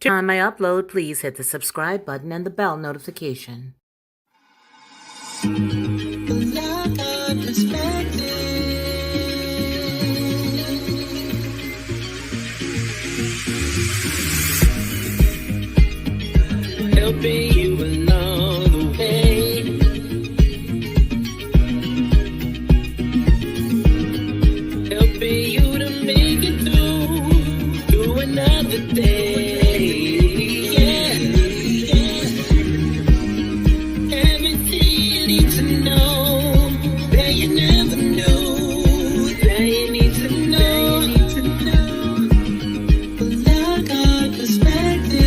Time I upload, please hit the subscribe button and the bell notification. Helping you along the way. Helping you to make it through another day. Yeah. Everything you need to know that you never knew, that you need to know. Lockhart perspective.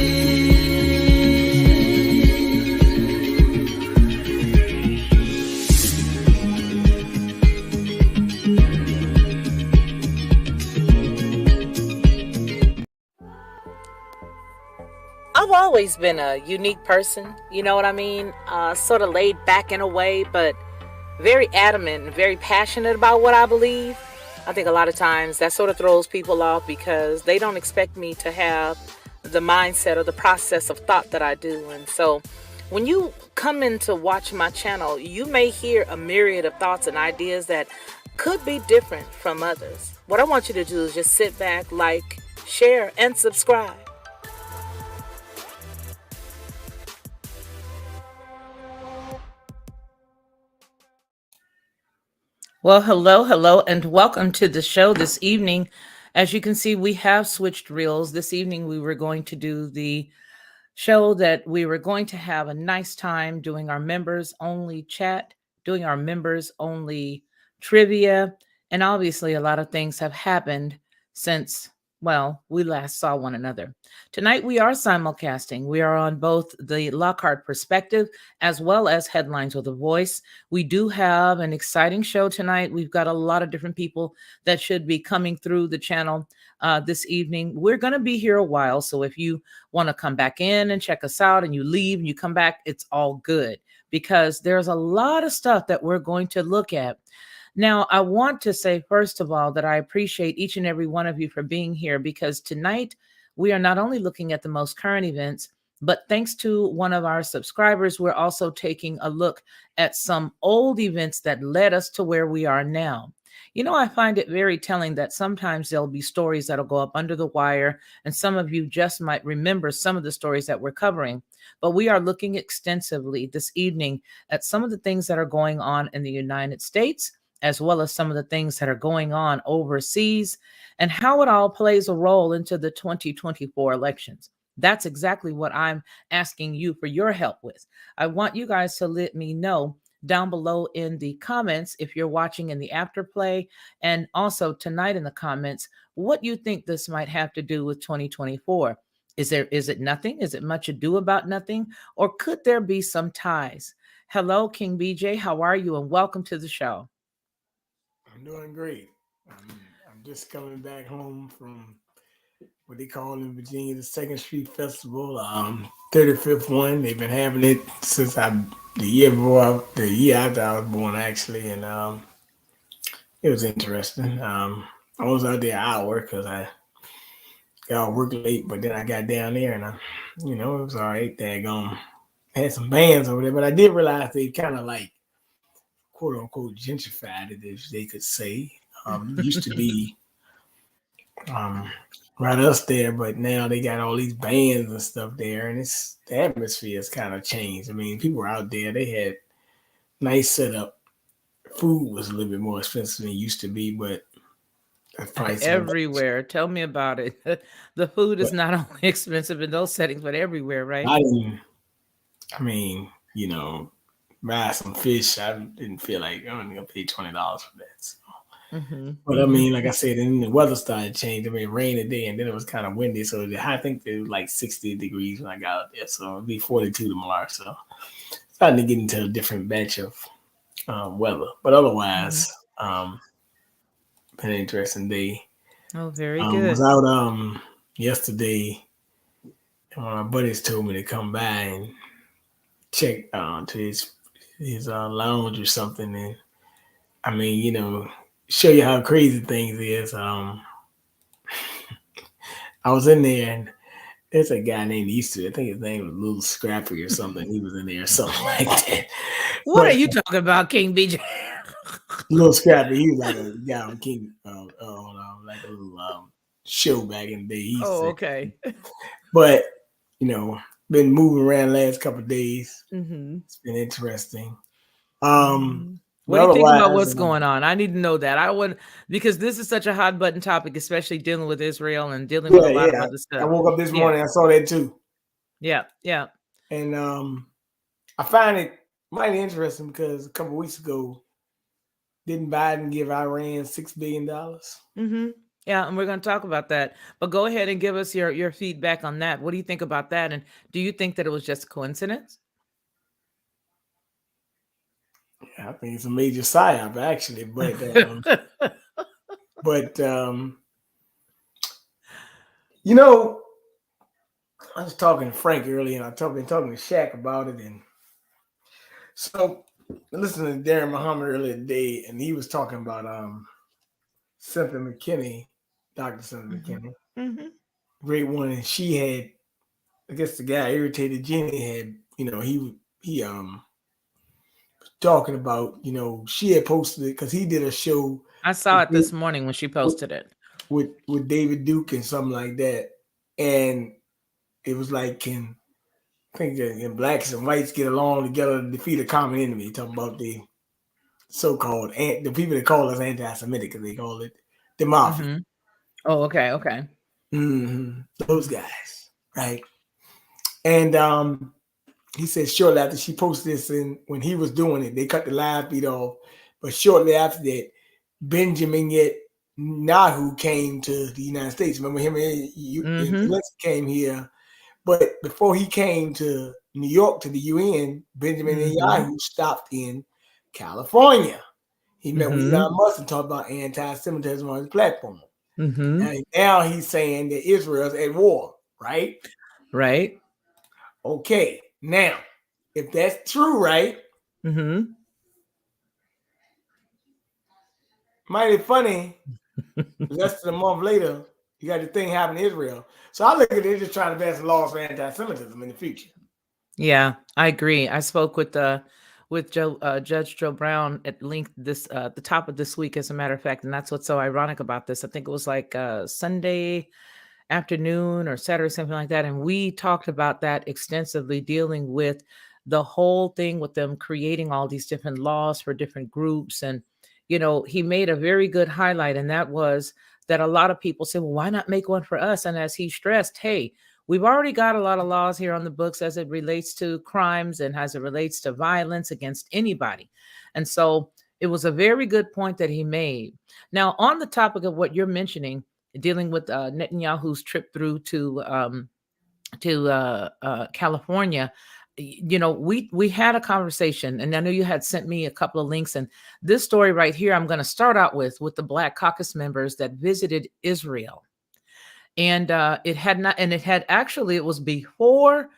I've always been a unique person, you know what I mean? Sort of laid back in a way, but very adamant and very passionate about what I believe. I think a lot of times that sort of throws people off because they don't expect me to have the mindset or the process of thought that I do. And so when you come in to watch my channel, you may hear a myriad of thoughts and ideas that could be different from others. What I want you to do is just sit back, like, share, and subscribe. Well, hello, and welcome to the show this evening. As you can see, we have switched reels. This evening, we were going to do the show that we were going to have a nice time doing our members only chat, doing our members only trivia. And obviously, a lot of things have happened since, well, we last saw one another. Tonight, we are simulcasting. We are on both the Lockhart Perspective as well as Headlines with a Voice. We do have an exciting show tonight. We've got a lot of different people that should be coming through the channel this evening. We're going to be here a while. So if you want to come back in and check us out and you leave and you come back, it's all good because there's a lot of stuff that we're going to look at. Now, I want to say, first of all, that I appreciate each and every one of you for being here because tonight we are not only looking at the most current events, but thanks to one of our subscribers, we're also taking a look at some old events that led us to where we are now. You know, I find it very telling that sometimes there'll be stories that'll go up under the wire, and some of you just might remember some of the stories that we're covering. But we are looking extensively this evening at some of the things that are going on in the United States, as well as some of the things that are going on overseas, and how it all plays a role into the 2024 elections. That's exactly what I'm asking you for your help with. I want you guys to let me know down below in the comments if you're watching in the afterplay, and also tonight in the comments what you think this might have to do with 2024. Is it nothing? Is it much ado about nothing? Or could there be some ties? Hello, King BJ. How are you? And welcome to the show. I'm doing great. I'm just coming back home from what they call in Virginia the Second Street Festival, 35th one. They've been having it since the year after I was born, actually, and it was interesting. I was out there an hour because I got work late, but then I got down there and it was all right. Had some bands over there, but I did realize they kind of like quote unquote gentrified it, if they could say. It used to be right us there, but now they got all these bands and stuff there, and the atmosphere has kind of changed. I mean, people were out there, they had nice setup. Food was a little bit more expensive than it used to be, but the price everywhere. Tell me about it. The food is not only expensive in those settings, but everywhere, right? I mean, buy some fish. I didn't feel like I'm gonna pay $20 for that. So. But I mean, like I said, then the weather started changing. I mean, it rained today, and then it was kind of windy. So I think it was like 60 degrees when I got out there. So it'll be 42 tomorrow. So starting to get into a different batch of weather. But otherwise, been an interesting day. Oh, very good. Was out yesterday, and one of my buddies told me to come by and check to his lounge or something. And I mean, show you how crazy things is. I was in there and There's a guy named Easter. I think his name was Little Scrappy or something. He was in there or something like that. What are But you talking about, King BJ? Little Scrappy, he was like a guy on King, on like a little show back in the day. He used to Oh, say, okay. but you know, been moving around the last couple of days. Mm-hmm. It's been interesting. Mm-hmm. What But do you think about otherwise, what's going on? I need to know that. I would because this is such a hot button topic, especially dealing with Israel and dealing with a yeah, lot of yeah. other I stuff. woke up this Yeah, morning, I saw that too, yeah, yeah. and I find it mighty interesting because a couple of weeks ago, didn't Biden give Iran $6 billion? Mm-hmm. Yeah, and we're going to talk about that. But go ahead and give us your feedback on that. What do you think about that? And do you think that it was just a coincidence? I think it's a major psyop actually, but you know, I was talking to Frank earlier, and been talking to Shaq about it, and so I listened to Darren Muhammad earlier today, and he was talking about Cynthia McKinney, Dr. Cynthia Mm-hmm. McKinney, Mm-hmm. great one, and she had, I guess the guy irritated Jenny had, he talking about, she had posted it because he did a show I saw with, it this morning when she with posted it. with David Duke and something like that, and it was like, can I think that blacks and whites get along together to defeat a common enemy? Talking about the so-called the people that call us anti-Semitic, because they call it the mafia. Mm-hmm. Oh, okay, okay. Those guys, right? And he said shortly after she posted this, and when he was doing it, they cut the live feed off. But shortly after that, Benjamin Netanyahu came to the United States. Remember him and Mm-hmm. Zelensky came here. But before he came to New York to the UN, Benjamin Mm-hmm. Netanyahu stopped in California. He met with Mm-hmm. Elon Musk and talked about anti-Semitism on his platform. Mm-hmm. And now he's saying that Israel's at war, right? Right. Okay. Now, if that's true, right? Mm-hmm. Mighty funny. Less than a month later, you got the thing happening in Israel. So I look at it just trying to pass laws for anti-Semitism in the future. Yeah, I agree. I spoke with Judge Joe Brown at length this the top of this week, as a matter of fact, and that's what's so ironic about this. I think it was like Sunday afternoon or Saturday, something like that, and we talked about that extensively, dealing with the whole thing with them creating all these different laws for different groups. And he made a very good highlight, and that was that a lot of people say, well, why not make one for us? And as he stressed, hey, we've already got a lot of laws here on the books as it relates to crimes and as it relates to violence against anybody. And so it was a very good point that he made. Now, on the topic of what you're mentioning, dealing with Netanyahu's trip through to California, we had a conversation, and I know you had sent me a couple of links. And this story right here, I'm going to start out with the Black Caucus members that visited Israel. And it was before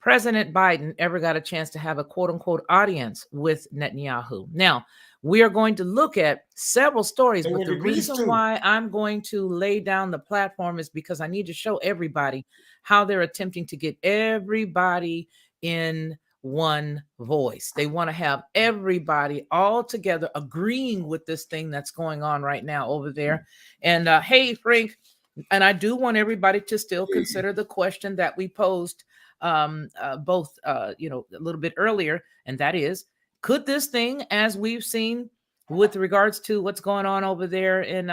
President Biden ever got a chance to have a quote unquote audience with Netanyahu. Now, we are going to look at several stories, They but went the to Greece reason too. why I'm going to lay down the platform is because I need to show everybody how they're attempting to get everybody in one voice. They want to have everybody all together agreeing with this thing that's going on right now over there. And hey, Frank, and I do want everybody to still consider the question that we posed both a little bit earlier, and that is, could this thing, as we've seen with regards to what's going on over there in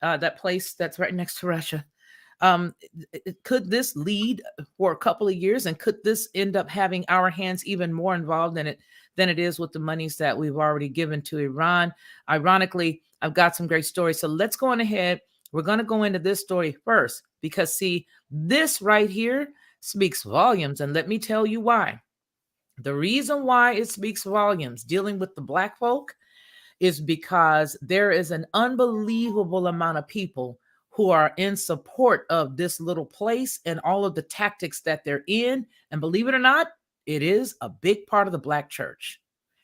that place that's right next to Russia, could this lead for a couple of years, and could this end up having our hands even more involved in it than it is with the monies that we've already given to Iran? Ironically, I've got some great stories, so let's go on ahead. We're going to go into this story first because, see, this right here speaks volumes, and let me tell you why. The reason why it speaks volumes dealing with the Black folk is because there is an unbelievable amount of people who are in support of this little place and all of the tactics that they're in. And believe it or not, it is a big part of the Black church,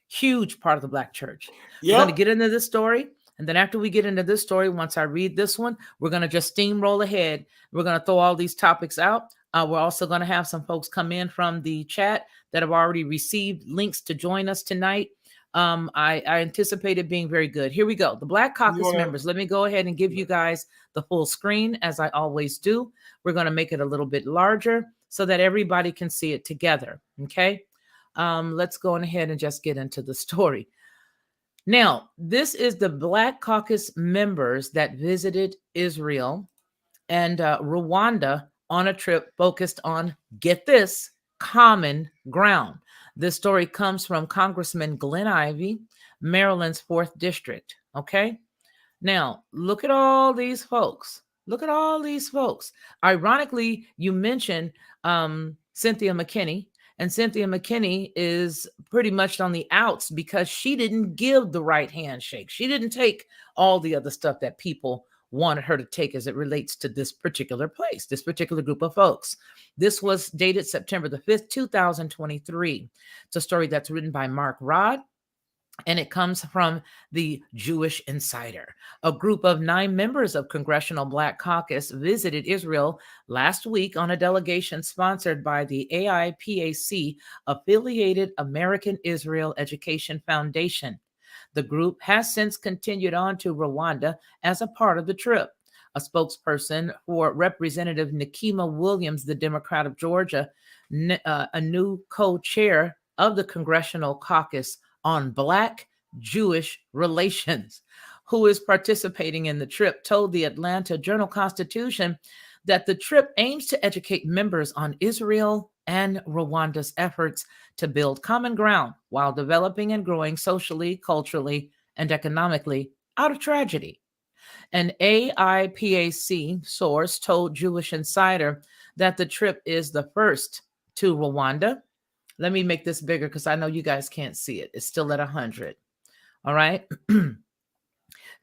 huge part of the Black church. We're going to Yep. get into this story. And then after we get into this story, once I read this one, we're going to just steamroll ahead. We're going to throw all these topics out. We're also going to have some folks come in from the chat that have already received links to join us tonight. I anticipate it being very good. Here we go. The Black Caucus members. Let me go ahead and give you guys the full screen, as I always do. We're going to make it a little bit larger so that everybody can see it together. Okay. Let's go on ahead and just get into the story. Now, this is the Black Caucus members that visited Israel and Rwanda on a trip focused on, get this, common ground. This story comes from Congressman Glenn Ivey, Maryland's 4th District. Okay. Now, look at all these folks. Look at all these folks. Ironically, you mentioned Cynthia McKinney, and Cynthia McKinney is pretty much on the outs because she didn't give the right handshake. She didn't take all the other stuff that people wanted her to take as it relates to this particular place, this particular group of folks. This was dated September the 5th, 2023. It's a story that's written by Mark Rod, and it comes from the Jewish Insider. A group of 9 members of Congressional Black Caucus visited Israel last week on a delegation sponsored by the AIPAC affiliated American Israel Education Foundation. The group has since continued on to Rwanda as a part of the trip. A spokesperson for Representative Nikema Williams, the Democrat of Georgia, a new co-chair of the Congressional Caucus on Black-Jewish Relations, who is participating in the trip, told the Atlanta Journal-Constitution that the trip aims to educate members on Israel and Rwanda's efforts to build common ground while developing and growing socially, culturally, and economically out of tragedy. An AIPAC source told Jewish Insider that the trip is the first to Rwanda. Let me make this bigger because I know you guys can't see it. It's still at 100. All right.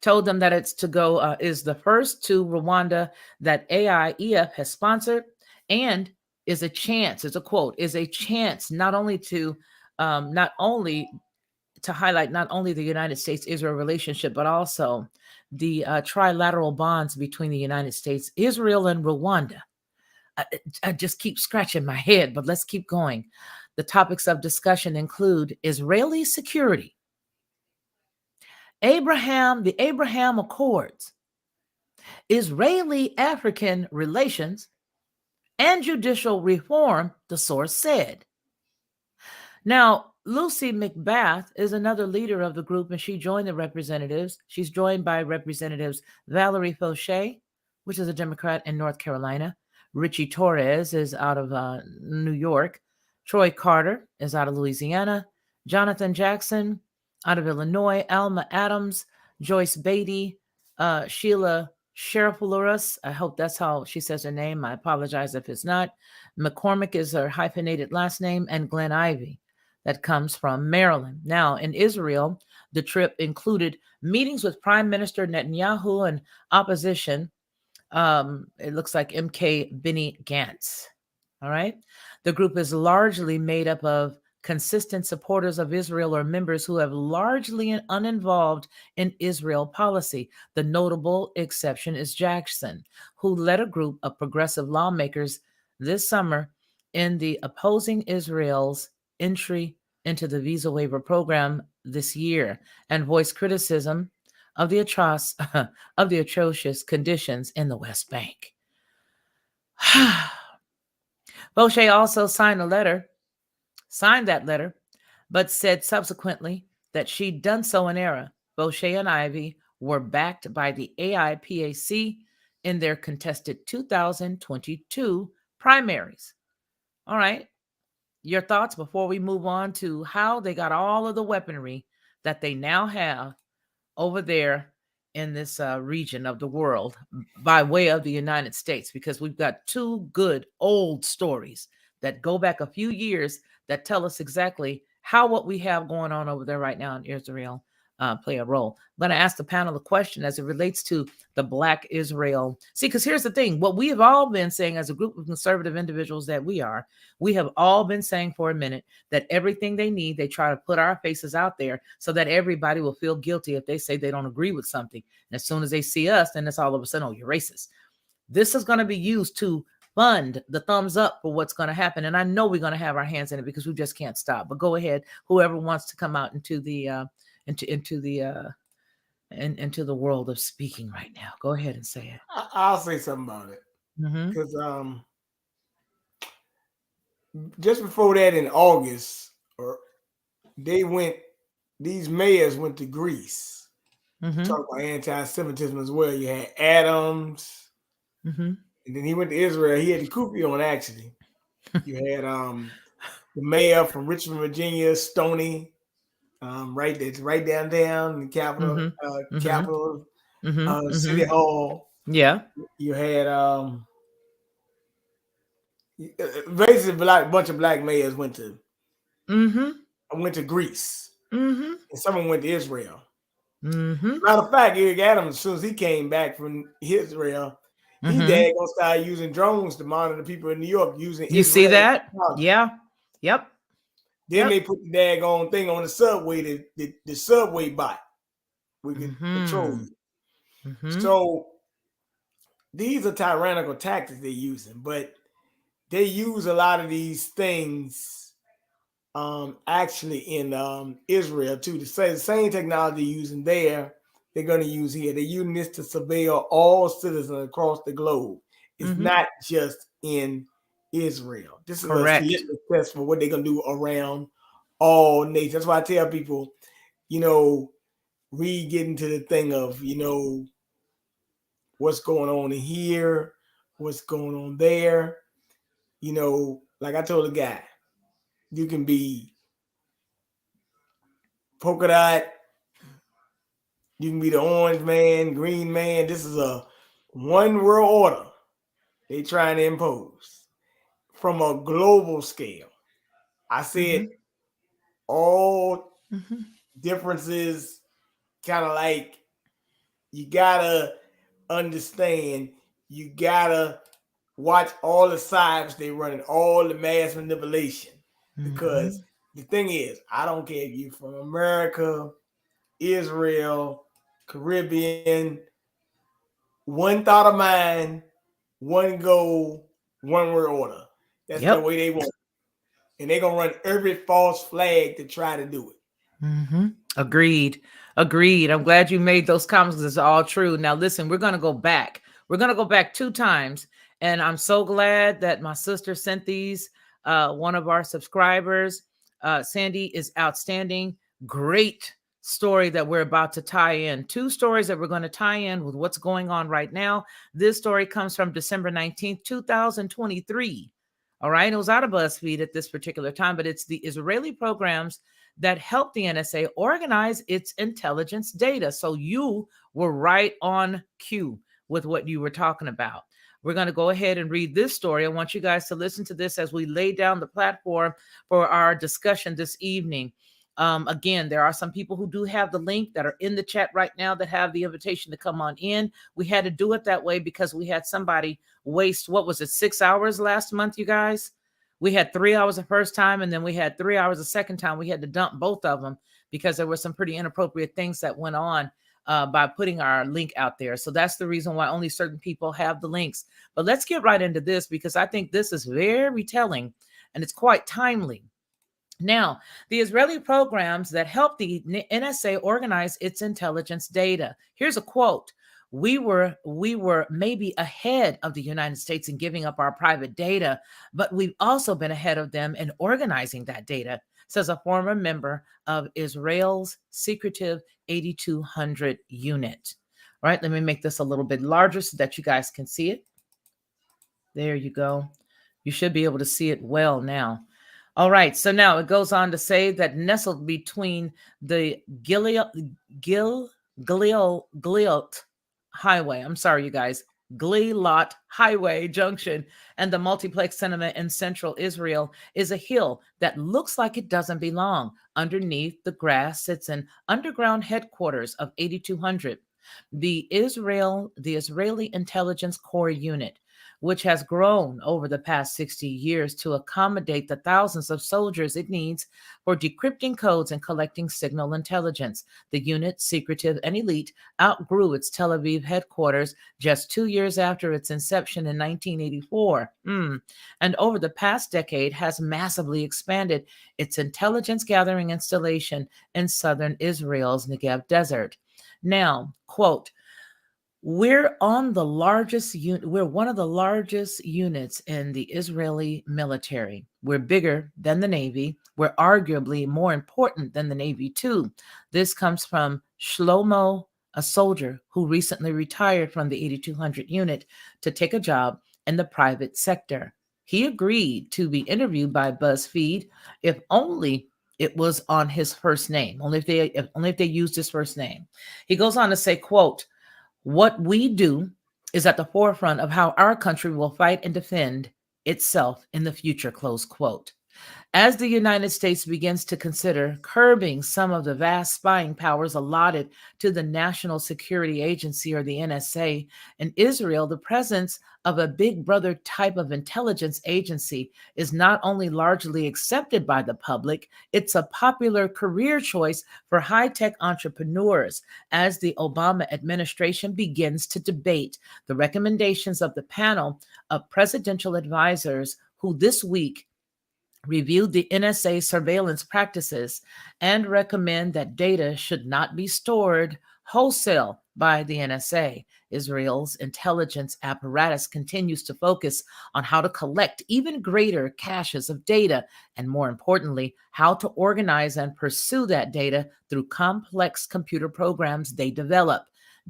Told them that it's to go is the first to Rwanda that AIEF has sponsored, and is a chance, it's a quote, is a chance not only to highlight not only the United States-Israel relationship, but also the trilateral bonds between the United States, Israel, and Rwanda. I just keep scratching my head, but let's keep going. The topics of discussion include Israeli security, the Abraham Accords, Israeli-African relations, and judicial reform, the source said. Now, Lucy McBath is another leader of the group, and she joined the representatives. She's joined by Representatives Valerie Fauché, which is a Democrat in North Carolina. Richie Torres is out of New York. Troy Carter is out of Louisiana. Jonathan Jackson out of Illinois. Alma Adams, Joyce Beatty, Sheila Sheriff-Louris, I hope that's how she says her name. I apologize if it's not. McCormick is her hyphenated last name, and Glenn Ivey, that comes from Maryland. Now, in Israel, the trip included meetings with Prime Minister Netanyahu and opposition. It looks like MK Benny Gantz. All right. The group is largely made up of consistent supporters of Israel or members who have largely uninvolved in Israel policy. The notable exception is Jackson, who led a group of progressive lawmakers this summer in the opposing Israel's entry into the visa waiver program this year and voiced criticism of the atrocious conditions in the West Bank. Fauché also signed that letter, but said subsequently that she'd done so in error. Fauché and Ivey were backed by the AIPAC in their contested 2022 primaries. All right. Your thoughts before we move on to how they got all of the weaponry that they now have over there in this region of the world by way of the United States, because we've got 2 good old stories that go back a few years that tell us exactly how what we have going on over there right now in Israel play a role. I'm going to ask the panel a question as it relates to the Black Israel. See, because here's the thing. What we have all been saying as a group of conservative individuals that we have all been saying for a minute that everything they need, they try to put our faces out there so that everybody will feel guilty if they say they don't agree with something. And as soon as they see us, then it's all of a sudden, oh, you're racist. This is going to be used to fund the thumbs up for what's going to happen. And I know we're going to have our hands in it because we just can't stop. But go ahead, whoever wants to come out into the into the world of speaking right now, go ahead and say it. I'll say something about it Mm-hmm. because just before that in August, or they went, these mayors went to Greece. Mm-hmm. Talk about anti-Semitism as well. You had Adams, Mm-hmm. and then he went to Israel. He had the Kupi on actually. You had the mayor from Richmond, Virginia, Stoney, right downtown in the capital, Mm-hmm. Mm-hmm. capital Mm-hmm. Mm-hmm. City Hall. Yeah. You had basically black bunch of black mayors Mm-hmm. went to Greece, Mm-hmm. and someone went to Israel. Mm-hmm. Matter of fact, Eric Adams, as soon as he came back from Israel, he Mm-hmm. dad gonna start using drones to monitor people in New York using You see Israeli that? technology. Yeah. Yep. Then Yep. they put the daggone thing on the subway, the subway bot. We could control Mm-hmm. you. Mm-hmm. So these are tyrannical tactics they're using, but they use a lot of these things actually in Israel too. The same technology using there, they're going to use here. They're using this to surveil all citizens across the globe. It's Mm-hmm. not just in Israel. This is a Correct. litmus test for what they're going to do around all nations. That's why I tell people, you know, we get into the thing of, what's going on in here, what's going on there. Like I told a guy, you can be polka dot, you can be the orange man, green man. This is a one world order they trying to impose from a global scale. I said Mm-hmm. all Mm-hmm. differences kind of like you gotta understand, you gotta watch all the sides they running, all the mass manipulation. Mm-hmm. Because the thing is, I don't care if you're from America, Israel, Caribbean, one thought of mind, one goal, one world order. That's the Yep. way they want it. And they're gonna run every false flag to try to do it. Mm-hmm. Agreed. Agreed. I'm glad you made those comments 'cause it's all true. Now, listen, we're going to go back. We're going to go back 2 times. And I'm so glad that my sister sent these. One of our subscribers, Sandy, is outstanding. Great story that we're about to tie in. 2 stories that we're going to tie in with what's going on right now. This story comes from December 19th, 2023. All right. It was out of BuzzFeed at this particular time, but it's the Israeli programs that helped the NSA organize its intelligence data. So you were right on cue with what you were talking about. We're going to go ahead and read this story. I want you guys to listen to this as we lay down the platform for our discussion this evening. Again, there are some people who do have the link that are in the chat right now that have the invitation to come on in. We had to do it that way because we had somebody waste, what was it, 6 hours last month, you guys? We had 3 hours the first time, and then we had 3 hours the second time. We had to dump both of them because there were some pretty inappropriate things that went on by putting our link out there. So that's the reason why only certain people have the links. But let's get right into this because I think this is very telling and it's quite timely. Now, the Israeli programs that help the NSA organize its intelligence data. Here's a quote. We were maybe ahead of the United States in giving up our private data, but we've also been ahead of them in organizing that data, says a former member of Israel's secretive 8200 unit. All right, let me make this a little bit larger so that you guys can see it. There you go. You should be able to see it well now. All right, so now it goes on to say that nestled between the Gliot Highway, I'm sorry, you guys, Gliot Highway Junction and the multiplex cinema in central Israel is a hill that looks like it doesn't belong. Underneath the grass sits an underground headquarters of 8200, the Israeli Intelligence Corps unit, which has grown over the past 60 years to accommodate the thousands of soldiers it needs for decrypting codes and collecting signal intelligence. The unit, secretive and elite, outgrew its Tel Aviv headquarters just 2 years after its inception in 1984. And over the past decade has massively expanded its intelligence gathering installation in southern Israel's Negev desert. Now, quote, we're one of the largest units in the Israeli military. We're bigger than the Navy. We're arguably more important than the Navy, too. This comes from Shlomo, a soldier who recently retired from the 8200 unit to take a job in the private sector. He agreed to be interviewed by BuzzFeed if only it was on his first name, only if they used his first name. He goes on to say, quote, what we do is at the forefront of how our country will fight and defend itself in the future, close quote. As the United States begins to consider curbing some of the vast spying powers allotted to the National Security Agency or the NSA in Israel, the presence of a big brother type of intelligence agency is not only largely accepted by the public, it's a popular career choice for high-tech entrepreneurs as the Obama administration begins to debate the recommendations of the panel of presidential advisors who this week reviewed the NSA surveillance practices and recommend that data should not be stored wholesale by the NSA. Israel's intelligence apparatus continues to focus on how to collect even greater caches of data, and more importantly, how to organize and pursue that data through complex computer programs they develop.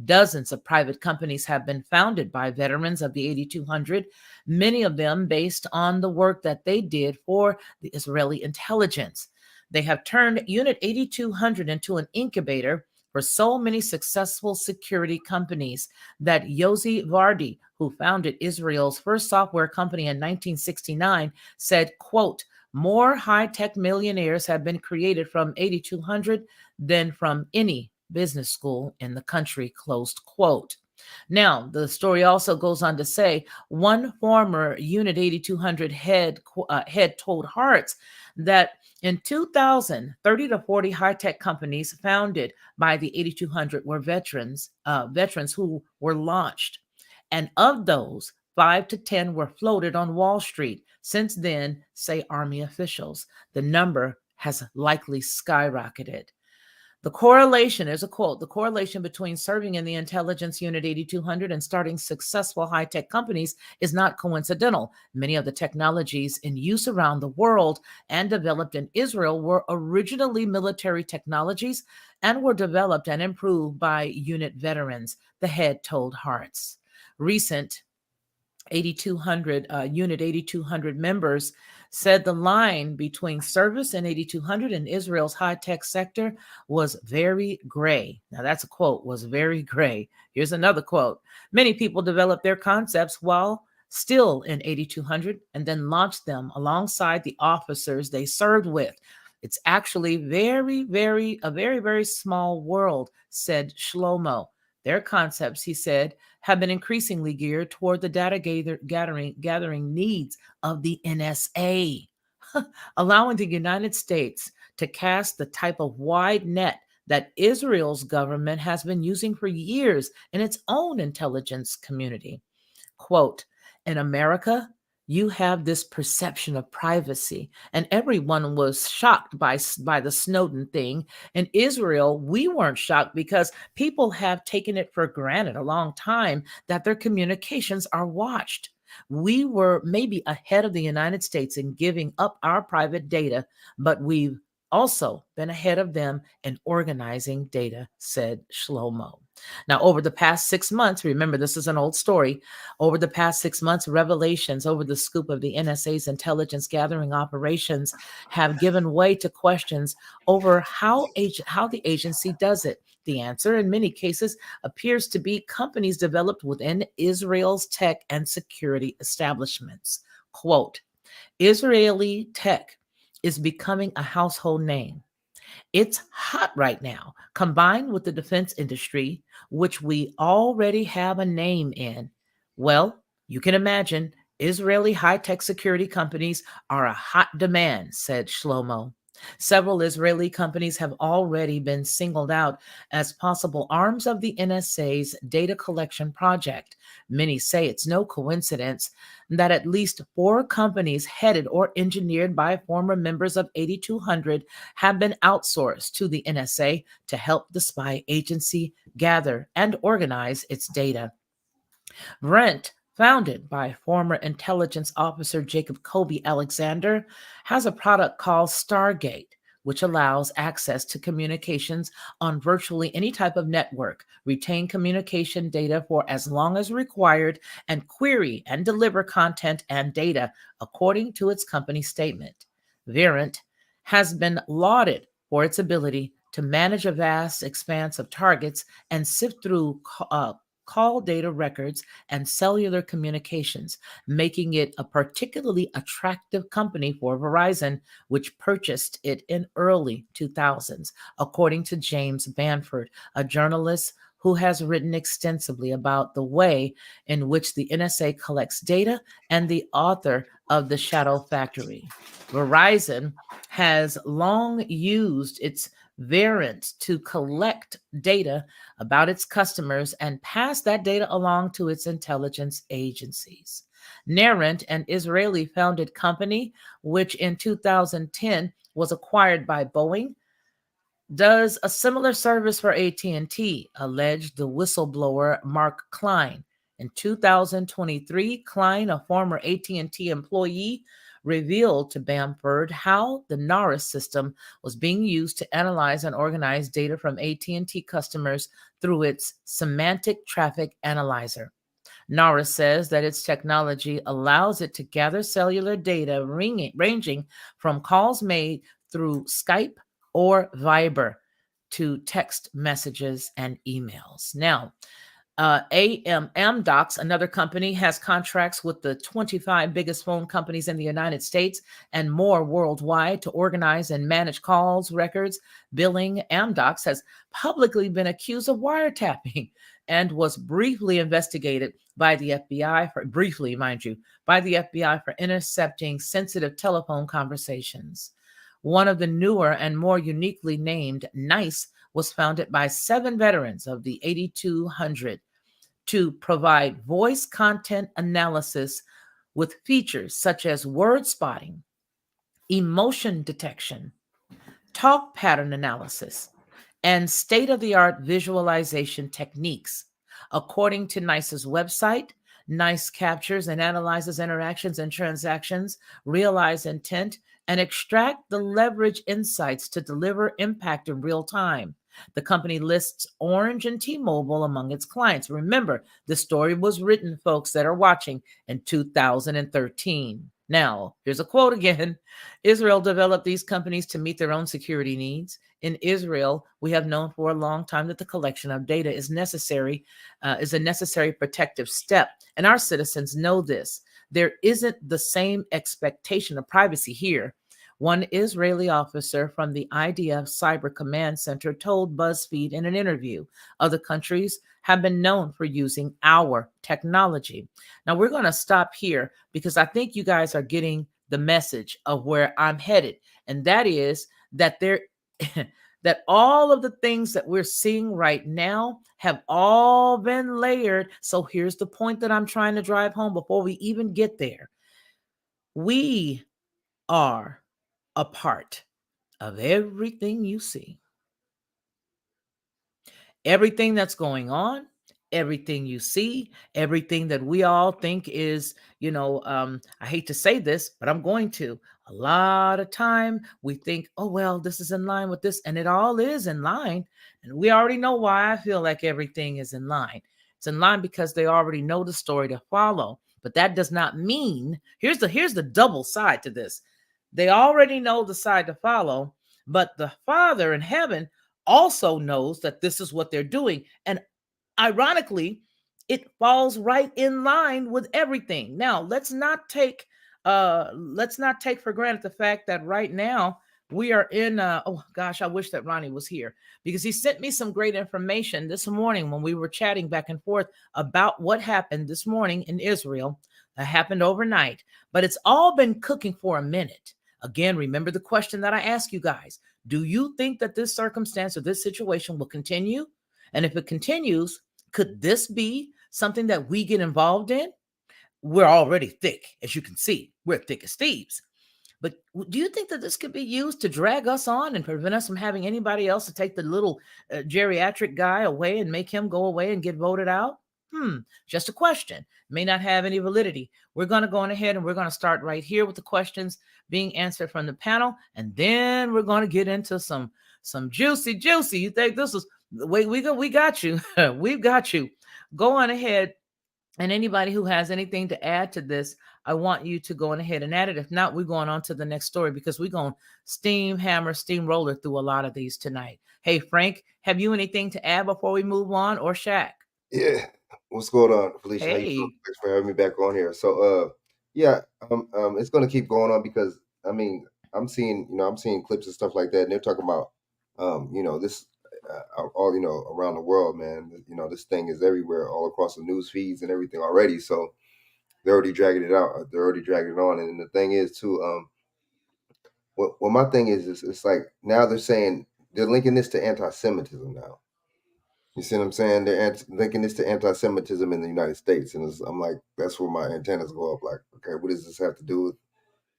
Dozens of private companies have been founded by veterans of the 8200, many of them based on the work that they did for the Israeli intelligence. They have turned Unit 8200 into an incubator for so many successful security companies that Yossi Vardi, who founded Israel's first software company in 1969, said, quote, more high-tech millionaires have been created from 8200 than from any business school in the country, closed quote. Now, the story also goes on to say one former Unit 8200 head told Hartz that in 2000, 30 to 40 high-tech companies founded by the 8200 were veterans who were launched. And of those, 5 to 10 were floated on Wall Street. Since then, say Army officials, the number has likely skyrocketed. The correlation, there's a quote, the correlation between serving in the intelligence unit 8200 and starting successful high-tech companies is not coincidental. Many of the technologies in use around the world and developed in Israel were originally military technologies and were developed and improved by unit veterans, the head told Hartz. Recent 8200 Unit 8200 members said the line between service in 8200 and Israel's high-tech sector was very gray. Now that's a quote, was very gray. Here's another quote. Many people developed their concepts while still in 8200 and then launched them alongside the officers they served with. It's actually a very small world, said Shlomo. Their concepts, he said, have been increasingly geared toward the data gathering needs of the NSA, allowing the United States to cast the type of wide net that Israel's government has been using for years in its own intelligence community. Quote, in America, you have this perception of privacy, and everyone was shocked by the Snowden thing. In Israel, we weren't shocked because people have taken it for granted a long time that their communications are watched. We were maybe ahead of the United States in giving up our private data, but we've also been ahead of them in organizing data, said Shlomo. Now, over the past 6 months, remember, this is an old story. Over the past 6 months, revelations over the scoop of the NSA's intelligence gathering operations have given way to questions over how the agency does it. The answer, in many cases, appears to be companies developed within Israel's tech and security establishments. Quote, Israeli tech is becoming a household name. It's hot right now, combined with the defense industry, which we already have a name in. Well, You can imagine Israeli high tech security companies are a hot demand, said Shlomo. Several Israeli companies have already been singled out as possible arms of the NSA's data collection project. Many say it's no coincidence that at least four companies headed or engineered by former members of 8200 have been outsourced to the NSA to help the spy agency gather and organize its data. Brent, founded by former intelligence officer Jacob Colby Alexander, has a product called Stargate, which allows access to communications on virtually any type of network, retain communication data for as long as required, and query and deliver content and data according to its company statement. Verint has been lauded for its ability to manage a vast expanse of targets and sift through call data records and cellular communications, making it a particularly attractive company for Verizon, which purchased it in early 2000s, according to James Banford, a journalist who has written extensively about the way in which the NSA collects data and the author of The Shadow Factory. Verizon has long used its Verint to collect data about its customers and pass that data along to its intelligence agencies. Nerent, an Israeli founded company, which in 2010 was acquired by Boeing, does a similar service for AT&T, alleged the whistleblower Mark Klein. In 2023, Klein, a former AT&T employee, revealed to Bamford how the NARIS system was being used to analyze and organize data from AT&T customers through its semantic traffic analyzer. NARA says that its technology allows it to gather cellular data ranging from calls made through Skype or Viber to text messages and emails. Now, Amdocs, another company, has contracts with the 25 biggest phone companies in the United States and more worldwide to organize and manage calls, records, billing. Amdocs has publicly been accused of wiretapping and was briefly investigated by the FBI for briefly, mind you, by the FBI for intercepting sensitive telephone conversations. One of the newer and more uniquely named NICE was founded by 7 veterans of the 8200 to provide voice content analysis with features such as word spotting, emotion detection, talk pattern analysis, and state of the art visualization techniques. According to NICE's website, NICE captures and analyzes interactions and transactions, realize intent, and extract the leverage insights to deliver impact in real time. The company lists Orange and T-Mobile among its clients. Remember, the story was written, folks that are watching, in 2013. Now, here's a quote again. Israel developed these companies to meet their own security needs. In Israel, we have known for a long time that the collection of data is a necessary protective step, and our citizens know this. There isn't the same expectation of privacy here. One Israeli officer from the IDF Cyber Command Center told BuzzFeed in an interview, other countries have been known for using our technology. Now, we're going to stop here because I think you guys are getting the message of where I'm headed, and that is that that all of the things that we're seeing right now have all been layered. So here's the point that I'm trying to drive home before we even get there. We are a part of everything you see. Everything that's going on, everything you see, everything that we all think is, I hate to say this, but I'm going to. A lot of time we think, oh, well, this is in line with this, and it all is in line. And we already know why I feel like everything is in line. It's in line because they already know the story to follow. But that does not mean, here's the double side to this. They already know the side to follow, but the Father in heaven also knows that this is what they're doing. And ironically, it falls right in line with everything. Now, let's not take for granted the fact that right now We are in, oh gosh, I wish that Ronnie was here because he sent me some great information this morning when we were chatting back and forth about what happened this morning in Israel. That happened overnight, but it's all been cooking for a minute. Again, remember the question that I asked you guys. Do you think that this circumstance or this situation will continue? And if it continues, could this be something that we get involved in? We're already thick, as you can see. We're thick as thieves. But do you think that this could be used to drag us on and prevent us from having anybody else to take the little geriatric guy away and make him go away and get voted out? Just a question. May not have any validity. We're going to go on ahead and we're going to start right here with the questions being answered from the panel, and then we're going to get into some juicy. You think this is the way we go? We got you. We've got you. Go on ahead, and anybody who has anything to add to this, I want you to go on ahead and add it. If not, we're going on to the next story because we're going to steamroller through a lot of these tonight. Hey, Frank, have you anything to add before we move on, or Shaq? Yeah. What's going on, Felicia? How you doing? Hey. Thanks for having me back on here. So, yeah, it's gonna keep going on because I mean, I'm seeing clips and stuff like that, and they're talking about, this all around the world, man. This thing is everywhere, all across the news feeds and everything already. So they're already dragging it out. They're already dragging it on, and the thing is too, well, my thing is, it's like now they're saying they're linking this to anti-Semitism now. You see what I'm saying? They're linking this to anti-Semitism in the United States, and I'm like, that's where my antennas go up. Like, okay, what does this have to do with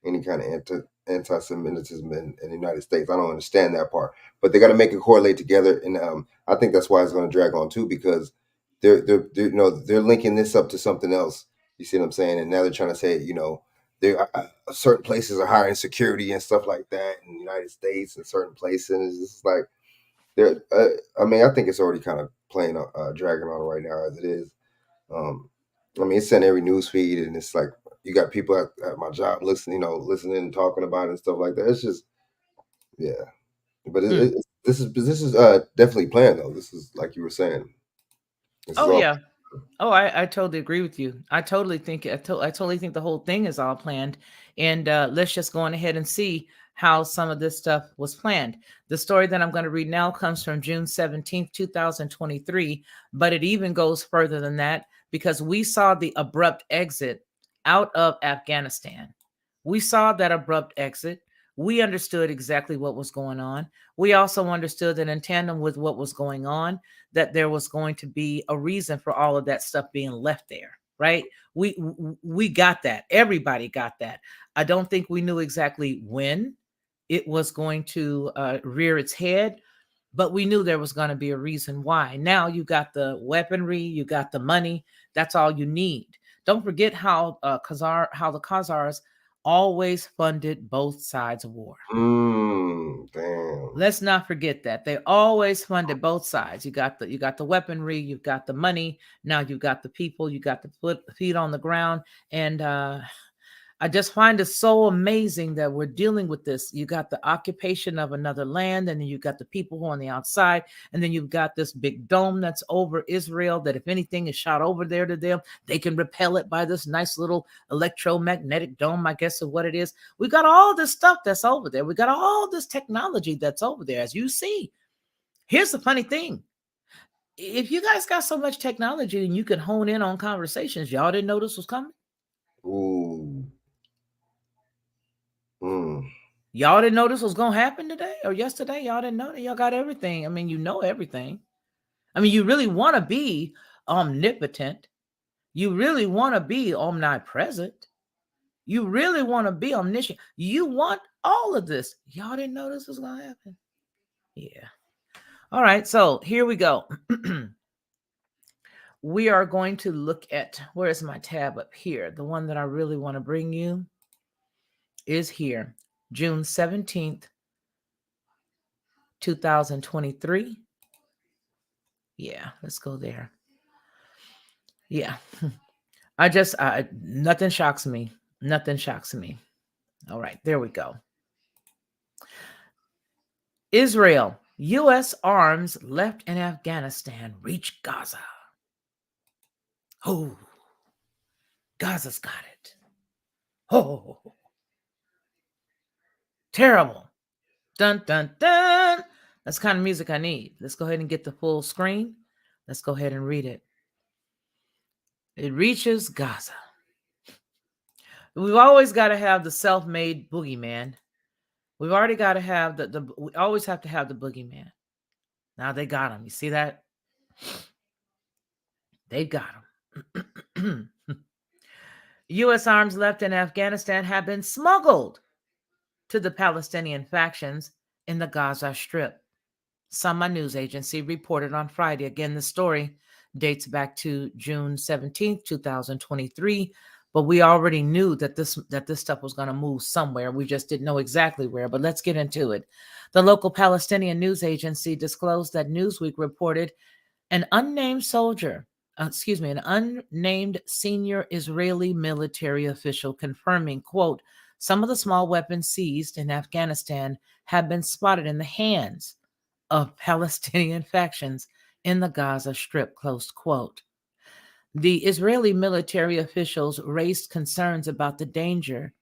any kind of anti-Semitism in the United States? I don't understand that part, but they got to make it correlate together, and I think that's why it's going to drag on too, because they're linking this up to something else. You see what I'm saying? And now they're trying to say, there certain places are hiring security and stuff like that in the United States, and certain places, and it's just like there. I mean, I think it's already kind of playing, dragging on right now as it is. Um, I mean, it's in every news feed, and it's like you got people at my job listening and talking about it and stuff like that. It's just, yeah. But this is definitely planned though. This is like you were saying. This is Oh all. yeah. Oh, I totally agree with you. I totally think the whole thing is all planned. And let's just go on ahead and see how some of this stuff was planned. The story that I'm going to read now comes from June 17th, 2023, but it even goes further than that because we saw the abrupt exit out of Afghanistan. We saw that abrupt exit. We understood exactly what was going on. We also understood that in tandem with what was going on, that there was going to be a reason for all of that stuff being left there, right? We got that. Everybody got that. I don't think we knew exactly when it was going to rear its head, but we knew there was going to be a reason why. Now you got the weaponry, you got the money. That's all you need. Don't forget how the Khazars always funded both sides of war. Damn. Let's not forget that they always funded both sides. You got the weaponry, you've got the money. Now you've got the people, you got the feet on the ground, and I just find it so amazing that we're dealing with this. You got the occupation of another land, and then you got the people who are on the outside, and then you've got this big dome that's over Israel. That if anything is shot over there to them, they can repel it by this nice little electromagnetic dome, I guess, of what it is. We got all this stuff that's over there. We got all this technology that's over there, as you see. Here's the funny thing. If you guys got so much technology and you can hone in on conversations, y'all didn't know this was coming? Ooh. Y'all didn't know this was going to happen today or yesterday? Y'all didn't know that? Y'all got everything. I mean, you know everything. I mean, you really want to be omnipotent. You really want to be omnipresent. You really want to be omniscient. You want all of this. Y'all didn't know this was going to happen? Yeah. All right. So here we go. We are going to look at, where's my tab up here? The one that I really want to bring you is here, June 17th, 2023. Yeah, let's go there. Yeah. Nothing shocks me. Nothing shocks me. All right, there we go. Israel, U.S. arms left in Afghanistan reach Gaza. Oh, Gaza's got it. Oh, terrible. Dun, dun, dun. That's the kind of music I need. Let's go ahead and get the full screen. Let's go ahead and read it. It reaches Gaza. We've always got to have the self-made boogeyman. We've already got to have we always have to have the boogeyman. Now they got him. You see that? They got him. U.S. arms left in Afghanistan have been smuggled to the Palestinian factions in the Gaza Strip. Sama news agency reported on Friday. Again, the story dates back to June 17th, 2023, but we already knew that this stuff was going to move somewhere. We just didn't know exactly where, but let's get into it. The local Palestinian news agency disclosed that Newsweek reported an unnamed senior Israeli military official confirming, quote, some of the small weapons seized in Afghanistan have been spotted in the hands of Palestinian factions in the Gaza Strip, close quote. The Israeli military officials raised concerns about the danger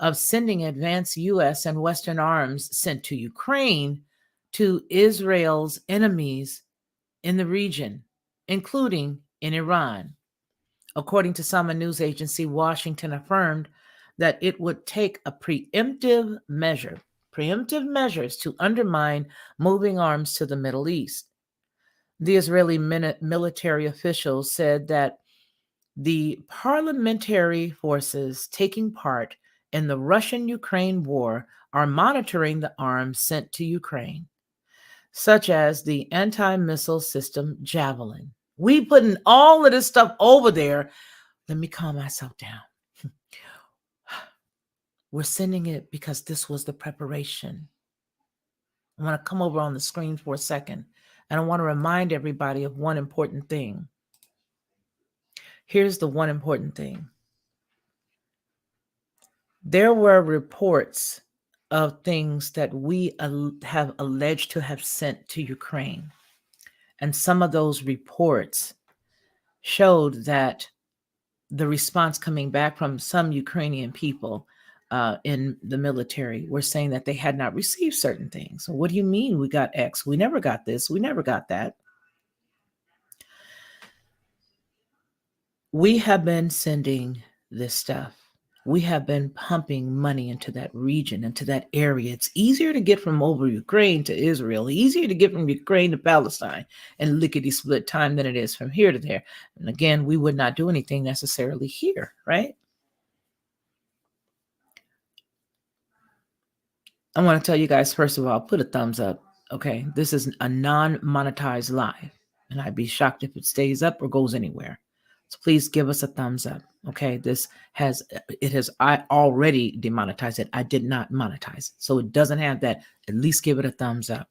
of sending advanced U.S. and Western arms sent to Ukraine to Israel's enemies in the region, including in Iran. According to Sama news agency, Washington affirmed that it would take a preemptive measures to undermine moving arms to the Middle East. The Israeli military officials said that the parliamentary forces taking part in the Russian-Ukraine war are monitoring the arms sent to Ukraine, such as the anti-missile system Javelin. We putting all of this stuff over there. Let me calm myself down. We're sending it because this was the preparation. I want to come over on the screen for a second, and I want to remind everybody of one important thing. Here's the one important thing. There were reports of things that we have alleged to have sent to Ukraine. And some of those reports showed that the response coming back from some Ukrainian people in the military were saying that they had not received certain things. So what do you mean we got X? We never got this. We never got that. We have been sending this stuff. We have been pumping money into that region, into that area. It's easier to get from over Ukraine to Israel, easier to get from Ukraine to Palestine in lickety-split time than it is from here to there. And again, we would not do anything necessarily here, right? I want to tell you guys, first of all, put a thumbs up, okay? This is a non-monetized live, and I'd be shocked if it stays up or goes anywhere. So please give us a thumbs up, okay? I already demonetized it. I did not monetize it. So it doesn't have that. At least give it a thumbs up.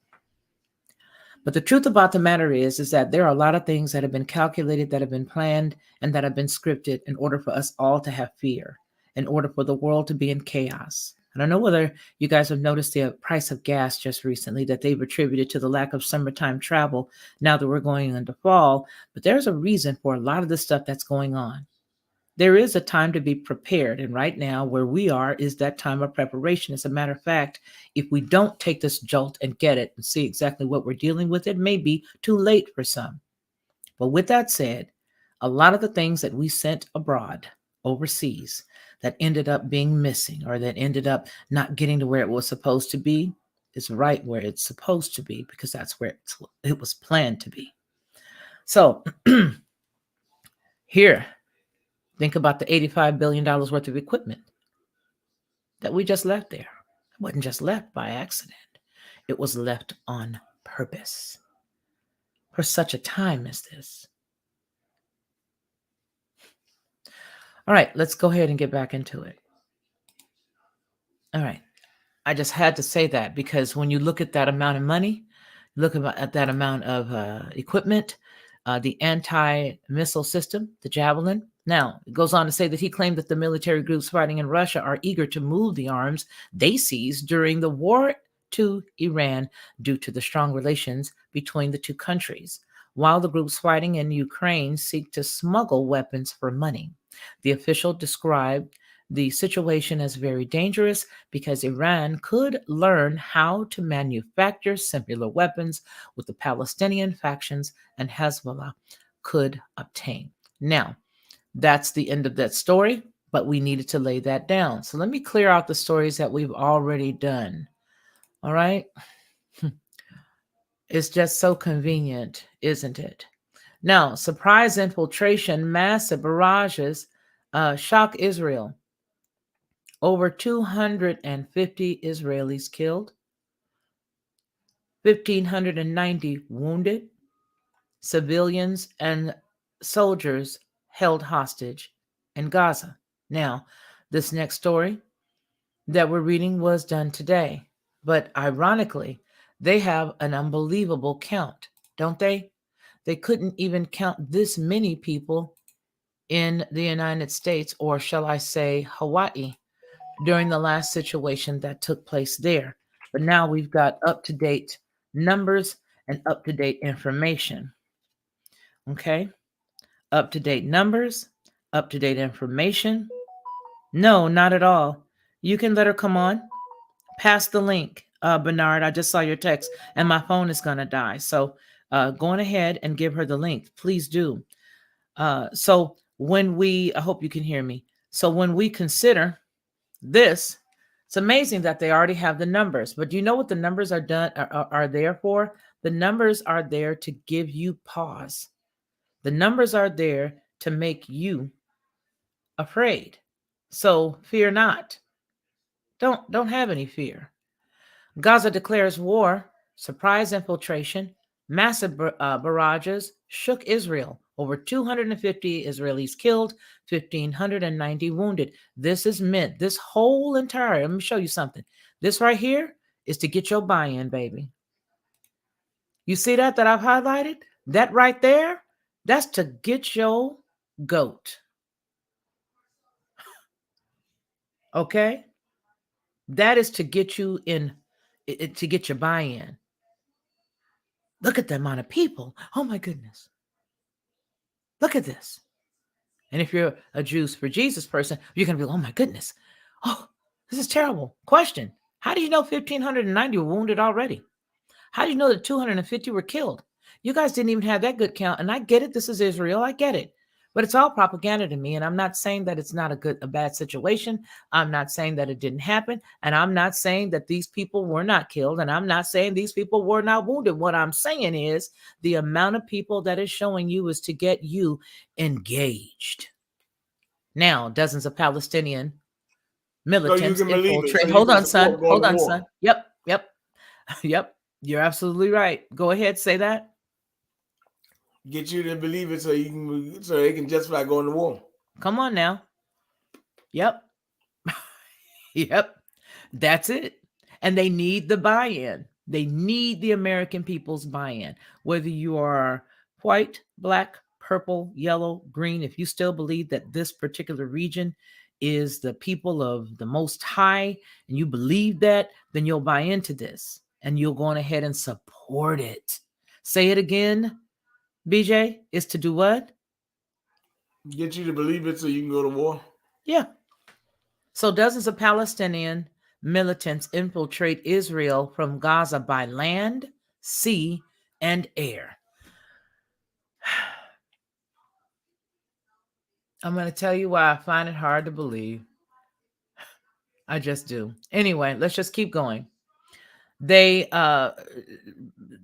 But the truth about the matter is that there are a lot of things that have been calculated, that have been planned, and that have been scripted in order for us all to have fear, in order for the world to be in chaos. I don't know whether you guys have noticed the price of gas just recently that they've attributed to the lack of summertime travel now that we're going into fall. But there's a reason for a lot of the stuff that's going on. There is a time to be prepared. And right now where we are is that time of preparation. As a matter of fact, if we don't take this jolt and get it and see exactly what we're dealing with, it may be too late for some. But with that said, a lot of the things that we sent abroad, overseas, that ended up being missing or that ended up not getting to where it was supposed to be is right where it's supposed to be, because that's where it was planned to be. So here, think about the $85 billion worth of equipment that we just left there. It wasn't just left by accident. It was left on purpose for such a time as this. All right, let's go ahead and get back into it. All right. I just had to say that because when you look at that amount of money, look at that amount of equipment, the anti-missile system, the Javelin. Now, it goes on to say that he claimed that the military groups fighting in Russia are eager to move the arms they seized during the war to Iran due to the strong relations between the two countries, while the groups fighting in Ukraine seek to smuggle weapons for money. The official described The situation is very dangerous because Iran could learn how to manufacture similar weapons with the Palestinian factions and Hezbollah could obtain. Now, that's the end of that story, but we needed to lay that down. So let me clear out the stories that we've already done. All right. It's just so convenient, isn't it? Now, surprise infiltration, massive barrages shock Israel. Over 250 Israelis killed, 1,590 wounded, civilians and soldiers held hostage in Gaza. Now, this next story that we're reading was done today, but ironically, they have an unbelievable count, don't they? They couldn't even count this many people in the United States, or shall I say, Hawaii, during the last situation that took place there. But now we've got up to date numbers and up to date information. Okay? Up to date numbers, up to date information. No, not at all. You can let her come on. Pass the link, Bernard. I just saw your text and my phone is going to die. So go on ahead and give her the link. Please do. So when I hope you can hear me. So when we consider this, it's amazing that they already have the numbers, but do you know what the numbers are there for? The numbers are there to give you pause. The numbers are there to make you afraid. So fear not. Don't have any fear. Gaza declares war, surprise infiltration, massive barrages shook Israel. Over 250 Israelis killed, 1,590 wounded. This is meant, this whole entire, let me show you something. This right here is to get your buy-in, baby. You see that I've highlighted? That right there, that's to get your goat. Okay? That is to get you in, to get your buy-in. Look at the amount of people. Oh my goodness. Look at this. And if you're a Jews for Jesus person, you're going to be, oh my goodness. Oh, this is terrible. Question. How do you know 1,590 were wounded already? How do you know that 250 were killed? You guys didn't even have that good count. And I get it. This is Israel. I get it. But it's all propaganda to me. And I'm not saying that it's not a bad situation. I'm not saying that it didn't happen. And I'm not saying that these people were not killed. And I'm not saying these people were not wounded. What I'm saying is the amount of people that is showing you is to get you engaged. Now, dozens of Palestinian militants infiltrate. Hold on, son. Hold on, son. Yep. Yep. You're absolutely right. Go ahead, say that. Get you to believe it so they can justify going to war. Come on now. Yep. Yep. That's it. And they need the buy-in. They need the American people's buy-in. Whether you are white, black, purple, yellow, green, if you still believe that this particular region is the people of the Most High, and you believe that, then you'll buy into this and you'll go on ahead and support it. Say it again, BJ, is to do what? Get you to believe it so you can go to war. Yeah. So dozens of Palestinian militants infiltrate Israel from Gaza by land, sea, and air. I'm going to tell you why I find it hard to believe. I just do. Anyway, let's just keep going. They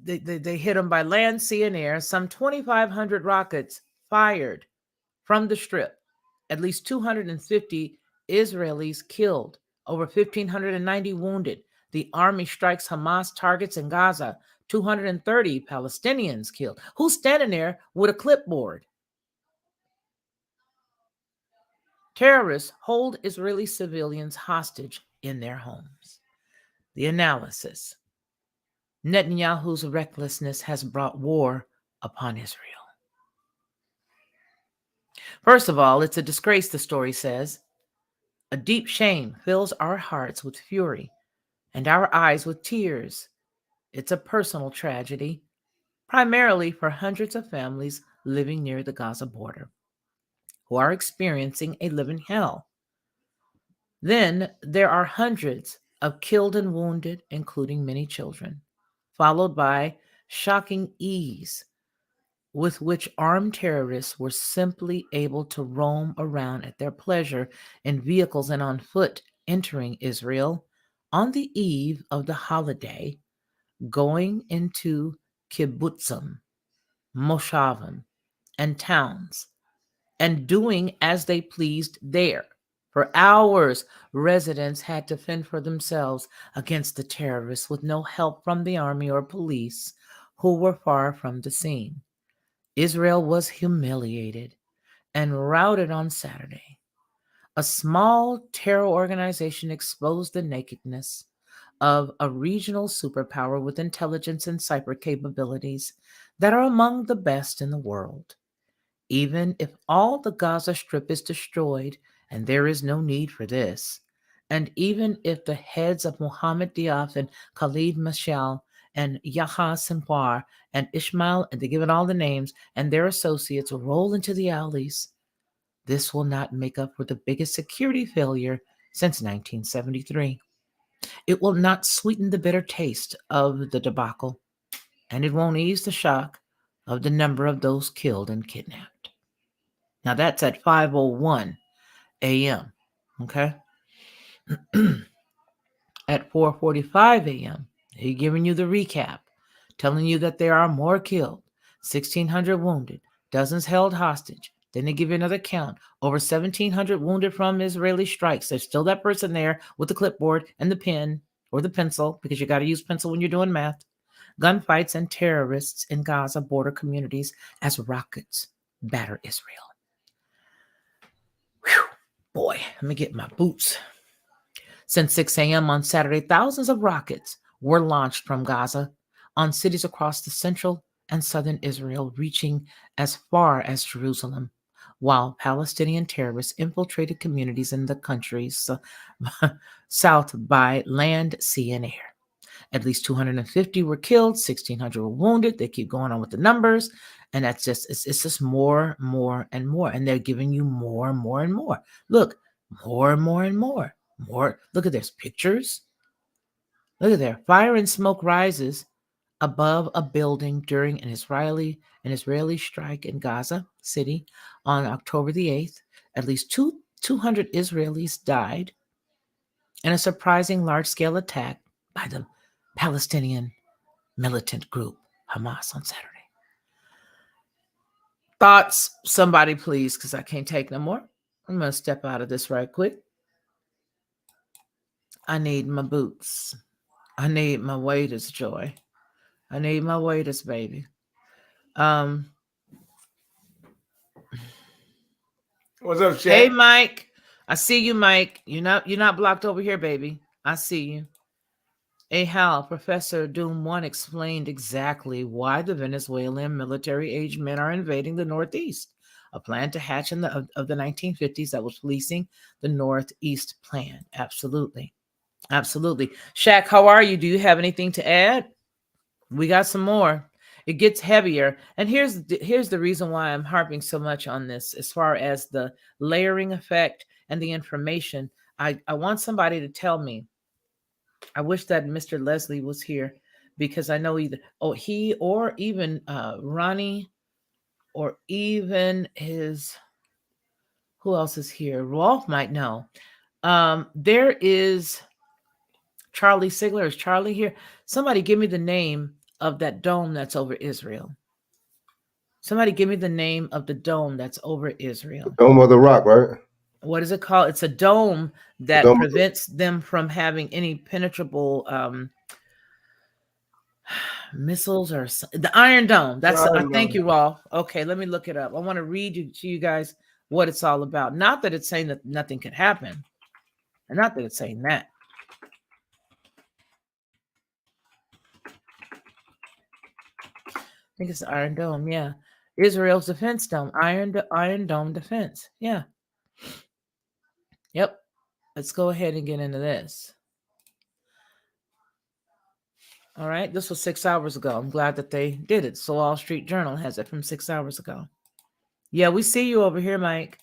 hit them by land, sea, and air. Some 2,500 rockets fired from the Strip. At least 250 Israelis killed. Over 1,590 wounded. The army strikes Hamas targets in Gaza. 230 Palestinians killed. Who's standing there with a clipboard? Terrorists hold Israeli civilians hostage in their homes. The analysis. Netanyahu's recklessness has brought war upon Israel. First of all, it's a disgrace, the story says. A deep shame fills our hearts with fury and our eyes with tears. It's a personal tragedy, primarily for hundreds of families living near the Gaza border, who are experiencing a living hell. Then there are hundreds of killed and wounded, including many children, followed by shocking ease with which armed terrorists were simply able to roam around at their pleasure in vehicles and on foot, entering Israel on the eve of the holiday, going into kibbutzim, moshavim, and towns, and doing as they pleased there. For hours, residents had to fend for themselves against the terrorists with no help from the army or police, who were far from the scene. Israel was humiliated and routed on Saturday. A small terror organization exposed the nakedness of a regional superpower with intelligence and cyber capabilities that are among the best in the world. Even if all the Gaza Strip is destroyed, and there is no need for this, and even if the heads of Mohammed Diaf and Khalid Mashal and Yahya Sinwar and Ishmael, and they give it all the names, and their associates roll into the alleys, this will not make up for the biggest security failure since 1973. It will not sweeten the bitter taste of the debacle, and it won't ease the shock of the number of those killed and kidnapped. Now that's at 5:01 a.m. Okay. At 4:45 a.m., he's giving you the recap, telling you that there are more killed, 1,600 wounded, dozens held hostage. Then they give you another count, over 1,700 wounded from Israeli strikes. There's still that person there with the clipboard and the pen or the pencil, because you got to use pencil when you're doing math. Gunfights and terrorists in Gaza border communities as rockets batter Israel. Whew, boy, let me get my boots. Since 6 a.m. on Saturday, thousands of rockets were launched from Gaza on cities across the central and southern Israel, reaching as far as Jerusalem, while Palestinian terrorists infiltrated communities in the country's south by land, sea, and air. At least 250 were killed, 1,600 were wounded. They keep going on with the numbers, and that's just it's just more, and more, and they're giving you more and more and more. Look, more and more and more. More. Look at this pictures. Look at there. Fire and smoke rises above a building during an Israeli strike in Gaza City on October the 8th. At least 200 Israelis died in a surprising large-scale attack by the Palestinian militant group Hamas on Saturday. Thoughts? Somebody please, because I can't take no more. I'm going to step out of this right quick. I need my boots. I need my waders, Joy. I need my waders, baby. What's up, Shaq? Hey, Mike. I see you, Mike. You're not blocked over here, baby. I see you. Hey, Hal, Professor Doom-1 explained exactly why the Venezuelan military-aged men are invading the Northeast, a plan to hatch of the 1950s that was fleecing the Northeast plan. Absolutely. Absolutely. Shaq, how are you? Do you have anything to add? We got some more. It gets heavier. And here's the reason why I'm harping so much on this as far as the layering effect and the information. I want somebody to tell me. I wish that Mr. Leslie was here, because I know either he or even Ronnie, or even his, who else is here? Rolf might know. There is Charlie Sigler. Is Charlie here? Somebody give me the name of that dome that's over Israel. Somebody give me the name of the dome that's over Israel. Dome of the Rock, right? What is it called? It's a dome that Dome. prevents them from having any penetrable missiles, or the Iron Dome. That's thank you, Rolf. Okay, let me look it up. I want to read to you guys what it's all about. Not that it's saying that nothing could happen, and not that it's saying that. I think it's the Iron Dome. Yeah, Israel's defense dome, Iron Dome defense. Yeah. Yep. Let's go ahead and get into this. All right. This was 6 hours ago. I'm glad that they did it. So Wall Street Journal has it from 6 hours ago. Yeah, we see you over here, Mike.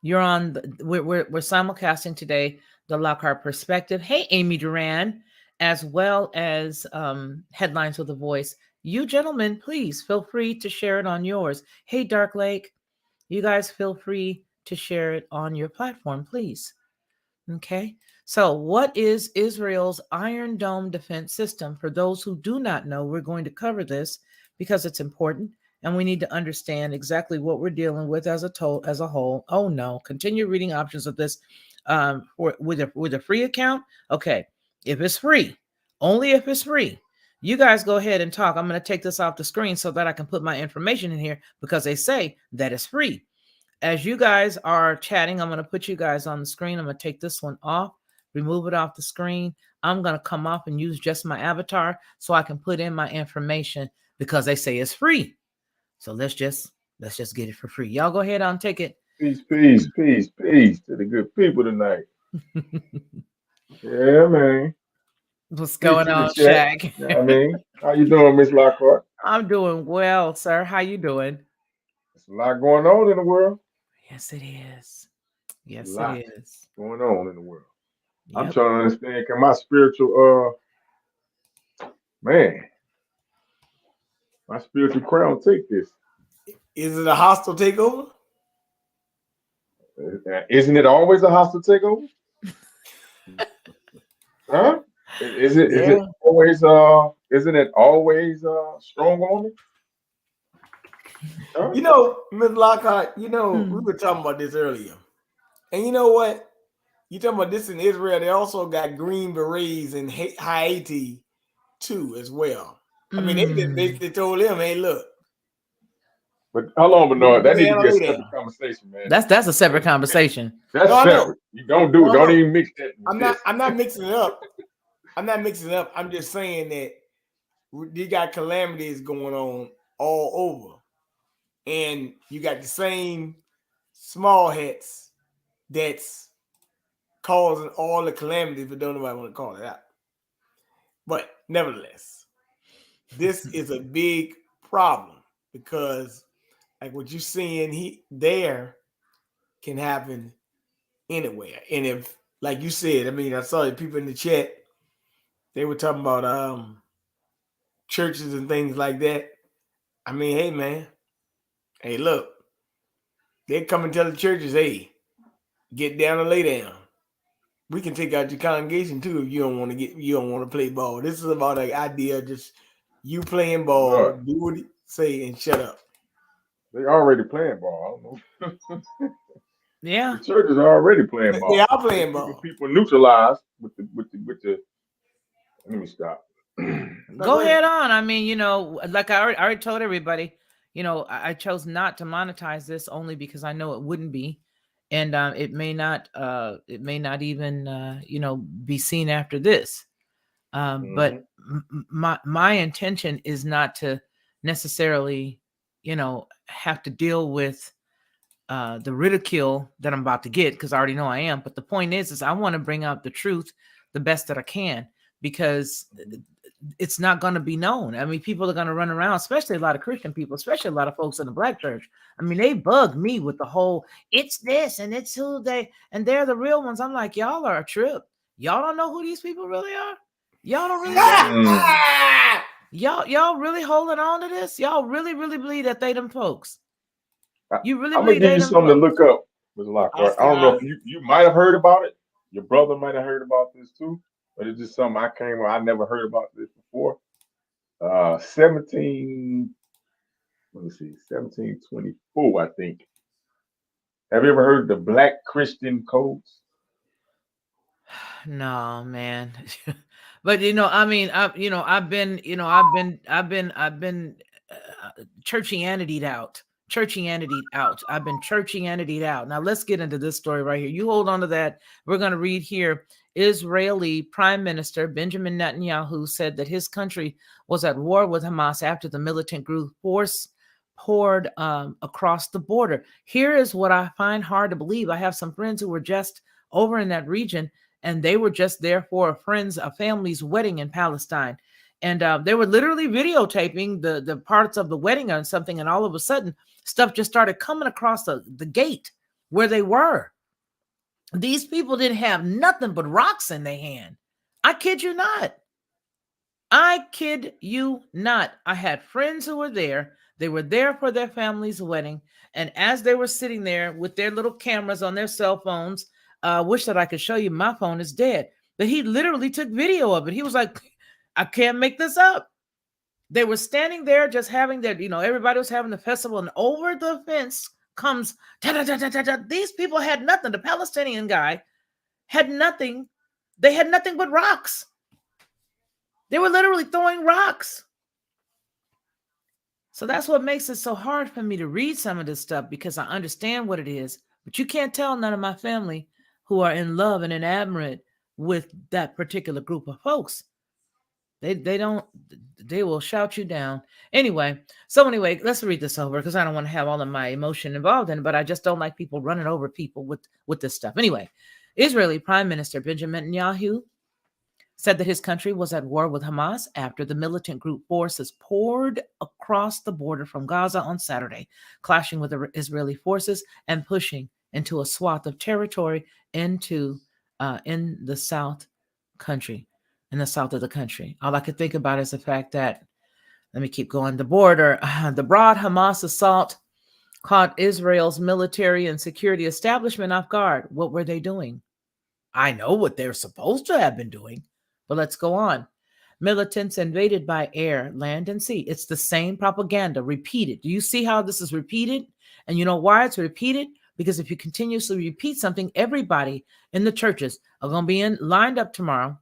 You're on. We're simulcasting today the Lockhart Perspective. Hey, Amy Duran, as well as Headlines with a Voice. You gentlemen, please feel free to share it on yours. Hey, Dark Lake, you guys feel free to share it on your platform, please. Okay. So, what is Israel's Iron Dome defense system? For those who do not know, we're going to cover this because it's important and we need to understand exactly what we're dealing with as a whole. Oh no, continue reading options of this with a free account. Okay. If it's free, only if it's free. You guys go ahead and talk. I'm going to take this off the screen so that I can put my information in here because they say that it's free. As you guys are chatting, I'm going to put you guys on the screen. I'm going to take this one off, remove it off the screen. I'm going to come off and use just my avatar so I can put in my information because they say it's free. So let's just get it for free. Y'all go ahead and take it. Peace to the good people tonight. Yeah, man. What's Peace going to the on, chat. Shaq? You know what I mean? How you doing, Miss Lockhart? I'm doing well, sir. How you doing? There's a lot going on in the world. Yes, it is. Yes, A lot it is. going on in the world. I'm Yep. trying to understand, can my spiritual my spiritual crown take this? Is it a hostile takeover? Isn't it always a hostile takeover? Huh? Is it Yeah. always isn't it always strong on me? Huh? You know, Ms. Lockhart, we Hmm. were talking about this earlier. And you know what? You talking about this in Israel, they also got Green Berets in Haiti too, as well. I mean, they just Mm. basically told them, hey, look, But how long, Bernard? That lay needs to down, be a lay separate down. conversation, man. That's a separate conversation. That's No, I know. separate. You don't do No, it. I Don't know. even mix that with I'm this. not mixing it up. I'm not mixing it up. I'm just saying that you got calamities going on all over. And you got the same small hats that's causing all the calamities, but don't nobody want to call it out. But nevertheless, this is a big problem because like what you're seeing there can happen anywhere. And if, like you said, I mean, I saw the people in the chat, they were talking about churches and things like that. I mean, hey man, hey look, they come and tell the churches, hey, get down and lay down. We can take out your congregation too if you don't want to play ball. This is about an idea of just you playing ball, Right. do what you say and shut up. They already playing ball. I don't know. Yeah. The churches are already playing ball. They are playing ball. People neutralized with the. Let me stop. Go ahead on. I mean, like I already told everybody, I chose not to monetize this only because I know it wouldn't be, and it may not even be seen after this. But my intention is not to necessarily, have to deal with the ridicule that I'm about to get because I already know I am. But the point is I want to bring out the truth the best that I can because it's not going to be known. I mean, people are going to run around, especially a lot of Christian people, especially a lot of folks in the Black church. I mean, they bug me with the whole, it's this and it's who and they're the real ones. I'm like, y'all are a trip. Y'all don't know who these people really are. Y'all don't really know. Y'all really holding on to this? Y'all really, really believe that they them folks? You really I'm gonna believe give they you them something folks? to look up, Ms. Lockhart. I don't know if you might have heard about it. Your brother might have heard about this too, but it's just something I never heard about this before. 1724, I think. Have you ever heard of the Black Christian codes? No, man. But I mean, I've been churchianitied out. I've been churchianitied out. Now let's get into this story right here. You hold on to that. We're going to read here. Israeli Prime Minister Benjamin Netanyahu said that his country was at war with Hamas after the militant group poured across the border. Here is what I find hard to believe. I have some friends who were just over in that region, and they were just there for a family's wedding in Palestine. And they were literally videotaping the parts of the wedding or something, and all of a sudden, stuff just started coming across the gate. where they were. These people didn't have nothing but rocks in their hand. I kid you not. I kid you not. I had friends who were there. They were there for their family's wedding. And as they were sitting there with their little cameras on their cell phones, I wish that I could show you. My phone is dead. But he literally took video of it. He was like, I can't make this up. They were standing there just having their, everybody was having the festival. And over the fence comes, these people had nothing. The Palestinian guy had nothing. They had nothing but rocks. They were literally throwing rocks. So that's what makes it so hard for me to read some of this stuff, because I understand what it is. But you can't tell none of my family who are in love and enamored with that particular group of folks. They will shout you down. Anyway, let's read this over, because I don't want to have all of my emotion involved in it, but I just don't like people running over people with this stuff. Anyway, Israeli Prime Minister Benjamin Netanyahu said that his country was at war with Hamas after the militant group forces poured across the border from Gaza on Saturday, clashing with the Israeli forces and pushing into a swath of territory in the south of the country. All I could think about is the fact that, let me keep going, the broad Hamas assault caught Israel's military and security establishment off guard. What were they doing? I know what they're supposed to have been doing. But let's go on. Militants invaded by air, land, and sea. It's the same propaganda repeated. Do you see how this is repeated? And you know why it's repeated? Because if you continuously repeat something, everybody in the churches are going to be lined up tomorrow.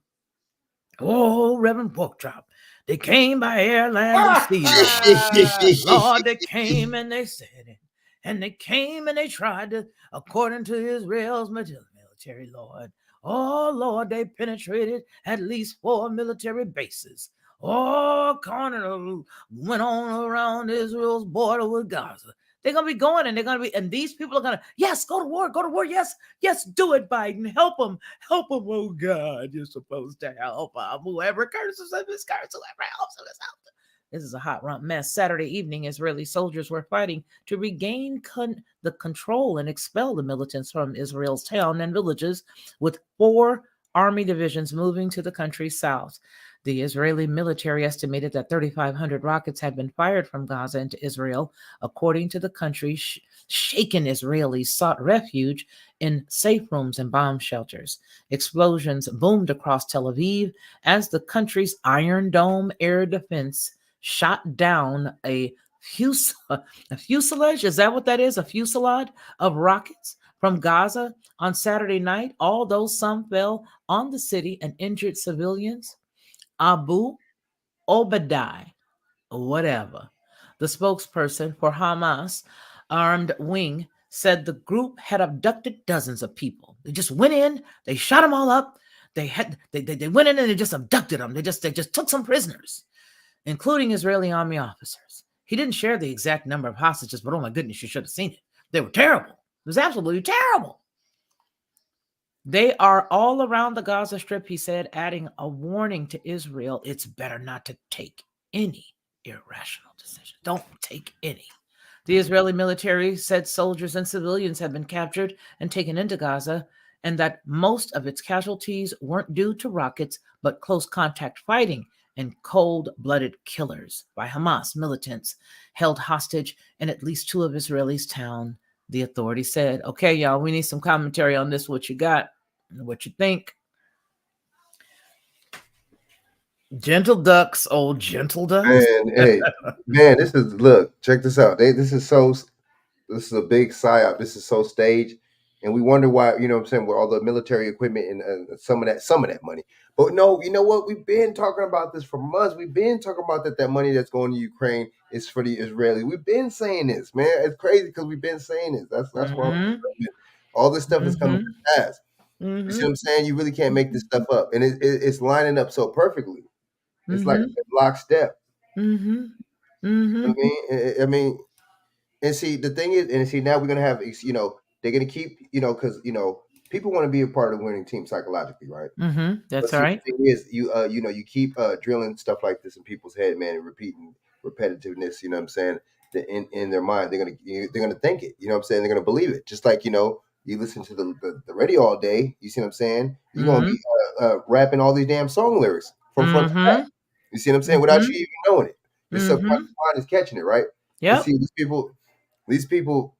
Oh, Reverend Porkchop, they came by air, land, and sea. Lord, they came and they said it. And they came and they tried to, according to Israel's military, Lord. Oh, Lord, they penetrated at least 4 military bases. Oh, Carnal went on around Israel's border with Gaza. They're going to be going, and these people are going to, yes, go to war. Yes, do it, Biden. Help them. Oh, God, you're supposed to help them. Whoever curses him is cursed. Whoever helps him is helped. This is a hot rump mess. Saturday evening, Israeli soldiers were fighting to regain the control and expel the militants from Israel's towns and villages, with 4 army divisions moving to the country's south. The Israeli military estimated that 3,500 rockets had been fired from Gaza into Israel. According to the country, shaken Israelis sought refuge in safe rooms and bomb shelters. Explosions boomed across Tel Aviv as the country's Iron Dome air defense shot down a fuselage. Is that what that is? A fusillade of rockets from Gaza on Saturday night, although some fell on the city and injured civilians. Abu Obadiah, whatever, the spokesperson for Hamas armed wing, said the group had abducted dozens of people. They just went in, they shot them all up. They went in and they just abducted them. They just took some prisoners, including Israeli army officers. He didn't share the exact number of hostages, but oh my goodness, you should have seen it. They were terrible. It was absolutely terrible. They are all around the Gaza Strip, he said, adding a warning to Israel. It's better not to take any irrational decision. Don't take any. The Israeli military said soldiers and civilians have been captured and taken into Gaza, and that most of its casualties weren't due to rockets, but close contact fighting and cold-blooded killers by Hamas militants held hostage in at least 2 of Israel's towns, the authority said. Okay, y'all, we need some commentary on this. What you got? What you think? Gentle ducks, old gentle ducks. Man, look, check this out. This is a big psyop. This is so staged. And we wonder why, you know what I'm saying, with all the military equipment and some of that money. But no, you know what? We've been talking about this for months. We've been talking about that money that's going to Ukraine is for the Israelis. We've been saying this, man. It's crazy because we've been saying this. That's why all this stuff is coming to pass. You see what I'm saying? You really can't make this stuff up. And it's lining up so perfectly. It's like a lockstep. You know what I mean? And see, the thing is, now we're gonna have, they're gonna keep, because people want to be a part of the winning team psychologically, right? That's right. The thing is, you keep drilling stuff like this in people's head, man, and repeating repetitiveness. You know what I'm saying? in their mind, they're gonna think it. You know what I'm saying? They're gonna believe it. Just like, you know, you listen to the radio all day. You see what I'm saying? You're gonna be rapping all these damn song lyrics from front to back. You see what I'm saying? Without you even knowing it, your subconscious mind is catching it, right? Yeah. See, these people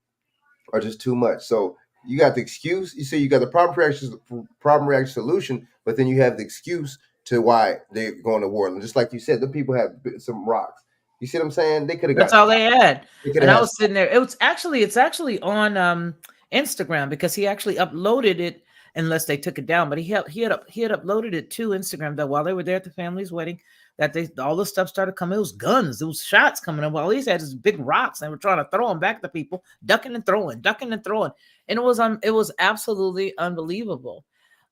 are just too much. So you got the excuse. You say you got the problem reaction solution, but then you have the excuse to why they're going to war. And just like you said, the people have some rocks. You see what I'm saying? They could have got. That's all they had. They could And I have. was sitting there. It's actually on Instagram, because he actually uploaded it, unless they took it down. But he had uploaded it to Instagram, that while they were there at the family's wedding, that all the stuff started coming. It was guns, it was shots coming up. All these had is big rocks, and they were trying to throw them back to people, ducking and throwing, and it was absolutely unbelievable.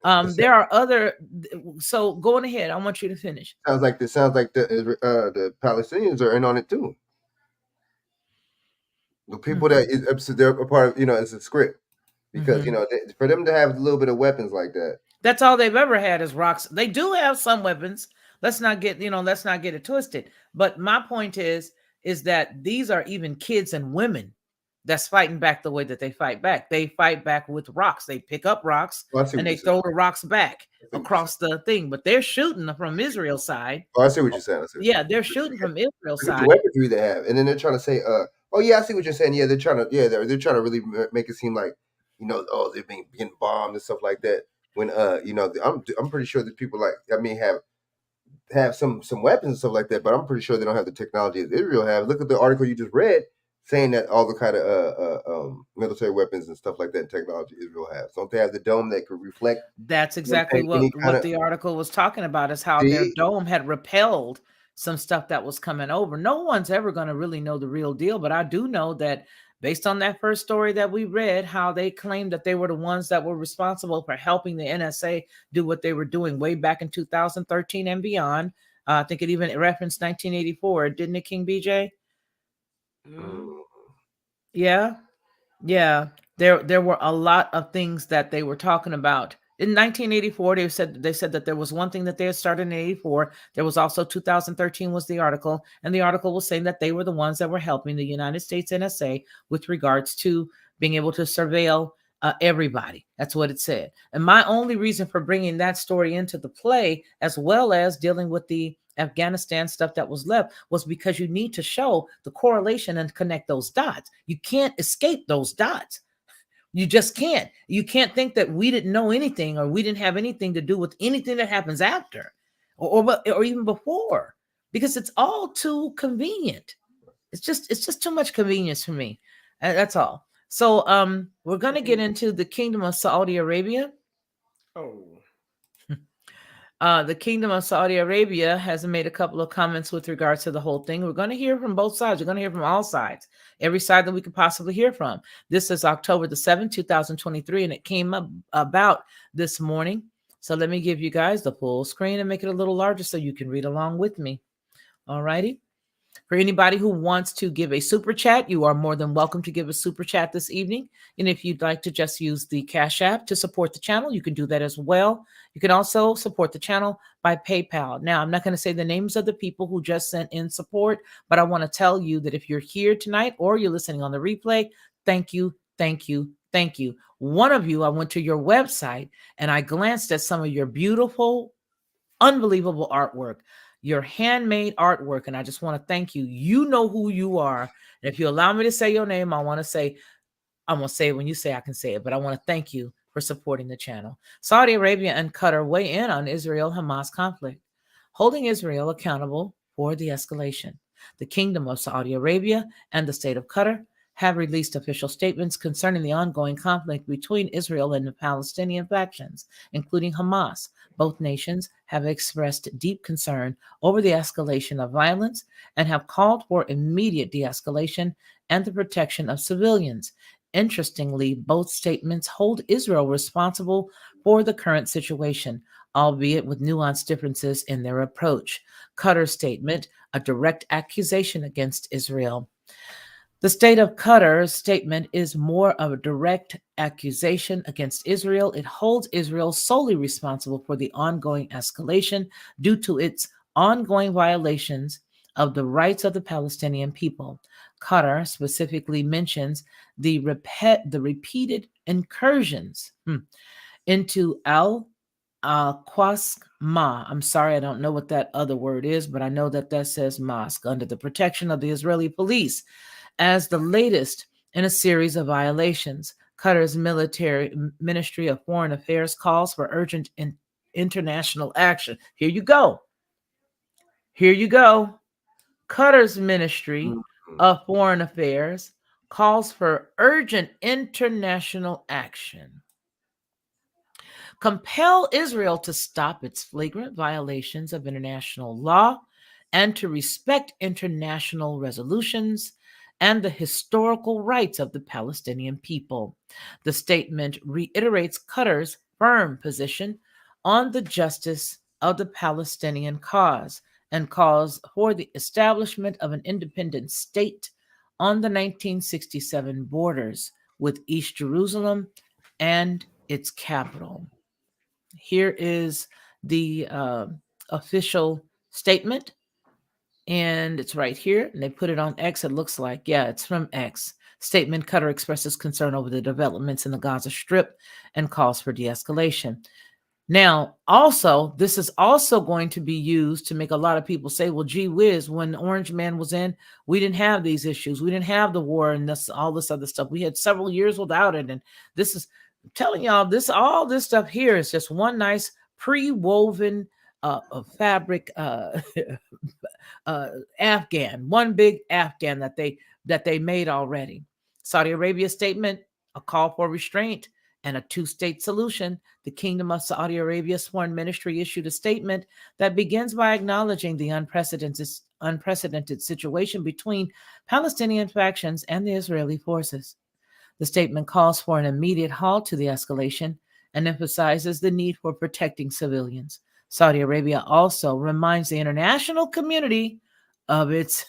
There are other. So going ahead, I want you to finish. Sounds like the Palestinians are in on it too. The people that they're a part of, you know, it's a script, because you know, for them to have a little bit of weapons like that. That's all they've ever had is rocks. They do have some weapons. Let's not get it twisted. But my point is that these are even kids and women that's fighting back the way that they fight back. They fight back with rocks. They pick up rocks and they throw the rocks back across the thing. But they're shooting from Israel's side. Oh, I see what you're saying. Yeah, they're shooting from Israel's side. The weaponry they have, and then they're trying to say, "Oh yeah, I see what you're saying." Yeah, they're trying to really make it seem like, you know, oh, they're getting bombed and stuff like that. When you know, I'm pretty sure that people have some weapons and stuff like that, but I'm pretty sure they don't have the technology that Israel have. Look at the article you just read, saying that all the kind of military weapons and stuff like that and technology Israel has. Don't they have the dome that could reflect? That's exactly what the article was talking about, is how their dome had repelled some stuff that was coming over. No one's ever going to really know the real deal, but I do know that based on that first story that we read, how they claimed that they were the ones that were responsible for helping the NSA do what they were doing way back in 2013 and beyond. I think it even referenced 1984, didn't it, King BJ? Yeah. There were a lot of things that they were talking about. In 1984, they said that there was one thing that they had started in 84. There was also 2013 was the article, and the article was saying that they were the ones that were helping the United States NSA with regards to being able to surveil everybody. That's what it said. And my only reason for bringing that story into the play, as well as dealing with the Afghanistan stuff that was left, was because you need to show the correlation and connect those dots. You can't escape those dots. You just can't. You can't think that we didn't know anything, or we didn't have anything to do with anything that happens after or even before, because it's all too convenient. It's just too much convenience for me. That's all. So we're going to get into the Kingdom of Saudi Arabia. The Kingdom of Saudi Arabia has made a couple of comments with regards to the whole thing. We're going to hear from both sides. We're going to hear from all sides, every side that we could possibly hear from. This is October the 7th, 2023, and it came up about this morning. So let me give you guys the full screen and make it a little larger so you can read along with me. All righty. For anybody who wants to give a super chat, you are more than welcome to give a super chat this evening. And if you'd like to just use the Cash App to support the channel, you can do that as well. You can also support the channel by PayPal. Now, I'm not going to say the names of the people who just sent in support, but I want to tell you that if you're here tonight or you're listening on the replay, thank you, thank you, thank you. One of you, I went to your website and I glanced at some of your beautiful, unbelievable artwork. Your handmade artwork, and I just want to thank you. You know who you are. And if you allow me to say your name, I'm going to say it when you say I can say it, but I want to thank you for supporting the channel. Saudi Arabia and Qatar weigh in on Israel-Hamas conflict, holding Israel accountable for the escalation. The Kingdom of Saudi Arabia and the state of Qatar have released official statements concerning the ongoing conflict between Israel and the Palestinian factions, including Hamas. Both nations have expressed deep concern over the escalation of violence and have called for immediate de-escalation and the protection of civilians. Interestingly, both statements hold Israel responsible for the current situation, albeit with nuanced differences in their approach. Qatar's statement, a direct accusation against Israel. The state of Qatar's statement is more of a direct accusation against Israel. It holds Israel solely responsible for the ongoing escalation due to its ongoing violations of the rights of the Palestinian people. Qatar specifically mentions the repeated incursions into Al-Qasma. I'm sorry, I don't know what that other word is, but I know that says mosque under the protection of the Israeli police as the latest in a series of violations. Qatar's military Ministry of Foreign Affairs calls for urgent international action. Here you go. Here you go. Qatar's Ministry of Foreign Affairs calls for urgent international action. Compel Israel to stop its flagrant violations of international law and to respect international resolutions and the historical rights of the Palestinian people. The statement reiterates Qatar's firm position on the justice of the Palestinian cause and calls for the establishment of an independent state on the 1967 borders with East Jerusalem and its capital. Here is the official statement, and it's right here. And they put it on X, it looks like. Yeah, it's from X. Statement: Qatar expresses concern over the developments in the Gaza Strip and calls for de-escalation. Now, also, this is also going to be used to make a lot of people say, well, gee whiz, when Orange Man was in, we didn't have these issues. We didn't have the war and all this other stuff. We had several years without it. And this is, I'm telling y'all, all this stuff here is just one nice pre-woven fabric Afghan, one big Afghan that they made already. Saudi Arabia statement: a call for restraint and a two-state solution. The Kingdom of Saudi Arabia's foreign ministry issued a statement that begins by acknowledging the unprecedented situation between Palestinian factions and the Israeli forces. The statement calls for an immediate halt to the escalation and emphasizes the need for protecting civilians. Saudi Arabia also reminds the international community of its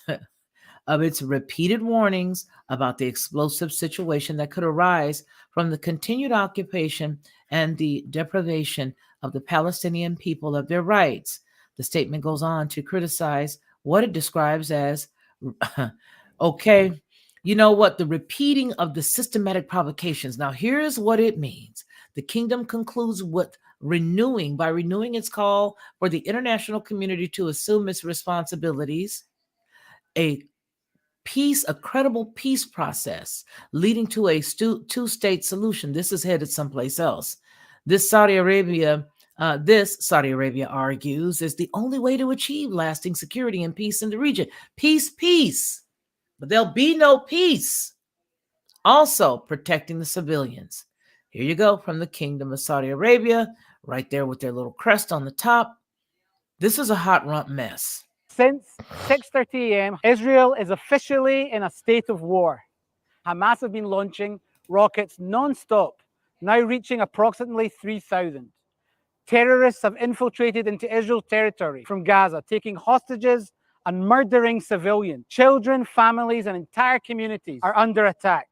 repeated warnings about the explosive situation that could arise from the continued occupation and the deprivation of the Palestinian people of their rights. The statement goes on to criticize what it describes as, okay, you know what, the repeating of the systematic provocations. Now, here's what it means. The kingdom concludes with renewing its call for the international community to assume its responsibilities, a credible peace process leading to a two-state solution. This is headed someplace else. This Saudi Arabia argues is the only way to achieve lasting security and peace in the region. Peace. But there'll be no peace. Also protecting the civilians. Here you go from the Kingdom of Saudi Arabia, right there with their little crest on the top. This is a hot rump mess. Since 6:30 a.m., Israel is officially in a state of war. Hamas have been launching rockets non-stop, now reaching approximately 3,000. Terrorists have infiltrated into Israel's territory from Gaza, taking hostages and murdering civilians. Children, families, and entire communities are under attack.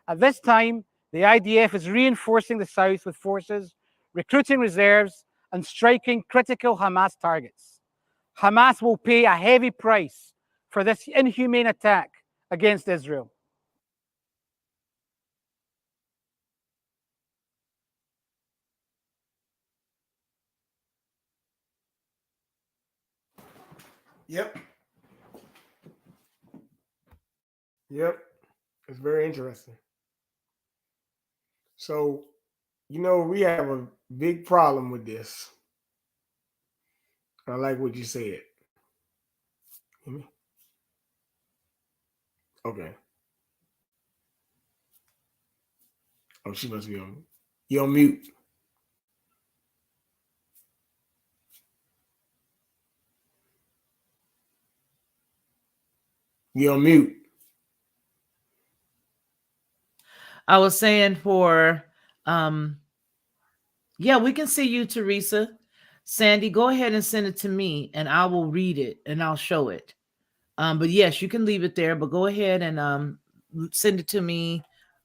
At this time, the IDF is reinforcing the south with forces, recruiting reserves, and striking critical Hamas targets. Hamas will pay a heavy price for this inhumane attack against Israel. Yep. It's very interesting. So, we have a big problem with this. I like what you said. Hear me? Okay. Oh, she must be on. You on mute. You're on mute. I was saying yeah, we can see you, Teresa. Sandy, go ahead and send it to me and I will read it and I'll show it. But yes, you can leave it there, but go ahead and send it to me.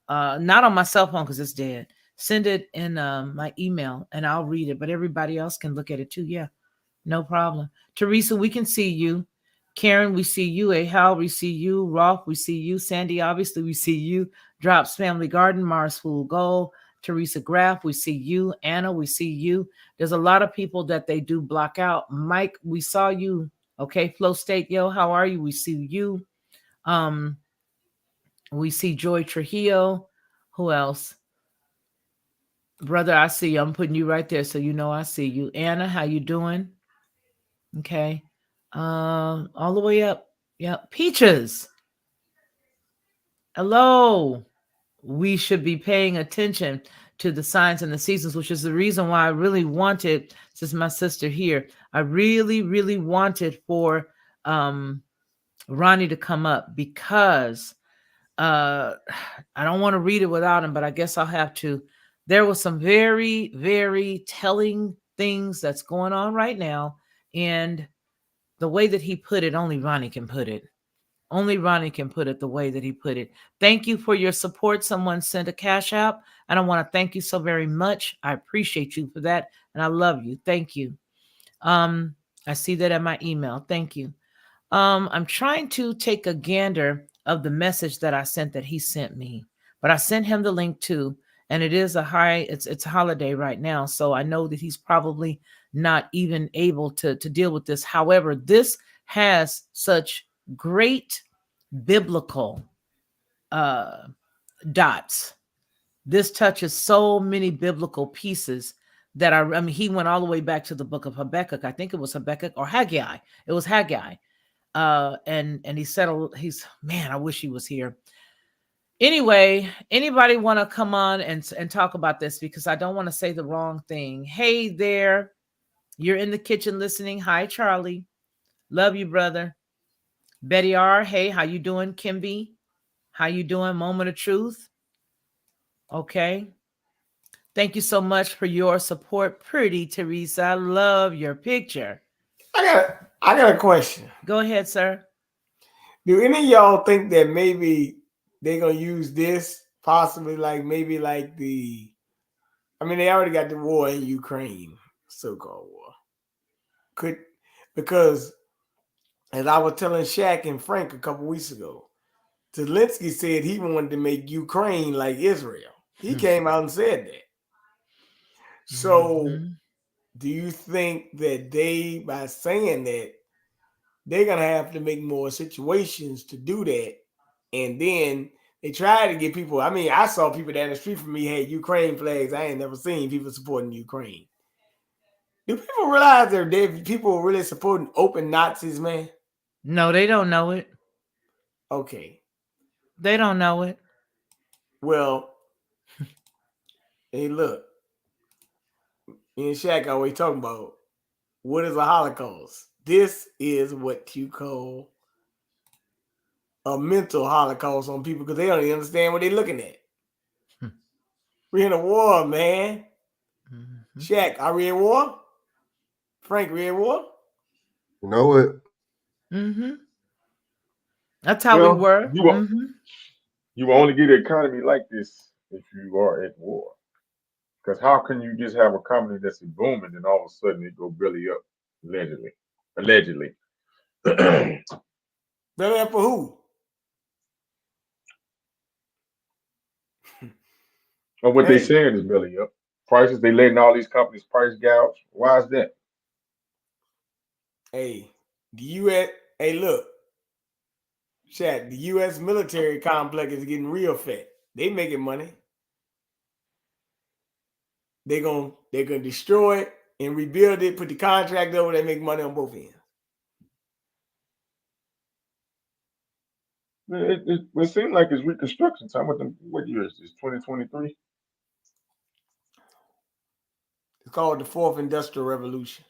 Not on my cell phone because it's dead. Send it in my email and I'll read it, but everybody else can look at it too. Yeah, no problem. Teresa, we can see you. Karen, we see you. A Hal, we see you. Rolf, we see you. Sandy, obviously, we see you. Drops Family Garden, Mars Fool Gold, Teresa Graff, we see you. Anna, we see you. There's a lot of people that they do block out. Mike, we saw you. Okay, Flow State, yo, how are you? We see you. Um, we see Joy Trujillo. Who else? Brother, I see you. I'm putting you right there so you know I see you. Anna, how you doing? Okay. All the way up. Yep. Peaches. Hello. We should be paying attention to the signs and the seasons, which is the reason why I really wanted, since my sister here, I really, really wanted for Ronnie to come up because I don't want to read it without him, but I guess I'll have to. There was some very, very telling things that's going on right now. And the way that he put it, only Ronnie can put it. Only Ronnie can put it the way that he put it. Thank you for your support. Someone sent a cash app, and I want to thank you so very much. I appreciate you for that, and I love you. Thank you. I see that in my email. Thank you. I'm trying to take a gander of the message that I sent that he sent me, but I sent him the link too. And it is it's a holiday right now. So I know that he's probably not even able to deal with this. However, this has such great biblical dots. This touches so many biblical pieces that I mean, he went all the way back to the book of Habakkuk. I think it was Habakkuk or Haggai. It was Haggai. And he settled. Man, I wish he was here. Anyway, anybody want to come on and talk about this, because I don't want to say the wrong thing. Hey there, you're in the kitchen listening. Hi, Charlie. Love you, brother. Betty R. Hey, how you doing? Kimby, how you doing? Moment of Truth. Okay. Thank you so much for your support, pretty Teresa. I love your picture. I got a question. Go ahead, sir. Do any of y'all think that maybe they're gonna use this possibly maybe the? I mean, they already got the war in Ukraine, so-called war. Because as I was telling Shaq and Frank a couple weeks ago, Zelensky said he wanted to make Ukraine like Israel. He came out and said that. So, do you think that by saying that, they're going to have to make more situations to do that? And then they try to get people. I mean, I saw people down the street from me had Ukraine flags. I ain't never seen people supporting Ukraine. Do people realize people really supporting open Nazis, man? No, they don't know it. Okay. They don't know it. Well, hey, look. Me and Shaq always talking about what is a Holocaust. This is what you call a mental Holocaust on people because they don't even understand what they're looking at. We're in a war, man. Shaq, I read war. Frank read war. You know it. That's how we were. You will only get an economy like this if you are at war. Because how can you just have a company that's booming and all of a sudden it go belly up? Allegedly. Belly up for who? Or what they saying is belly up. Prices, they letting all these companies price gouge. Why is that? Hey, the U.S. Hey, look, Shaq, the U.S. military complex is getting real fat. They making money. They're gonna destroy it and rebuild it, put the contract over, they make money on both ends. It seems like it's reconstruction time. What year is this? 2023? It's called the Fourth Industrial Revolution,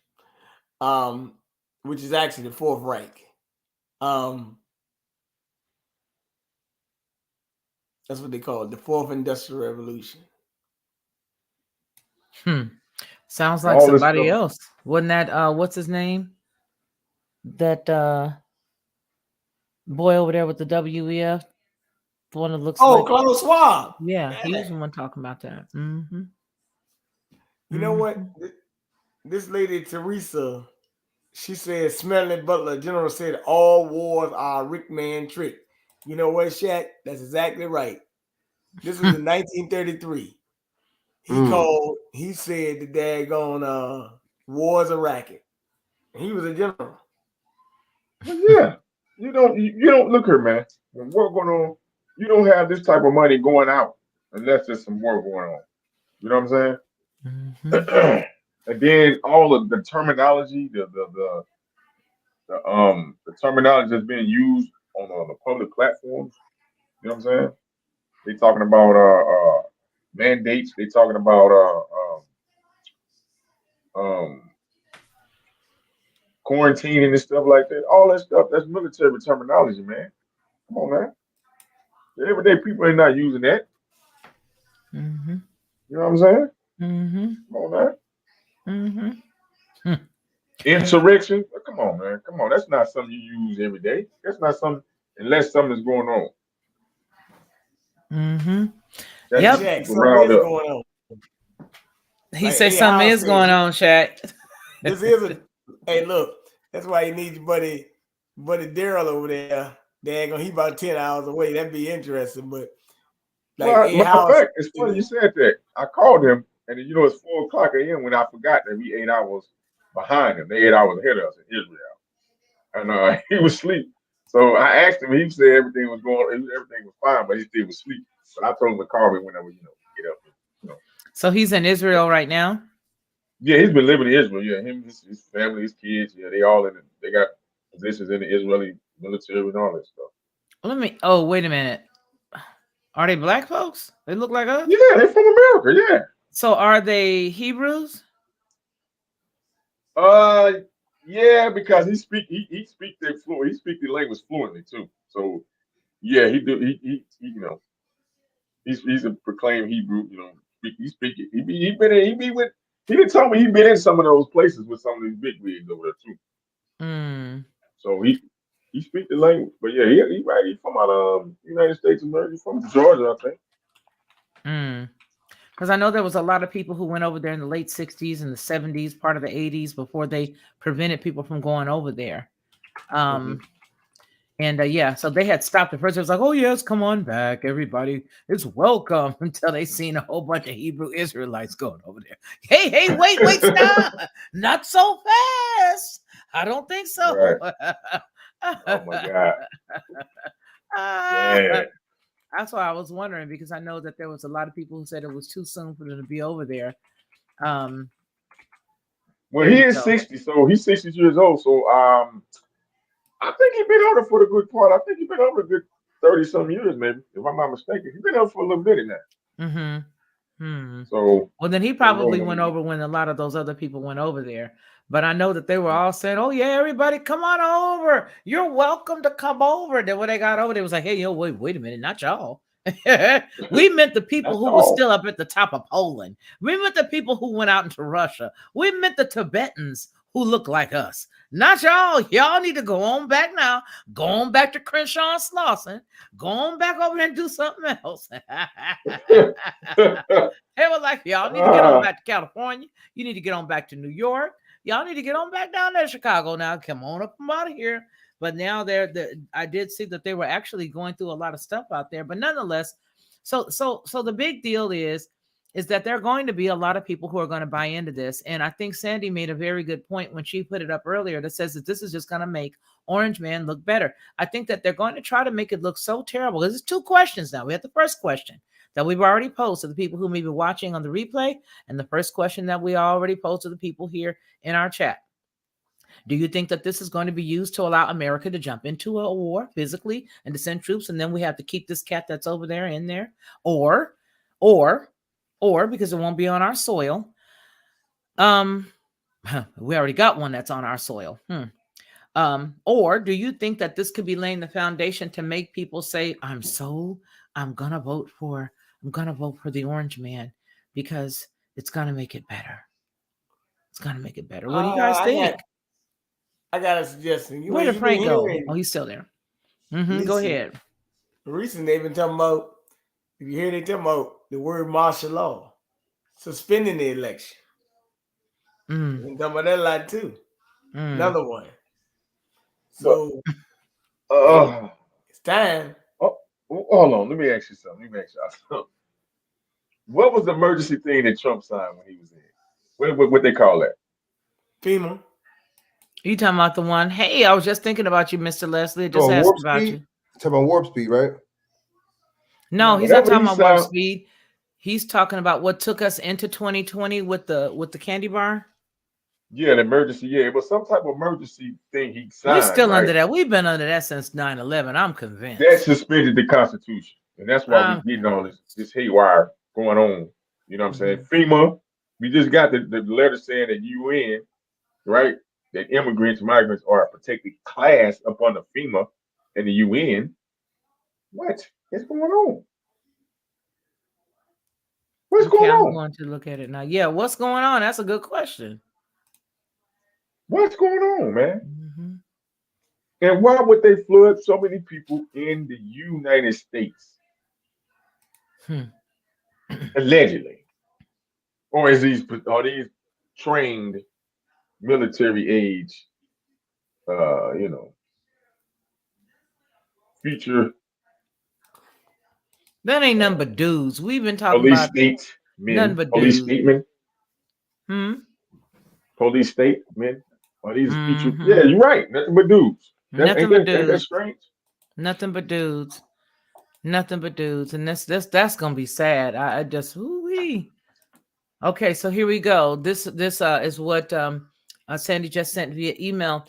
which is actually the Fourth Reich. That's what they call it, the Fourth Industrial Revolution. Sounds like somebody else. Wasn't that what's his name? That boy over there with the WEF, the one that looks like Klaus Schwab. Yeah, he was the one talking about that. You know what? This lady Teresa, She said, Smedley Butler General said all wars are a Rick Man trick. You know what, Shaq? That's exactly right. This was in 1933. He said the daggone war's a racket. He was a general. But yeah, you don't look here, man. When war going on, you don't have this type of money going out unless there's some war going on. You know what I'm Mhm. saying? And then all of the terminology, the terminology that's being used on the public platforms. You know what I'm saying? They talking about mandates. They talking about um quarantining and stuff like that. All that stuff, that's military terminology, man. Come on, man. The everyday people are not using that. Mhm. You know what I'm saying? Mhm. Come on, man. Mhm. Hmm. Insurrection. Come on, man. Come on. That's not something you use every day. That's not something unless something's going on. Mhm. That Hey, Yep. gets Shaq, people something riled is up. going on. He Like said A. something Howe is said, going on, Shaq. this is a hey, look, that's why you need your buddy Daryl over there. Daggone, he about 10 hours away. That'd be interesting. But like Well, A. matter of Howe fact, it's said, funny you said that. I called him, and it's 4 o'clock a.m. when I forgot that we 8 hours behind him. They 8 hours ahead of us in Israel, and he was asleep. So I asked him. He said everything was fine, but he still was asleep. But I told him to call me whenever get up. And, you know, So he's in Israel right now. yeah, he's been living in Israel. Yeah, him, his family, his kids. Yeah, they all in it. They got positions in the Israeli military and all that stuff. Let me. Oh, wait a minute. Are they black folks? They look like us. Yeah, they're from America. Yeah. So are they Hebrews? Uh, yeah, because he speak he speak the language fluently too. So yeah, he do he's a proclaimed Hebrew. He speak it. He been in, he be with he done told me he been in some of those places with some of these big wigs over there too. Mm. So he speak the language. But yeah, he right. He from out of United States of America. He's from Georgia, I think. Mm. Because I know there was a lot of people who went over there in the late 60s and the 70s, part of the 80s, before they prevented people from going over there. Hmm. And yeah, so they had stopped at first. It was like, oh, yes, come on back. Everybody is welcome until they seen a whole bunch of Hebrew Israelites going over there. Hey, wait, stop. Not so fast. I don't think Right. so. Oh my God. Ah, Yeah. that's why I was wondering, because I know that there was a lot of people who said it was too soon for them to be over there. Um, Well, there he you is go. 60, so he's 60 years old. So I think he's been over for the good part. I think he's been over a good 30 some years, maybe, if I'm not mistaken. He's been over for a little bit in that. Mm-hmm. Hmm. So Well, then he I don't know. probably went over when a lot of those other people went over there. But I know that they were all saying, "Oh yeah, everybody, come on over. You're welcome to come over." Then when they got over, they was like, "Hey, wait a minute, not y'all. We meant the people That's who were all. still up at the top of Poland. We meant the people who went out into Russia. We meant the Tibetans who look like us. Not y'all. Y'all need to go on back now. Go on back to Crenshaw and Slauson. Go on back over there and do something else." They were like, y'all need to get on Ah, back to California. You need to get on back to New York. Y'all need to get on back down there to Chicago now. Come on up from out of here. But now I did see that they were actually going through a lot of stuff out there. But nonetheless, so the big deal is that there are going to be a lot of people who are going to buy into this. And I think Sandy made a very good point when she put it up earlier that says that this is just going to make Orange Man look better. I think that they're going to try to make it look so terrible. There's 2 questions now. We have the first question that we've already posed to the people who may be watching on the replay, and the first question that we already posed to the people here in our chat. Do you think that this is going to be used to allow America to jump into a war physically and to send troops, and then we have to keep this cat that's over there in there? Or, or, or because it won't be on our soil. We already got one that's on our soil. Or do you think that this could be laying the foundation to make people say, I'm gonna vote for the Orange Man because it's gonna make it better. It's gonna make it better. What do you guys I got think? I got a suggestion. Where did You've been Frank go? hearing, Oh, he's still there. Go listen, ahead. recently they've been talking about, if you hear they talking about the word martial law, suspending the election. They've Mm, been talking about that a lot too. Another one. But So hey, uh, it's time. oh, hold on. Let me ask you something. Let me ask you something. What was the emergency thing that Trump signed when he was in? What they call that? FEMA. You talking about the one? Hey, I was just thinking about you, Mr. Leslie. So Just on asked warp about speed, you. talking about warp speed, right? No, No. he's not Whatever talking he about warp signed. speed. He's talking about what took us into 2020 with the candy bar. Yeah, an emergency. Yeah, it was some type of emergency thing he We're signed, still right? under that. We've been under that since 9/11. I'm That convinced. suspended the Constitution, and that's why we I'm getting all this convinced. haywire going on. You know what I'm saying? Mhm. FEMA. We just got the letter saying that UN, right? That immigrants, migrants are a protected class up under FEMA and the UN. What is going on? What's Okay, going I'm on? going to look at it now. Yeah, what's going on? That's a good question. What's going on, man? Mhm. And why would they flood so many people in the United States? Hmm. Allegedly. Or is these are these trained military age you know, future That ain't nothing uh, but dudes. We've been talking police about statesmen, nothing but police dudes. statemen, Hmm. police statemen? Are these future? Hmm. Yeah, you're right. Nothing but dudes. That's Nothing but ain't that dudes. strange? Nothing but dudes. Nothing but dudes. And that's gonna be sad. I just woo-wee. Okay, so here we go. This is what Sandy just sent via email.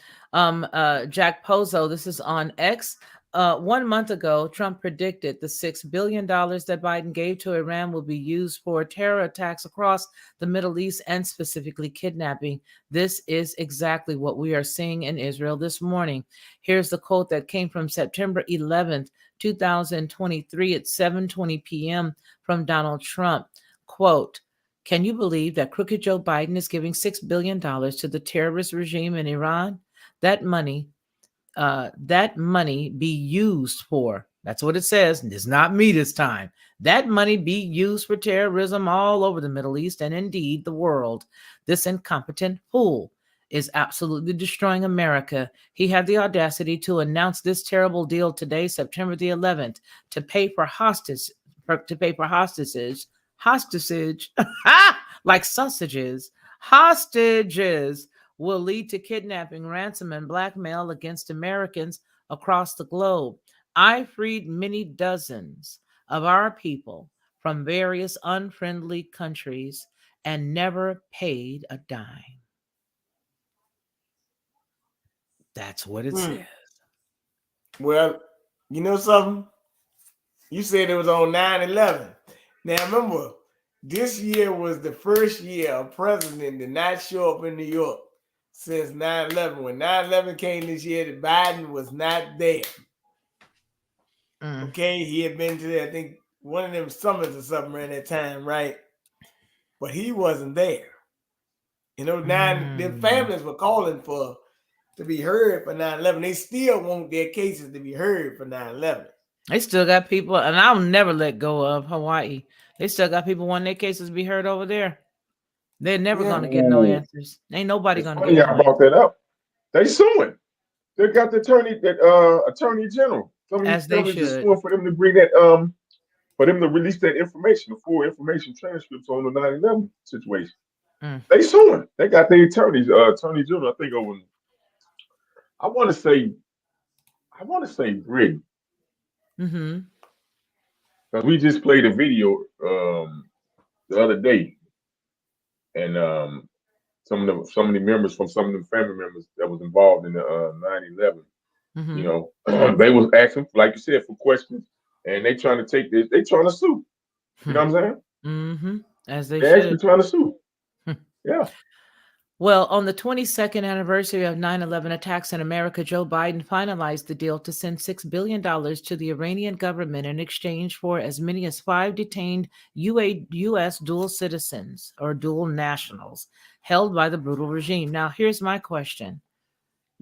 Jack Pozo, this is on X. 1 month ago, Trump predicted the $6 billion that Biden gave to Iran will be used for terror attacks across the Middle East and specifically kidnapping. This is exactly what we are seeing in Israel this morning. Here's the quote that came from September 11th, 2023 at 7:20 p.m. from Donald Trump. Quote, can you believe that crooked Joe Biden is giving $6 billion to the terrorist regime in Iran? That money, that money be used for. That's what it says. It's not me this time. That money be used for terrorism all over the Middle East and indeed the world. This incompetent fool is absolutely destroying America. He had the audacity to announce this terrible deal today, September the 11th, to pay for hostage, like sausages. Hostages will lead to kidnapping, ransom, and blackmail against Americans across the globe. I freed many dozens of our people from various unfriendly countries and never paid a dime. That's what it says. Hmm. Well, you know something? You said it was on 9/11. Now remember, this year was the first year a president did not show up in New York since 9/11. When 9/11 came this year, Biden was not there. Mm. Okay, he had been to, I think, one of them summits or something around that time, right? But he wasn't there. You know, their Mm. families were calling for to be heard for 9/11. They still want their cases to be heard for 9/11. They still got people, and I'll never let go of Hawaii. They still got people wanting their cases to be heard over there. They're never Yeah. going to get no Ooh, answers. Ain't nobody it's going to funny get y'all no brought answers. that up. They suing. They got the attorney general. Some of these As they families are should. suing for them to bring that for them to release that information, the full information transcripts on the 9/11 situation. Mm. They suing. They got their attorney general. I think over. I want to say. I want to say Britain Mm-hmm. because we just played a video the other day, and some of the members from some of the family members that was involved in the 9/11. You Mm-hmm. know, they was asking, like you said, for questions, and they trying to take this. They trying to sue. You know what I'm saying? Mm-hmm. As they They actually should. trying to sue. Yeah. Well, on the 22nd anniversary of 9/11 attacks in America, Joe Biden finalized the deal to send $6 billion to the Iranian government in exchange for as many as 5 detained U.S. dual citizens or dual nationals held by the brutal regime. Now, here's my question.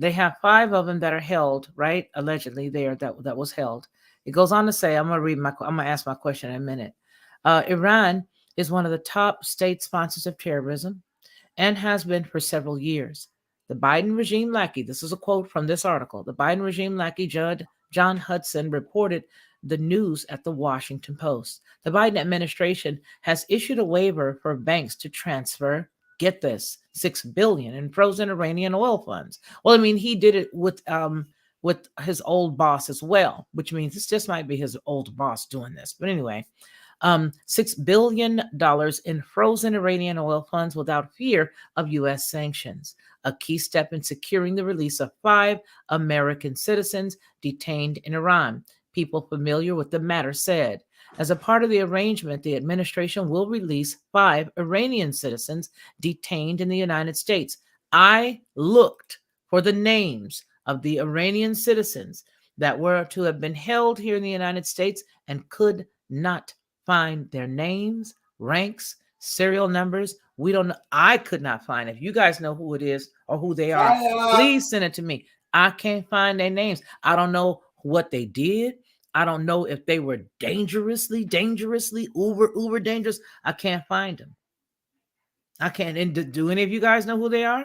They have 5 of them that are held, right? Allegedly, there that was held. It goes on to say, I'm gonna ask my question in a minute. Iran is one of the top state sponsors of terrorism and has been for several years. The Biden regime lackey, this is a quote from this article, the Biden regime lackey John Hudson reported the news at the Washington Post. The Biden administration has issued a waiver for banks to transfer, get this, $6 billion in frozen Iranian oil funds. Well, I mean, he did it with his old boss as well, which means this just might be his old boss doing this. But anyway, $6 billion in frozen Iranian oil funds without fear of U.S. sanctions, a key step in securing the release of 5 American citizens detained in Iran. People familiar with the matter said. As a part of the arrangement, the administration will release 5 Iranian citizens detained in the United States. I looked for the names of the Iranian citizens that were to have been held here in the United States and could not find their names, ranks, serial numbers. We don't know. I could not find. If you guys know who it is or who they are, please send it to me. I can't find their names. I don't know what they did. I don't know if they were dangerously, uber dangerous. I can't find them. I can't. And do any of you guys know who they are?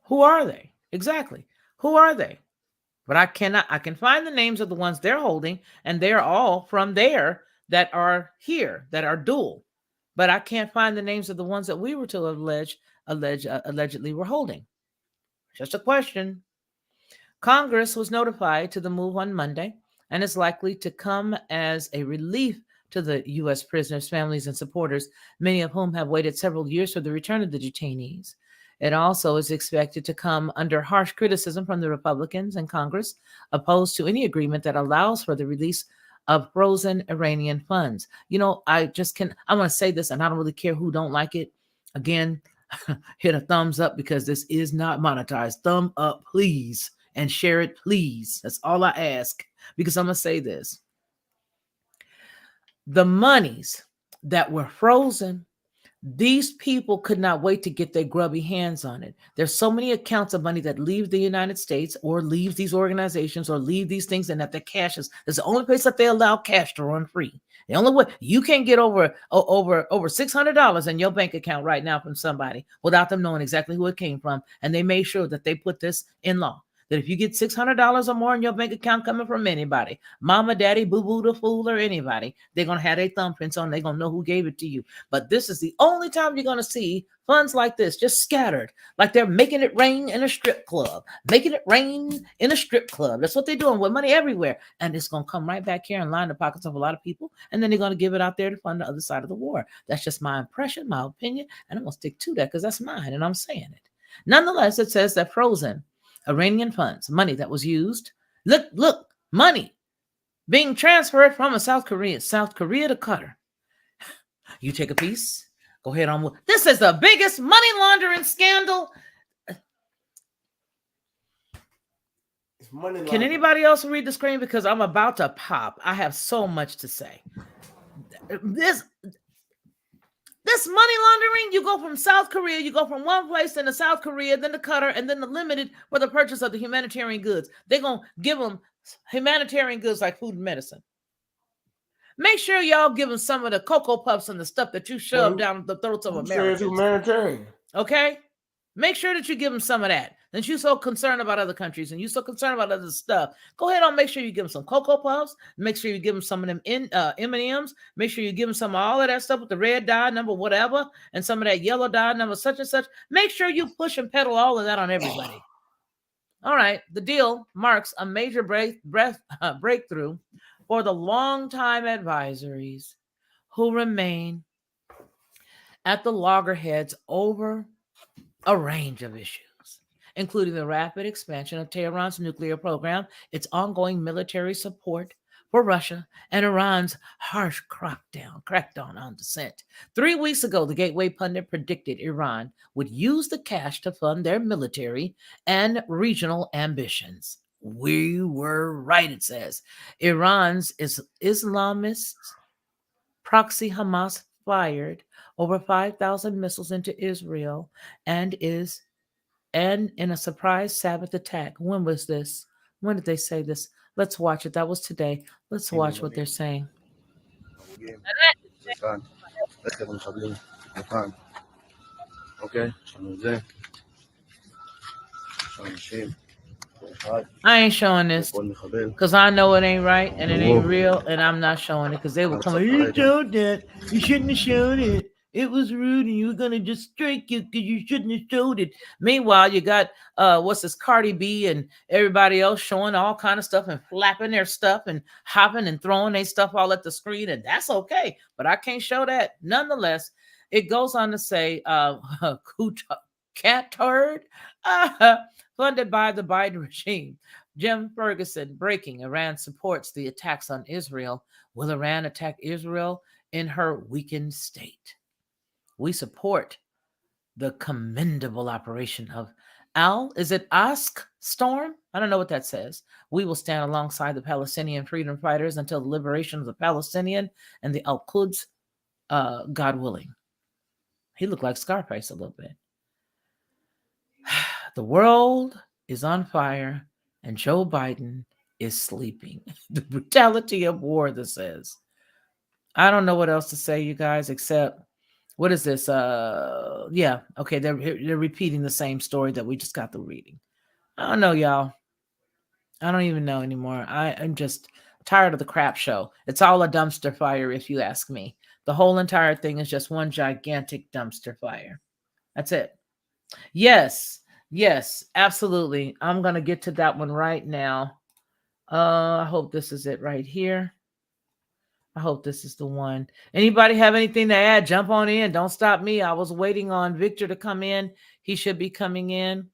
Who are they? Exactly. Who are they? But I can find the names of the ones they're holding, and they're all from there that are here, that are dual. But I can't find the names of the ones that we were to allegedly were holding. Just a question. Congress was notified to the move on Monday and is likely to come as a relief to the U.S. prisoners' families and supporters, many of whom have waited several years for the return of the detainees. It also is expected to come under harsh criticism from the Republicans in Congress, opposed to any agreement that allows for the release of frozen Iranian funds. You know, I want to say this, and I don't really care who don't like it. Again, hit a thumbs up because this is not monetized. Thumb up, please, and share it, please. That's all I ask, because I'm going to say this. The monies that were frozen, these people could not wait to get their grubby hands on it. There's so many accounts of money that leave the United States or leave these organizations or leave these things, and that the cash is the only place that they allow cash to run free. The only way you can't get over $600 in your bank account right now from somebody without them knowing exactly who it came from. And they made sure that they put this in law, that if you get $600 or more in your bank account coming from anybody, mama, daddy, boo-boo, the fool, or anybody, they're going to have their thumbprints on. They're going to know who gave it to you. But this is the only time you're going to see funds like this just scattered, like they're making it rain in a strip club, making it rain in a strip club. That's what they're doing with money everywhere. And it's going to come right back here and line the pockets of a lot of people. And then they're going to give it out there to fund the other side of the war. That's just my impression, my opinion. And I'm going to stick to that because that's mine and I'm saying it. Nonetheless, it says that frozen Iranian funds, money that was used, look, money being transferred from South Korea to Qatar. You take a piece, go ahead on. This is the biggest money laundering scandal. Can anybody else read the screen? Because I'm about to pop. I have so much to say. This money laundering, you go from South Korea, you go from one place into South Korea, then to Qatar, and then the limited for the purchase of the humanitarian goods. They're going to give them humanitarian goods like food and medicine. Make sure y'all give them some of the Cocoa Puffs and the stuff that you shove down the throats of Americans. Humanitarian. Okay? Make sure that you give them some of that. Since you're so concerned about other countries and you're so concerned about other stuff, go ahead and make sure you give them some Cocoa Puffs. Make sure you give them some of them M&Ms. Make sure you give them some of all of that stuff with the red dye number whatever and some of that yellow dye number such and such. Make sure you push and pedal all of that on everybody. All right. The deal marks a major breakthrough for the longtime advisories who remain at the loggerheads over a range of issues, including the rapid expansion of Tehran's nuclear program, its ongoing military support for Russia, and Iran's harsh crackdown on dissent. 3 weeks ago, the Gateway pundit predicted Iran would use the cash to fund their military and regional ambitions. We were right, it says. Iran's Islamist proxy Hamas fired over 5,000 missiles into Israel and in a surprise Sabbath attack. When was this? When did they say this? Let's watch it. That was today. Let's watch what they're saying. אוקיי, יש לנו את זה. יש אנשים, כל אחד, I ain't showing this וכל מחבל. because I know it ain't right and it תראו, ain't real, and I'm not showing it because they will come. ארצות You הרגל. showed that. You shouldn't have shown it. It was rude, and you were gonna just strike you because you shouldn't have showed it. Meanwhile, you got what's this Cardi B and everybody else showing all kind of stuff and flapping their stuff and hopping and throwing their stuff all at the screen, and that's okay. But I can't show that. Nonetheless, it goes on to say, cat turd, funded by the Biden regime. Jim Ferguson breaking. Iran supports the attacks on Israel. Will Iran attack Israel in her weakened state? We support the commendable operation of is it Ask Storm? I don't know what that says. We will stand alongside the Palestinian freedom fighters until the liberation of the Palestinian and the Al-Quds, God willing. He looked like Scarface a little bit. The world is on fire and Joe Biden is sleeping. The brutality of war, this says. I don't know what else to say, you guys, except what is this? Yeah, okay, they're repeating the same story that we just got through reading. I don't know, y'all. I don't even know anymore. I'm just tired of the crap show. It's all a dumpster fire, if you ask me. The whole entire thing is just one gigantic dumpster fire. That's it. Yes, absolutely. I'm gonna get to that one right now. I hope this is it right here. I hope this is the one. Anybody have anything to add? Jump on in. Don't stop me. I was waiting on Victor to come in. He should be coming in.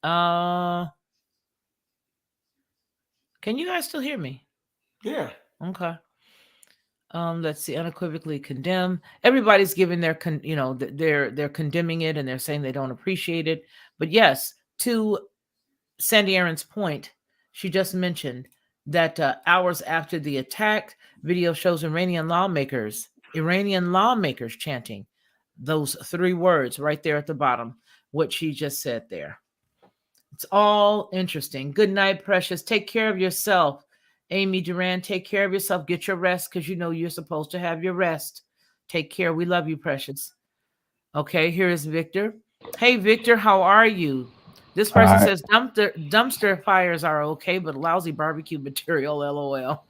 Can you guys still hear me? Yeah. Okay. Let's see. Unequivocally condemn. Everybody's giving their they're condemning it and they're saying they don't appreciate it. But yes, to Sandy Aaron's point, she just mentioned that hours after the attack, video shows Iranian lawmakers chanting those three words right there at the bottom, what she just said there. It's all interesting. Good night, precious. Take care of yourself. Amy Duran, take care of yourself. Get your rest because you know you're supposed to have your rest. Take care. We love you, precious. Okay, here is Victor. Hey, Victor, how are you? This person says dumpster fires are okay, but lousy barbecue material, LOL.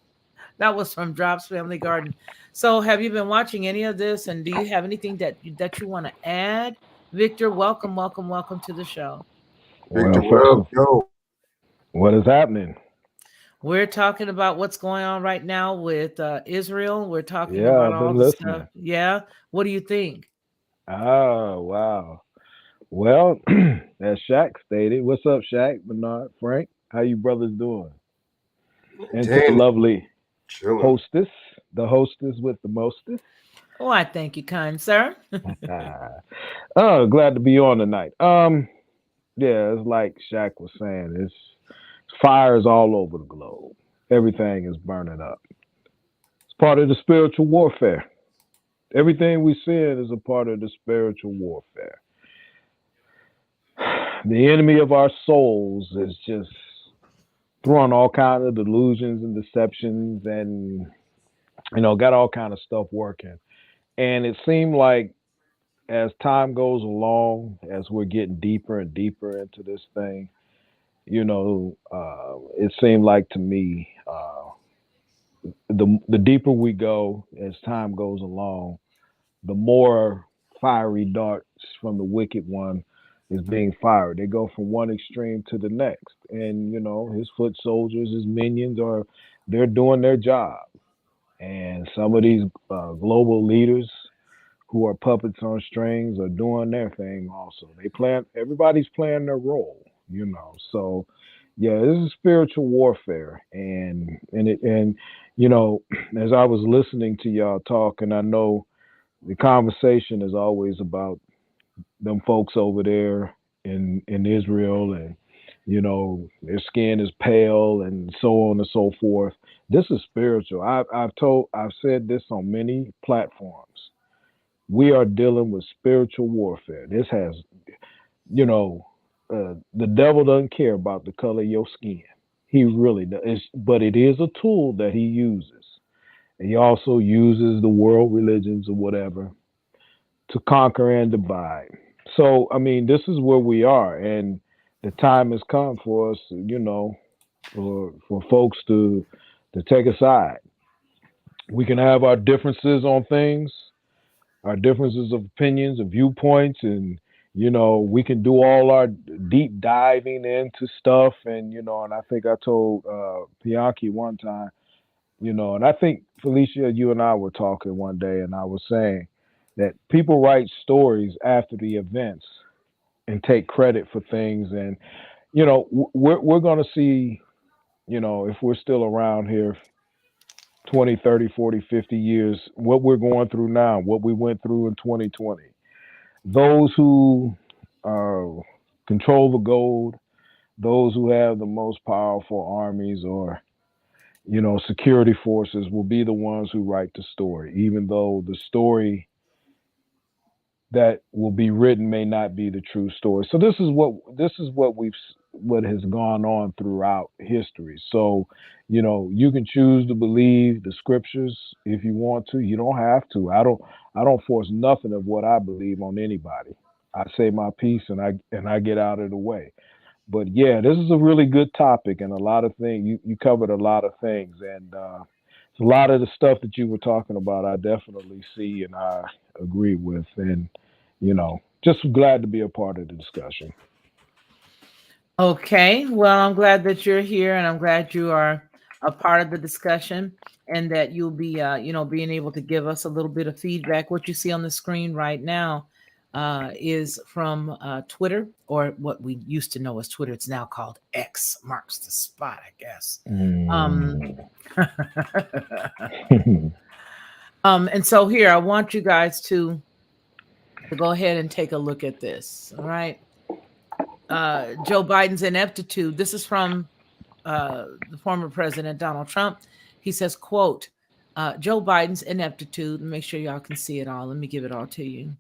That was from Drops Family Garden. So have you been watching any of this? And do you have anything that you want to add? Victor, welcome to the show. Victor, Well, what first up, of yo? what is happening? We're talking about what's going on right now with Israel. We're talking Yeah, about I've all been the stuff. listening. Yeah. What do you think? Oh, wow. Well, as Shaq stated, what's up, Shaq, Bernard, Frank? How you brothers doing? And to the Danny, lovely chilling. hostess, the hostess with the mostest. Oh, I thank you, kind sir. Oh, glad to be on tonight. Yeah, it's like Shaq was saying, it's fires all over the globe. Everything is burning up. It's part of the spiritual warfare. Everything we see is a part of the spiritual warfare. The enemy of our souls is just throwing all kinds of delusions and deceptions and got all kind of stuff working. And it seemed like as time goes along, as we're getting deeper and deeper into this thing, it seemed like to me, the deeper we go as time goes along, the more fiery darts from the wicked one is being fired. They go from one extreme to the next, and his foot soldiers, his minions they're doing their job, and some of these global leaders who are puppets on strings are doing their thing also. Everybody's playing their role, So yeah, this is spiritual warfare, and as I was listening to y'all talk, and I know the conversation is always about them folks over there in Israel, and their skin is pale and so on and so forth. This is spiritual. I've said this on many platforms. We are dealing with spiritual warfare. This has, the devil doesn't care about the color of your skin. He really does. But it is a tool that he uses. And he also uses the world religions or whatever to conquer and divide. So, I mean, this is where we are, and the time has come for us, for folks to take a side. We can have our differences on things, our differences of opinions, of viewpoints, and we can do all our deep diving into stuff. And I think I told Bianchi one time, and I think Felicia, you and I were talking one day, and I was saying that people write stories after the events and take credit for things. And we're going to see, if we're still around here 20, 30, 40, 50 years, what we're going through now, what we went through in 2020. Those who control the gold, those who have the most powerful armies or security forces will be the ones who write the story, even though the story that will be written may not be the true story. So this is what has gone on throughout history. So, you can choose to believe the scriptures if you want to. You don't have to. I don't force nothing of what I believe on anybody. I say my piece and I get out of the way. But yeah, this is a really good topic, and a lot of things you covered a lot of things, and a lot of the stuff that you were talking about I definitely see and I agree with, and just glad to be a part of the discussion. Okay, well, I'm glad that you're here, and I'm glad you are a part of the discussion, and that you'll be, being able to give us a little bit of feedback. What you see on the screen right now is from Twitter, or what we used to know as Twitter. It's now called X, marks the spot, I guess. And so here, I want you guys to go ahead and take a look at this. All right. Joe Biden's ineptitude. This is from the former president, Donald Trump. He says, quote, Joe Biden's ineptitude. Make sure y'all can see it all. Let me give it all to you.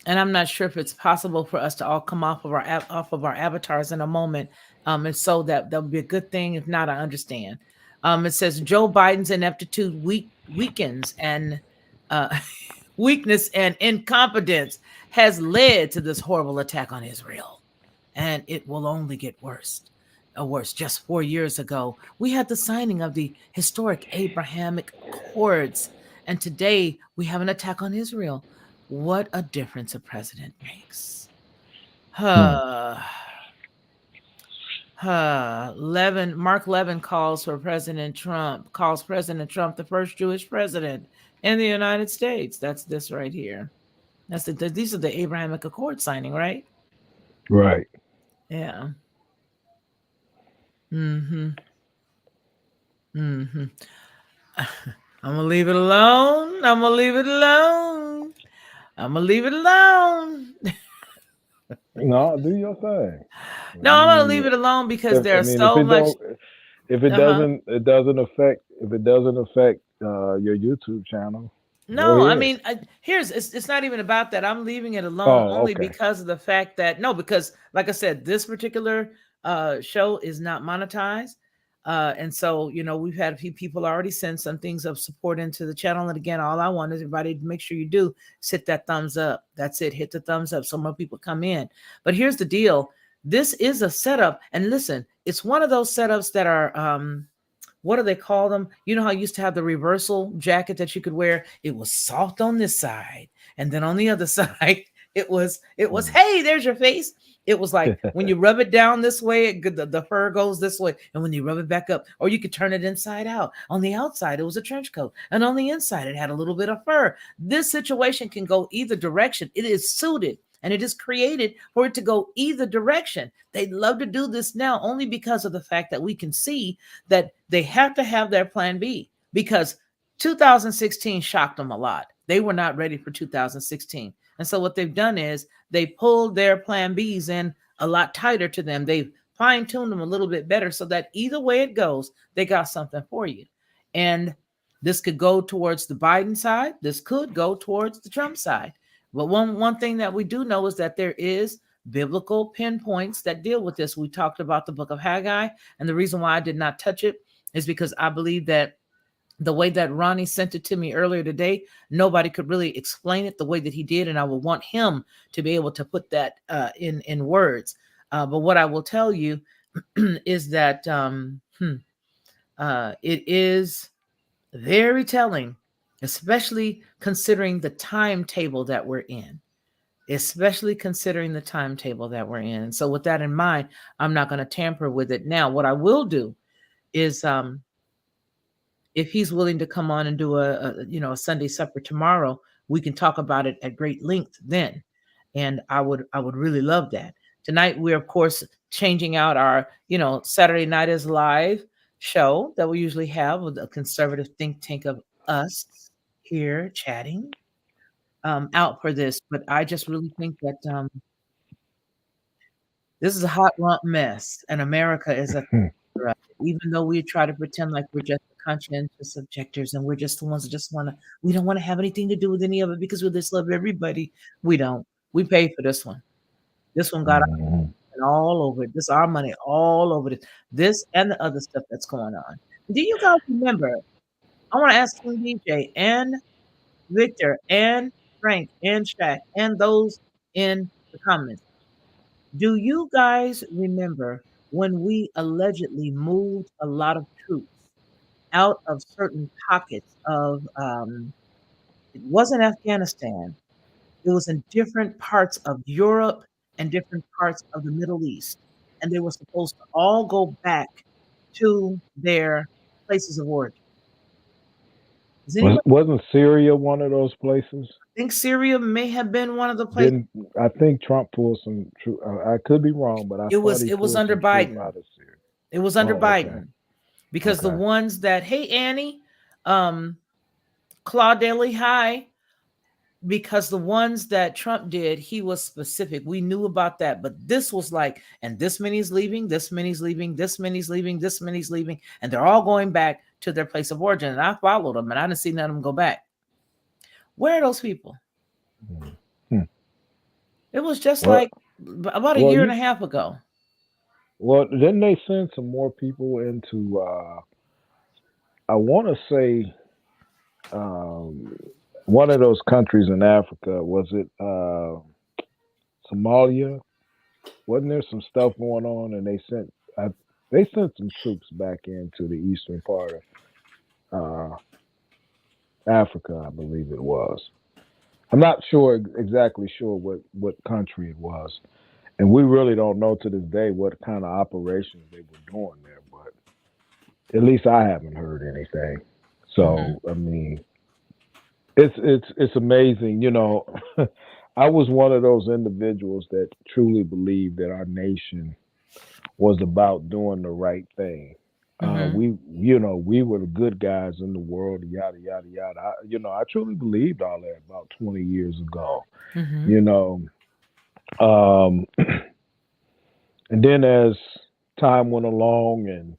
And I'm not sure if it's possible for us to all come off of our avatars in a moment. And so that would be a good thing. If not, I understand. It says Joe Biden's ineptitude weakens and weakness and incompetence has led to this horrible attack on Israel, and it will only get worse. Just 4 years ago, we had the signing of the historic Abrahamic Accords, and today we have an attack on Israel. What a difference a president makes. Mark Levin calls President Trump the first Jewish president in the United States. That's this right here. These are the Abrahamic Accord signing, right? Right. Yeah. I'm gonna leave it alone. No, do your thing. No, I'm gonna leave it alone because there's so much. If it doesn't affect your YouTube channel. No, I mean, it's not even about that. I'm leaving it alone only because of the fact that because like I said, this particular show is not monetized. And so, we've had a few people already send some things of support into the channel. And again, all I want is everybody to make sure you do hit that thumbs up. That's it. Hit the thumbs up so more people come in. But here's the deal. This is a setup. And listen, it's one of those setups that are, what do they call them? You know how I used to have the reversal jacket that you could wear? It was soft on this side. And then on the other side, it was, hey, there's your face. It was like when you rub it down this way, the fur goes this way. And when you rub it back up, or you could turn it inside out. On the outside, it was a trench coat. And on the inside, it had a little bit of fur. This situation can go either direction. It is suited and it is created for it to go either direction. They'd love to do this now only because of the fact that we can see that they have to have their plan B, because 2016 shocked them a lot. They were not ready for 2016. And so what they've done is they pulled their plan Bs in a lot tighter to them. They've fine-tuned them a little bit better so that either way it goes, they got something for you. And this could go towards the Biden side. This could go towards the Trump side. But one thing that we do know is that there is biblical pinpoints that deal with this. We talked about the book of Haggai, and the reason why I did not touch it is because I believe that The way that Ronnie sent it to me earlier today, nobody could really explain it the way that he did, and I would want him to be able to put that in words. But what I will tell you is that it is very telling, especially considering the timetable that we're in. Especially considering the timetable that we're in. And so, with that in mind, I'm not going to tamper with it. Now, what I will do is, if he's willing to come on and do a Sunday supper tomorrow, we can talk about it at great length then. And I would really love that. Tonight we're of course changing out our Saturday night is live show that we usually have with a conservative think tank of us here chatting out for this. But I just really think that this is a hot lump mess, and America is at the even though we try to pretend like we're just the conscientious objectors and we're just the ones that just want to, we don't want to have anything to do with any of it because we just love everybody. We don't. We paid for this one. This one got Mhm. all over it. This our money all over it. This and the other stuff that's going on. Do you guys remember? I want to ask King DJ and Victor and Frank and Shaq and those in the comments. Do you guys remember when we allegedly moved a lot of troops out of certain pockets of, it wasn't Afghanistan, it was in different parts of Europe and different parts of the Middle East, and they were supposed to all go back to their places of origin. Does anybody Wasn't Syria one of those places? think Syria may have been one of the places? Didn't I think Trump pulled some troop? I could be wrong, but I It thought was he it was pulled under some troop Biden. out of Syria. It was under Oh, okay, Biden because the okay. ones that, hey Annie, um, Claudeli, hi, because the ones that Trump did, he was specific. We knew about that, but this was like, and this many's leaving, this many's leaving, this many's leaving, this many's leaving, and they're all going back to their place of origin. And I followed them, and I didn't see none of them go back. Where are those people? Hmm. It was just Well, like about a well, year and a half ago. didn't they send some more people into? I want to say um, one of those countries in Africa. Was it Somalia? Wasn't there some stuff going on, and they sent some troops back into the eastern part of uh, Africa, I believe it was. I'm not sure exactly sure what country it was, and we really don't know to this day what kind of operations they were doing there. But at least I haven't heard anything. Mhm. So I mean, it's amazing. I was one of those individuals that truly believed that our nation was about doing the right thing. Mhm. We were the good guys in the world, yada yada yada. I truly believed all that about 20 years ago. Mhm. You know, um, and then as time went along, and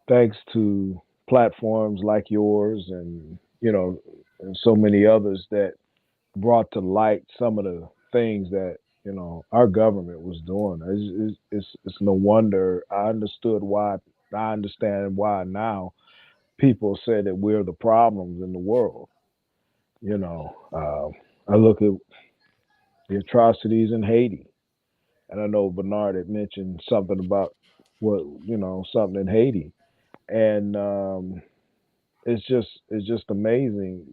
thanks to platforms like yours, and and so many others that brought to light some of the things that our government was doing. It's no wonder I understood why. I understand why now people say that we're the problems in the world. I look at the atrocities in Haiti, and I know Bernard had mentioned something about something in Haiti, and it's just amazing,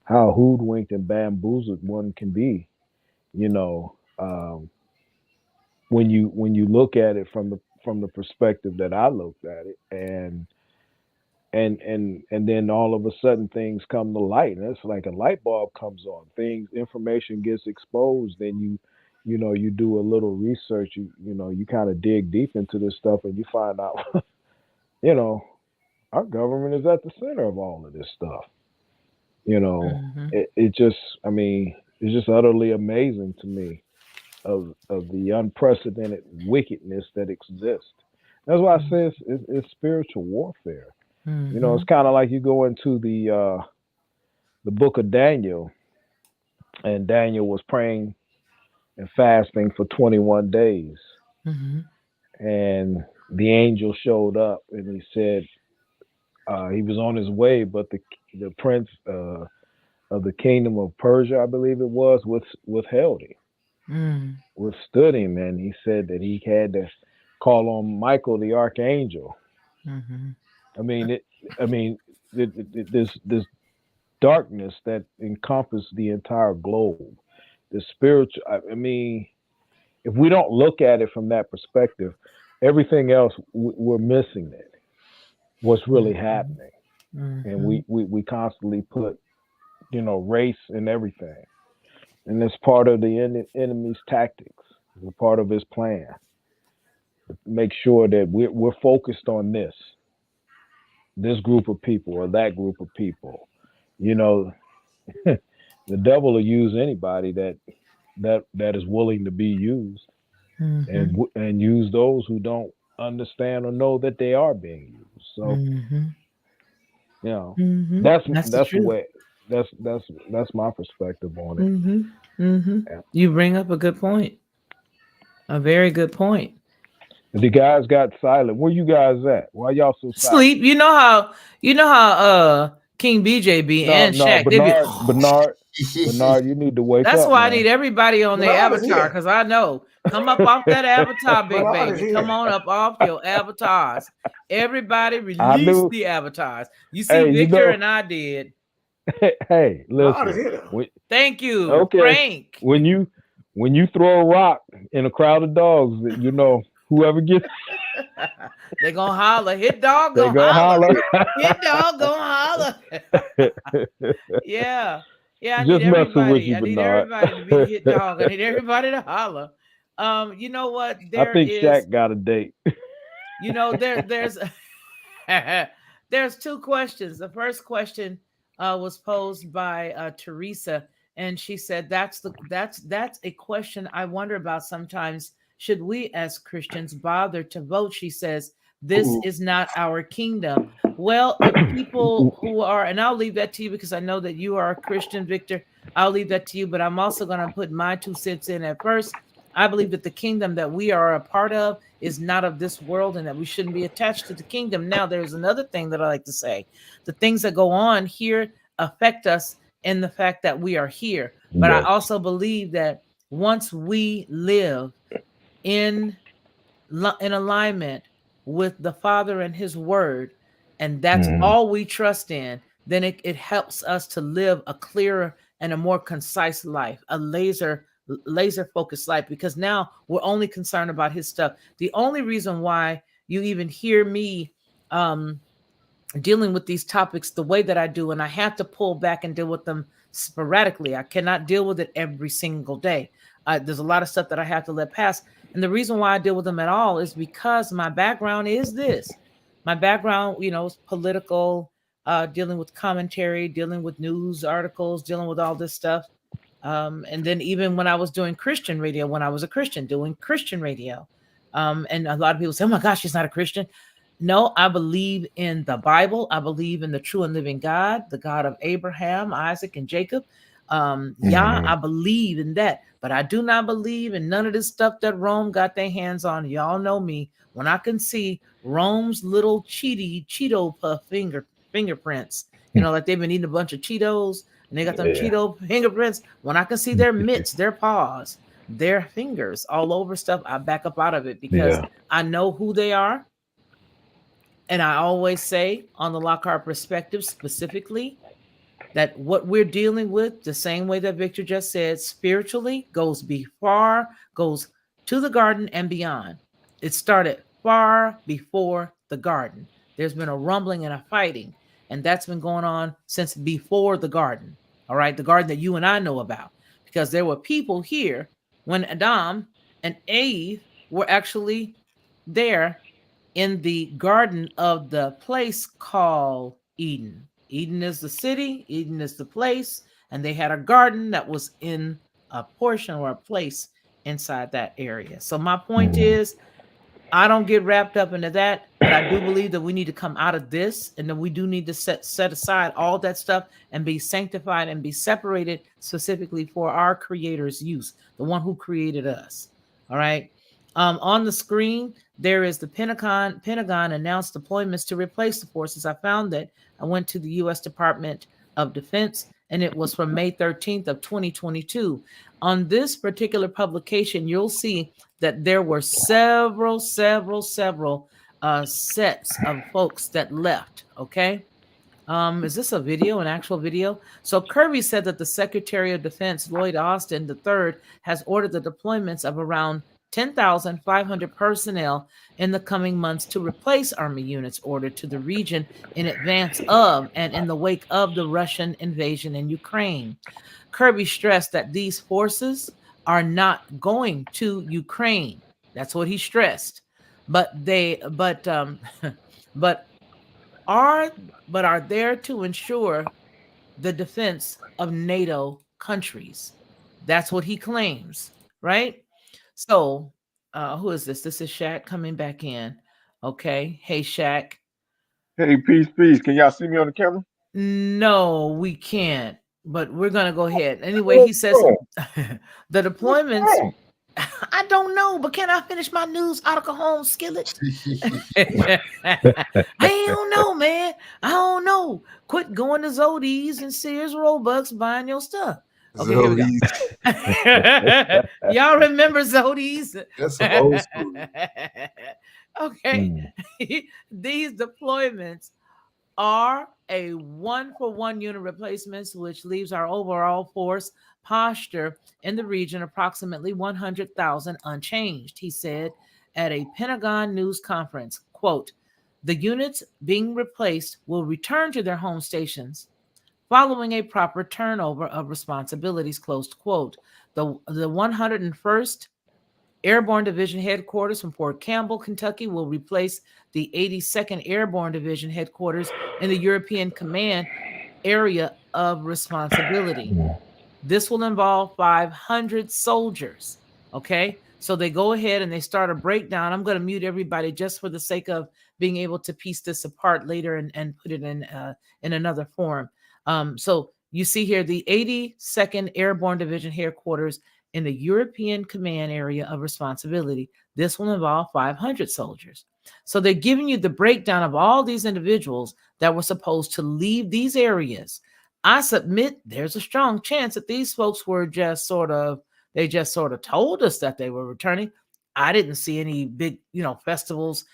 how hoodwinked and bamboozled one can be, you know, um, when you look at it from the perspective that I looked at it, and then all of a sudden things come to light, and it's like a light bulb comes on. Information gets exposed, then you do a little research, you kind of dig deep into this stuff, and you find out, you know, our government is at the center of all of this stuff. You know, Mhm. it just, I mean, it's just utterly amazing to me of the unprecedented wickedness that exists. That's why I say it's spiritual warfare. It's Mhm. kind of like you go into the book of Daniel, and Daniel was praying and fasting for 21 days, Mhm. and the angel showed up, and he said, He was on his way, but the prince of the kingdom of Persia, I believe it was, withheld him, Mm, withstood him, and he said that he had to call on Michael the archangel. mhm, I mean, I mean, this darkness that encompassed the entire globe, the spiritual. I mean, if we don't look at it from that perspective, everything else we're missing it. What's really mhm, happening, and mhm, we constantly put race and everything, and it's part of the enemy's tactics. It's a part of his plan to make sure that we're focused on this group of people or that group of people. You know, the devil will use anybody that is willing to be used, mhm, and use those who don't understand or know that they are being used. So mhm, you know, mhm. that's That's the that's the truth. way that's my perspective on it. Mhm, mhm. Yeah. You bring up a good point, a very good point. The guys got silent. Where you guys at? Why y'all so silent? Sleep. You know how King BJ be No, and no, Shaq. They be. Bernard, you need to wake That's up, why I man. need everybody on their Bernard is avatar, here. because I know. Come up off that avatar, big Bernard is baby. Come here. on up off your avatars. Everybody I release knew. the avatars. You see, Hey, Victor and I did. hey, Bernard is listen. here though. Thank you, Okay, Frank. when you throw a rock in a crowd of dogs, whoever gets, They gonna holler. Hit dog they gonna go holler. holler. Hit dog gonna holler. Yeah. Yeah, I need Just messing with everybody. you, I need Bernard. everybody to be the hit dog. I need everybody to holler. You know what? I There think is, Shaq got a date. there's there's two questions. The first question was posed by Teresa, and she said that's a question I wonder about sometimes. Should we as Christians bother to vote? She says this Ooh. is not our kingdom. Well, if people who are, and I'll leave that to you because I know that you are a Christian, Victor. I'll leave that to you, but I'm also going to put my 2 cents in at first. I believe that the kingdom that we are a part of is not of this world and that we shouldn't be attached to the kingdom. Now, there's another thing that I like to say. The things that go on here affect us in the fact that we are here. But I Yes. also believe that once we live in in alignment with the Father and His Word, and that's Mhm. all we trust in, then it helps us to live a clearer and a more concise life, a laser focused life, because now we're only concerned about His stuff. The only reason why you even hear me dealing with these topics the way that I do, and I have to pull back and deal with them sporadically. I cannot deal with it every single day. There's a lot of stuff that I have to let pass. And the reason why I deal with them at all is because my background is this. My background, is political, dealing with commentary, dealing with news articles, dealing with all this stuff. And then even when I was doing Christian radio, when I was a Christian, doing Christian radio. And a lot of people say, oh my gosh, she's not a Christian. No, I believe in the Bible. I believe in the true and living God, the God of Abraham, Isaac, and Jacob. Yeah, Mhm. I believe in that, but I do not believe in none of this stuff that Rome got their hands on. Y'all know me. When I can see Rome's little Cheeto puff fingerprints, like they've been eating a bunch of Cheetos and they got them Yeah. Cheeto fingerprints. When I can see their mitts, their paws, their fingers all over stuff, I back up out of it because Yeah. I know who they are. And I always say on the Lockhart perspective specifically that what we're dealing with, the same way that Victor just said, spiritually goes to the garden and beyond. It started far before the garden. There's been a rumbling and a fighting, and that's been going on since before the garden. All right, the garden that you and I know about, because there were people here when Adam and Eve were actually there in the garden of the place called Eden. Eden is the city, Eden is the place, and they had a garden that was in a portion or a place inside that area. So my point Mhm. is, I don't get wrapped up into that, but I do believe that we need to come out of this, and that we do need to set aside all that stuff and be sanctified and be separated specifically for our Creator's use, the one who created us. All right. On the screen, there is the Pentagon. Pentagon announced deployments to replace the forces. I found that I went to the U.S. Department of Defense, and it was from May 13th of 2022. On this particular publication, you'll see that there were several sets of folks that left. Okay. Is this a video, an actual video? So Kirby said that the Secretary of Defense, Lloyd Austin III, has ordered the deployments of around 10,500 personnel in the coming months to replace Army units ordered to the region in advance of and in the wake of the Russian invasion in Ukraine. Kirby stressed that these forces are not going to Ukraine. That's what he stressed. But but are are there to ensure the defense of NATO countries. That's what he claims, right? So, who is this? This is Shaq coming back in. Okay. Hey, Shaq. Hey, peace, peace. Can y'all see me on the camera? No, we can't, but we're going to go ahead. Anyway, he What's says wrong? the What's deployments. wrong? I don't know, but can I finish my news article home skillet? I don't know, man. I don't know. Quit going to Zodi's and Sears Roebucks buying your stuff. Okay, here we go. Zodi's. Y'all remember Zodi's? That's some old school. Okay. These deployments are a 1-for-1 unit replacements, which leaves our overall force posture in the region approximately 100,000 unchanged, he said at a Pentagon news conference. Quote, the units being replaced will return to their home stations following a proper turnover of responsibilities, close quote. The 101st Airborne Division headquarters from Fort Campbell, Kentucky, will replace the 82nd Airborne Division headquarters in the European Command area of responsibility. This will involve 500 soldiers. Okay. So they go ahead and they start a breakdown. I'm going to mute everybody just for the sake of being able to piece this apart later and put it in another form. So you see here the 82nd Airborne Division headquarters in the European Command area of responsibility. This will involve 500 soldiers. So they're giving you the breakdown of all these individuals that were supposed to leave these areas. I submit there's a strong chance that these folks were just sort of told us that they were returning. I didn't see any big, festivals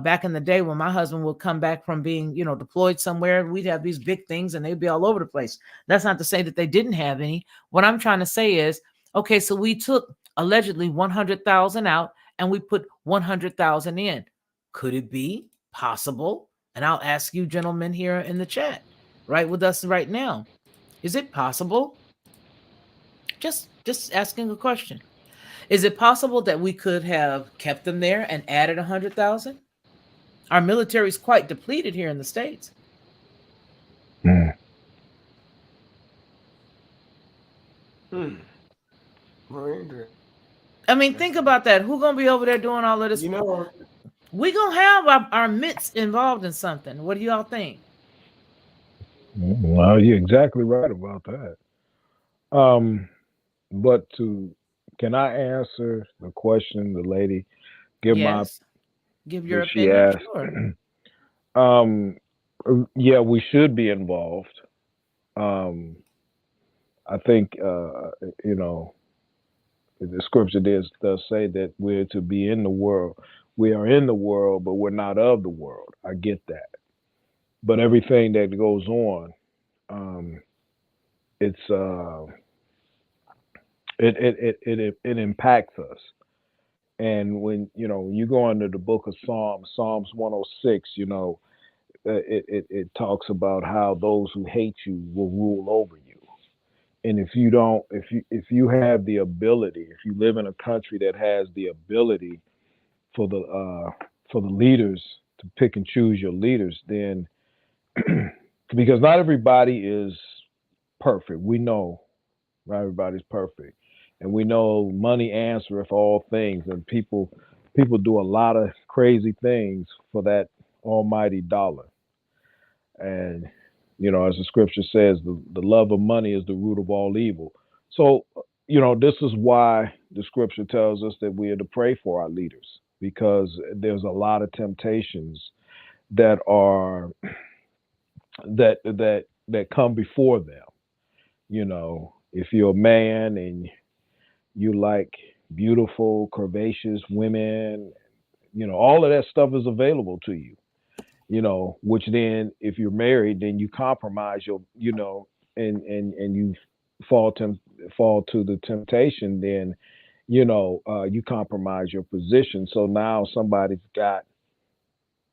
back in the day when my husband would come back from being, deployed somewhere. We'd have these big things and they'd be all over the place. That's not to say that they didn't have any. What I'm trying to say is, okay, so we took allegedly 100,000 out and we put 100,000 in. Could it be possible? And I'll ask you gentlemen here in the chat, right with us right now. Is it possible? Just asking a question. Is it possible that we could have kept them there and added 100,000? Our military is quite depleted here in the States. I mean, think about that. Who's gonna be over there doing all of this? We gonna have our mitts involved in something. What do y'all think? Well, you're exactly right about that. But can I answer the question the lady give your what she opinion? asked? Sure. Yeah, we should be involved. I think the scripture does say that we're to be in the world. We are in the world, but we're not of the world. I get that. But everything that goes on, it impacts us. And when you go into the book of Psalms 106, it talks about how those who hate you will rule over you. And if you have the ability, if you live in a country that has the ability for the leaders to pick and choose your leaders, then because not everybody is perfect. We know not everybody's perfect. And we know money answereth all things, and people do a lot of crazy things for that almighty dollar. And as the scripture says, the love of money is the root of all evil. So this is why the scripture tells us that we are to pray for our leaders, because there's a lot of temptations that are that come before them. If you're a man and you like beautiful, curvaceous women, all of that stuff is available to you. Which then, if you're married, then you compromise and you fall to the temptation. Then, you compromise your position. So now somebody's got,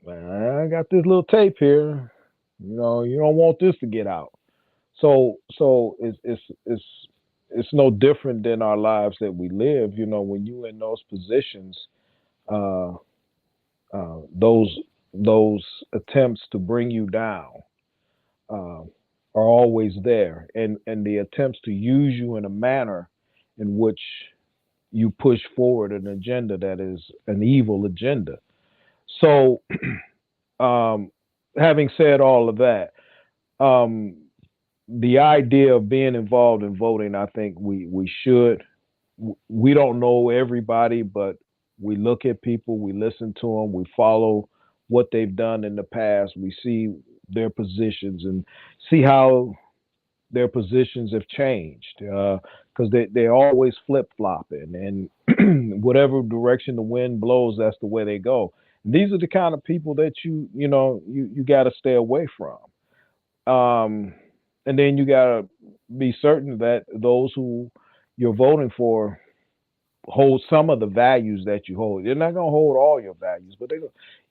I got this little tape here. You don't want this to get out. So it's no different than our lives that we live. When you in those positions, uh, those attempts to bring you down uh, are always there, and the attempts to use you in a manner in which you push forward an agenda that is an evil agenda. So, um, having said all of that, um, the idea of being involved in voting, I think we should. We don't know everybody, but we look at people, we listen to them, we follow what they've done in the past, we see their positions and see how their positions have changed, because they're always flip flopping, and whatever direction the wind blows, that's the way they go. These are the kind of people that you got to stay away from. And then you got to be certain that those who you're voting for hold some of the values that you hold. They're not going to hold all your values, but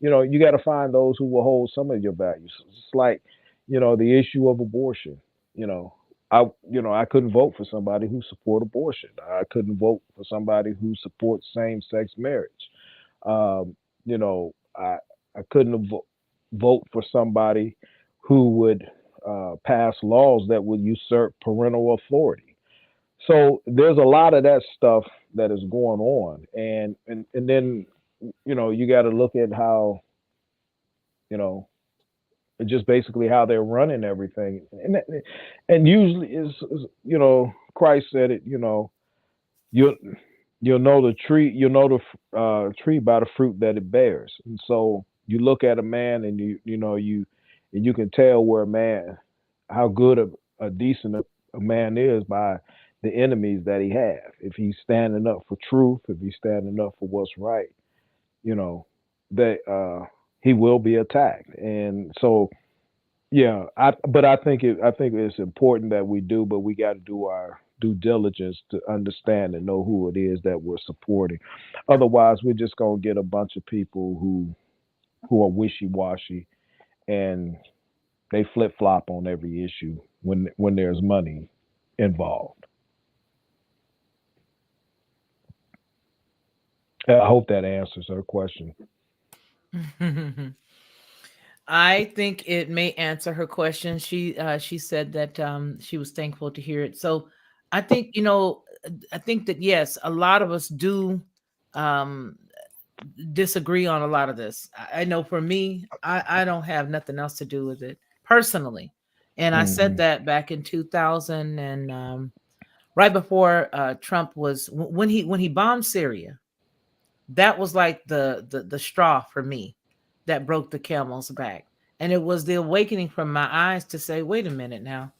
you got to find those who will hold some of your values. It's like, the issue of abortion. You know, I couldn't vote for somebody who support abortion. I couldn't vote for somebody who supports same-sex marriage. I couldn't vote for somebody who would pass laws that would usurp parental authority. So there's a lot of that stuff that is going on, and then you got to look at how you know just basically how they're running everything, and usually is Christ said it. You you'll know the tree. You'll know the tree by the fruit that it bears. And so you look at a man, and you can tell where a man, how good a decent a man is by the enemies that he have. If he's standing up for truth, if he's standing up for what's right, you know, that he will be attacked. And so yeah, I think it's important that we do, but we got to do our due diligence to understand and know who it is that we're supporting. Otherwise, we're just gonna get a bunch of people who are wishy washy, and they flip flop on every issue when there's money involved. I hope that answers her question. I think it may answer her question. She said that she was thankful to hear it. So I think I think that yes, a lot of us do um, disagree on a lot of this. I know for me, I don't have nothing else to do with it personally, and I said Hmm. that back in 2000 and right before Trump was when he bombed Syria. That was like the straw for me that broke the camel's back, and it was the awakening from my eyes to say, wait a minute now,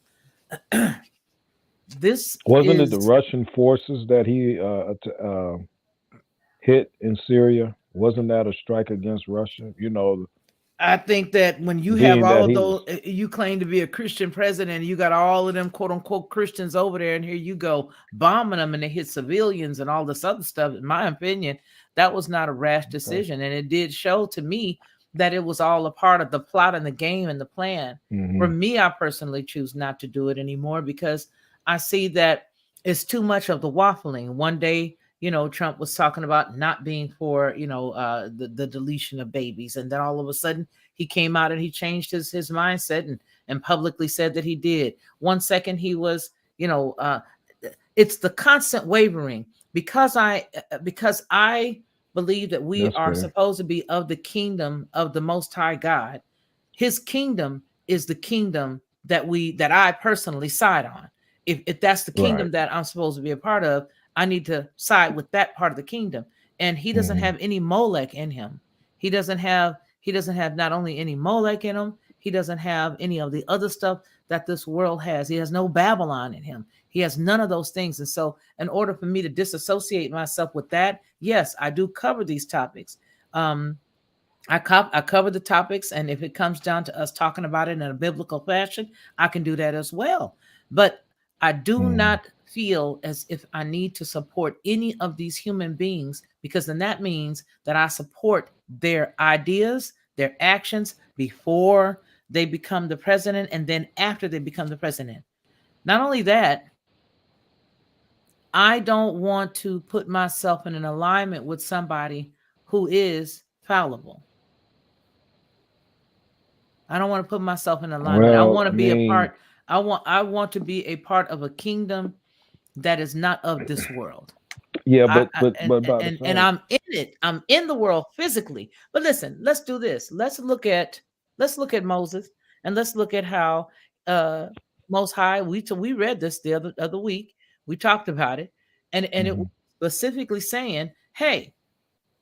this Wasn't it the is. Russian forces that he hit in Syria? Wasn't that a strike against Russia? I think that when you have Being all that of he was. those, you claim to be a Christian president, and you got all of them quote unquote Christians over there, and here you go bombing them, and they hit civilians and all this other stuff. In my opinion, that was not a rash Okay. decision, and it did show to me that it was all a part of the plot and the game and the plan. For Hmm. me, I personally choose not to do it anymore because I see that it's too much of the waffling. One day, Trump was talking about not being for, the deletion of babies. And then all of a sudden he came out and he changed his mindset and publicly said that he did. One second he was, it's the constant wavering because I believe that we That's are fair. supposed to be of the kingdom of the most high God. His kingdom is the kingdom that I personally side on. If that's the Right. kingdom that I'm supposed to be a part of, I need to side with that part of the kingdom. And he doesn't Mhm. have any Molech in him. He doesn't have not only any Molech in him, he doesn't have any of the other stuff that this world has. He has no Babylon in him. He has none of those things. And so, in order for me to disassociate myself with that, yes, I do cover these topics. Um, I cover the topics, and if it comes down to us talking about it in a biblical fashion, I can do that as well. But I do Mhm. not feel as if I need to support any of these human beings, because then that means that I support their ideas, their actions before they become the president, and then after they become the president. Not only that, I don't want to put myself in an alignment with somebody who is fallible. I don't want to put myself in alignment. I Well, want I to be a mean, part. I want to be a part of a kingdom that is not of this world. yeah, I, but I but and but about the and same. I'm in it. I'm in the world physically. But listen, let's do this. Let's look at Moses, and let's look at how uh Most High. We read this the other week. We talked about it, and it was Mhm. specifically saying, "Hey,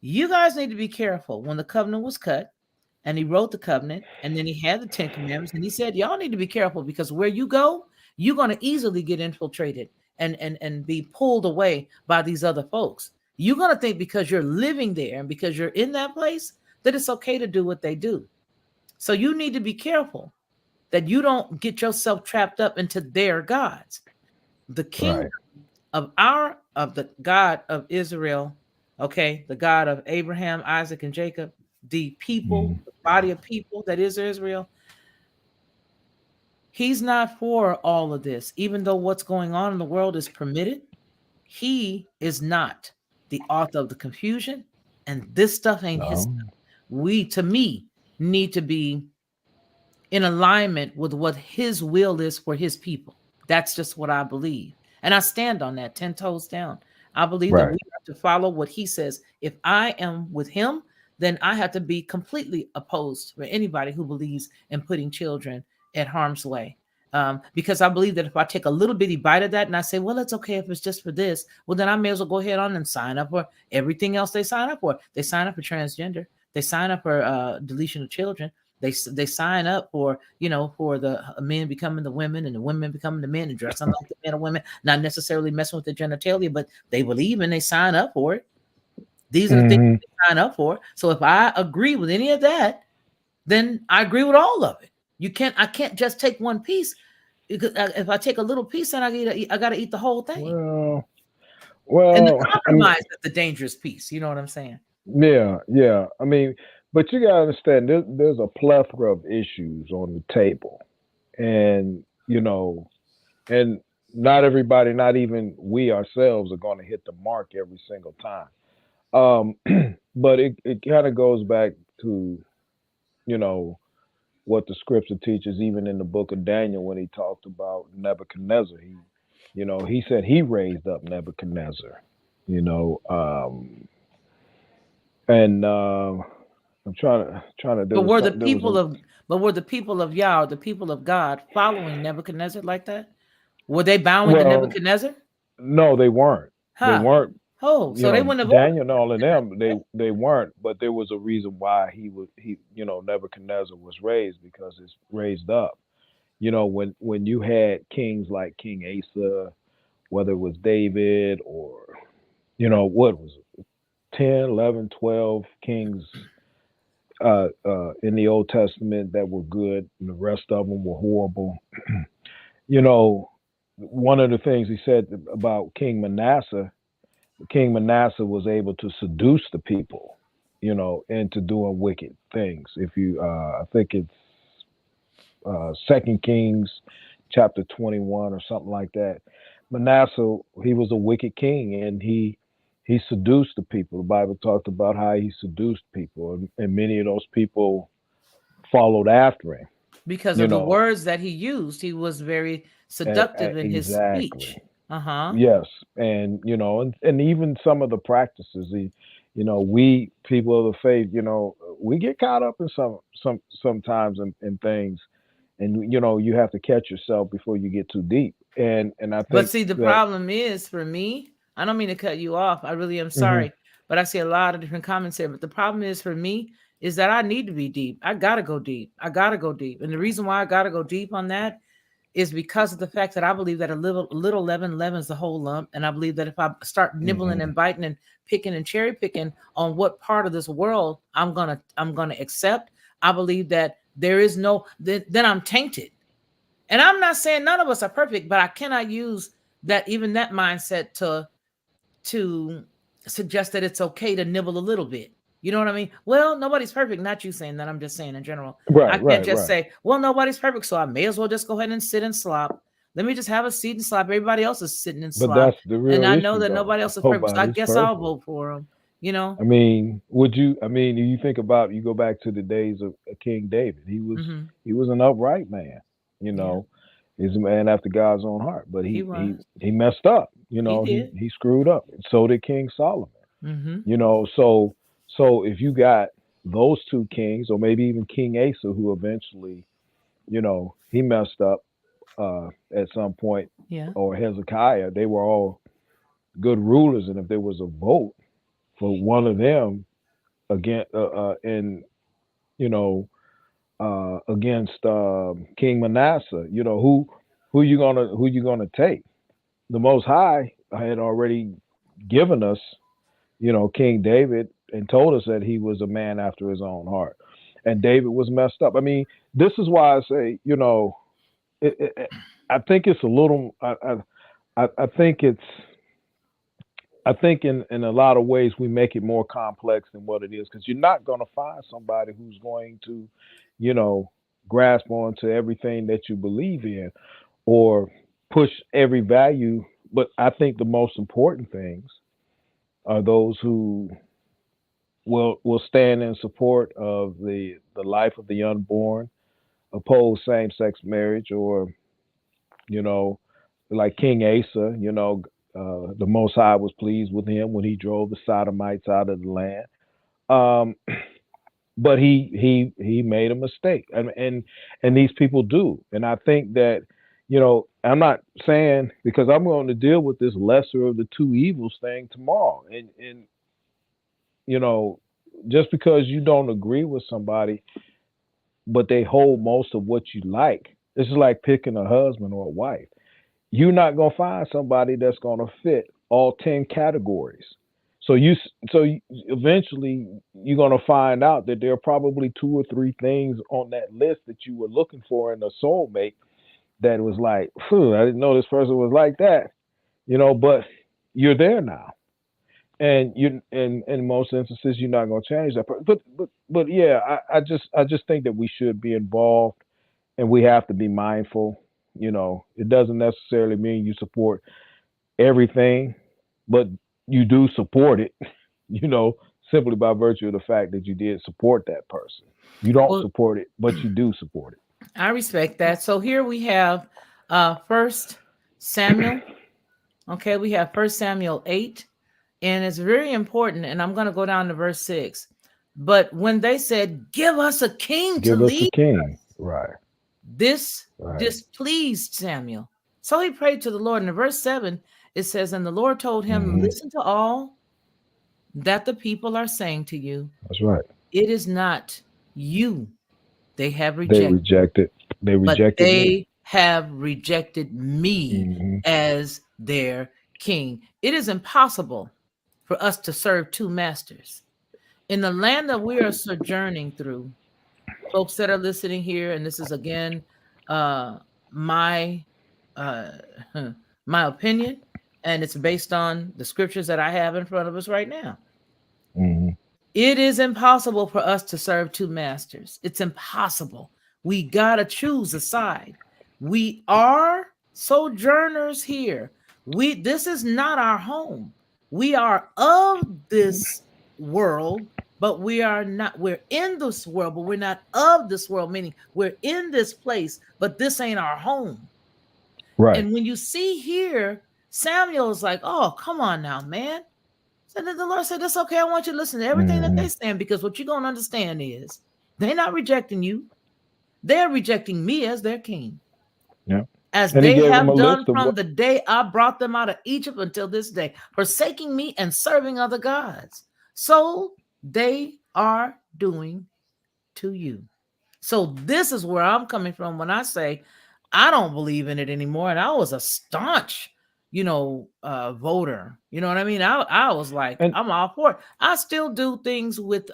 you guys need to be careful when the covenant was cut." And he wrote the covenant, and then he had the 10 commandments, and he said, y'all need to be careful, because where you go, you're going to easily get infiltrated and be pulled away by these other folks. You're going to think because you're living there and because you're in that place that it's okay to do what they do. So you need to be careful that you don't get yourself trapped up into their gods. The king Right. of the God of Israel, okay, the God of Abraham, Isaac, and Jacob, the people, Mhm. the body of people that is Israel, he's not for all of this. Even though what's going on in the world is permitted, he is not the author of the confusion, and this stuff ain't his No. stuff. We, to me, need to be in alignment with what his will is for his people. That's just what I believe. And I stand on that 10 toes down. I believe that we Right. have to follow what he says. If I am with him, then I have to be completely opposed for anybody who believes in putting children at harm's way. Because I believe that if I take a little bitty bite of that and I say, well, it's okay if it's just for this, well, then I may as well go ahead on and sign up for everything else they sign up for. They sign up for transgender. They sign up for deletion of children. They sign up for for the men becoming the women and the women becoming the men and dressing like the men or women, not necessarily messing with their genitalia, but they believe and they sign up for it. These are the things Mhm. they sign up for. So if I agree with any of that, then I agree with all of it. I can't just take one piece, because if I take a little piece, then I got to eat the whole thing. Well, And the well, I mean, compromise is the dangerous piece. You know what I'm saying? yeah, yeah. I mean, but you gotta understand, there's a plethora of issues on the table, and and not everybody, not even we ourselves, are going to hit the mark every single time. But it kind of goes back to you know what the scripture teaches, even in the book of Daniel, when he talked about Nebuchadnezzar. He said he raised up Nebuchadnezzar. You know, and I'm trying to. There But was were the some. There was people a. of but were the people of Yah, the people of God, following Nebuchadnezzar like that? Were they bowing to Well, Nebuchadnezzar? no, they weren't. They Huh. weren't. Oh, so they wouldn't have ordered Daniel and all of Nebuchadnezzar, them. okay? They weren't. But there was a reason why Nebuchadnezzar was raised, because it's raised up. When you had kings like King Asa, whether it was David or what was it, 10, 11, 12 kings in the Old Testament that were good, and the rest of them were horrible. you know, One of the things he said about King Manasseh was able to seduce the people, into doing wicked things. If you, I think it's Second Kings chapter 21 or something like that. Manasseh, he was a wicked king, and he seduced the people. The Bible talked about how he seduced people, and many of those people followed after him. Because You of the know, words that he used, he was very seductive in his exactly. speech. Uh-huh. Yes, and and even some of the practices. We people of the faith, we get caught up in sometimes in things, and you have to catch yourself before you get too deep. And I But think see, the that problem is for me, I don't mean to cut you off. I really am hmm sorry. But I see a lot of different comments here. But the problem is for me is that I need to be deep. I gotta go deep. I gotta go deep. And the reason why I gotta go deep on that is because of the fact that I believe that a little leaven leavens the whole lump. And I believe that if I start nibbling hmm and biting and picking and cherry picking on what part of this world I'm gonna accept, I believe that there is no then I'm tainted. And I'm not saying none of us are perfect, but I cannot use that mindset to suggest that it's okay to nibble a little bit. You know what I mean? Well, nobody's perfect. Not you saying that. I'm just saying in general. I right, can't right, just right. say, well, nobody's perfect, so I may as well just go ahead and sit and slop. Let me just have a seat and slop. Everybody else is sitting and But slop, that's the and real I know issue, that though. nobody else is perfect. So I Nobody's guess I'll perfect. vote for them. You know? I mean, would you? I mean, you think about you go back to the days of King David. Hmm. He was an upright man. You Yeah, know, he's a man after God's own heart. But he he was. he he messed up. You He know, did. he screwed up. And so did King Solomon. Hmm. You know, so if you got those two kings, or maybe even King Asa, who eventually, he messed up at some point, Yeah. or Hezekiah, they were all good rulers, and if there was a vote for one of them against and you know against King Manasseh, who you gonna take? The Most High had already given us, King David, and told us that he was a man after his own heart, and David was messed up. I mean, this is why I say, I think it's a little. I think it's. I think in a lot of ways we make it more complex than what it is, because you're not going to find somebody who's going to, you know, grasp onto everything that you believe in or push every value. But I think the most important things are those who will stand in support of the life of the unborn, oppose same sex marriage, or you know, like King Asa, the Most High was pleased with him when he drove the Sodomites out of the land. Um, but he made a mistake, and these people do, and I think that, I'm not saying, because I'm going to deal with this lesser of the two evils thing tomorrow, and you know, just because you don't agree with somebody, but they hold most of what you like, this is like picking a husband or a wife. You're not going to find somebody that's going to fit all 10 categories. So eventually you're going to find out that there are probably two or three things on that list that you were looking for in a soulmate that was like, phew, I didn't know this person was like that, but you're there now. And you, in most instances, you're not going to change that. But yeah, I just think that we should be involved, and we have to be mindful. It doesn't necessarily mean you support everything, but you do support it, you know, simply by virtue of the fact that you did support that person. You don't Well, support it, but you do support I respect that. So here we have First Samuel. Okay, we have First Samuel 8, and it's very important. And I'm going to go down to verse 6. But when they said, "Give us a king it. to Give us a lead," king. Right, this right. displeased Samuel. So he prayed to the Lord. And in verse 7, it says, "And the Lord told him, Hmm. Listen to all that the people are saying to you. That's right. It is not you they have They rejected, rejected. They but rejected me. they have rejected me Hmm. as their king." It is impossible for us to serve two masters. In the land that we are sojourning through, folks that are listening here, and this is again uh, my uh, my opinion, and it's based on the scriptures that I have in front of us right now. Hmm. It is impossible for us to serve two masters. It's impossible. We got to choose a side. We are sojourners here. This is not our home. We are of this world, but we are not, we're in this world, but we're not of this world, meaning we're in this place, but this ain't our home. Right. And when you see here, Samuel is like, "Oh, come on now, man." So then the Lord said, "That's okay. I want you to listen to everything that Hmm. they're saying, because what you're going to understand is they're not rejecting you. They're rejecting me as their king." Yeah. as And he they gave them a have done list of from what. the day I brought them out of Egypt until this day, forsaking me and serving other gods. So they are doing to you. So this is where I'm coming from when I say I don't believe in it anymore. And I was a staunch, voter. You know what I mean? I was like, And I'm all for it. I still do things with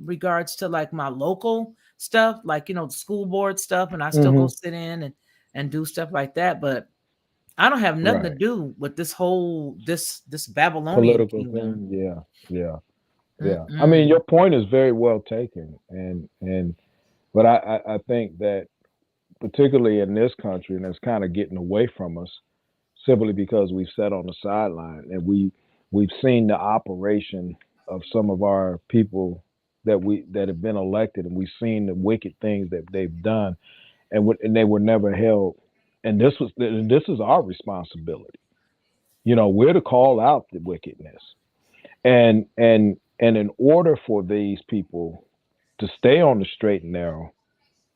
regards to like my local stuff, like the school board stuff, and I still go mhm, sit in and do stuff like that. But I don't have nothing to right, do with this Babylonian political kingdom. thing. Yeah, yeah, yeah. I mean, Mm-mm. your point is very well taken, and but I think that particularly in this country, and it's kind of getting away from us simply because we've sat on the sideline and we've seen the operation of some of our people that have been elected, and we've seen the wicked things that they've done, and they were never held. And this is our responsibility. We're to call out the wickedness, and in order for these people to stay on the straight and narrow,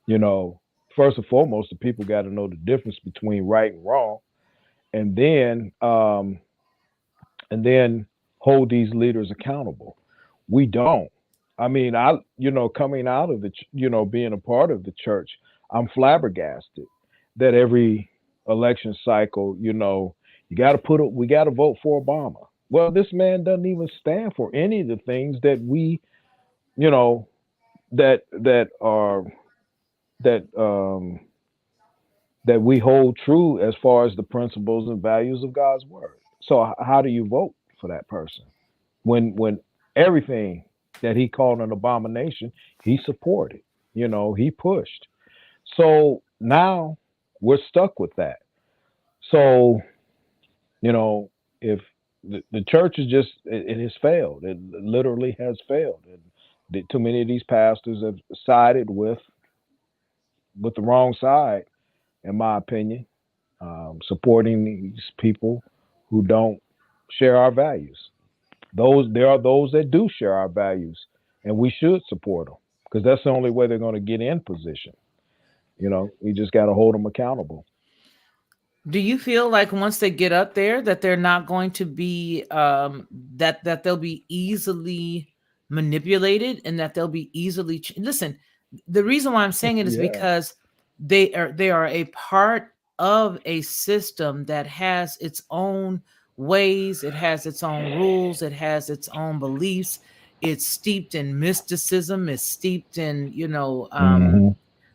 you know, first and foremost, the people got to know the difference between right and wrong, and then hold these leaders accountable. We don't. I mean, coming out of being a part of the church, I'm flabbergasted that every election cycle, we got to vote for Obama. Well, this man doesn't even stand for any of the things that we, you know, that are that that we hold true as far as the principles and values of God's word. So how do you vote for that person when everything that he called an abomination, he supported, he pushed. So now we're stuck with that. So, you know, if the church is just it has failed. It literally has failed. And too many of these pastors have sided with the wrong side, in my opinion, supporting these people who don't share our values. There are those that do share our values, and we should support them because that's the only way they're going to get in position. We just got to hold them accountable. Do you feel like once they get up there that they're not going to be that they'll be easily manipulated and that they'll be easily listen, the reason why I'm saying it is Yeah. because they are a part of a system that has its own ways, it has its own rules, it has its own beliefs. It's steeped in mysticism, it's steeped in Hmm.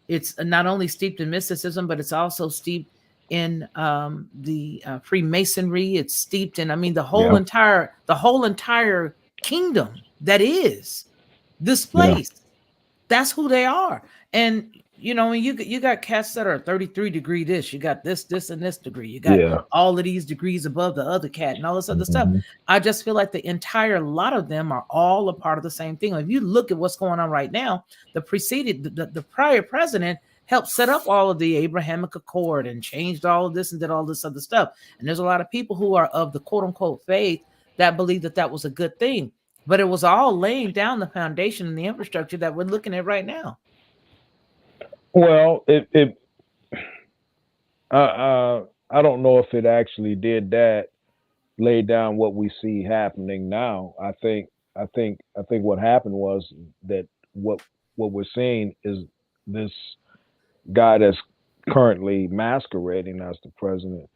it's not only steeped in mysticism, but it's also steeped in the Freemasonry. It's steeped in, I mean, Yeah. the whole entire kingdom that is this Yeah. place. That's who they are. And when you got cats that are 33-degree this, you got this and this degree, you got Yeah. all of these degrees above the other cat and all this other stuff. Hmm. I just feel like the entire lot of them are all a part of the same thing. If you look at what's going on right now, the prior president helped set up all of the Abrahamic Accord and changed all of this and did all this other stuff. And there's a lot of people who are of the quote unquote faith that believe that that was a good thing, but it was all laying down the foundation and the infrastructure that we're looking at right now. Well, I don't know if it actually did that, lay down what we see happening now. I think what happened was that what we're seeing is this guy that's currently masquerading as the president,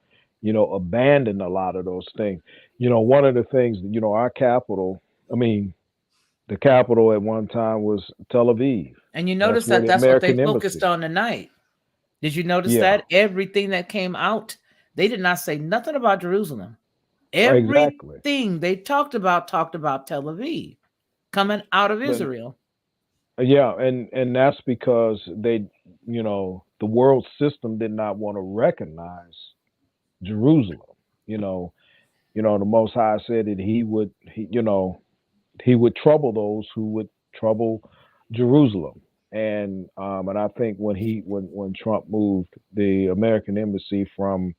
abandoned a lot of those things. One of the things, our capital, I mean, the capital at one time was Tel Aviv. And you That's notice where that the that's what they American focused embassy. on tonight. Did you notice Yeah, that? Everything that came out, they did not say nothing about Jerusalem. exactly. Everything they talked about Tel Aviv coming out of But Israel. yeah, and that's because the world system did not want to recognize Jerusalem. You know, the Most High said that he would trouble those who would trouble Jerusalem. And I think when Trump moved the American embassy from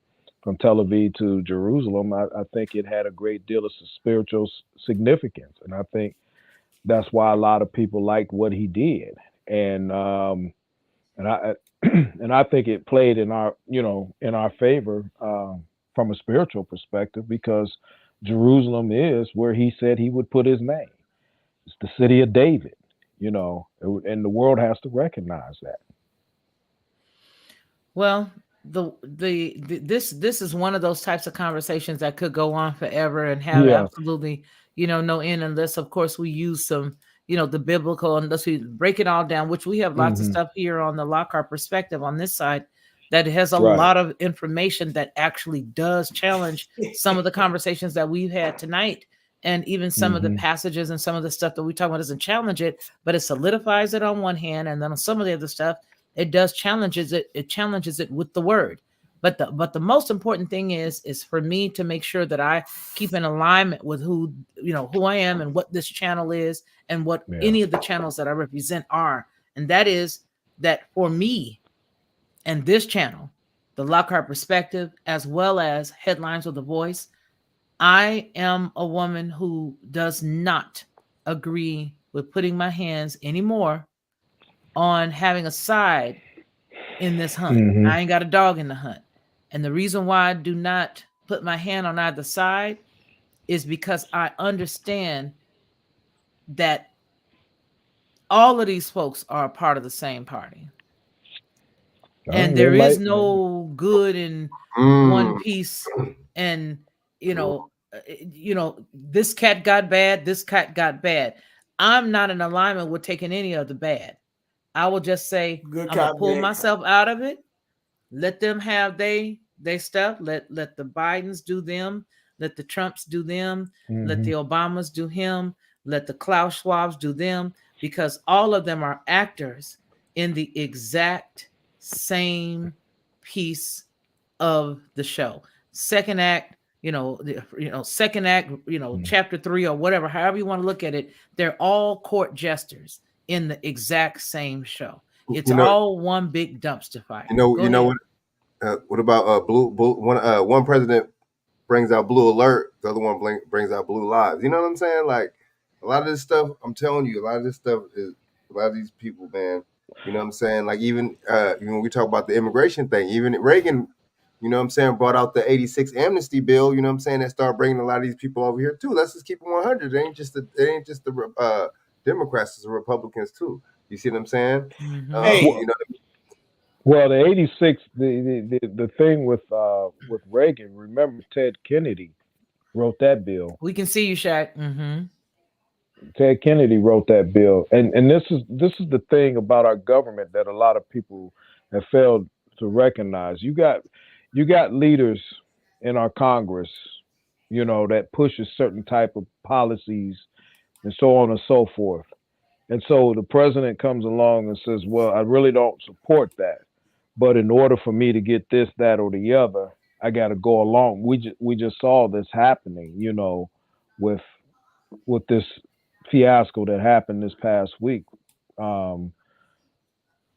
Tel Aviv to Jerusalem, I think it had a great deal of spiritual significance, and I think that's why a lot of people liked what he did. And and I and I think it played in our in our favor from a spiritual perspective because Jerusalem is where he said he would put his name. It's the city of David, and the world has to recognize that. Well, this is one of those types of conversations that could go on forever and have Yeah. absolutely, no end, unless of course we use some, the biblical, unless we break it all down, which we have lots of Hmm. stuff here on the Lockhart perspective on this side that has a Right. lot of information that actually does challenge some of the conversations that we've had tonight. And even some of the Hmm. passages and some of the stuff that we talk about doesn't challenge it, but it solidifies it on one hand, and then on some of the other stuff it does challenges it. It challenges it with the word. But the most important thing is for me to make sure that I keep in alignment with who I am and what this channel is and what Yeah. any of the channels that I represent are. And that is that for me and this channel, the Lockhart Perspective, as well as Headlines with a Voice, I am a woman who does not agree with putting my hands anymore on having a side in this hunt. Hmm. I ain't got a dog in the hunt. And the reason why I do not put my hand on either side is because I understand that all of these folks are a part of the same party. And They there is might. no good in one Mm. piece. And, this cat got bad, this cat got bad. I'm not in alignment with taking any of the bad. I will just say, Good I'm going to cop, pull bad cop. myself out of it. Let them have they stuff. Let the Bidens do them. Let the Trumps do them. Let Hmm. the Obamas do him. Let the Klaus Schwabs do them, because all of them are actors in the exact same piece of the show. Second act, second act, chapter 3 or whatever, however you want to look at it, they're all court jesters in the exact same show. It's You know, all one big dumpster fire. Go you know ahead. what? What about blue? One president brings out blue alert, the other one brings out blue lives. You know what I'm saying? Like a lot of this stuff, I'm telling you, a lot of this stuff is a lot of these people, man. You know what I'm saying? Like even when we talk about the immigration thing, even Reagan, you know what I'm saying, brought out the '86 amnesty bill. You know what I'm saying? That started bringing a lot of these people over here too. Let's just keep it 100. It ain't just the Democrats, it's the Republicans too. You see what I'm saying? Mhm. Hey, Well, You know, well, the '86, the thing with Reagan. Remember, Ted Kennedy wrote that bill. We can see you, Shaq. Ted Kennedy wrote that bill, and this is the thing about our government that a lot of people have failed to recognize. You got leaders in our Congress, that pushes certain type of policies and so on and so forth. And so the president comes along and says, "Well, I really don't support that, but in order for me to get this, that, or the other, I got to go along." We just saw this happening, with this fiasco that happened this past week. Um,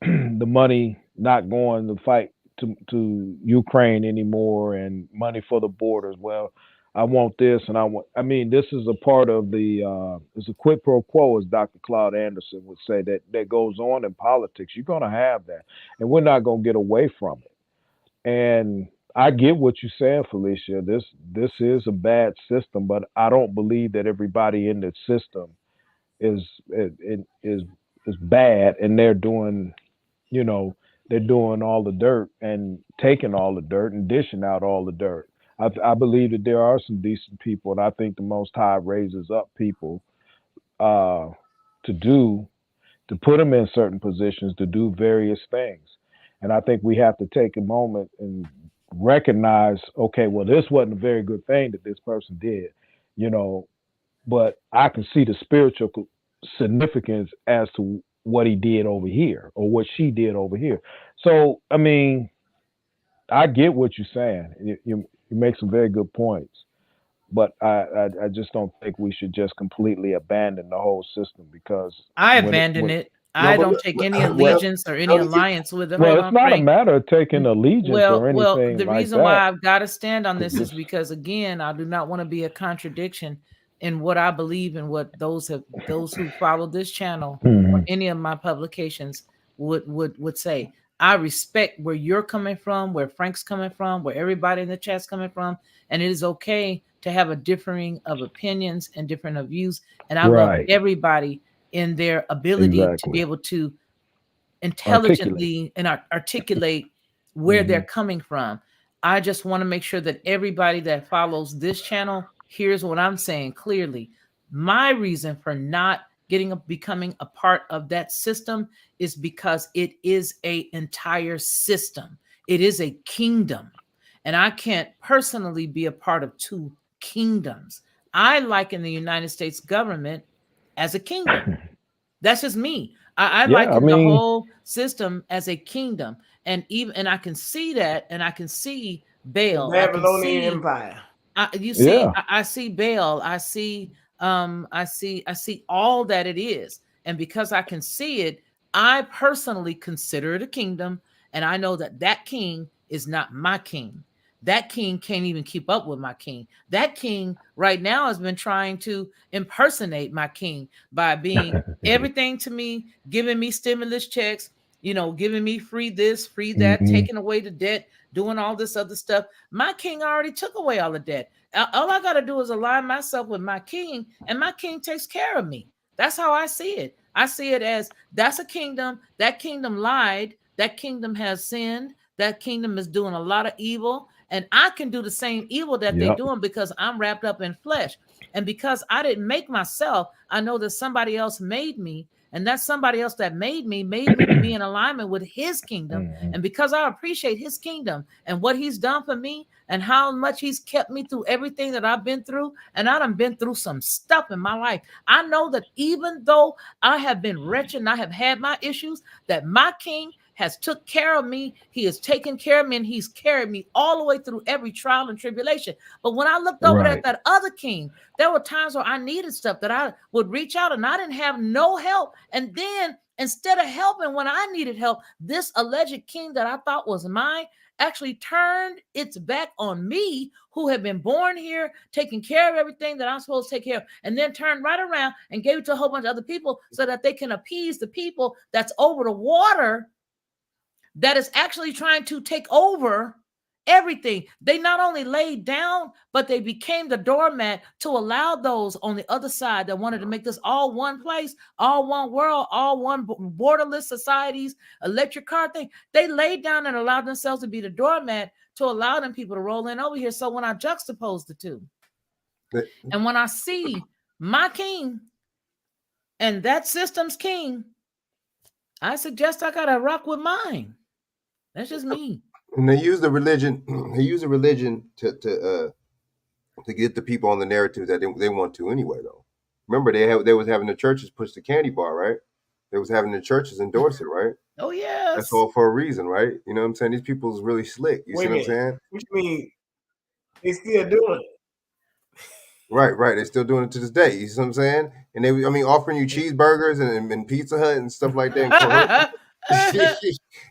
the money not going to fight to Ukraine anymore, and money for the borders. Well, I want this, and I want. I mean, this is a part of the. It's a quid pro quo, as Dr. Claude Anderson would say, that goes on in politics. You're going to have that, and we're not going to get away from it. And I get what you're saying, Felicia. This is a bad system, but I don't believe that everybody in the system is is bad, and you know they're doing all the dirt and taking all the dirt and dishing out all the dirt. I believe that there are some decent people, and I think the Most High raises up people uh, to do to put them in certain positions to do various things. And I think we have to take a moment and recognize, okay, well, this wasn't a very good thing that this person did, you know, but I can see the spiritual significance as to what he did over here or what she did over here. So, I mean, I get what you're saying. You make some very good points, but I just don't think we should just completely abandon the whole system because I when it abandon when it. no, I but don't take any well allegiance or any let me give, alliance with it. well, Hold it's on, not a Frank. matter of taking allegiance or Well, anything the like reason that. why I've got to stand on It's this is just because, again, I do not want to be a contradiction in what I believe and what those who follow this channel or Mhm. any of my publications would say. I respect where you're coming from, where Frank's coming from, where everybody in the chat's coming from, and it is okay to have a differing of opinions and different of views. And I love Right. everybody in their ability to be Exactly. able to Articulate. intelligently and articulate where they're coming from. I just want to make sure that everybody that follows this channel hears what I'm saying clearly. My reason for not becoming a part of that system is because it is a entire system. It is a kingdom. And I can't personally be a part of two kingdoms. I liken the United States government as a kingdom. That's just me. I Yeah, I liken the mean, whole system as a kingdom, and I can see that, and I can see The Baal. I can Babylonian see Empire. yeah, I see Baal. I see all that it is, and because I can see it, I personally consider it a kingdom, and I know that that king is not my king. That king can't even keep up with my king. That king right now has been trying to impersonate my king by being everything to me, giving me stimulus checks, giving me free this, free that, hmm taking away the debt, doing all this other stuff. My king already took away all the debt. All I got to do is align myself with my king, and my king takes care of me. That's how I see it. I see it as that's a kingdom. That kingdom lied. That kingdom has sinned. That kingdom is doing a lot of evil. And I can do the same evil that they're yep, doing because I'm wrapped up in flesh. And because I didn't make myself, I know that somebody else made me. And that somebody else that made me to be in alignment with his kingdom. Mhm. And because I appreciate his kingdom and what he's done for me and how much he's kept me through everything that I've been through, and I done been through some stuff in my life. I know that even though I have been wretched and I have had my issues, that my king has took care of me. He has taken care of me, and he's carried me all the way through every trial and tribulation. But when I looked over at Right. that other king, there were times where I needed stuff that I would reach out and I didn't have no help. And then instead of helping when I needed help, this alleged king that I thought was mine actually turned its back on me, who had been born here, taking care of everything that I'm supposed to take care of, and then turned right around and gave it to a whole bunch of other people so that they can appease the people that's over the water that is actually trying to take over everything. They not only laid down, but they became the doormat to allow those on the other side that wanted to make this all one place, all one world, all one borderless societies, electric car thing. They laid down and allowed themselves to be the doormat to allow them people to roll in over here. So when I juxtapose the two, and when I see my king and that system's king, I suggest I gotta rock with mine. That's just me. And they use the religion. They use the religion to get the people on the narrative that they want to anyway. Though, remember they was having the churches push the candy bar, right? They was having the churches endorse it, right? Oh That's yes. all for a reason, right? You know what I'm saying? These people's really slick. You Wait see a what I'm minute. saying? What you mean? They still doing it. Right. They're still doing it to this day. You see what I'm saying? And they, I mean, offering you cheeseburgers and Pizza Hut and stuff like that.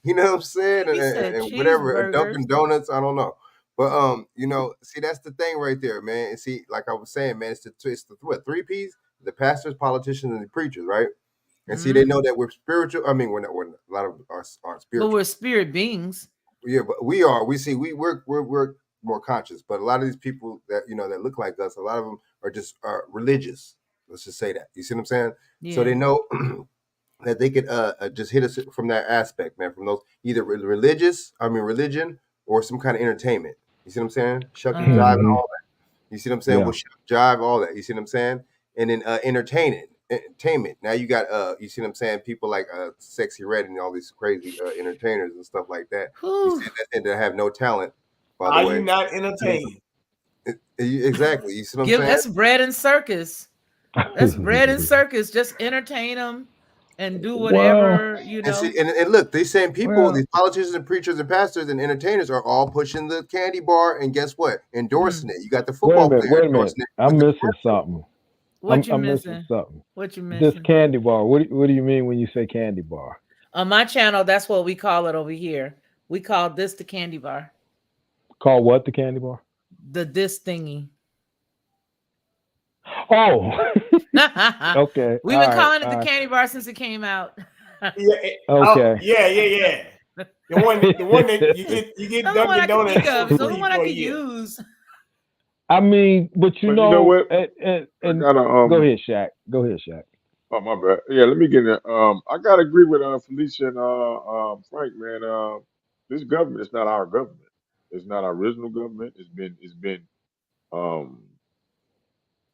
You know what I'm saying? He said And whatever, cheeseburgers. Dunkin' Donuts. I don't know. But see, that's the thing right there, man. And see, like I was saying, man, it's the what, 3 P's: the pastors, politicians, and the preachers, right? And see, they know that we're spiritual. I mean, we're not. A lot of us aren't But spiritual. we're spirit beings. Yeah, but we are. We see. We're more conscious. But a lot of these people that that look like us, a lot of them are just religious. Let's just say that. You see what I'm saying? Yeah. So they know that they could just hit us from that aspect, man. From those either religion, or some kind of entertainment. You see what I'm saying? Shuck and jive and all that. You see what I'm saying? Yeah. Well, shuck, jive, all that. You see what I'm saying? And then entertainment. Now you got you see what I'm saying? People like Sexy Red and all these crazy entertainers and stuff like that. You see that, and they have no talent. By the Are way, you not entertained? Exactly. You see what I'm saying? That's bread and circus. That's bread and circus. Just entertain them and do whatever, And see, and look, these same people, these politicians and preachers and pastors and entertainers are all pushing the candy bar, and guess what? Endorsing it. You got the football player Wait a minute. endorsing it. I'm missing something. What you I'm missing? missing something. What you This missing? candy bar. What do you mean when you say candy bar? On my channel, that's what we call it over here. We call this the candy bar. Call what the candy bar? This thingy. Oh. Okay. We've been calling it the candy bar since it came out. Oh, Okay. yeah. The one that you get The only one I Dunkin' can think Donuts for of. It's the only free one I for a could year. use. I mean, but you But you know know, what? I and gotta go ahead, Shaq. Go ahead, Shaq. oh my bad. Yeah, let me get in. I gotta agree with Felicia and Frank, man. This government is not our government. It's not our original government. It's been um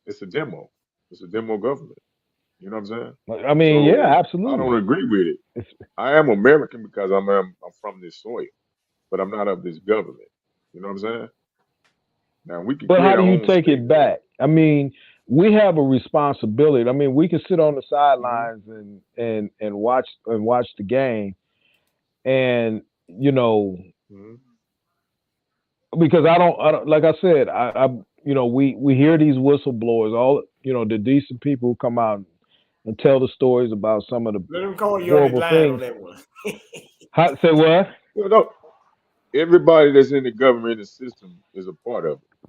it's a demo. It's a demo government. You know what I'm saying? I mean, yeah, So I don't absolutely. agree with it. It's, I am American because I'm from this soil, but I'm not of this government. You know what I'm saying? Now we can but create how our do you own take state, it man. back? I mean, we have a responsibility. I mean, we can sit on the Hmm. sidelines and watch the game, and you know, Hmm. because I don't like I said, I we hear these whistleblowers, all the decent people who come out and tell the stories about some of the Let them call you on the horrible line on things. that one. Say what? You know, everybody that's in the government and system is a part of it.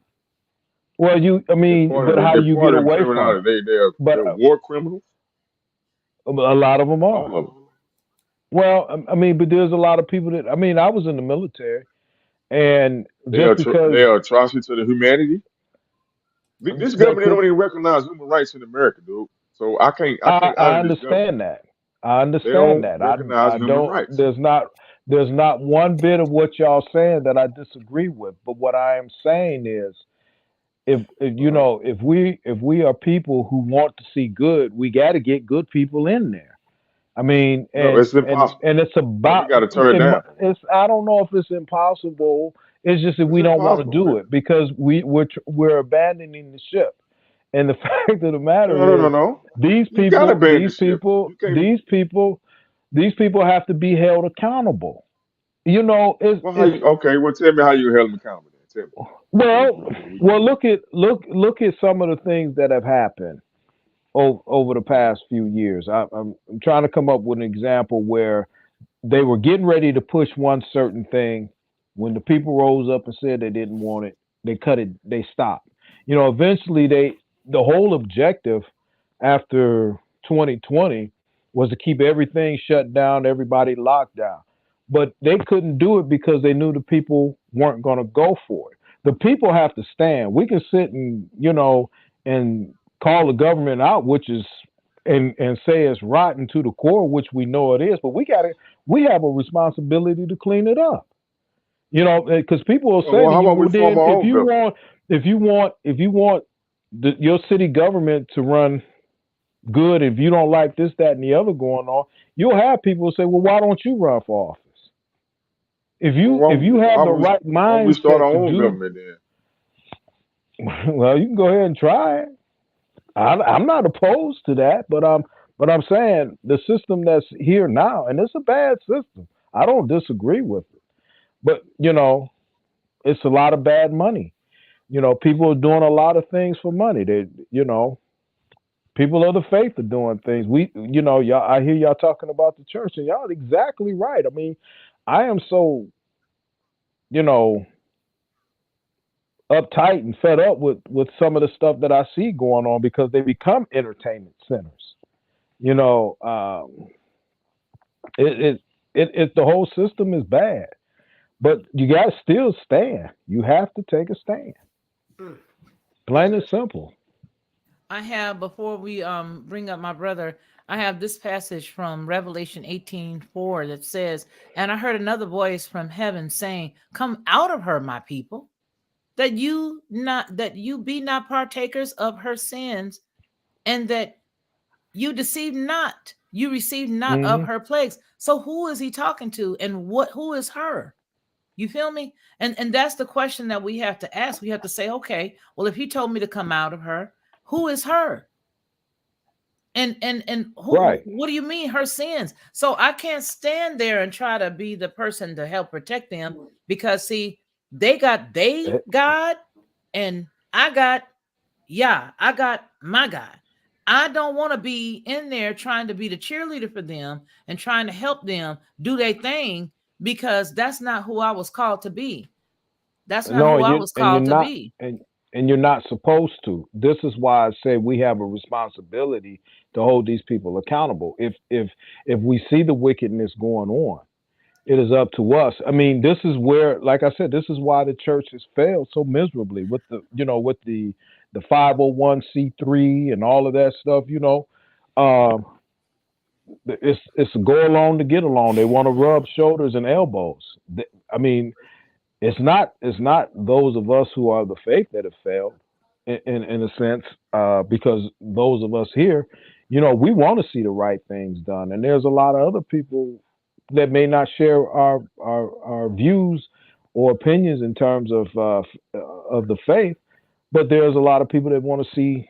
Well, I mean, but how do They're you get part of the away from criminality. it? But They're war criminals. a lot of them are. All of them. Well, I mean, but there's a lot of people that I mean, I was in the military, and just because They are atrocity to the humanity. This that government could, don't even recognize human rights in America, dude. So I can't I honor this government. understand that. I They understand don't that. recognize I human don't. rights. There's not one bit of what y'all saying that I disagree with. But what I am saying is, if Uh huh. if we are people who want to see good, we got to get good people in there. I mean, No, it's impossible. and it's No, we about got to turn it down. it's I don't know if it's impossible. It's just that It's we don't want to impossible, do man. it because we're abandoning the ship. And the fact of the No, matter no, no, is, no. these You got to people, ban the these ship. people, You can't. these people, these people have to be held accountable. You know, Well, how you? Okay, well, tell me how you held them accountable. Then. Tell me. So well, we can agree. look at some of the things that have happened over the past few years. I'm trying to come up with an example where they were getting ready to push one certain thing. When the people rose up and said they didn't want it, they cut it. They stopped. Eventually the whole objective after 2020 was to keep everything shut down, everybody locked down. But they couldn't do it because they knew the people weren't going to go for it. The people have to stand. We can sit and call the government out, which is and say it's rotten to the core, which we know it is, but we have a responsibility to clean it up. Because people will say Well, to how you, about we well, form then our own government? if you want your city government to run good, if you don't like this, that, and the other going on, you'll have people say, well, why don't you run for office? If you have the right Why don't we start mindset our to own do, government then? well, you can go ahead and try it. I'm not opposed to that, but I'm saying the system that's here now, and it's a bad system. I don't disagree with it, but it's a lot of bad money. People are doing a lot of things for money. People of the faith are doing things. Y'all. I hear y'all talking about the church, and y'all are exactly right. I mean, I am so you know uptight and fed up with some of the stuff that I see going on because they become entertainment centers. You know, the whole system is bad, but you got to still stand. You have to take a stand. Mm. Plain and simple. I have before we bring up my brother, I have this passage from Revelation 18:4 that says, "And I heard another voice from heaven saying, 'Come out of her, my people, that you be not partakers of her sins, and that you receive not of Hmm. her plagues.'" So who is he talking to, and who is her? You feel me? And that's the question that we have to ask. We have to say, okay, well, if he told me to come out of her, who is her? And Right. what do you mean her sins? So I can't stand there and try to be the person to help protect them, because see, they got Eh, God, and I got my God. I don't want to be in there trying to be the cheerleader for them and trying to help them do their thing, because that's not who I was called to be. That's not No, who and I you was and you're called to not be. and you're not supposed to. This is why I say we have a responsibility to hold these people accountable. If we see the wickedness going on, it is up to us. I mean, this is where, like I said, this is why the church has failed so miserably with the, with the 501c3 and all of that stuff. It's a go along to get along. They want to rub shoulders and elbows. I mean, it's not those of us who are the faith that have failed in a sense, because those of us here, we want to see the right things done, and there's a lot of other people that may not share our views or opinions in terms of the faith, but there's a lot of people that want to see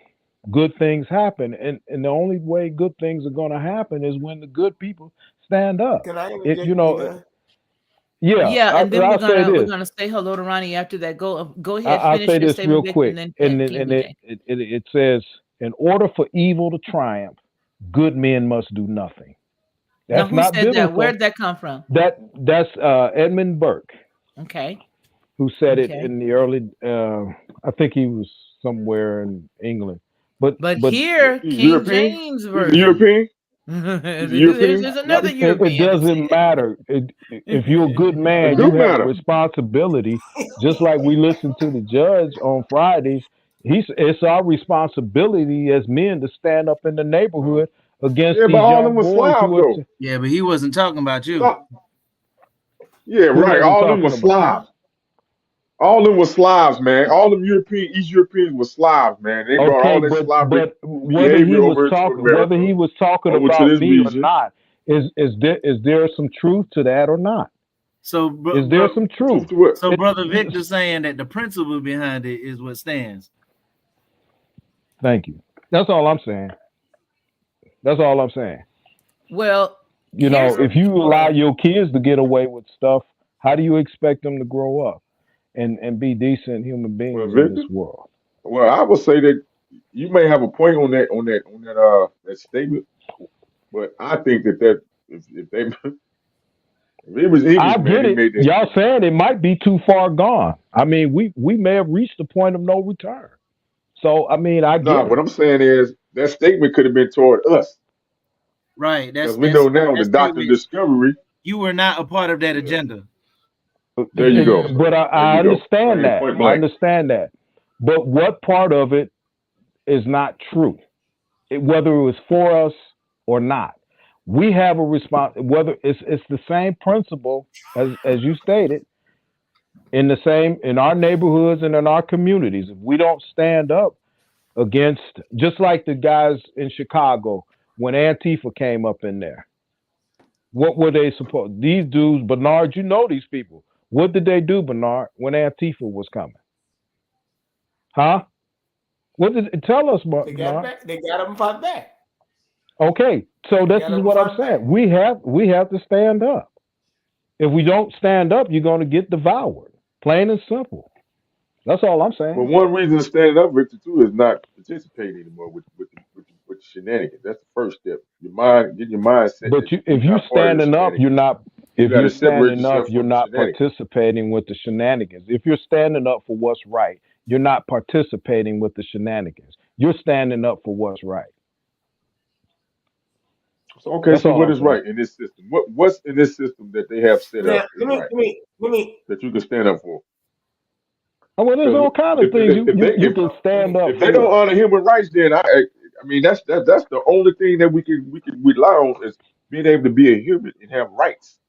good things happen, and the only way good things are going to happen is when the good people stand up. Can I It, interject? You know? Yeah, and then I'll say we're this. gonna say hello to Ronnie after that. Go ahead, I'll finish say your this real statement, Vic, and quick, then and King it, DJ. it says, in order for evil to triumph, good men must do nothing. Now, That's who not said that? Where biblical. did that come from? That's Edmund Burke, Okay, who said it okay. in the early. I think he was somewhere in England, but But here, He's King European. James He's a version. European. He's a European. There's No, another it European that doesn't said matter. If you're a good it man, do you have a matter. responsibility. Just like we listen to the judge on Fridays, it's our responsibility as men to stand up in the neighborhood against Yeah, but these all them young were boys Slavs who are. though. Yeah, but he wasn't talking about you. No, yeah, Who right. wasn't All them were talking about? Slavs. All them were Slavs, man. All them East Europeans were Slavs, man. They brought Okay, all that but Slavic whether he behavior was over into talking whether America, he was talking over to about this me or region. not, is there some truth to that or not? So, Is there some Truth truth? to what? so Brother Victor saying that the principle behind it is what stands. Thank you. That's all I'm saying. That's all I'm saying. well, here's If you allow your kids to get away with stuff, how do you expect them to grow up and be decent human Well, beings in this Victor. world? Well, I would say that you may have a point on that statement, but I think that if they if it was I English, man, get they it. made that Y'all statement. saying it might be too far gone. I mean, we may have reached the point of no return. So I mean, I Nah, get what it. I'm saying is that statement could have been toward us, Right. because we know now the That doctrine of statement. discovery. You were not a part of that Yeah, agenda. there you go. But There I you go. understand Plain that. point I blank. understand that. But what part of it is not true? Whether it was for us or not, we have a response. Whether it's the same principle as you stated in our neighborhoods and in our communities. If we don't stand up against, just like the guys in Chicago when Antifa came up in there, what were they supposed? These dudes, Bernard, you know these people. What did they do, Bernard, when Antifa was coming? Huh? What did tell us, They got Bernard? back. They got them fought back. Okay, so They this got is them what I'm fought saying. back. We have to stand up. If we don't stand up, you're going to get devoured. Plain and simple. That's all I'm Well, saying. one reason to stand up, Victor, too, is not participating anymore with the shenanigans. That's the first step. Getting your mindset that But you're if you not part of the standing up, you're shenanigans. not. You If got you're to separate standing up, yourself you're from the not shenanigans. participating with the shenanigans. If you're standing up for what's right, you're not participating with the shenanigans. You're standing up for what's right. So okay, That's so all what I'm is saying. right in this system? What's in this system that they have set Now, up is right let me. that you can stand up for? Oh, well, there's Because all kind of things you can stand up if they don't for. honor human rights, then I mean that's the only thing that we can rely on is being able to be a human and have rights.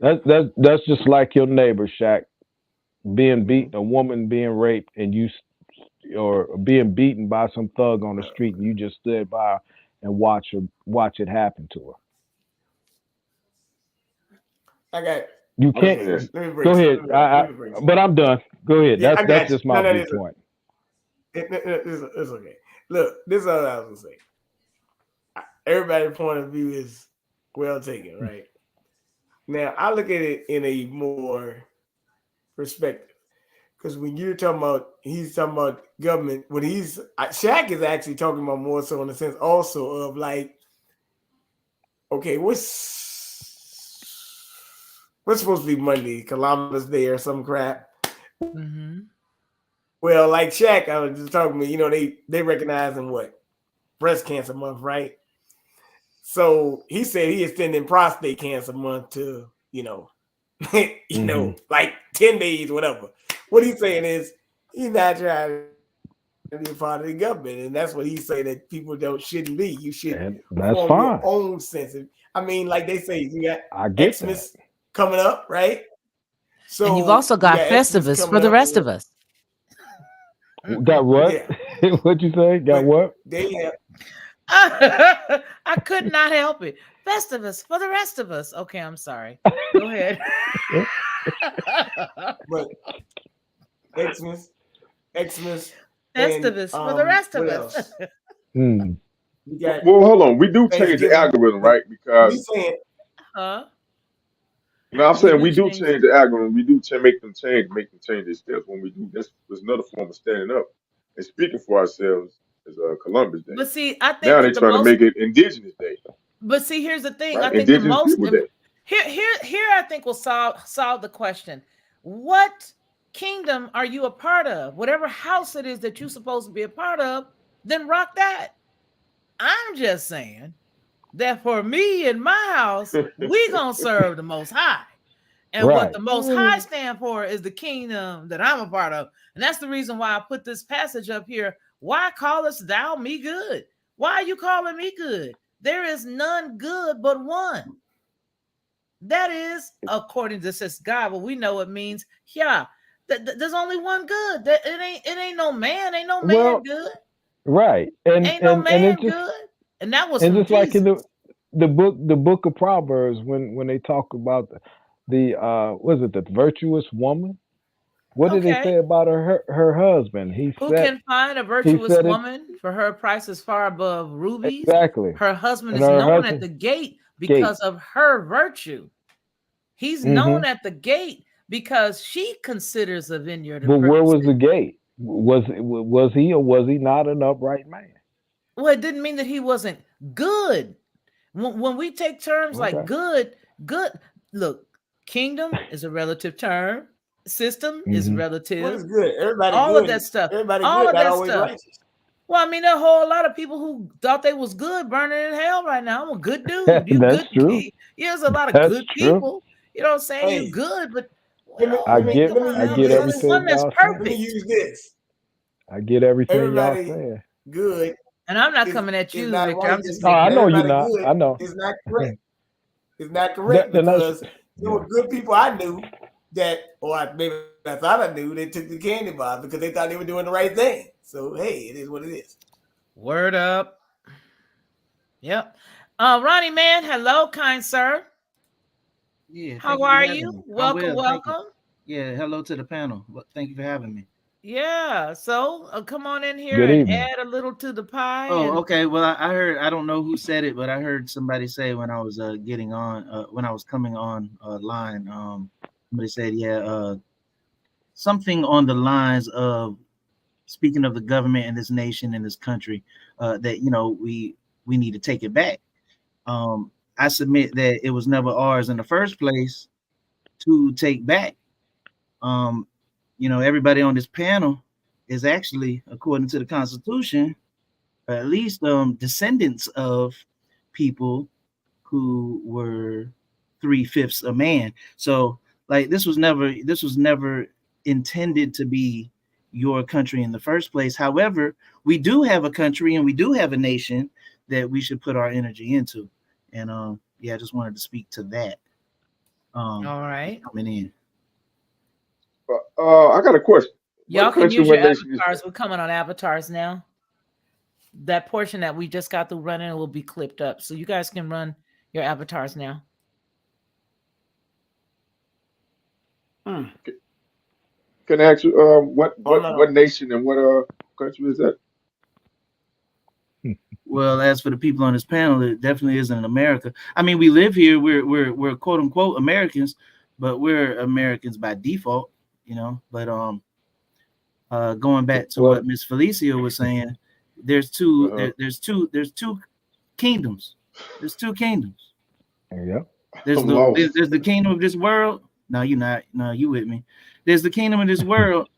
That's just like your neighbor, Shaq, being Hmm. beaten, a woman being raped, and or being beaten by some thug on the street, and you just stood by and watch it happen to her. I got. You Let can't. me ask. Let me break. Go ahead. Let me break. But I'm done. Go ahead. Yeah, I That's got you. just my No, no, viewpoint. it's okay. Look, this is all I was gonna say. Everybody's point of view is well taken, right? Now I look at it in a more perspective. Because when you're talking about, he's talking about government. When Shaq is actually talking about more so in the sense also of like, okay, what's supposed to be Monday? Columbus Day or some crap. Mm-hmm. Well, like Shaq, I was just talking to they recognize in what breast cancer month, right? So he said he extended prostate cancer month to like 10 days, whatever. What he's saying is he's not trying to be a part of the government, and that's what he's saying that people shouldn't be. You should And that's form your fine. own sense of. I mean, like they say, you got I get Xmas coming up, right? So and you've also got you Xmas Festivus for coming the up, rest of us. Got what? Yeah. What you say? Got But what? they have. I could not help it. Festivus for the rest of us. Okay, I'm sorry. Go ahead. But Xmas, Festivus for the and rest of what us. else? Mm. You got Well, hold on. We do change the Thanksgiving. algorithm, But right? Because we saying Huh? no, I'm saying we do change. change the algorithm. We do make them change their steps. When we do this, was another form of standing up and speaking for ourselves as Columbus Day. But see, I think Now they're that the trying to most. make it Indigenous Day, But see, here's the thing. right? I think the Indigenous most People Day. here I think will solve the question. What kingdom are you a part of? Whatever house it is that you're supposed to be a part of, then rock that. I'm just saying that for me and my house, we gonna serve the Most High. And what Right. the Most High stand for is the kingdom that I'm a part of. And that's the reason why I put this passage up here. Why callest thou me good? Why are you calling me good? There is none good but one. That is, according to this God, what we know it means. Yeah, there's only one good. It ain't no man. Ain't no man Well, good. right. And Ain't no and man it's just good. And that was and from just like in Jesus. the book of Proverbs when they talk about the was it the virtuous woman? What did they Okay. say about her husband? Who can find a he virtuous said it woman for her price is far above rubies? exactly. Her husband And is her known at husband the gate gate. because of her virtue. He's known at the gate because she considers a vineyard But of where was purposes. the gate? Was he or was he not an upright man? Well, it didn't mean that he wasn't good. When we take terms like Okay. good, look, kingdom is a relative term. System is Mm-hmm. what relative. is good? Everybody All of good. that stuff. Everybody All good, of not that always stuff. righteous. Well, I mean, there are a whole lot of people who thought they was good burning in hell right now. I'm a good dude. You That's good. true. There's a lot of That's good true. people. You know what I'm saying? You're Hey, good, but let me I let me get let me I use get there's only this. one everything that's y'all saying. Let me perfect. use this. I get everything y'all Everybody saying. good And I'm not is coming at is you, not Victor. I'm righteous, just Oh, I making and a know you're everybody not. good I know. is not correct. It's not correct Then that's because there yeah. were good people I knew maybe I thought I knew, they took the candy bar because they thought they were doing the right thing. So hey, it is what it is. word up. Yep. Ronnie.d.Mann, hello, kind sir. Yeah, How thank you for are having you? me. I'm Welcome, well, thank you. welcome. Yeah, hello to the panel. Thank you for having me. Yeah. So come on in here Good and evening. add a little to the pie. Oh, And okay. Well, I heard. I don't know who said it, but I heard somebody say when I was getting on, when I was coming on line. Somebody said, yeah, something on the lines of speaking of the government and this nation and this country, that we need to take it back. I submit that it was never ours in the first place to take back. Um, everybody on this panel is actually, according to the Constitution, or at least descendants of people who were 3/5 a man. So, like, this was never intended to be your country in the first place. However, we do have a country and we do have a nation that we should put our energy into. And yeah, I just wanted to speak to that. all right. Coming in. I got a question. Y'all What can country, use your what nation is avatars. that? We're coming on avatars now. That portion that we just got through running will be clipped up. So you guys can run your avatars now. Can I ask you what Oh what no. what nation and what country is that? Well, as for the people on this panel, it definitely isn't in America. I mean, we live here. We're quote unquote Americans, but we're Americans by default, But going back to Well, what Miss Felicia was saying, there's two Uh-huh. there's two kingdoms. There's two kingdoms. yeah. There's I'm the lost. there's the kingdom of this world. No, you're not. No, you with me. There's the kingdom of this world,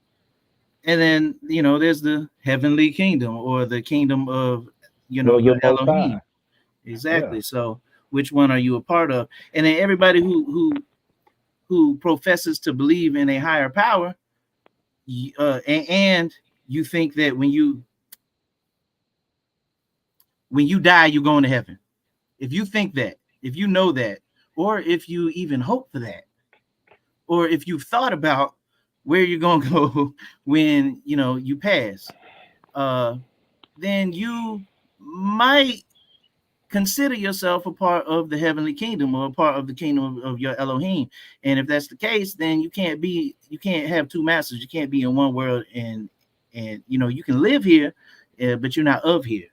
And then, there's the heavenly kingdom, or the kingdom of, Well, your the Most Elohim. High. Exactly. Yeah. So which one are you a part of? And then everybody who professes to believe in a higher power, and you think that when you die, you're going to heaven. If you think that, if you know that, or if you even hope for that, or if you've thought about where you're going to go when you pass, then you might consider yourself a part of the heavenly kingdom, or a part of the kingdom of your Elohim. And if that's the case, then you can't have two masters. You can't be in one world and you can live here, but you're not of here.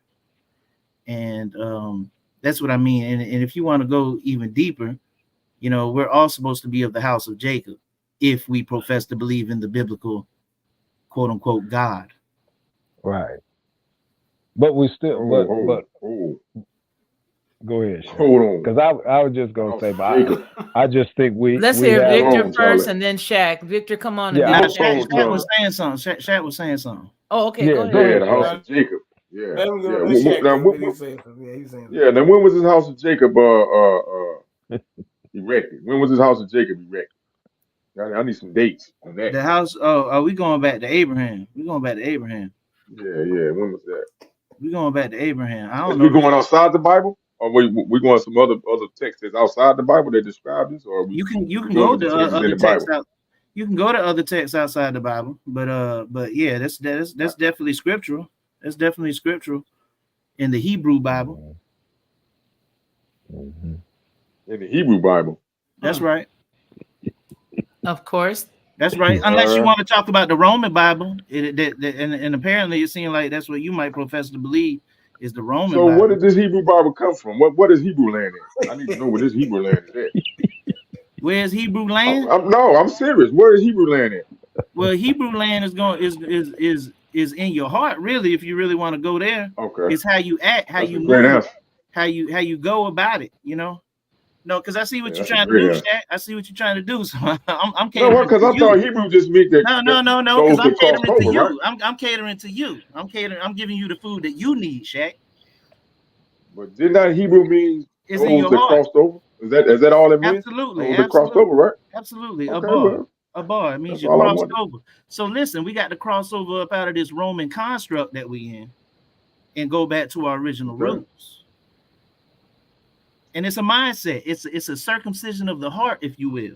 And that's what I mean. And if you want to go even deeper, we're all supposed to be of the house of Jacob if we profess to believe in the biblical quote unquote God. Right. But we still, but go ahead, Hold on. because I was just gonna say, but Jacob. I just think Let's we hear have Victor on, first, Charlie. and then Shaq. Victor, come on. Yeah, And then Shaq was saying something. Shaq was saying something. Oh, okay. Yeah, Go go ahead. ahead, The house Shaq. of Jacob. Yeah. Let him go. Yeah. Let Shaq Now, go. What he saying? Yeah, he's saying. yeah. Now, when was this house of Jacob erected? When was this house of Jacob erected? I need some dates on that. The house. Oh, are we going back to Abraham? We're going back to Abraham. Yeah. When was that? We're going back to Abraham. I don't Is know. we going outside the Bible, or we going some other texts that's outside the Bible that describe this, or You can go go to the to texts in other the texts Bible? out. You can go to other texts outside the Bible, but yeah, that's definitely scriptural. That's definitely scriptural in the Hebrew Bible. Mm-hmm. In the Hebrew Bible. That's right. Of course. That's right. Unless you want to talk about the Roman Bible, and apparently it seems like that's what you might profess to believe is the Roman So Bible. where did this Hebrew Bible come from? What is Hebrew land at? I need to know where this Hebrew land is at. Where's Hebrew land? I'm serious. Where is Hebrew land at? Well, Hebrew land is in your heart, really. If you really want to go there, Okay. it's how you act, how That's you a great move, answer. how you go about it. No, because I see what you're That's a trying to great do, answer. Shaq. I see what you're trying to do. So I'm No, catering because to I thought you. Hebrew just meant that No, those because I'm that crossed catering to over, you. right? I'm catering to you. I'm giving you the food that you need, Shaq. But did not Hebrew mean It's in those your that heart. crossed over? Is that all it means? Absolutely, Those that crossed over, right? absolutely. A Okay, bar. well, A bar. It means that's you all I crossed wanted. over. So listen, we got to cross over up out of this Roman construct that we in and go back to our original Okay. roots. And it's a mindset. It's a circumcision of the heart, if you will.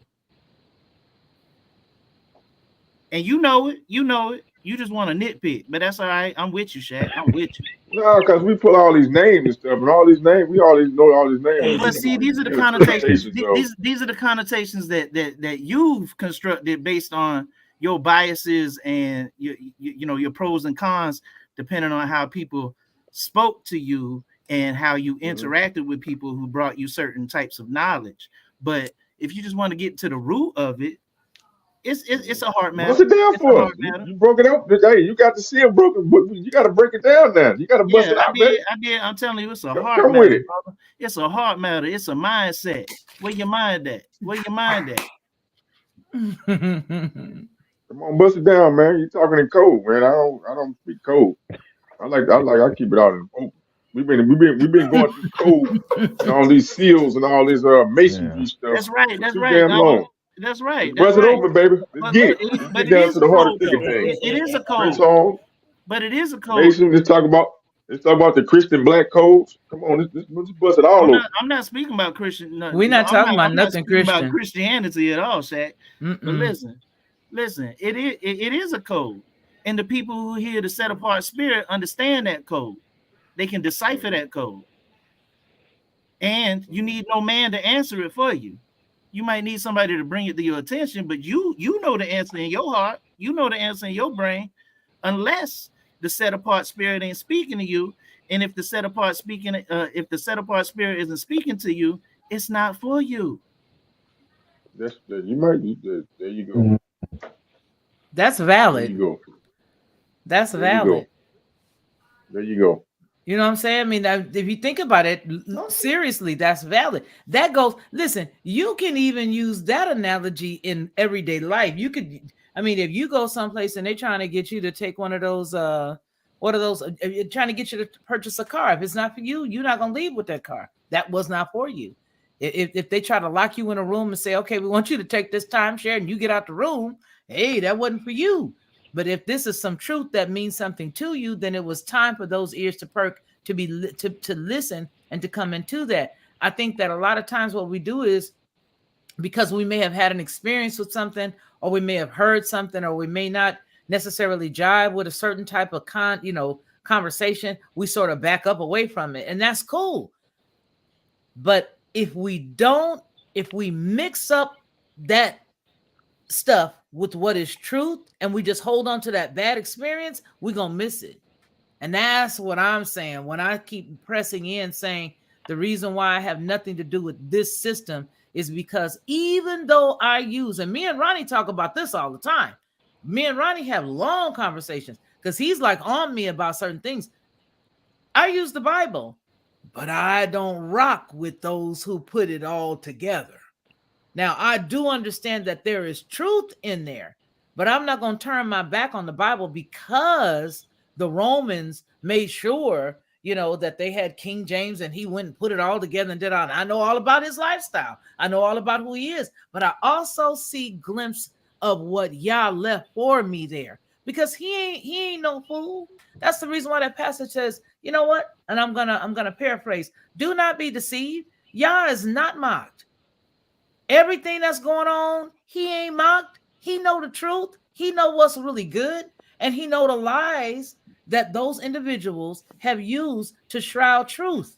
And you know it. You just want to nitpick, but that's all right. I'm with you, Shaq. I'm with you. No, because we pull all these names and stuff, and all these names, we always know all these names. But see, these are the connotations. These are the connotations that you've constructed based on your biases and your pros and cons, depending on how people spoke to you and how you interacted with people who brought you certain types of knowledge. But if you just want to get to the root of it, it's a hard matter. Bust it down for us. You broke it up today. You got to see it broken, but you got to break it down now. You got to bust it out, man. I did. I'm telling you, it's a hard Come matter, with it. brother. It's a hard matter. It's a mindset. Where your mind at? Where your mind at? Come on, bust it down, man. You talking in code, man. I don't speak code. I keep it out in open. We've been going through code and all these seals and all this masonry stuff. That's right. For too damn long. That's right. Let's bust it open, baby. Let's get it. Let's get down to the heart of thick things. It is a code. Prince Hall. But it is a code. Mason, let's talk about the Christian black codes. Come on, let's bust it all over. I'm not speaking about Christian. We're not talking about nothing Christian. About Christianity at all, Shaq. But listen. It is a code, and the people who hear the set apart spirit understand that code. They can decipher that code, and you need no man to answer it for you. You might need somebody to bring it to your attention, but you know the answer in your heart. You know the answer in your brain, unless the set apart spirit ain't speaking to you. And if the set apart spirit isn't speaking to you, it's not for you. There you go. That's valid. There you go. That's valid. There you go. You know what I'm saying? I mean, if you think about it, seriously, that's valid. That goes, listen, you can even use that analogy in everyday life. I mean, if you go someplace and they're trying to get you to take one of those, what are those? Trying to get you to purchase a car. If it's not for you, you're not gonna leave with that car. That was not for you. If they try to lock you in a room and say, okay, we want you to take this timeshare, and you get out the room, hey, that wasn't for you. But if this is some truth that means something to you, then it was time for those ears to perk, to be to listen and to come into that. I think that a lot of times what we do is, because we may have had an experience with something, or we may have heard something, or we may not necessarily jive with a certain type of conversation, we sort of back up away from it, and that's cool. But if we mix up that stuff with what is truth, and we just hold on to that bad experience, we're gonna miss it. And that's what I'm saying when I keep pressing in, saying the reason why I have nothing to do with this system is because even though I use, and me and Ronnie talk about this all the time, me and Ronnie have long conversations because he's like on me about certain things. I use the Bible, but I don't rock with those who put it all together. Now, I do understand that there is truth in there, but I'm not going to turn my back on the Bible because the Romans made sure, that they had King James and he went and put it all together and did all. I know all about his lifestyle. I know all about who he is, but I also see glimpse of what Yah left for me there, because he ain't no fool. That's the reason why that passage says, you know what? And I'm gonna paraphrase: do not be deceived. Yah is not mocked. Everything that's going on, he ain't mocked. He know the truth. He know what's really good, and he know the lies that those individuals have used to shroud truth.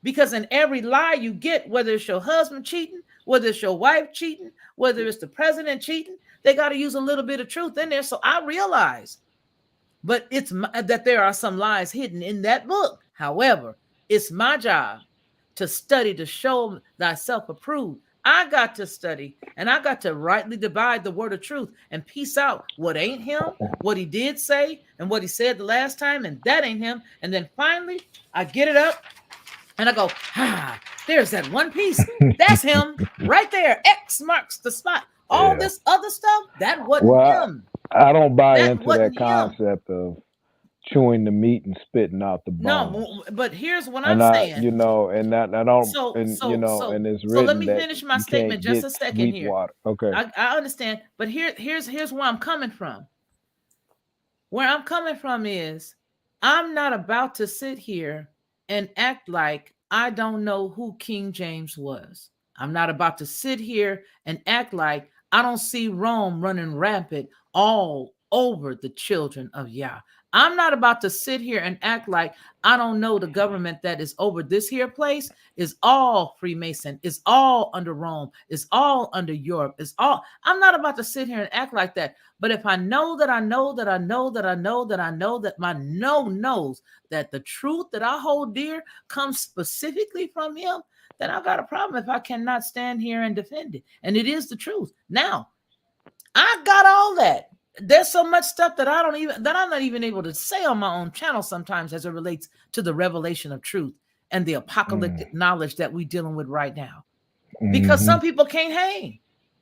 Because in every lie you get, whether it's your husband cheating, whether it's your wife cheating, whether it's the president cheating, they got to use a little bit of truth in there. So I realize, but it's that there are some lies hidden in that book. However, it's my job to study to show thyself approved. I got to study, and I got to rightly divide the word of truth and piece out what ain't him, what he did say, and what he said the last time, and that ain't him. And then finally, I get it up, and I go, there's that one piece. That's him right there. X marks the spot. All this other stuff, that wasn't him. I don't buy That into that wasn't him. concept of chewing the meat and spitting out the bones. No, but here's what And I'm saying. and I don't, So and it's let written me that finish my you statement can't just get a second sweet here. water. Okay. I understand, but here's where I'm coming from. Where I'm coming from is, I'm not about to sit here and act like I don't know who King James was. I'm not about to sit here and act like I don't see Rome running rampant all over the children of Yah. I'm not about to sit here and act like I don't know the government that is over this here place is all Freemason, is all under Rome, is all under Europe, is all. I'm not about to sit here and act like that. But if I know that I know that I know that I know that I know that my knows that the truth that I hold dear comes specifically from him, then I've got a problem if I cannot stand here and defend it. And it is the truth. Now, I got all that. There's so much stuff that I'm not even able to say on my own channel sometimes as it relates to the revelation of truth and the apocalyptic knowledge that we're dealing with right now. Because some people can't hang.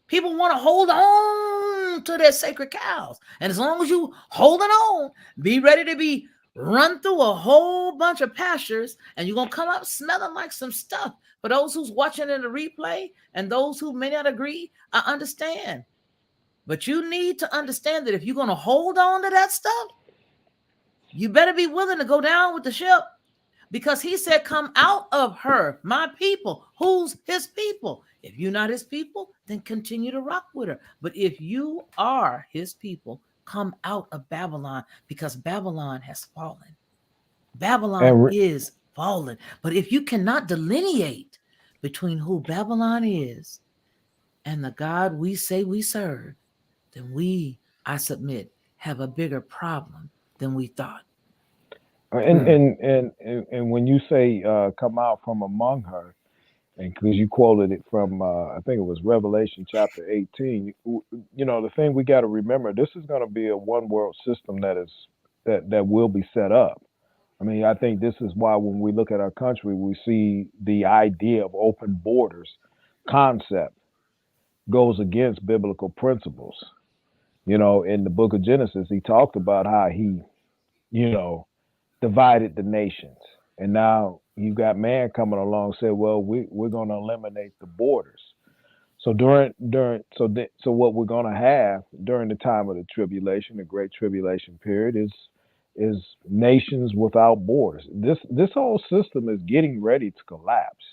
People want to hold on to their sacred cows. And as long as you holding on, be ready to be run through a whole bunch of pastures, and you're going to come up smelling like some stuff. For those who's watching in the replay and those who may not agree, I understand. But you need to understand that if you're going to hold on to that stuff, you better be willing to go down with the ship. Because he said, come out of her, my people. Who's his people? If you're not his people, then continue to rock with her. But if you are his people, come out of Babylon, because Babylon has fallen. Babylon is fallen. But if you cannot delineate between who Babylon is and the God we say we serve, then we, I submit, have a bigger problem than we thought. And when you say come out from among her, and because you quoted it from I think it was Revelation chapter 18, the thing we got to remember, this is going to be a one world system that will be set up. I mean, I think this is why when we look at our country, we see the idea of open borders concept goes against biblical principles. In the book of Genesis, he talked about how he, divided the nations. And now you've got man coming along and said, well, we're going to eliminate the borders. So so what we're going to have during the time of the tribulation, the great tribulation period, is nations without borders. This whole system is getting ready to collapse.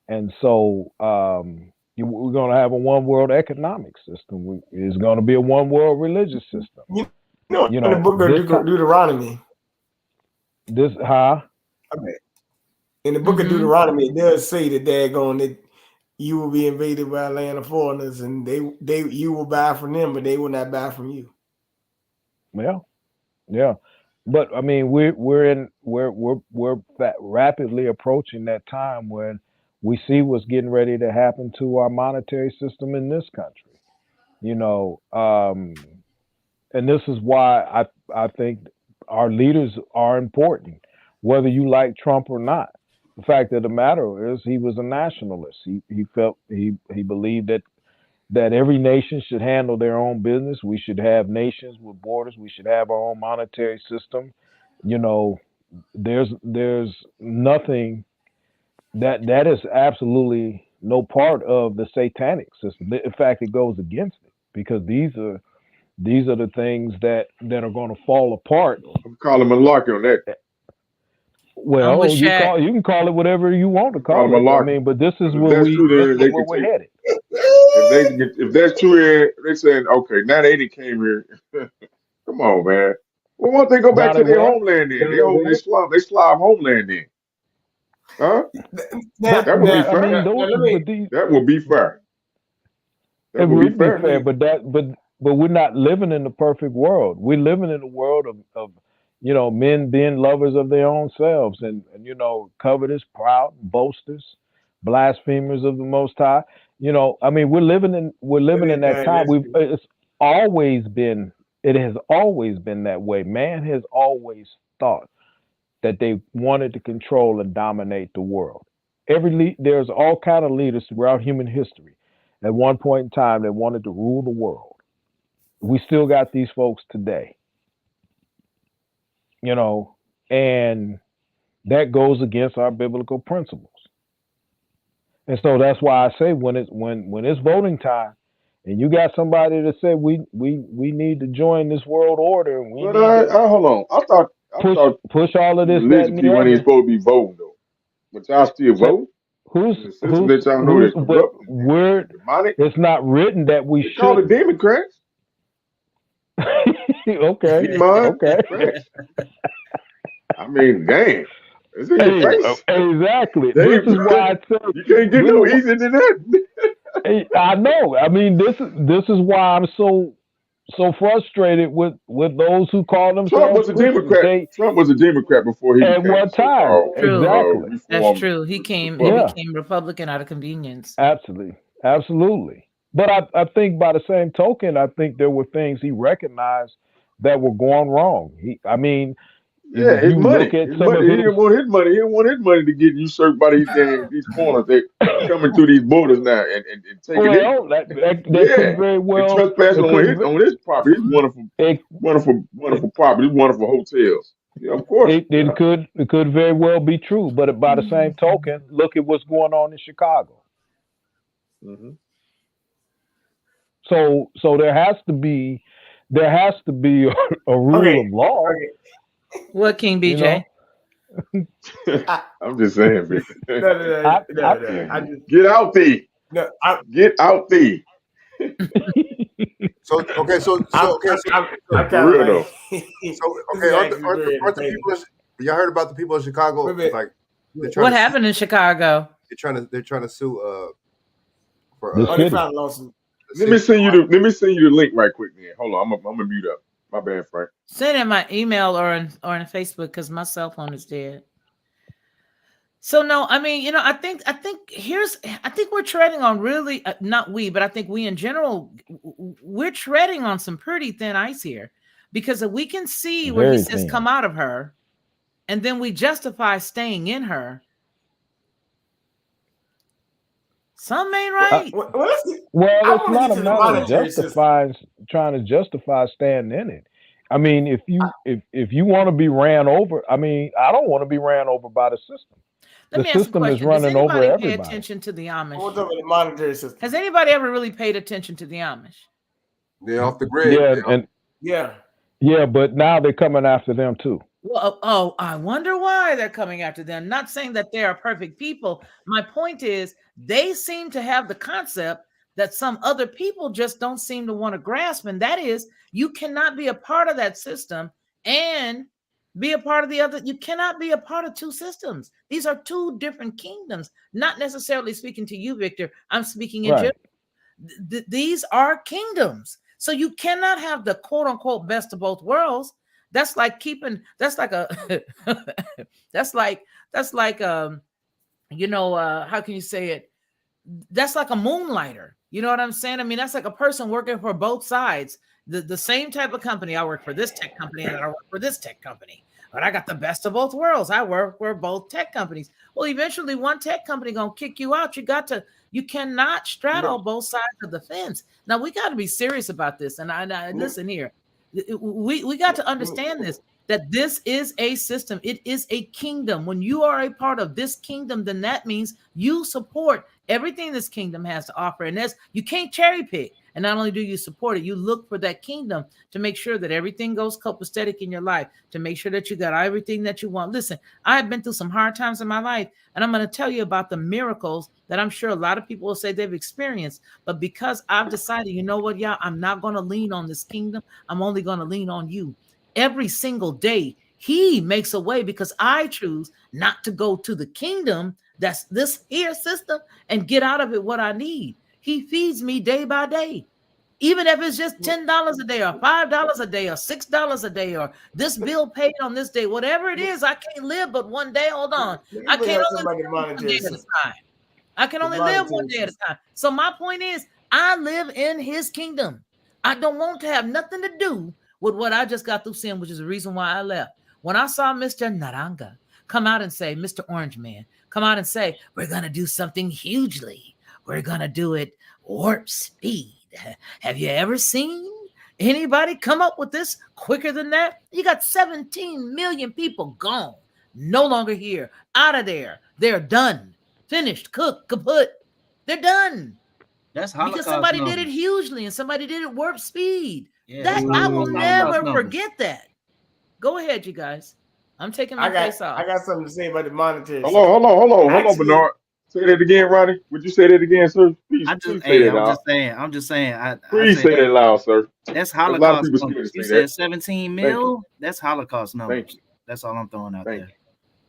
And so we're going to have a one world economic system. It's going to be a one world religious system. In the book of Deuteronomy. Okay. In the book of Deuteronomy, it does say that you will be invaded by a land of foreigners, and you will buy from them, but they will not buy from you. Yeah. But I mean, we're rapidly approaching that time when we see what's getting ready to happen to our monetary system in this country. And this is why I think our leaders are important, whether you like Trump or not. The fact of the matter is, he was a nationalist. He felt he believed that every nation should handle their own business. We should have nations with borders. We should have our own monetary system. There's nothing that is absolutely no part of the satanic system. In fact, it goes against it, because these are the things that are going to fall apart. I'm calling malarkey on that. Well, you can call it whatever you want to call it. I mean, but this is where we're headed. If that's true, they're saying, okay, now they came here. Come on, man. Well, why don't they go back to their homeland then? They Slav homeland then. Huh? That would be fair. That would be fair. It would be fair, but we're not living in the perfect world. We're living in a world of men being lovers of their own selves, and covetous, proud, boasters, blasphemers of the Most High. I mean, we're living in that time. It has always been that way. Man has always thought that they wanted to control and dominate the world. There's all kind of leaders throughout human history. At one point in time, they wanted to rule the world. We still got these folks today. And that goes against our biblical principles. And so that's why I say when it's voting time, and you got somebody that said we need to join this world order, and hold on. I thought push all of this. Religious people ain't supposed to be voting though, but y'all still vote. It's not written that we should. Call the Democrats. Okay. I mean, damn. It's in your face. Exactly. This is why I say you can't get no easier than that. I know. I mean, this is why I'm so frustrated with those who call themselves Trump was a Democrat. Trump was a Democrat before he at one time. Exactly. That's true. He became Republican out of convenience. Absolutely. But I think by the same token, I think there were things he recognized that were going wrong. His money. He didn't want his money. He didn't want his money to get usurped by these foreigners. They're coming through these borders now and taking it. That could very well. They're trespassing on his property. It's wonderful property. It's wonderful hotels. Yeah, of course. It could very well be true. But by the same token, look at what's going on in Chicago. Mm-hmm. So there has to be a rule of law. What, King BJ? I'm just saying, man. No. Get out thee. Get out thee. So okay, so aren't the people? Y'all heard about the people in Chicago? Like, what happened in Chicago? They're trying to sue. They found a lawsuit. Let me send you the link right quick, man. Hold on, I'm gonna mute up. My bad, Frank. Send it my email or on Facebook because my cell phone is dead. So no, I mean, I think we're treading on really not we, but I think we in general we're treading on some pretty thin ice here, because we can see where he says come out of her, and then we justify staying in her. Some ain't right. Well, let's get, Well, I it's want to not get a to the matter of monetary system. trying to justify staying in it. I mean, if you want to be ran over, I mean, I don't want to be ran over by the system. Let The me ask a system is question. Does running over anybody pay everybody. attention to the I want Amish? to talk about the monetary system. Has anybody ever really paid attention to the Amish? They're off the grid. Yeah, They're and Yeah. but now they're coming after them too. Well, I wonder why they're coming after them. Not saying that they are perfect people. My point is, they seem to have the concept that some other people just don't seem to want to grasp, and that is, you cannot be a part of that system and be a part of the other. You cannot be a part of two systems. These are two different kingdoms. Not necessarily speaking to you, Victor. I'm speaking in general. Right. These are kingdoms. So you cannot have the quote unquote best of both worlds. That's like keeping, that's like a, that's like, how can you say it? That's like a moonlighter. You know what I'm saying? I mean, that's like a person working for both sides. The same type of company. I work for this tech company and I work for this tech company. But I got the best of both worlds. I work for both tech companies. Well, eventually one tech company gonna kick you out. You cannot straddle both sides of the fence. Now we got to be serious about this. And I listen here. We got to understand this, that this is a system. It is a kingdom. When you are a part of this kingdom, then that means you support everything this kingdom has to offer. And you can't cherry pick. And not only do you support it, you look for that kingdom to make sure that everything goes copacetic in your life, to make sure that you got everything that you want. Listen, I've been through some hard times in my life, and I'm going to tell you about the miracles that I'm sure a lot of people will say they've experienced. But because I've decided, you know what, y'all, I'm not going to lean on this kingdom. I'm only going to lean on you. Every single day, he makes a way, because I choose not to go to the kingdom, that's this here system, and get out of it what I need. He feeds me day by day. Even if it's just $10 a day or $5 a day or $6 a day, or this bill paid on this day, whatever it is, I can't live but one day. Hold on. I can't only live one day at a time. I can only live one day at a time. So my point is, I live in his kingdom. I don't want to have nothing to do with what I just got through saying, which is the reason why I left. When I saw Mr. Naranga come out and say, Mr. Orange Man, come out and say, we're going to do something hugely. We're going to do it warp speed. Have you ever seen anybody come up with this quicker than that? You got 17 million people gone, no longer here, out of there. They're done, finished, cooked, kaput. They're done. That's Holocaust because somebody numbers. did it hugely and somebody did it warp speed. Yeah, That that's I will Holocaust never numbers. forget that. Go ahead, you guys. I'm taking my face off. I got something to say about the monetary. Hold on, Actually, Bernard. Say that again, Ronnie. Would you say that again, sir? Please, please say that loud. I'm just saying. I Please said say that loud, sir. That's A lot of Holocaust people numbers. scared You to say said that. 17 Thank mil. you. That's Holocaust numbers. Thank you. That's all I'm throwing out Thank there.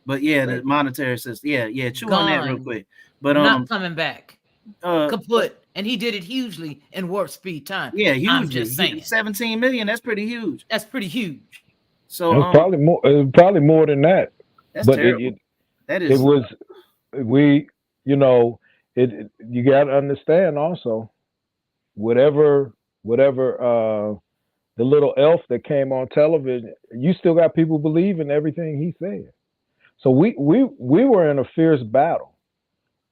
But yeah, the Thank you. monetary system. Yeah. Chew on that real Gone. quick. But Not coming back. uh, Kaput. And he did it hugely in warp speed time. yeah, hugely. I'm just saying. 17 million. That's pretty huge. That's pretty huge. So It's probably more. It's probably more than that. That's But terrible. That it is. was you know, you got to understand also, whatever the little elf that came on television, you still got people believing everything he said. So we were in a fierce battle.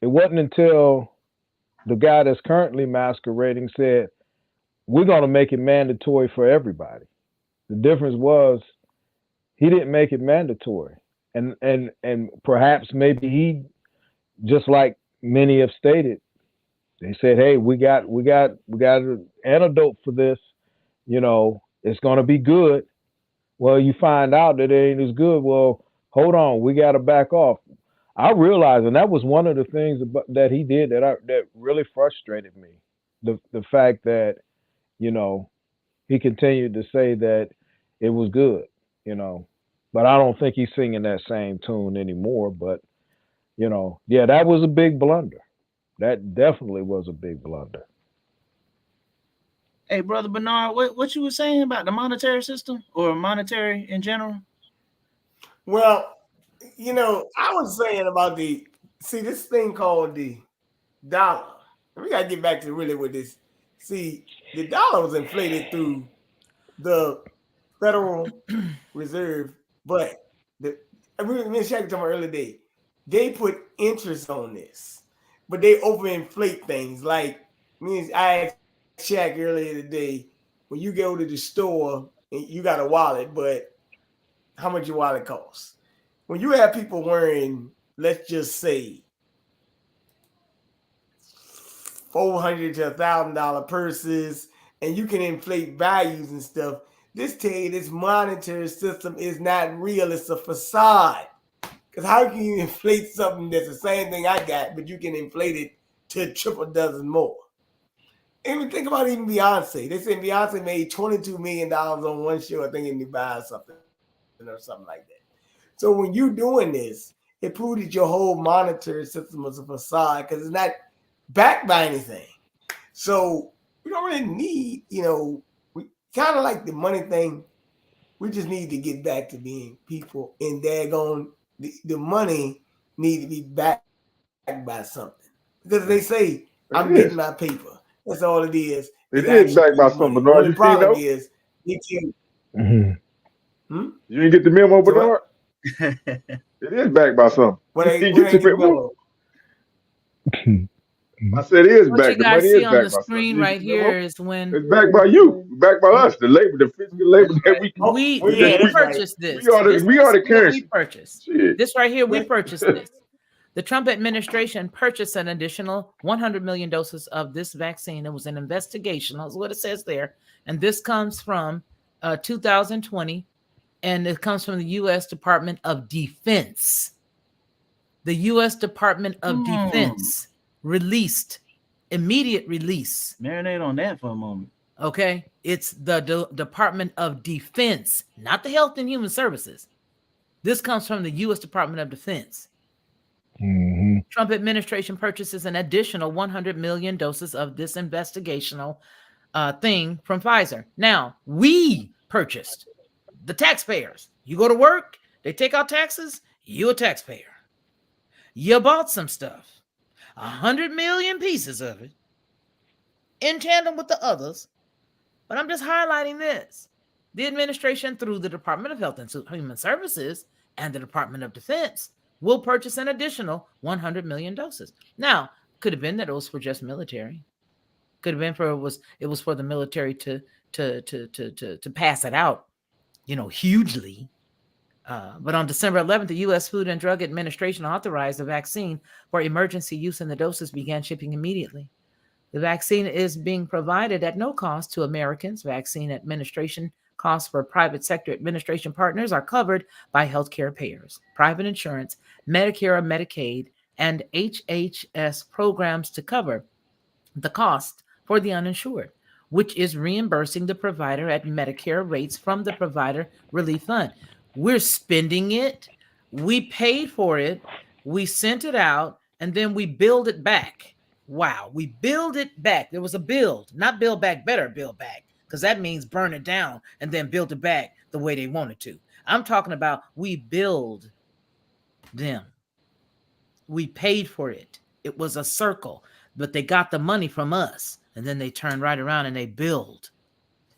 It wasn't until the guy that's currently masquerading said, we're going to make it mandatory for everybody. The difference was he didn't make it mandatory. And perhaps maybe he, just like many have stated, they said, hey, we got an antidote for this. You know, it's going to be good. Well, you find out that it ain't as good. Well, hold on, we got to back off. I realized, and that was one of the things that he did that really frustrated me. The fact that, you know, he continued to say that it was good, you know, but I don't think he's singing that same tune anymore. But, you know, yeah, that was a big blunder. That definitely was a big blunder. Hey, Brother Bernard, what you were saying about the monetary system or monetary in general? Well, you know, I was saying about this thing called the dollar. We got to get back to really what this. See, the dollar was inflated through the Federal Reserve, but me and Shaq talking about earlier day, they put interest on this. but they overinflate things. Like I asked Shaq earlier today, when you go to the store and you got a wallet, but how much your wallet costs? When you have people wearing, let's just say, $400 to $1,000 purses, and you can inflate values and stuff. This tell you this monetary system is not real. It's a facade. Because how can you inflate something that's the same thing I got, but you can inflate it to a triple dozen more? Even think about even Beyonce. They say Beyonce made $22 million on one show, I think, in Dubai or something like that. So when you doing this, it proves that your whole monetary system is a facade because it's not backed by anything. So we don't really need, we kind of like the money thing. We just need to get back to being people, and daggone the money need to be backed by something because they say I'm getting It my is. paper. That's all it is. It's It actually is backed real by money. something, Only Bernard. You seen problem though? is they can't. Mhm. Hmm? You didn't get the memo, So what? Bernard? It is backed by something. When You I didn't when get I the get memo? well, I said it is What you backed. The guys money see is on the backed by something. screen You didn't right get the memo? here is when It's backed by you, backed by us, the labor, the physical labor that we oh, well, we yeah, that's right. purchased we this. are the we This are is the what we currency. purchased. Shit. This right here, we That, purchased this. The Trump administration purchased an additional 100 million doses of this vaccine. It was an investigation. That's what it says there. And this comes from 2020, and it comes from the U.S. Department of Defense. The U.S. Department of Defense released immediate release. Marinate on that for a moment. Okay, it's the Department of Defense, not the Health and Human Services. This comes from the U.S. Department of Defense. Mhm. Trump administration purchases an additional 100 million doses of this investigational thing from Pfizer. Now, we purchased, the taxpayers. You go to work, they take out taxes, you're a taxpayer. You bought some stuff, 100 million pieces of it, in tandem with the others. But I'm just highlighting this. The administration, through the Department of Health and Human Services and the Department of Defense, will purchase an additional 100 million doses. Now, could have been that it was for just military. Could have been for it was for the military to pass it out, hugely. But on December 11th, the U.S. Food and Drug Administration authorized the vaccine for emergency use, and the doses began shipping immediately. The vaccine is being provided at no cost to Americans. Vaccine administration costs for private sector administration partners are covered by healthcare payers, private insurance, Medicare or Medicaid, and HHS programs to cover the cost for the uninsured, which is reimbursing the provider at Medicare rates from the Provider Relief Fund. We're spending it, we paid for it, we sent it out, and then we build it back. Wow, we build it back. There was a build, not build back better, build back, because that means burn it down and then build it back the way they wanted to. I'm talking about we build them. We paid for it. It was a circle, but they got the money from us, and then they turn right around and they build.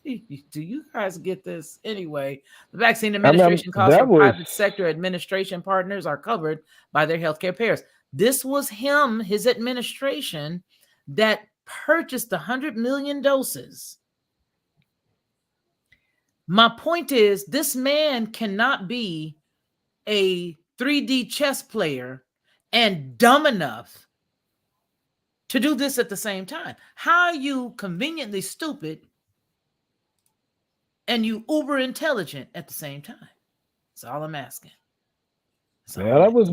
Do you guys get this? Anyway, the vaccine administration costs for that was private sector administration partners are covered by their healthcare payers. This was his administration, that purchased 100 million doses. My point is, this man cannot be a 3D chess player and dumb enough to do this at the same time. How are you conveniently stupid and you uber intelligent at the same time? That's all I'm asking. yeah, that was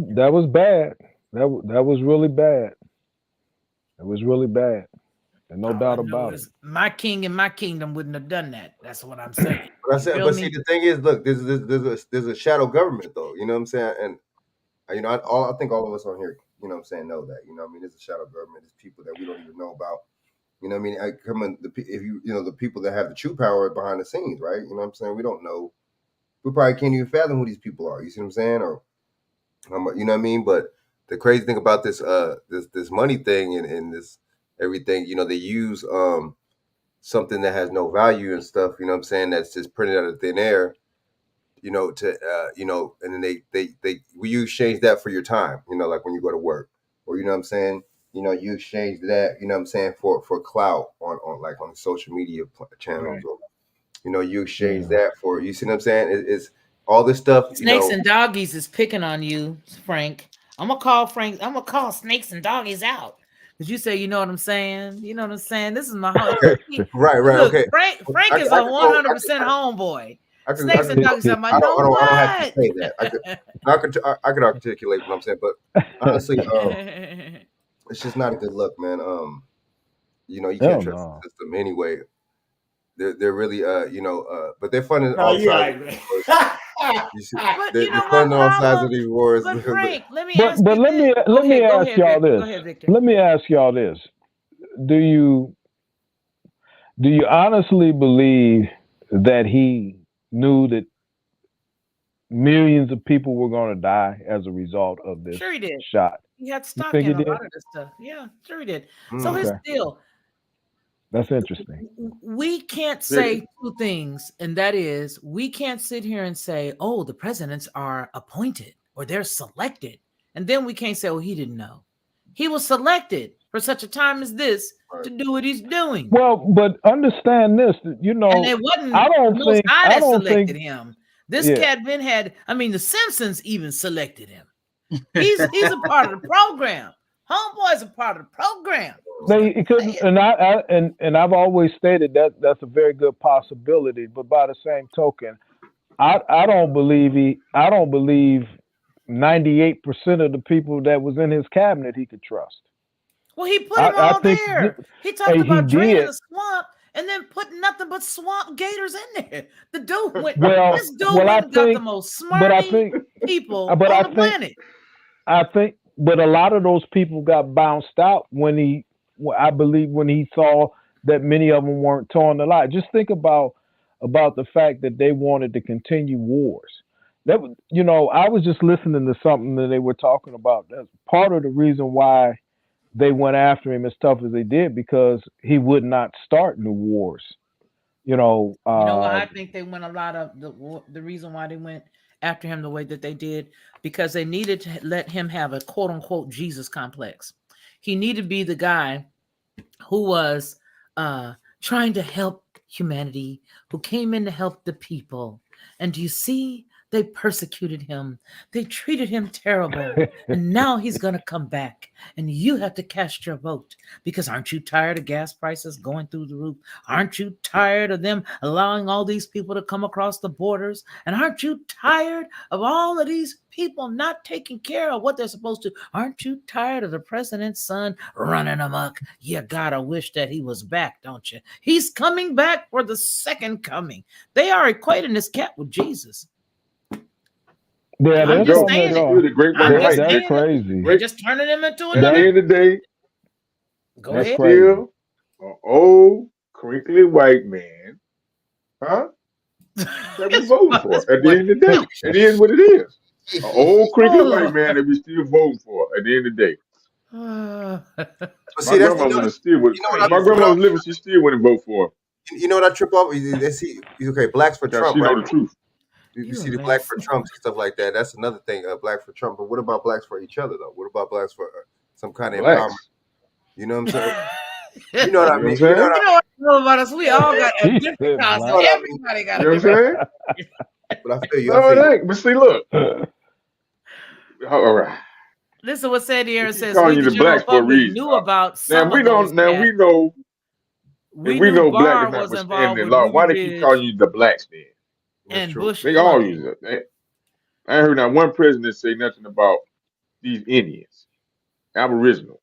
bad. That was really bad. It was really bad. And no All I doubt know about it. is my king and my kingdom wouldn't have done that. That's what I'm saying. But I You said, feel but me? see, the thing is, look, there's a shadow government though. You know what I'm saying? And I think all of us on here, you know what I'm saying, know that. You know what I mean? There's a shadow government. There's people that we don't even know about. You know what I mean? The people that have the true power behind the scenes, right? You know what I'm saying? We don't know. We probably can't even fathom who these people are. You see what I'm saying? Or you know what I mean? But the crazy thing about this money thing and this everything, they use something that has no value and stuff. You know what I'm saying? That's just printed out of thin air. And then we exchange that for your time. Like when you go to work, or you know what I'm saying. you exchange that, you know what I'm saying, for clout on like on social media channels, Right. or you exchange Yeah. that for, you see what I'm saying? It's all this stuff, Snakes and doggies is picking on you, Frank. I'm gonna call snakes and doggies out. Because you say, you know what I'm saying? You know what I'm saying? This is my home. Okay, right, Look, okay. Frank I is can a go. 100% homeboy. I Snakes can and go. doggies, I'm like, I know don't have to what? say that. I could articulate what I'm saying, but honestly, it's just not a good look, man. You Hell can't trust no. the system anyway. They're really but they're funding No, all you're sides of right, the man. wars. You see, But you they're know what, funding all sides of Pablo? these wars. But Frank, let me But ask you let this. me Go ask ahead, y'all Victor. Go this. ahead, Victor. Let me ask y'all this. Do you honestly believe that he knew that millions of people were going to die as a result of this Sure he did. shot? He had You stock think in he a did? lot of this stuff. Yeah, sure he did. So here's Okay, the deal. that's interesting. We can't Vic, say two things, and that is we can't sit here and say, oh, the presidents are appointed or they're selected. And then we can't say, oh, he didn't know. He was selected for such a time as this to do what he's doing. Well, but understand this. And it wasn't I the don't most think. high I that don't selected think. him. This Yeah. cat Ben had, the Simpsons even selected him. He's a part of the program. Homeboy's a part of the program. They couldn't, and I've always stated that that's a very good possibility. But by the same token, I don't believe 98% of the people that was in his cabinet he could trust. Well, he put them I all think there. He talked he about draining did. the swamp and then putting nothing but swamp gators in there. The dude went. Well, This dude went and got the most but I smarmy think, people on the planet. but a lot of those people got bounced out I believe when he saw that many of them weren't torn alive. Just think about the fact that they wanted to continue wars. That I was just listening to something that they were talking about. That's part of the reason why they went after him as tough as they did, because he would not start new wars. You know why I think they went a lot of the reason why they went after him the way that they did, because they needed to let him have a quote unquote Jesus complex. He needed to be the guy who was trying to help humanity, who came in to help the people. And do you see? They persecuted him. They treated him terrible. And now he's going to come back. And you have to cast your vote. Because aren't you tired of gas prices going through the roof? Aren't you tired of them allowing all these people to come across the borders? And aren't you tired of all of these people not taking care of what they're supposed to? Aren't you tired of the president's son running amok? You gotta wish that he was back, don't you? He's coming back for the second coming. They are equating this cat with Jesus. Yeah, I'm just saying it. You're the great white I'm just light, that's saying it. crazy. They're just turning him into At the another. end of the day, Go That's he's ahead. crazy. still an old, crinkly white man, huh? That we voting for. At the end of the day, it is what it is. An old, crinkly Oh, white man that we still voting for. At the end of the day, Lord. But my see, that's grandma would have still would. you know what If my what grandma was living, she still wouldn't vote for him. I trip off. They see, okay, blacks for Cause Trump, she right? know the truth. You You're see a the black mess. for Trump and stuff like that. That's another thing. Black for Trump. But what about blacks for each other though? What about blacks for some kind of empowerment? Blacks. You know what I'm saying? You know what I You know mean? what I'm You know saying? what You know what I know about us? We all got a He different said concept. black. I mean? Everybody got You a know what I'm different. saying? But I feel you. No, it ain't. But see, look. All right. Listen, what said here They and keep says calling we, you the the general blacks for a public, reason. knew about Now some we of those don't. Now cats. we know. If We we knew know black is Barr not was withstanding involved the with law, Ruby why they keep calling Ridge you the blacks then? That's and true. Bush They all flooding. use it. I ain't heard not one president say nothing about these Indians, Aboriginals.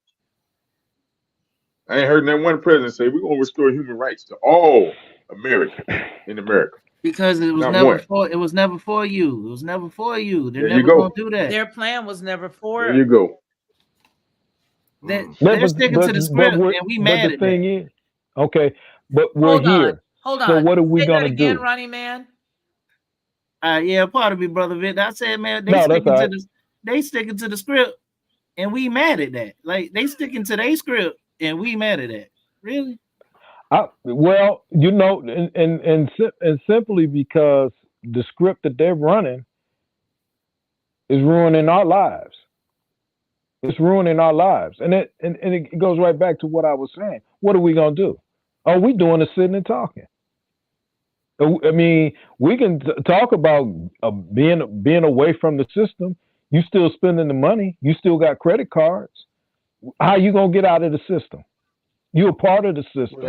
I ain't heard not one president say we're gonna restore human rights to all Americans in America. Because Not one. it was never for you. It was never for you. They're There you never gonna go. do that. Their plan was never There for you go. Mm. They're sticking to the script, We're, and we but mad the at that. thing is, okay, but we're Hold on. here. Hold So on. what are we Say that gonna again, do? Ronnie man. Yeah, part of me, brother Vic. I said, man, No, that's all right. they sticking to the script, and we mad at that. Like they sticking to their script, and we mad at that. Really? Well, and simply because the script that they're running is ruining our lives. It's ruining our lives. And it goes right back to what I was saying. What are we gonna do? All we doing is sitting and talking. I mean, we can talk about being away from the system. You still spending the money. You still got credit cards. How you gonna get out of the system? You're a part of the Well, system.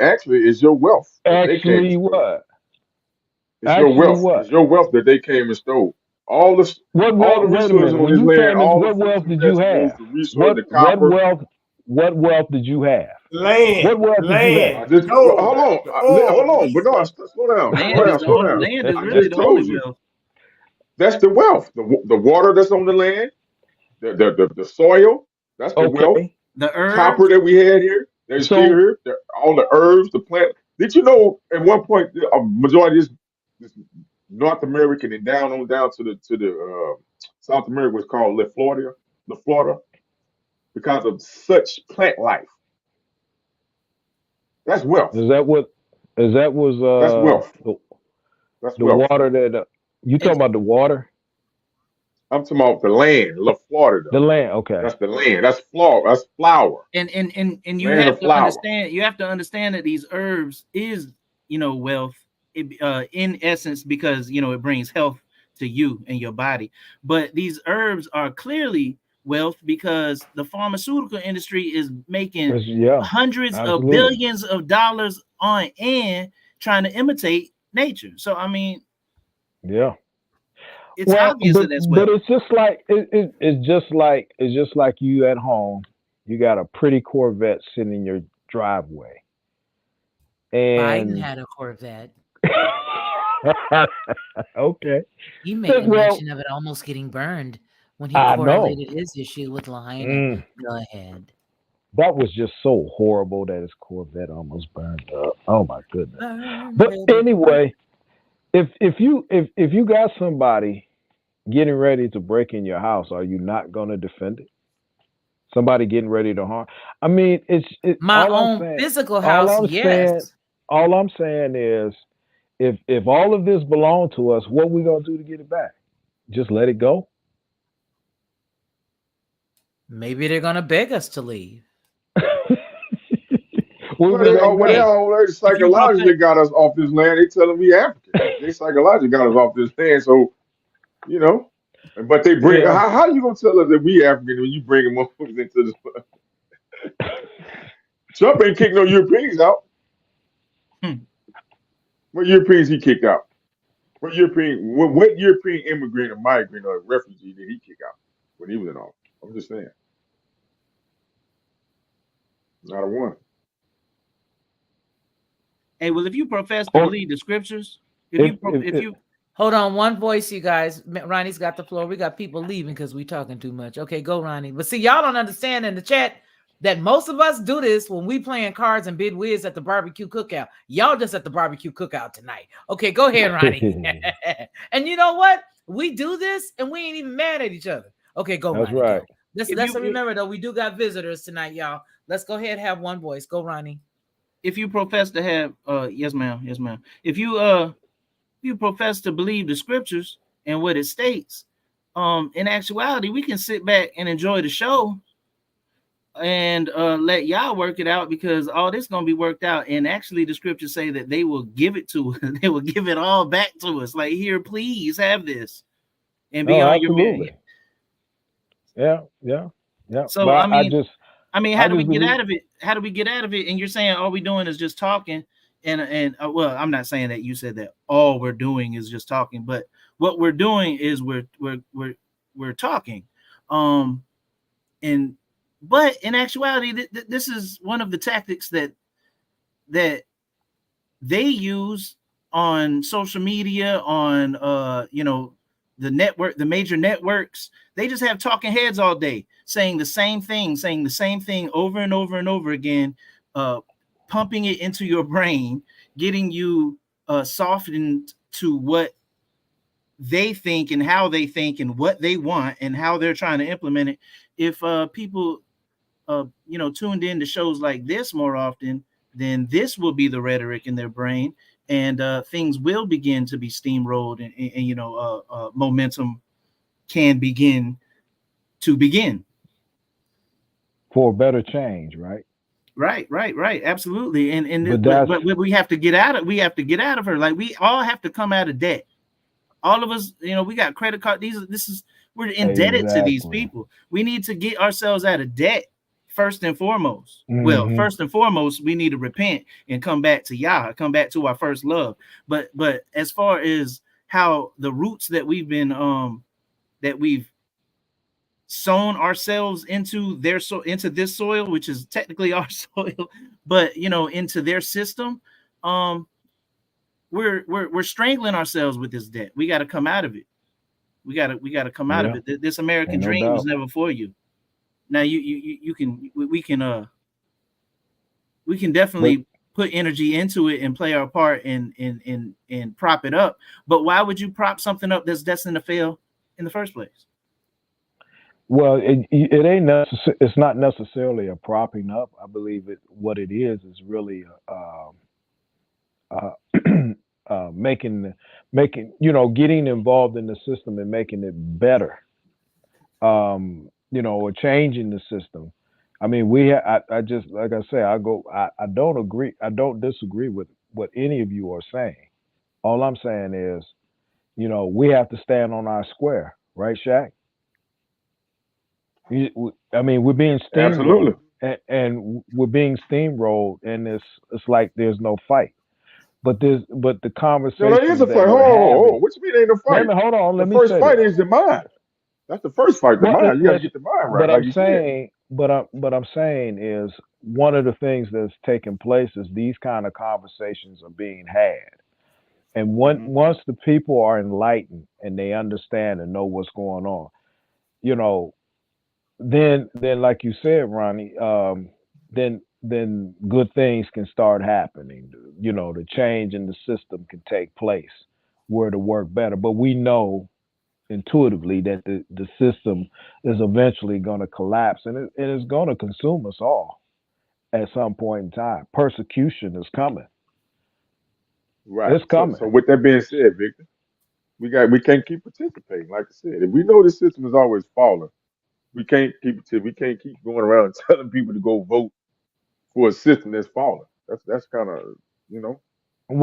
actually, it's your wealth that they came and Actually, stole. what? It's your Actually, wealth. what? It's your wealth that they came and stole. All this, What all wealth? the Wait a resources minute. on When this you land, came in, all the what fruits wealth and did you vegetables, have? the resource, What the what copper. wealth? What wealth did you have? Land, What wealth did you have? I land, just hold gold, on, the oil, hold the on, Bernard, resources. slow down, slow Land is down, the slow only down. land is I really just the only told you wealth. that's the wealth. The water that's on the land, the soil, that's the wealth. Okay. The The copper herbs. that we had here, that's still So here. All the herbs, the plant. Did you know at one point a majority of this North American and down on down to the South America was called La Florida, because of such plant life. That's wealth. is that what? Is that was That's wealth. That's the wealth. water that you talking It's, about the water, I'm talking about the land, La Florida. the land? Okay. That's the land. That's flour. That's flour. and you Land have of to flour. understand. You have to understand that these herbs is wealth, in essence, because it brings health to you and your body. But these herbs are clearly wealth because the pharmaceutical industry is making Yeah, hundreds of absolutely. billions of dollars on end trying to imitate nature. So I mean, Yeah. it's Well, obvious that that's but wealth. it's just like it's just like you at home. You got a pretty Corvette sitting in your driveway, Biden and had a Corvette. okay. He made Well, mention of it almost getting burned when he I know. correlated his issue with Lahaina. Mm, Go ahead. that was just so horrible that his Corvette almost burned up. Oh my goodness. Burn, But let it burn. anyway, if you got somebody getting ready to break in your house, are you not going to defend it? Somebody getting ready to harm. I mean, My own physical all house, I'm saying yes. all I'm saying is if all of this belonged to us, what we gonna do to get it back? Just let it go? Maybe they're gonna beg us to leave. What we gonna Well, they do? already If you psychologically got us off this land. They telling we African. They psychologically got us off this land. So you know, but they bring. Yeah. How you gonna tell us that we African when you bring them into this? Trump ain't kicked no Europeans out. Hmm. What Europeans he kicked out? What European immigrant or migrant or refugee did he kick out when he was in office? I'm just saying, not a one. Hey, well, if you profess to Or believe the scriptures, if if you Hold on, one voice, you guys. Ronnie's got the floor. We got people leaving because we talking too much. Okay, go, Ronnie. But see, y'all don't understand in the chat that most of us do this when we playing cards and bid whiz at the barbecue cookout. Y'all just at the barbecue cookout tonight. Okay, go ahead, Ronnie. And you know what? We do this and we ain't even mad at each other. Okay, go, that's Ronnie. right. Go. Let's If you- remember though, we do got visitors tonight, y'all. Let's go ahead and have one voice. Go, Ronnie. if you profess to have yes ma'am, if you profess to believe the scriptures and what it states, in actuality we can sit back and enjoy the show and let y'all work it out, because all this gonna be worked out. And actually the scriptures say that they will give it to they will give it all back to us, like, here, please have this and be Oh, on your absolutely. Yeah. so But I mean, how I do we just get believe out of it? How do we get out of it? And you're saying all we're doing is just talking. And well, I'm not saying that you said that all we're doing is just talking, but what we're doing is we're talking. And but in actuality, this is one of the tactics that they use on social media, on the network, the major networks. They just have talking heads all day saying the same thing over and over and over again, pumping it into your brain, getting you softened to what they think and how they think and what they want and how they're trying to implement it. If people tuned in to shows like this more often, then this will be the rhetoric in their brain, and things will begin to be steamrolled, and momentum can begin to begin. for a better change, right? Right. Absolutely. But But we have to get out of her. Like, we all have to come out of debt. All of us, we got credit card. We're indebted to these exactly. people. We need to get ourselves out of debt first and foremost. Well, Mhm. first and foremost, we need to repent and come back to Yah, come back to our first love. But as far as how the roots that we've been that we've sown ourselves into into this soil, which is technically our soil, but into their system, we're strangling ourselves with this debt. We got to come out of it. We got to come out of Yeah, it. This American ain't no dream was doubt. never for you. Now we can But definitely put energy into it and play our part and prop it up. But why would you prop something up that's destined to fail in the first place? well, it ain't it's not necessarily a propping up. I believe what it is really making getting involved in the system and making it better. Or changing the system. I mean, I just, like I say, I don't agree. I don't disagree with what any of you are saying. All I'm saying is, we have to stand on our square, right, Shaq? I mean, we're being Absolutely. steamrolled, and we're being steamrolled, and it's like there's no fight. But the No, that is conversations a that fight. we're having. What you mean ain't a Wait a fight? minute, hold on. The Let me first say fight this. is the mind. That's the first fight, the Well, mind. You got to get the mind right, but like I'm you said. saying, but I'm saying is one of the things that's taking place is these kind of conversations are being had, and Hmm. once the people are enlightened and they understand and know what's going on, you know, then like you said, Ronnie, then good things can start happening. The change in the system can take place where to work better. But we know intuitively that the system is eventually going to collapse, and it is going to consume us all at some point in time. Persecution is coming. Right. It's So, coming. with that being said, Victor, we can't keep participating. Like I said, if we know the system is always falling, we can't keep going around telling people to go vote for a system that's falling. That's kind of you know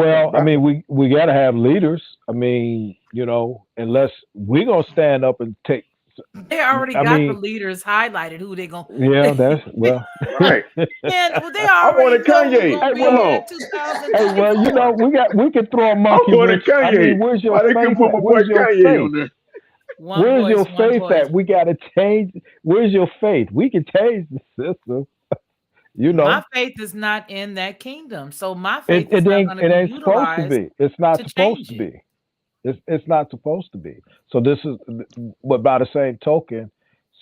kind Well, of I mean, backwards. we got to have leaders. I mean, unless we're gonna stand up and take. They already I got the mean, leaders highlighted who they going yeah, that's well. Right. and well, they I already wanted know who's Kanye. going Hey, to be Come well, here on. in hey, well, 2024. we could throw a I monkey wanted wrench. I Kanye. mean, where's your Why they couldn't faith put my at? boy Where's your Kanye faith? on there? One Where's voice, your one faith voice. at? We got to change. Where's your faith? We can change the system. You My know, faith is not in that kingdom, so my it, faith is it not ain't going to it be ain't supposed to utilized be. It's not to supposed change to it. be. It's not supposed to be. So this is, but by the same token,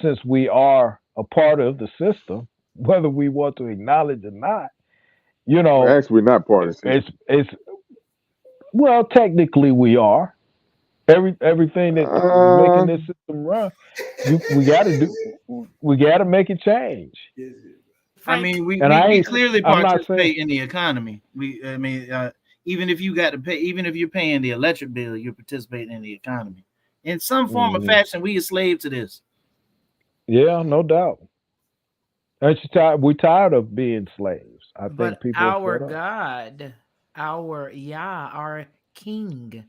since we are a part of the system, whether we want to acknowledge or not, Well, actually, we're not part of the it's system. it's well, technically we are. Everything that is making Uh, this system run, we got to do. We got to make it change. I Frank, mean, And I we ain't. clearly I'm not saying. participate in the economy. I mean, even if you got to pay, even if you're paying the electric bill, you're participating in the economy in some form or Mhm. fashion. We are slave to this. Yeah, no doubt. Aren't you tired? We're tired of being slaves. I think but people are our fed up. God, our Yah, our King,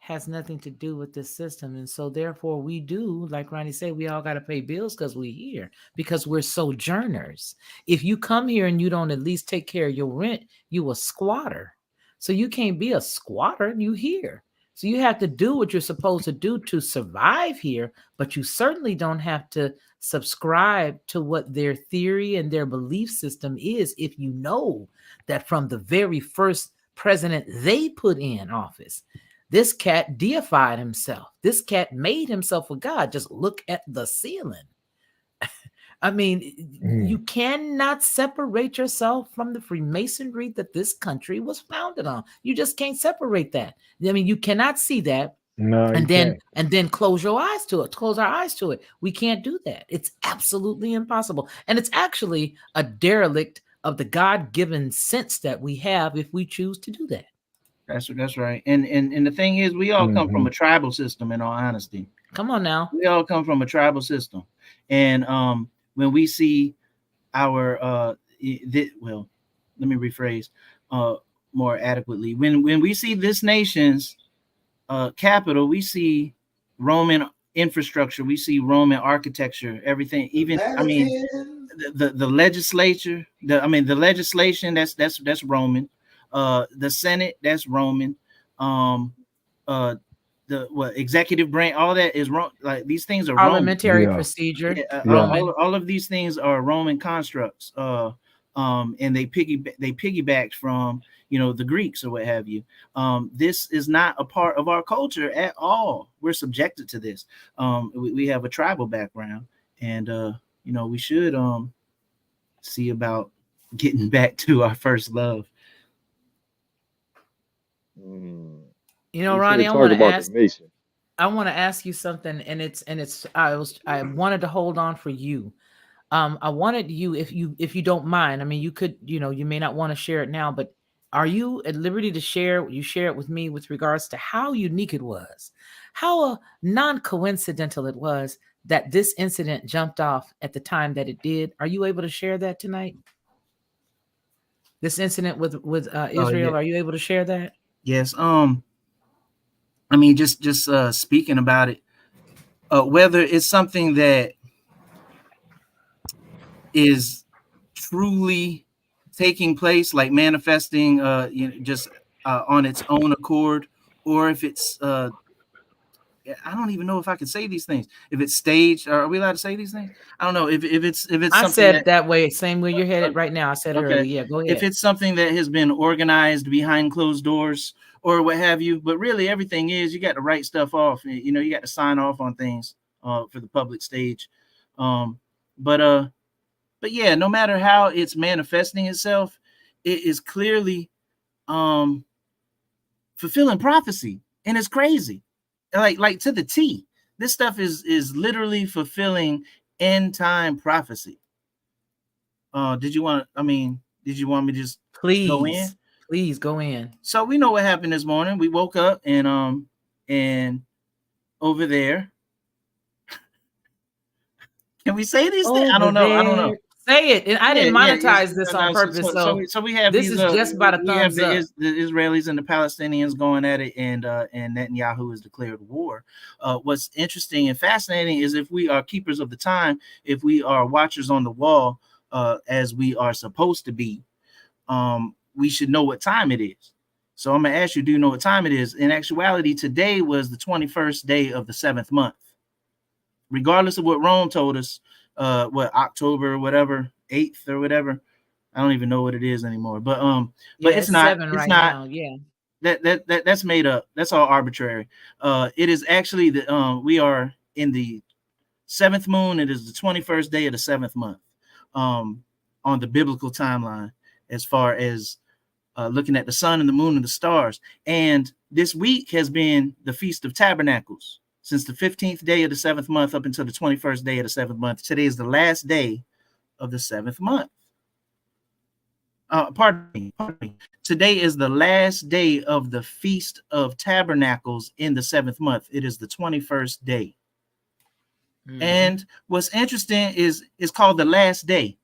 has nothing to do with this system. And so therefore we do, like Ronnie said, we all got to pay bills because we're here, because we're sojourners. If you come here and you don't at least take care of your rent, you a squatter. So you can't be a squatter, you here. So you have to do what you're supposed to do to survive here, but you certainly don't have to subscribe to what their theory and their belief system is if you know that from the very first president they put in office, this cat deified himself. This cat made himself a god. Just look at the ceiling. I mean, you Mm. cannot separate yourself from the Freemasonry that this country was founded on. You just can't separate that. I mean, you cannot see that No, you and then can't. close your eyes to it, close our eyes to it. We can't do that. It's absolutely impossible. And it's actually a derelict of the God-given sense that we have if we choose to do that. That's right. And the thing is, we all come from Hmm. a tribal system. In all honesty, Come on now. we all come from a tribal system, and when we see our well, let me rephrase more adequately. When we see this nation's capital, we see Roman infrastructure, we see Roman architecture, everything. Even I mean, the legislature, the legislation, that's Roman. The Senate, that's Roman. Um, the executive branch, all that is Rome. Like these things are Roman. Parliamentary Yeah. procedure, Yeah, Yeah. all of these things are Roman constructs. And they piggybacked from the Greeks or what have you. This is not a part of our culture at all. We're subjected to this. We have a tribal background, and we should see about getting back to our first love. Mm. You know, We Ronnie, should talk about the nation. I want to ask you something, and I wanted to hold on for you. I wanted you, if you don't mind. I mean, you could, you may not want to share it now, but are you at liberty to share? You share it with me with regards to how unique it was, how non-coincidental it was that this incident jumped off at the time that it did. Are you able to share that tonight? This incident with Yeah, Israel. Are you able to share that? yes. I mean, just speaking about it, whether it's something that is truly taking place, like manifesting, just on its own accord, or if it's I don't even know if I can say these things. If it's staged, are we allowed to say these things? I don't know if it's I something said that that way, same way you're uh, headed right now. I said it okay, earlier. Yeah, go if ahead. it's something that has been organized behind closed doors or what have you. But really, everything is you got to write stuff off. You got to sign off on things for the public stage. Um, but yeah, no matter how it's manifesting itself, it is clearly um fulfilling prophecy, and it's crazy, like to the T. This stuff is literally fulfilling end time prophecy. Did you want? I mean, did you want me to just go in? Please go in. So we know what happened this morning. We woke up and over there. Can we say these things? I Over don't know. I don't know. there. Say it. And I Yeah, didn't yeah. monetize this on No, so, purpose. so, so, So we, so we have this these. is just about a We have thumbs up. the Israelis and the Palestinians going at it, and Netanyahu has declared war. What's interesting and fascinating is if we are keepers of the time, if we are watchers on the wall, as we are supposed to be, we should know what time it is. So I'm gonna ask you, do you know what time it is? In actuality, today was the 21st day of the 7th month. Regardless of what Rome told us, what October, whatever, 8th or whatever. I don't even know what it is anymore. But Yeah, it's it's not. 7 It's right not. now. Yeah. That's made up. That's all arbitrary. It is actually we are in the 7th moon. It is the 21st day of the 7th month. On the biblical timeline, as far as looking at the sun and the moon and the stars. And this week has been the Feast of Tabernacles since the 15th day of the 7th month up until the 21st day of the 7th month. Today is the last day of the 7th month. Pardon me. Today is the last day of the Feast of Tabernacles in the 7th month. It is the 21st day. Mm-hmm. And what's interesting is it's called the last day.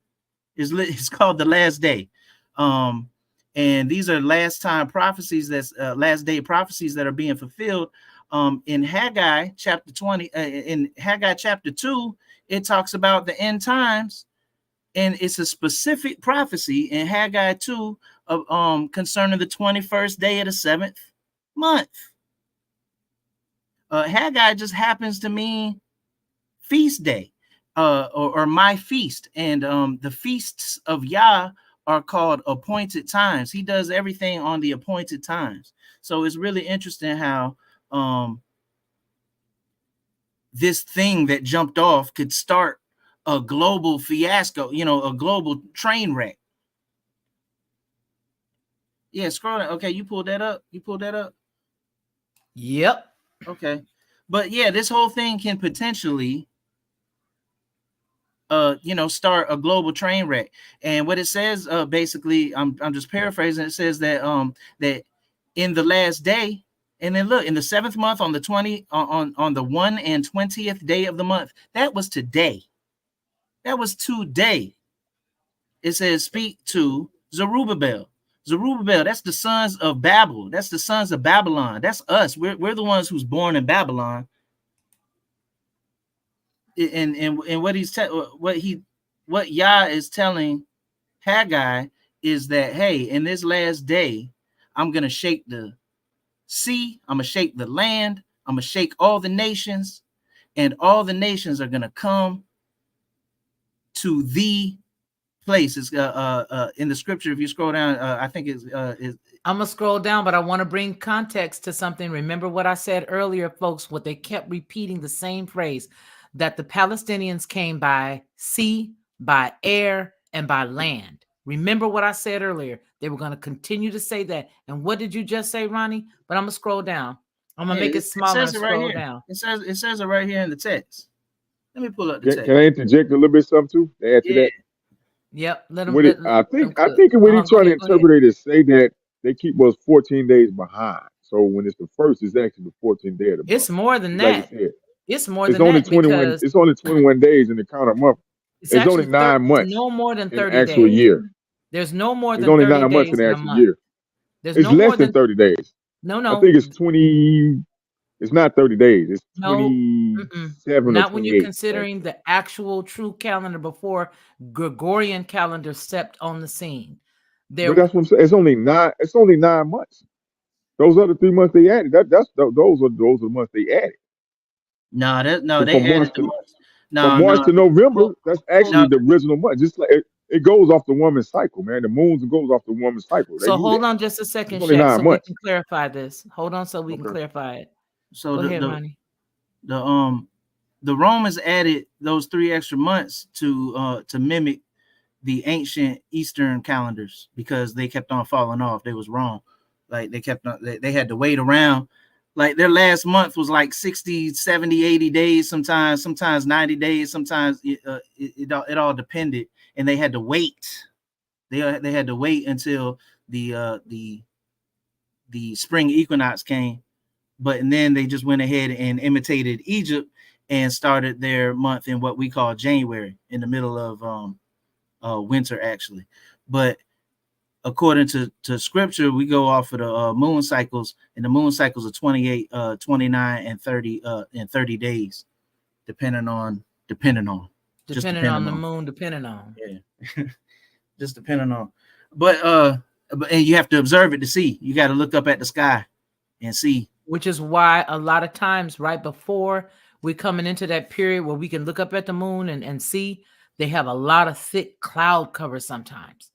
It's called the last day. And these are last time prophecies, that's last day prophecies that are being fulfilled. In Haggai chapter 20, in Haggai chapter 2, it talks about the end times, and it's a specific prophecy in Haggai 2 of concerning the 21st day of the 7th month. Haggai just happens to mean feast day, or my feast, and the feasts of Yah are called appointed times. He does everything on the appointed times. So it's really interesting how this thing that jumped off could start a global fiasco, a global train wreck. Yeah, scroll down. Okay, you pulled that up. Yep. Okay. But yeah, this whole thing can potentially start a global train wreck. And what it says, basically, I'm just paraphrasing. It says that that in the last day, and then look, in the 7th month, on the 20 on the 1 and 20th day of the month, that was today. That was today. It says, speak to Zerubbabel. Zerubbabel, that's the sons of Babel. That's the sons of Babylon. That's us. We're the ones who's born in Babylon. And what Yah is telling Haggai is that, hey, in this last day, I'm gonna shake the sea, I'm gonna shake the land, I'm gonna shake all the nations, and all the nations are gonna come to the place. It's in the scripture. If you scroll down, I think it's I'm gonna scroll down, but I want to bring context to something. Remember what I said earlier, folks, what they kept repeating the same phrase, that the Palestinians came by sea, by air, and by land. Remember what I said earlier. They were going to continue to say that. And what did you just say, Ronnie? But I'm gonna scroll down. I'm gonna make it smaller and scroll down. It says it right here in the text. Let me pull up the text. Can I interject a little bit something too to add to that? Yep. Let them. What it, I think what he's trying to interpret is say that they keep us 14 days behind. So when it's the first, it's actually the 14th day of the month. It's more than Like that. you said, It's more it's than only that 21. because It's only 21 days in the calendar month. it's It's only actually 9 months no more than in 30 actual days. year. There's no more It's than only 30 9 months in days the in a actual month. year. There's It's no less more than than 30 days. no. I think it's 20. It's not 30 days. It's No, 27 or not when you're 28. considering the actual true calendar before Gregorian calendar stepped on the scene. But There, that's what I'm saying. It's only 9. It's only 9 months. Those other 3 months they added. Those are the months they added. No, So they added the months. from No, March to November, that's actually no. the original month. Just like it goes off the woman's cycle, man. The moons goes off the woman's cycle. They so do hold that. on just a second, It's only Shaq, 9 so we months. can clarify this. Hold on, so we can Okay. clarify it. So Go ahead, Ronnie. The Romans added those 3 extra months to mimic the ancient Eastern calendars because they kept on falling off. They was wrong. Like they kept on, they had to wait around. Like their last month was like 60, 70, 80 days, sometimes 90 days, sometimes it all depended. And they had to wait. They had to wait until the spring equinox came. And then they just went ahead and imitated Egypt and started their month in what we call January, in the middle of winter, actually. But according to scripture, we go off of the moon cycles, and the moon cycles are 28, 29, and 30 days, depending on the moon, depending on. Yeah. Just depending on. But and you have to observe it to see. You got to look up at the sky and see. Which is why a lot of times right before we're coming into that period where we can look up at the moon and see, they have a lot of thick cloud cover sometimes.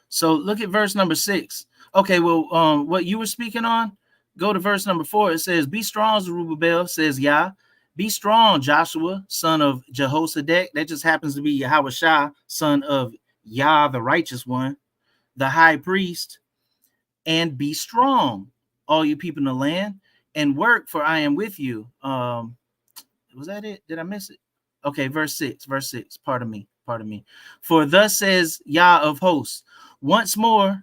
So look at verse number 6. Okay, well, what you were speaking on, go to verse number 4. It says, be strong, Zerubbabel, says Yah. Be strong, Joshua, son of Jehozadak. That just happens to be Yahushua, son of Yah, the righteous one, the high priest. And be strong, all you people in the land, and work, for I am with you. Was that it? Did I miss it? Okay, verse 6. Pardon me. For thus says Yah of hosts, once more,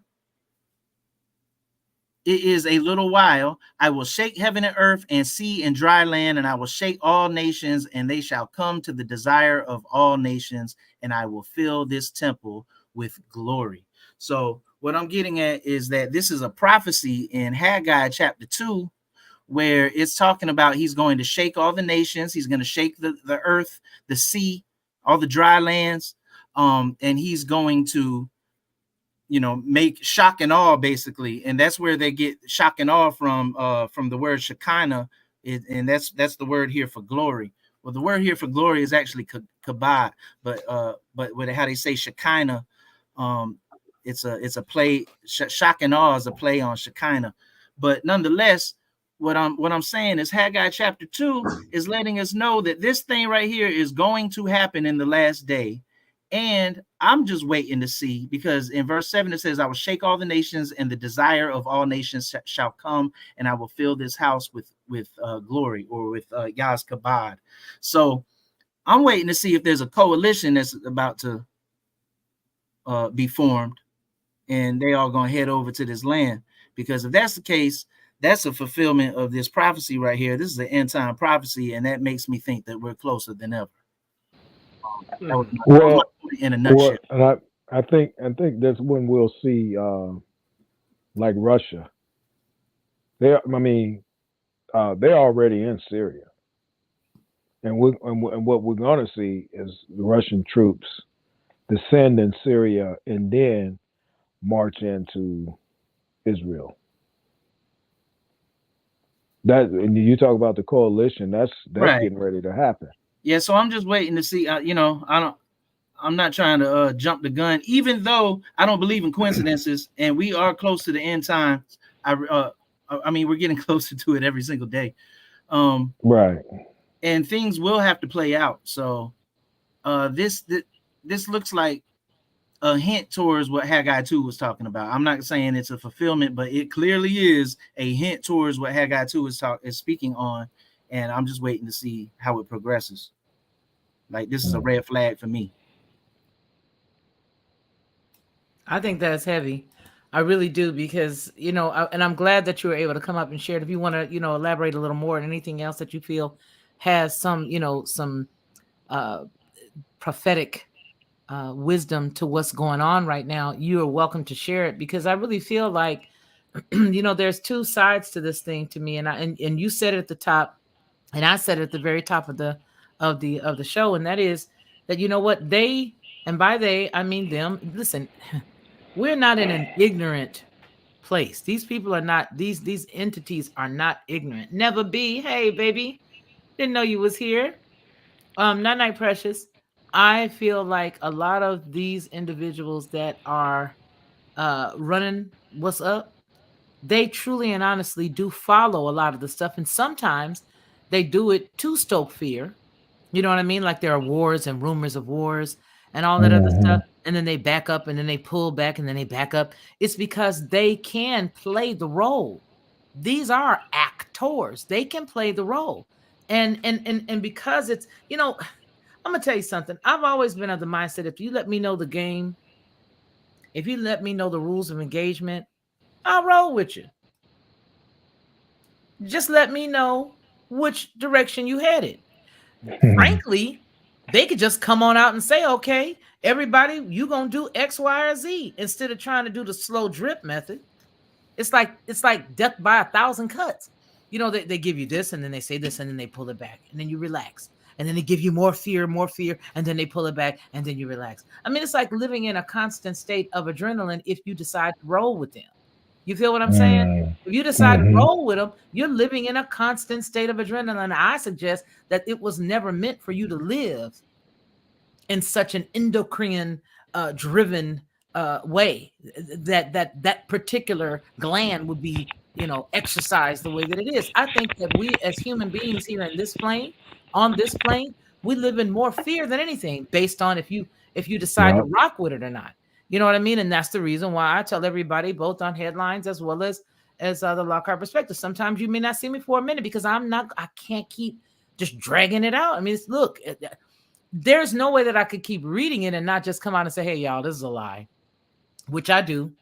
it is a little while, I will shake heaven and earth and sea and dry land, and I will shake all nations, and they shall come to the desire of all nations, and I will fill this temple with glory. So what I'm getting at is that this is a prophecy in Haggai chapter 2, where it's talking about he's going to shake all the nations. He's going to shake the earth, the sea, all the dry lands. And he's going to, make shock and awe, basically. And that's where they get shock and awe from the word Shekinah. And that's the word here for glory. Well, the word here for glory is actually kabod, but how they say Shekinah, it's a play. Shock and awe is a play on Shekinah. But nonetheless, what I'm saying is Haggai chapter 2 is letting us know that this thing right here is going to happen in the last day. And I'm just waiting to see, because in verse 7 it says, I will shake all the nations, and the desire of all nations shall come, and I will fill this house with glory, or with Yah's kabod. So I'm waiting to see if there's a coalition that's about to be formed, and they all going to head over to this land. Because if that's the case, that's a fulfillment of this prophecy right here. This is an end time prophecy, and that makes me think that we're closer than ever. That was my Well, point in a nutshell. and I think that's when we'll see like Russia. I mean, they're already in Syria, and what we're going to see is the Russian troops descend in Syria and then march into Israel. That, and you talk about the coalition, that's Right. getting ready to happen. Yeah, so I'm just waiting to see. I'm not trying to jump the gun, even though I don't believe in coincidences, and we are close to the end time. I mean, we're getting closer to it every single day. Right. And things will have to play out. So this looks like a hint towards what Haggai 2 was talking about. I'm not saying it's a fulfillment, but it clearly is a hint towards what Haggai 2 is speaking on. And I'm just waiting to see how it progresses. Like, this is a red flag for me. I think that's heavy. I really do, because, and I'm glad that you were able to come up and share it. If you want to, elaborate a little more and anything else that you feel has some, some prophetic wisdom to what's going on right now, you are welcome to share it, because I really feel like, there's two sides to this thing to me. And you said it at the top, and I said it at the very top of the show, and that is that, what they, and by they I mean them. Listen, we're not in an ignorant place. These people are not, these entities are not ignorant. Never be. Hey, baby, didn't know you was here. Night, Precious. I feel like a lot of these individuals that are running what's up, they truly and honestly do follow a lot of the stuff, and sometimes they do it to stoke fear. You know what I mean? Like, there are wars and rumors of wars and all that other stuff, and then they back up, and then they pull back, and then they back up. It's because they can play the role. These are actors. They can play the role. And because it's, I'm gonna tell you something. I've always been of the mindset, if you let me know the game, if you let me know the rules of engagement, I'll roll with you. Just let me know which direction you headed. Frankly, they could just come on out and say, okay, everybody, you gonna do X, Y, or Z, instead of trying to do the slow drip method. It's like death by 1,000 cuts. They give you this, and then they say this, and then they pull it back, and then you relax. And then they give you more fear, and then they pull it back, and then you relax. I mean, it's like living in a constant state of adrenaline if you decide to roll with them. You feel what I'm saying? If you decide to roll with them, you're living in a constant state of adrenaline. I suggest that it was never meant for you to live in such an endocrine driven way, that particular gland would be, exercised the way that it is. I think that we as human beings here in this plane, on this plane, we live in more fear than anything, based on if you decide to rock with it or not. You know what I mean? And that's the reason why I tell everybody, both on headlines as well as the Lockhart Perspective, sometimes you may not see me for a minute, because I can't keep just dragging it out. I mean, look, there's no way that I could keep reading it and not just come out and say, hey, y'all, this is a lie, which I do.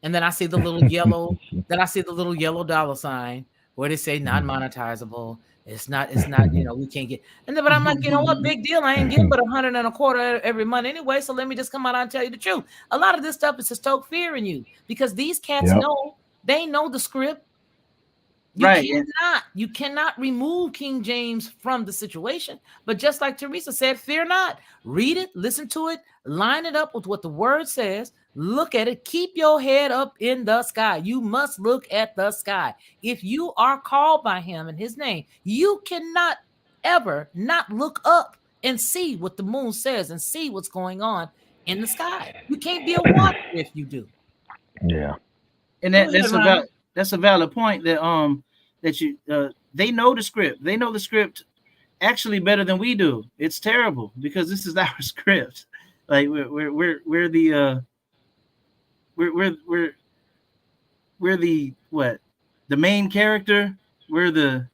And then I see the little yellow, dollar sign where they say non-monetizable. It's not, we can't get. And then, but I'm like, you know what? Big deal. I ain't getting but $125 every month anyway. So let me just come out and tell you the truth. A lot of this stuff is to stoke fear in you, because these cats know the script. You cannot remove King James from the situation. But just like Teresa said, fear not. Read it, listen to it, line it up with what the word says. Look at it. Keep your head up in the sky. You must look at the sky. If you are called by him in his name, you cannot ever not look up and see what the moon says and see what's going on in the sky. You can't be a watcher if you do. Yeah. And that's a valid point, that you they know the script. They know the script actually better than we do. It's terrible, because this is our script. Like, we're the what? The main character. We're the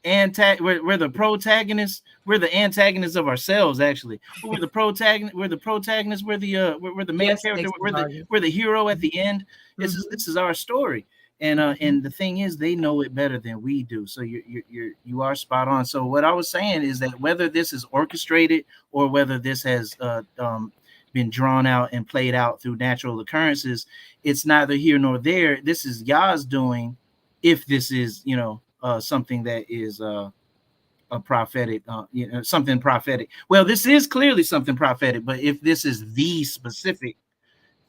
we're the protagonist. We're the antagonists of ourselves, actually. We're the protagonist. We're the main character. We're the hero at the end. This is our story. And the thing is, they know it better than we do. So you are spot on. So what I was saying is that whether this is orchestrated or whether this has been drawn out and played out through natural occurrences, it's neither here nor there. This is Yah's doing. If this is, something that is a prophetic, something prophetic. Well, this is clearly something prophetic. But if this is the specific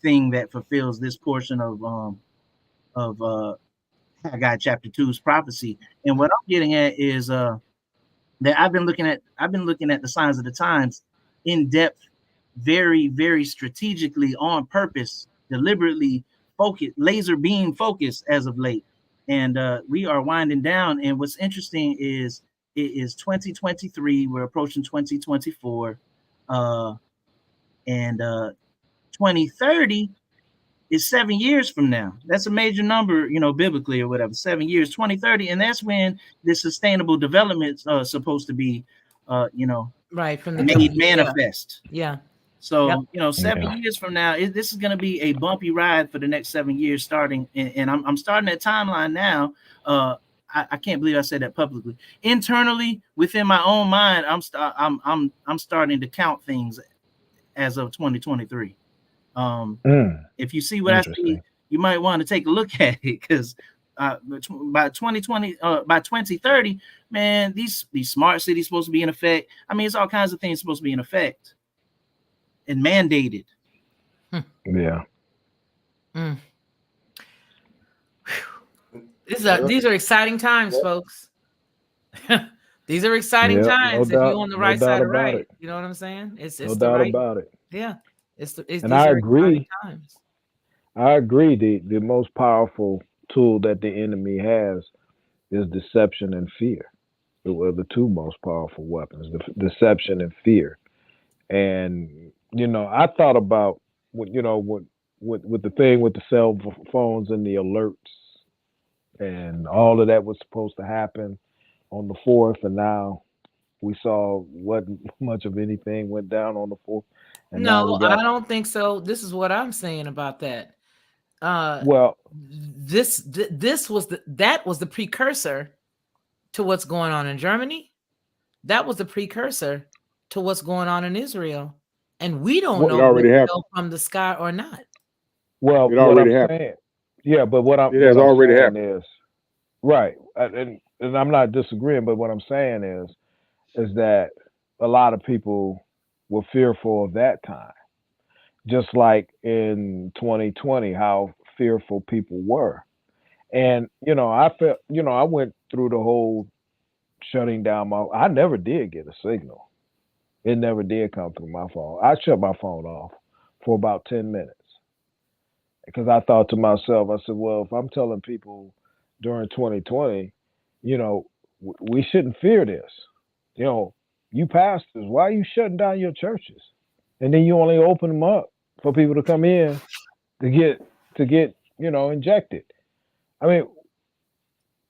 thing that fulfills this portion of Haggai chapter 2's prophecy. And what I'm getting at is that I've been looking at the signs of the times in depth, very, very strategically, on purpose, deliberately focused, laser beam focused as of late. And we are winding down. And what's interesting is it is 2023. We're approaching 2024. And 2030 is 7 years from now. That's a major number, biblically or whatever, 7 years, 2030. And that's when the sustainable development is supposed to be, right, from the made manifest. Yeah. So, 7 years from now, this is going to be a bumpy ride for the next 7 years starting. And I'm starting that timeline now. I can't believe I said that publicly. Internally, within my own mind, I'm starting to count things as of 2023. If you see what I see, you might want to take a look at it, because by 2030, man, these smart cities supposed to be in effect. I mean, it's all kinds of things supposed to be in effect and mandated. Yeah. These are exciting times, folks. These are exciting times. If you're on the right side of right, you know what I'm saying? It's no the doubt right, about it. Yeah. And I agree. I agree. The most powerful tool that the enemy has is deception and fear. Well, the two most powerful weapons, deception and fear. And I thought about with the thing with the cell phones and the alerts and all of that was supposed to happen on the 4th, and now we saw what much of anything went down on the 4th. And no, I don't think so. This is what I'm saying about that. Well, that was the precursor to what's going on in Germany. That was the precursor to what's going on in Israel, and we don't know if it fell from the sky or not. Well, it already happened. Saying, yeah, but what I'm already saying happened. Is right, and I'm not disagreeing, but what I'm saying is that a lot of people were fearful of that time, just like in 2020, how fearful people were. And I felt, I went through the whole shutting down I never did get a signal. It never did come through my phone. I shut my phone off for about 10 minutes because I thought to myself, I said, well, if I'm telling people during 2020, we shouldn't fear this. You pastors, why are you shutting down your churches? And then you only open them up for people to come in to get injected. I mean,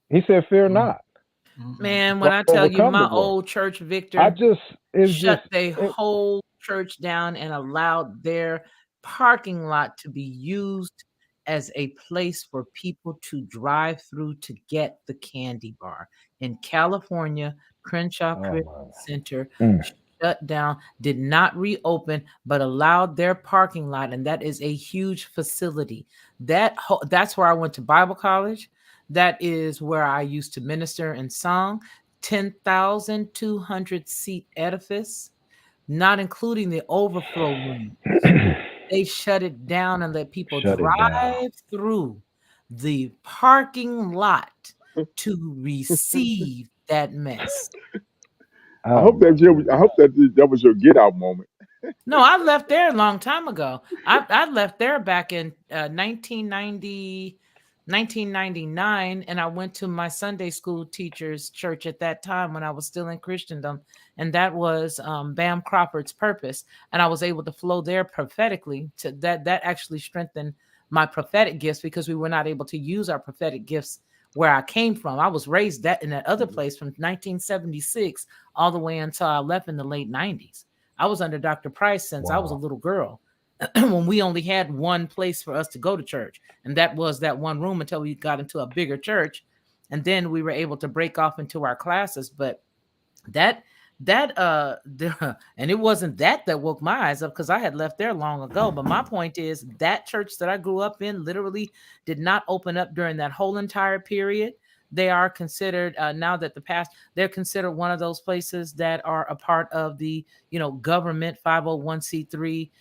he said, fear not. Man, when I tell you, my old church, Victor, shut the whole church down and allowed their parking lot to be used as a place for people to drive through to get the candy bar. In California, Crenshaw Christian Center shut down, did not reopen, but allowed their parking lot, and that is a huge facility. That's where I went to Bible college. That is where I used to minister and song. 10,200 seat edifice, not including the overflow room. They shut it down and let people drive through the parking lot to receive that mess. I hope that was your get out moment. No, I left there a long time ago. I left there back in 1999, and I went to my Sunday school teacher's church at that time when I was still in Christendom, and that was Bam Crawford's Purpose, and I was able to flow there prophetically. To that actually strengthened my prophetic gifts, because we were not able to use our prophetic gifts where I came from. I was raised in that other place from 1976 all the way until I left in the late 90s. I was under Dr. Price since I was a little girl. when we only had one place for us to go to church, and that was that one room until we got into a bigger church, and then we were able to break off into our classes. But that and it wasn't that woke my eyes up, because I had left there long ago. But my point is that church that I grew up in literally did not open up during that whole entire period. They are considered, now that the past, they're considered one of those places that are a part of the government 501c3,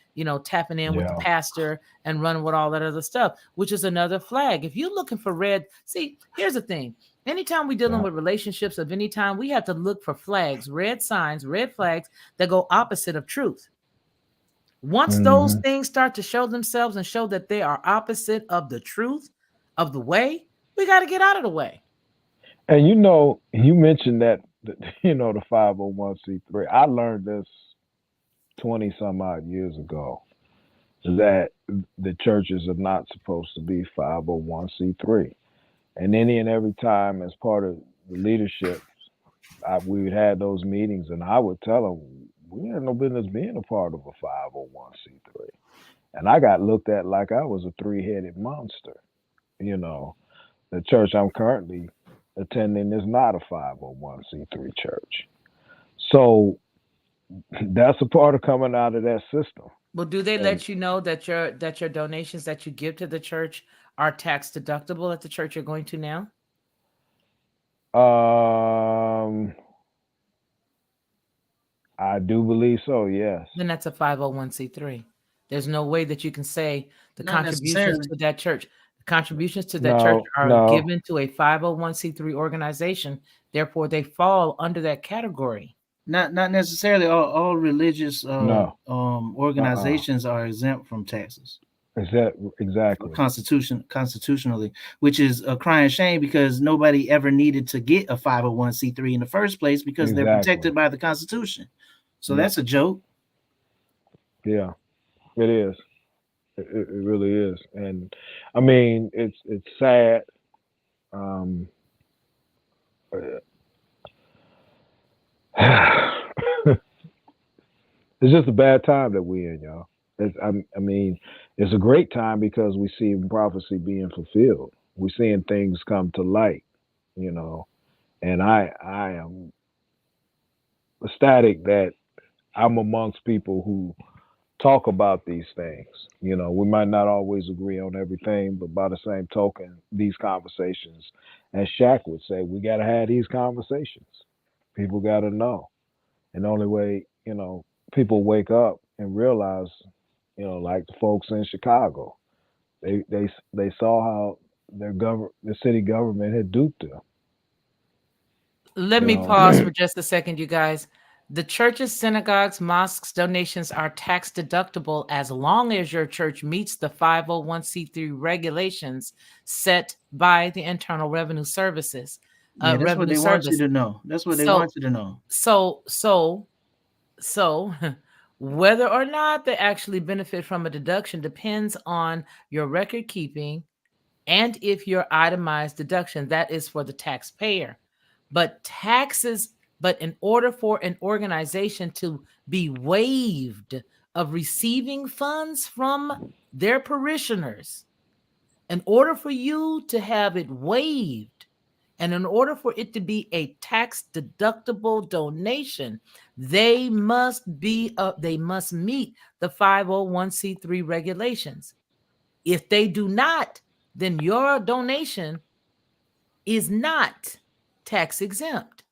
tapping in with the Yeah. pastor and running with all that other stuff, which is another flag. If you're looking for red, see, here's the thing. Anytime we're dealing Yeah. with relationships of any time, we have to look for flags, red signs, red flags that go opposite of truth. Once those Mhm. things start to show themselves and show that they are opposite of the truth of the way, we got to get out of the way. And you mentioned that the 501c3. I learned this 20 some odd years ago, that the churches are not supposed to be 501c3. And any and every time, as part of the leadership, we would have those meetings, and I would tell them, we had no business being a part of a 501c3. And I got looked at like I was a three-headed monster. The church I'm currently attending is not a 501c3 church. So that's a part of coming out of that system. Well, do they And let you know that your donations that you give to the church are tax deductible at the church you're going to now? I do believe so, yes. Then that's a 501c3. There's no way that you can say the Not contributions necessarily. to that church, No, are no, given to a 501c3 organization. Therefore, they fall under that category. Not necessarily. All religious no. organizations are exempt from taxes. Is that exactly? Constitutionally, which is a crying shame, because nobody ever needed to get a 501c3 in the first place, because they're protected by the Constitution. So Yep. that's a joke. Yeah, it is. It really is. And I mean, it's sad. It's just a bad time that we're in, y'all. I mean, it's a great time because we see prophecy being fulfilled. We're seeing things come to light, and I am ecstatic that I'm amongst people who talk about these things. We might not always agree on everything, but by the same token, these conversations, as Shaq would say, we got to have these conversations. People got to know. And the only way, people wake up and realize, like the folks in Chicago, they saw how the city government had duped them. Let me pause for just a second, you guys. The churches, synagogues, mosques, donations are tax deductible as long as your church meets the 501c3 regulations set by the Internal Revenue Services. Yeah, that's what they want you to know. That's what they want you to know. So whether or not they actually benefit from a deduction depends on your record keeping and if your itemized deduction, that is for the taxpayer. But in order for an organization to be waived of receiving funds from their parishioners, in order for you to have it waived, and in order for it to be a tax deductible donation, they must meet the 501c3 regulations. If they do not, then your donation is not tax exempt.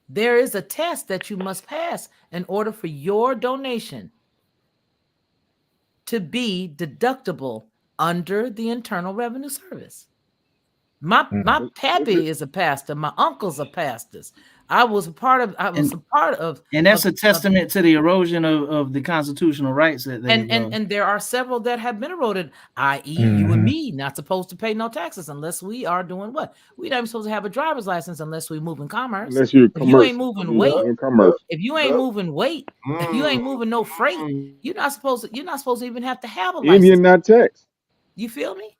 There is a test that you must pass in order for your donation to be deductible under the Internal Revenue Service. My pappy is a pastor. My uncles are pastors. I was a part of. And that's a testament to the erosion of the constitutional rights that they. And there are several that have been eroded. I.e., you and me not supposed to pay no taxes unless we are doing what? We not even supposed to have a driver's license unless we move in commerce. Unless you're if you ain't moving weight, commerce. if you ain't moving weight, if you ain't moving no freight, you're not supposed to even have to have a license. And you're not taxed. You feel me?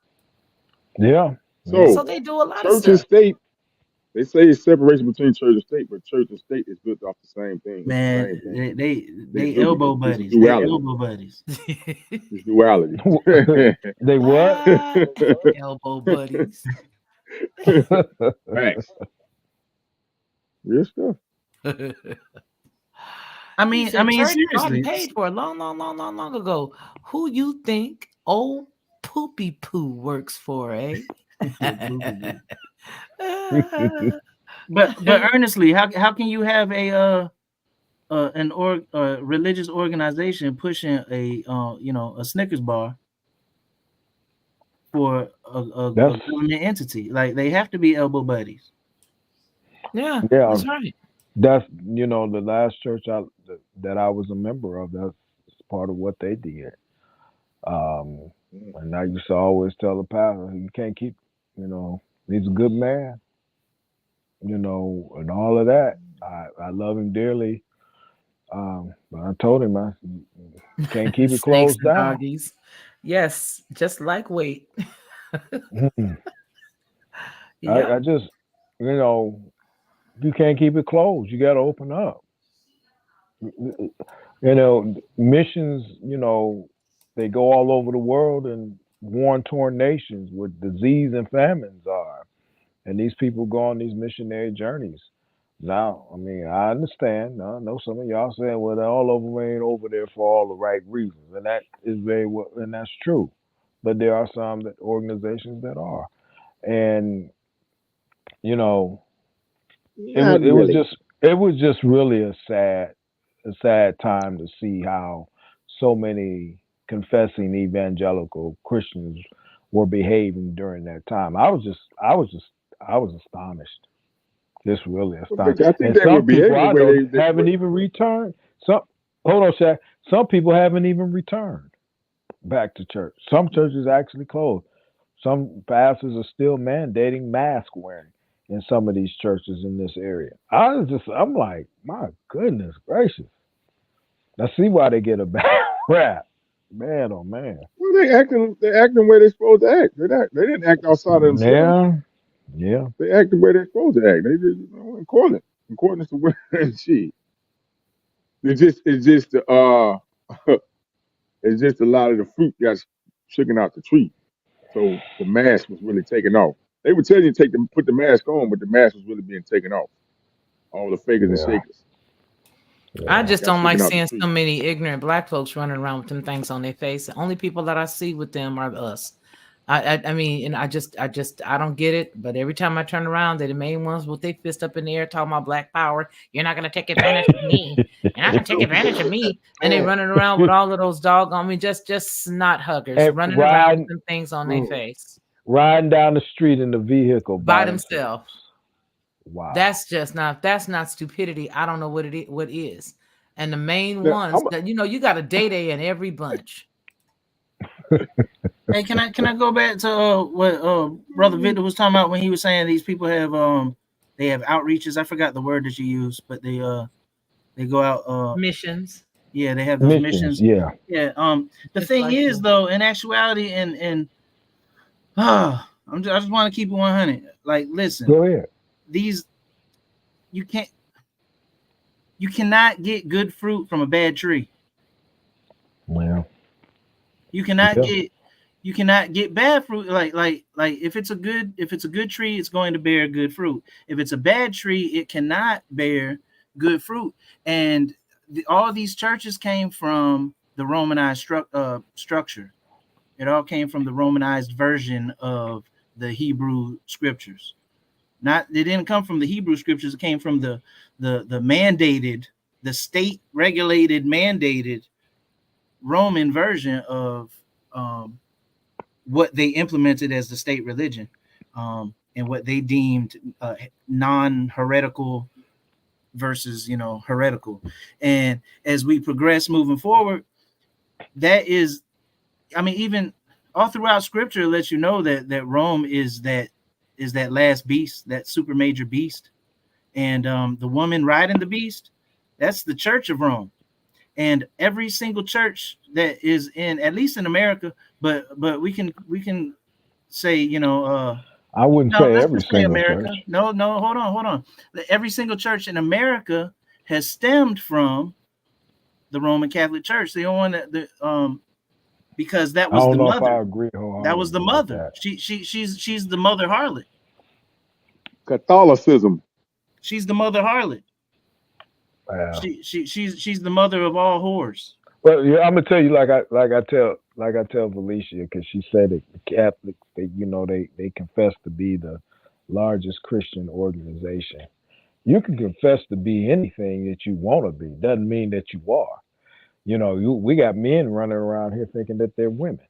Yeah. So they do a lot of stuff. Church and state They say it's separation between church and state, but church and state is built off the same thing. It's the Man, same thing. they do. elbow It's a buddies. They duality. elbow buddies. It's duality. They what? Ah, elbow buddies. Facts. Real stuff. I He mean, said, church bought and seriously. paid for a long ago. Who you think old Poopy Poo works for, eh? But earnestly, how can you have a religious organization pushing a a Snickers bar for a government entity? Like, they have to be elbow buddies. Yeah, Yeah. that's right. That's the last church that I was a member of. That's part of what they did. And I used to always tell the pastor, you can't keep, he's a good man, and all of that. I love him dearly. But I told him you can't keep it Snakes closed and down. doggies. Yes, just like weight. I just, you can't keep it closed. You got to open up. Missions, they go all over the world in war-torn nations where disease and famines are. And these people go on these missionary journeys. Now, I mean, I understand. I know some of y'all saying, well, all of them ain't over there for all the right reasons. And that is and that's true. But there are some organizations that are. And, it was just really a sad time to see how so many confessing evangelical Christians were behaving during that time. I was astonished. Just really astonished. I think And they some would people behave I the way know haven't even returned. Hold on, Shaq. Some people haven't even returned back to church. Some churches actually closed. Some pastors are still mandating mask wearing in some of these churches in this area. I'm like, my goodness gracious. I see why they get a bad rap. Man, oh man. Well, they acting the way they're supposed to act. They didn't act outside of themselves. Yeah. They act the way they're supposed to act. They just according to where she. It's just it's just a lot of the fruit got shaken out the tree. So the mask was really taken off. They would tell you to put the mask on, but the mask was really being taken off. All the fakers and shakers. I just Got don't like shaken out the seeing tree. so many ignorant black folks running around with them things on their face. The only people that I see with them are us. I mean, and I don't get it. But every time I turn around, they're the main ones with their fist up in the air talking about black power. You're not gonna take advantage of me. You're not gonna take advantage of me. And they running around with all of those doggone just snot huggers And running around with them things on their face. Riding down the street in the vehicle by themselves. Wow. That's not stupidity. I don't know what is. And the main ones that you got a day in every bunch. Hey, can I go back to what Brother Victor was talking about when he was saying these people have they have outreaches? I forgot the word that you used, but they go out missions. Yeah, they have those missions. Yeah. Yeah. The thing is though, in actuality, and I just want to keep it 100. Like, listen. Go ahead. You cannot get good fruit from a bad tree. Well, you cannot get bad fruit. Like if it's a good tree, it's going to bear good fruit. If it's a bad tree, it cannot bear good fruit. And all these churches came from the Romanized structure. It all came from the Romanized version of the Hebrew scriptures. They didn't come from the Hebrew scriptures. It came from the mandated, the state regulated, mandated Roman version of what they implemented as the state religion, and what they deemed non-heretical versus heretical. And as we progress moving forward, that is, I mean, even all throughout scripture it lets you know that Rome is that last beast, that super major beast. And the woman riding the beast, that's the Church of Rome. And every single church that is in, at least in America, but we can say, I wouldn't No, say let's every just say single America. church. No, hold on. Every single church in America has stemmed from the Roman Catholic Church. The only one that because that I was don't the know if I mother. agree That was the wholeheartedly with mother. that. She's the mother harlot. Catholicism. She's the mother harlot. Yeah. She's the mother of all whores. Well, yeah, I'm gonna tell you like I tell Felicia, because she said that the Catholics, they confess to be the largest Christian organization. You can confess to be anything that you want to be. Doesn't mean that you are. We got men running around here thinking that they're women.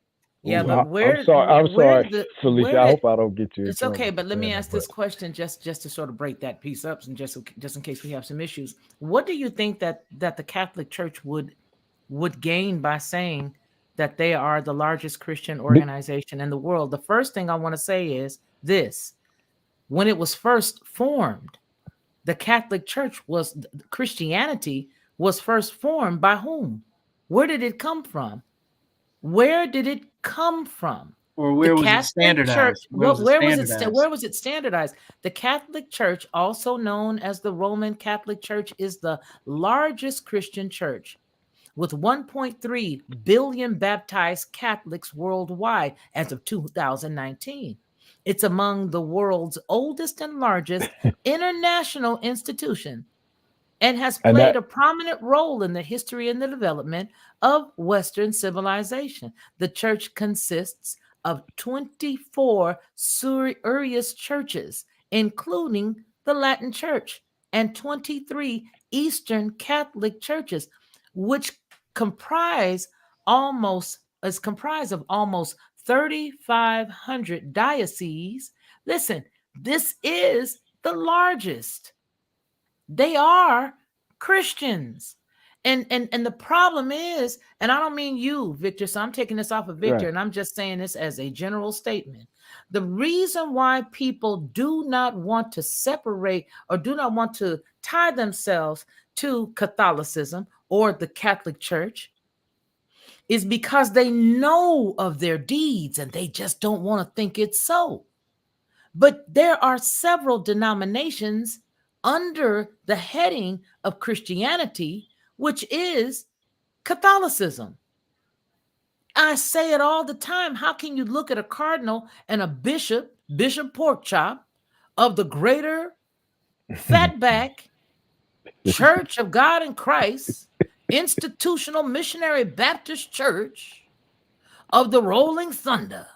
Yeah, Ooh, but I'm sorry. I'm sorry, Felicia. where I did hope I don't get you in it's trouble okay, for but let me saying ask that. this question just to sort of break that piece up, and just in case we have some issues. What do you think that the Catholic Church would gain by saying that they are the largest Christian organization in the world? The first thing I want to say is this: when it was first formed, the Catholic Church Christianity was first formed by whom? Where did it come from? Where did it come from? Or The where was it Catholic Church. standardized? Where was it Where was standardized? it standardized? The Catholic Church, also known as the Roman Catholic Church, is the largest Christian church with 1.3 billion baptized Catholics worldwide as of 2019. It's among the world's oldest and largest international institution, and has And played that a prominent role in the history and the development of Western civilization. The church consists of 24 spurious churches, including the Latin Church, and 23 Eastern Catholic churches, which comprise comprised of almost 3,500 dioceses. Listen, this is the largest. They are Christians. And the problem is, and I don't mean you, Victor, so I'm taking this off of Victor, right. and I'm just saying this as a general statement. The reason why people do not want to separate or do not want to tie themselves to Catholicism or the Catholic Church is because they know of their deeds and they just don't want to think it's so. But there are several denominations under the heading of Christianity, which is Catholicism. I say it all the time. How can you look at a cardinal and a bishop, Bishop Porkchop of the Greater Fatback Church of God in Christ, Institutional Missionary Baptist Church of the Rolling Thunder?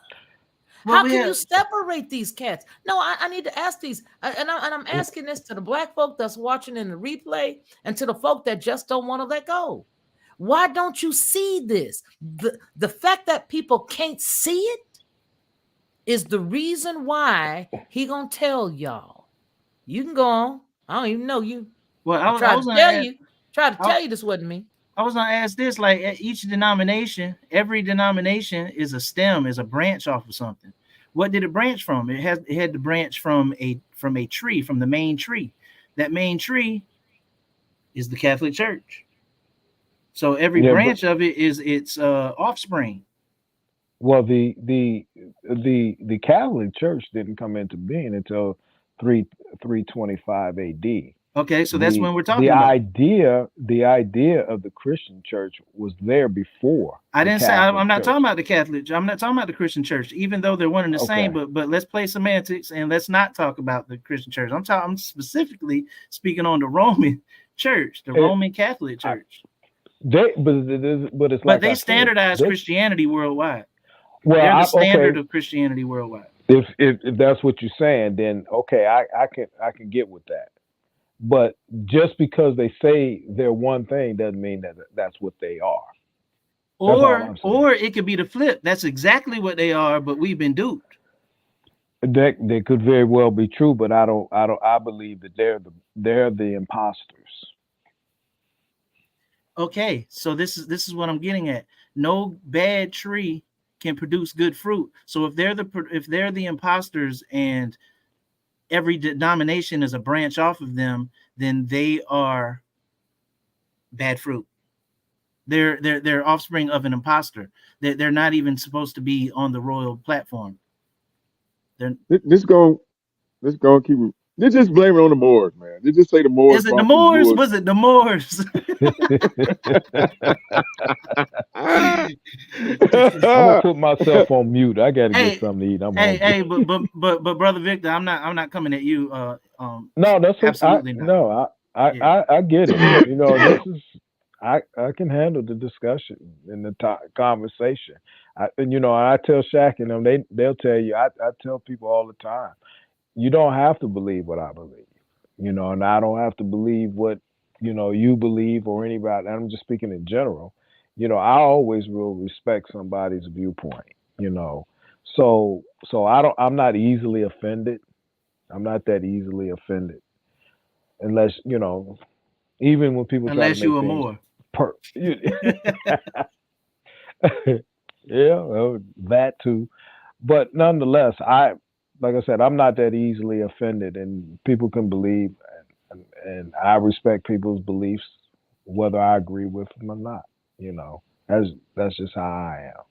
Well, How we can have you separate these cats? No, I need to ask these, and I'm asking this to the black folk that's watching in the replay and to the folk that just don't want to let go. Why don't you see this? The fact that people can't see it is the reason why he gonna tell y'all. You can go on. I don't even know you. well, I I tried was to gonna tell ask, you. Tried to I, tell you this wasn't me. I was gonna ask this, like at each denomination, every denomination is a stem, is a branch off of something. What did it branch from? It had to branch from a tree, from the main tree. That main tree is the Catholic Church. So every Yeah, but branch of it is its offspring. well, the Catholic Church didn't come into being until 325 A.D. Okay, so that's the when we're the talking about. idea of the Christian church was there before I the didn't say Catholic I'm not Church. talking about the Catholic. I'm not talking about the Christian church, even though they're one and the same. Okay. But let's play semantics and let's not talk about the Christian church. I'm specifically speaking on the Roman church, the It, Roman Catholic I, church. but it's But like they I said. standardize Christianity worldwide. Well, They're the standard okay. of Christianity worldwide. If that's what you're saying, then okay, I can get with that. But just because they say they're one thing doesn't mean that that's what they are. That's all I'm saying. Or it could be the flip. That's exactly what they are, but we've been duped. That could very well be true, but I believe that they're the imposters. Okay, so this is what I'm getting at. No bad tree can produce good fruit. So if they're the imposters and every denomination is a branch off of them, then they are bad fruit. They're offspring of an imposter. They're not even supposed to be on the royal platform. Let's go keep it. Let's just blame it on the Moors, man. Let's just say the Moors Is it the brought these Moors? wolves. Was it the Moors? I'm gonna put myself on mute. I gotta Hey, get something to eat. I'm hey, hungry. but brother Victor, I'm not coming at you. No, that's what Absolutely not. no, Yeah. I get it. You know, this is I can handle the discussion and the conversation. And you know, I tell Shaq and them, they'll tell you. I tell people all the time, you don't have to believe what I believe. You know, and I don't have to believe what you believe or anybody. I'm just speaking in general. You know, I always will respect somebody's viewpoint. You know, so I'm not easily offended. I'm not that easily offended unless even when people try to Unless you make were things more. yeah, well, that too. But nonetheless, like I said, I'm not that easily offended, and people can believe, and I respect people's beliefs, whether I agree with them or not. You know, that's just how I am.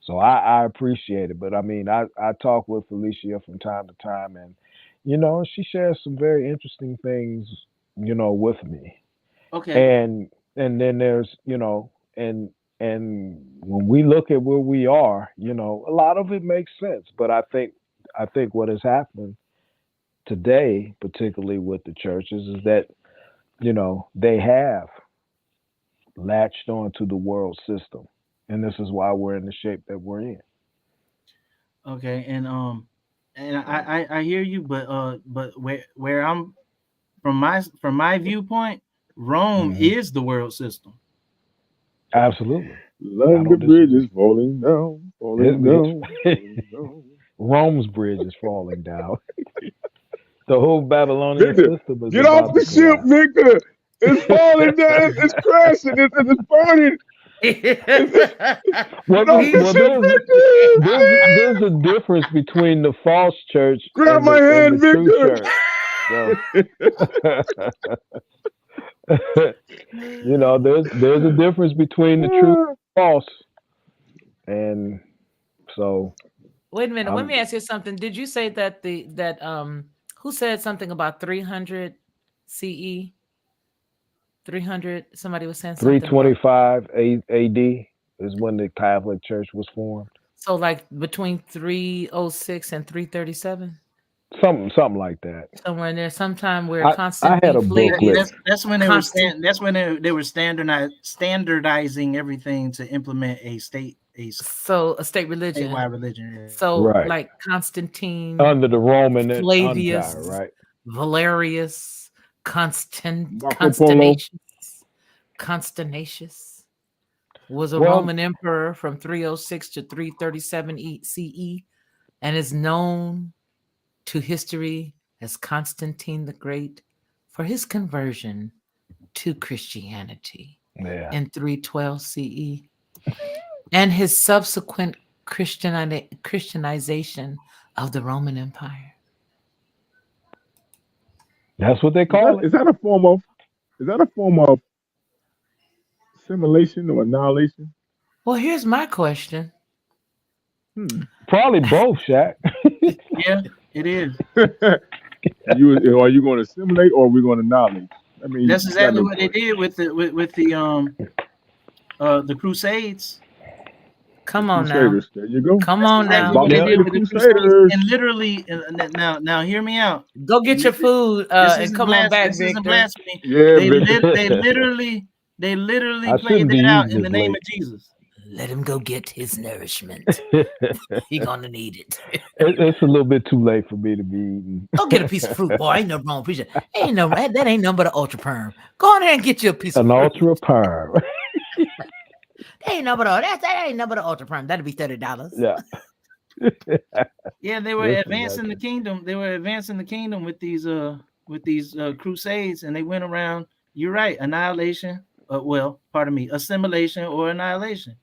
So I appreciate it. But I mean, I talk with Felicia from time to time, and she shares some very interesting things, with me. Okay. And then there's and when we look at where we are, a lot of it makes sense. But I think what has happened today, particularly with the churches, is that they have latched onto the world system, and this is why we're in the shape that we're in. Okay. And I hear you, but where I'm from my viewpoint, Rome Hmm. is the world system. Absolutely, I London don't Bridge is disagree. falling down, falling down, falling down. Rome's bridge is falling down. The whole Babylonian Victor, system is get off about the to ship, collapse. Victor. It's falling down. It's crashing. It's burning. Well, Get off the well, ship, there's a Victor. difference between the false church Grab and my the hand, true Victor. church. So, there's a difference between the true and false, and so Wait a minute. Let I'm me ask you something. Did you say that who said something about 300 CE? 300. Somebody was saying something about 325 AD is when the Catholic Church was formed. so like between 306 and 337, Something like that. somewhere in there. Sometime where I had Constantine a booklet. Flavius, That's when they were Constant. that's when they were standardizing everything to implement a So a state religion. statewide religion. So Right. like Constantine, Under the Roman Empire, Flavius, right? Valerius, Marco Polo. Constantatius was a Well, Roman emperor from 306 to 337 CE and is known to history as Constantine the Great for his conversion to Christianity yeah. in 312 CE and his subsequent Christianization of the Roman Empire. That's what they Is that call it. is that a form of is that a form of assimilation or annihilation? Well, here's my question. Hmm. Probably both, Shaq. Yeah, it is. Are you going to assimilate or are we going to annihilate? I mean, That's you got exactly no what they choice. did with the Crusades. The Come on now. Crusaders. There you go. Come That's on I was now. exactly about what to they Yeah. say did the with the Crusades. Crusaders. And literally, now hear me out. Go get your food This and isn't come on back, this isn't Victor. blasphemy. Yeah, Victor. They literally I played shouldn't be that out eating in the this name late. of Jesus. Let him go get his nourishment. He gonna need it. It's a little bit too late for me to be eating. Go get a piece of fruit, boy. Ain't no wrong piece. Ain't no that ain't nothing but an ultra perm. Go on there and get you a piece of An fruit. ultra perm. That ain't nothing but that ain't nothing but an ultra perm. That'd be $30. Yeah. Yeah, they were Listen, advancing the kingdom. They were advancing the kingdom with these crusades, and they went around. You're right, annihilation. Well, pardon me, assimilation or annihilation.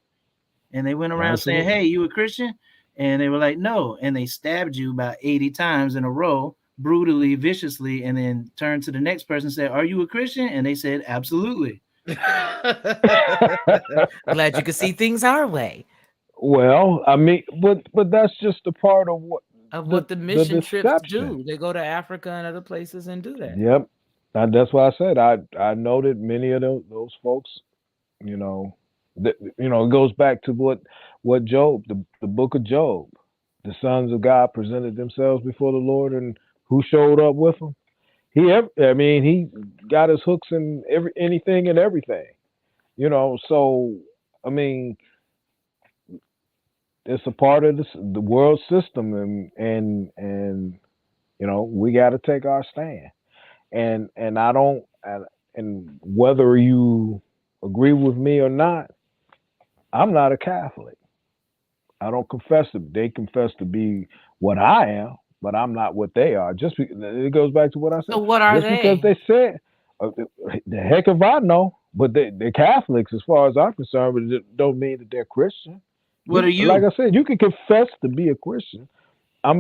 And they went around saying, absolutely. "Hey, you a Christian?" And they were like, "No." And they stabbed you about 80 times in a row, brutally, viciously, and then turned to the next person and said, "Are you a Christian?" And they said, "Absolutely." Glad you could see things our way. Well, I mean, but that's just a part of what of what the the mission trips deception. do. They go to Africa and other places and do that. Yep. That's why I said I noted many of those folks. You know, it goes back to what Job, the book of Job, the sons of God presented themselves before the Lord, and who showed up with them? He got his hooks in anything and everything. So I mean, it's a part of the world system, and we got to take our stand. And I don't, and whether you agree with me or not, I'm not a Catholic. I don't confess to. They confess to be what I am, but I'm not what they are. It goes back to what I said. So what are Just because they? they said, the heck if I know. But they're Catholics as far as I'm concerned, but it don't mean that they're Christian. What are you? Like I said, you can confess to be a Christian. I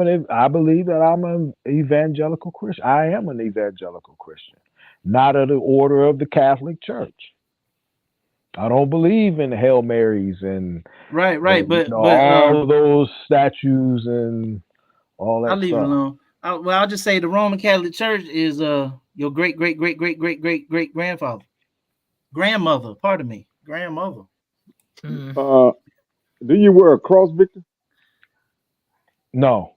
believe that I'm an evangelical Christian. I am an evangelical Christian, not of the order of the Catholic Church. I don't believe in Hail Marys and Right. But all of those statues and all that I'll leave it stuff. alone. I'll just say the Roman Catholic Church is your great grandmother. Pardon me, grandmother. Mm. Do you wear a cross, Victor? No.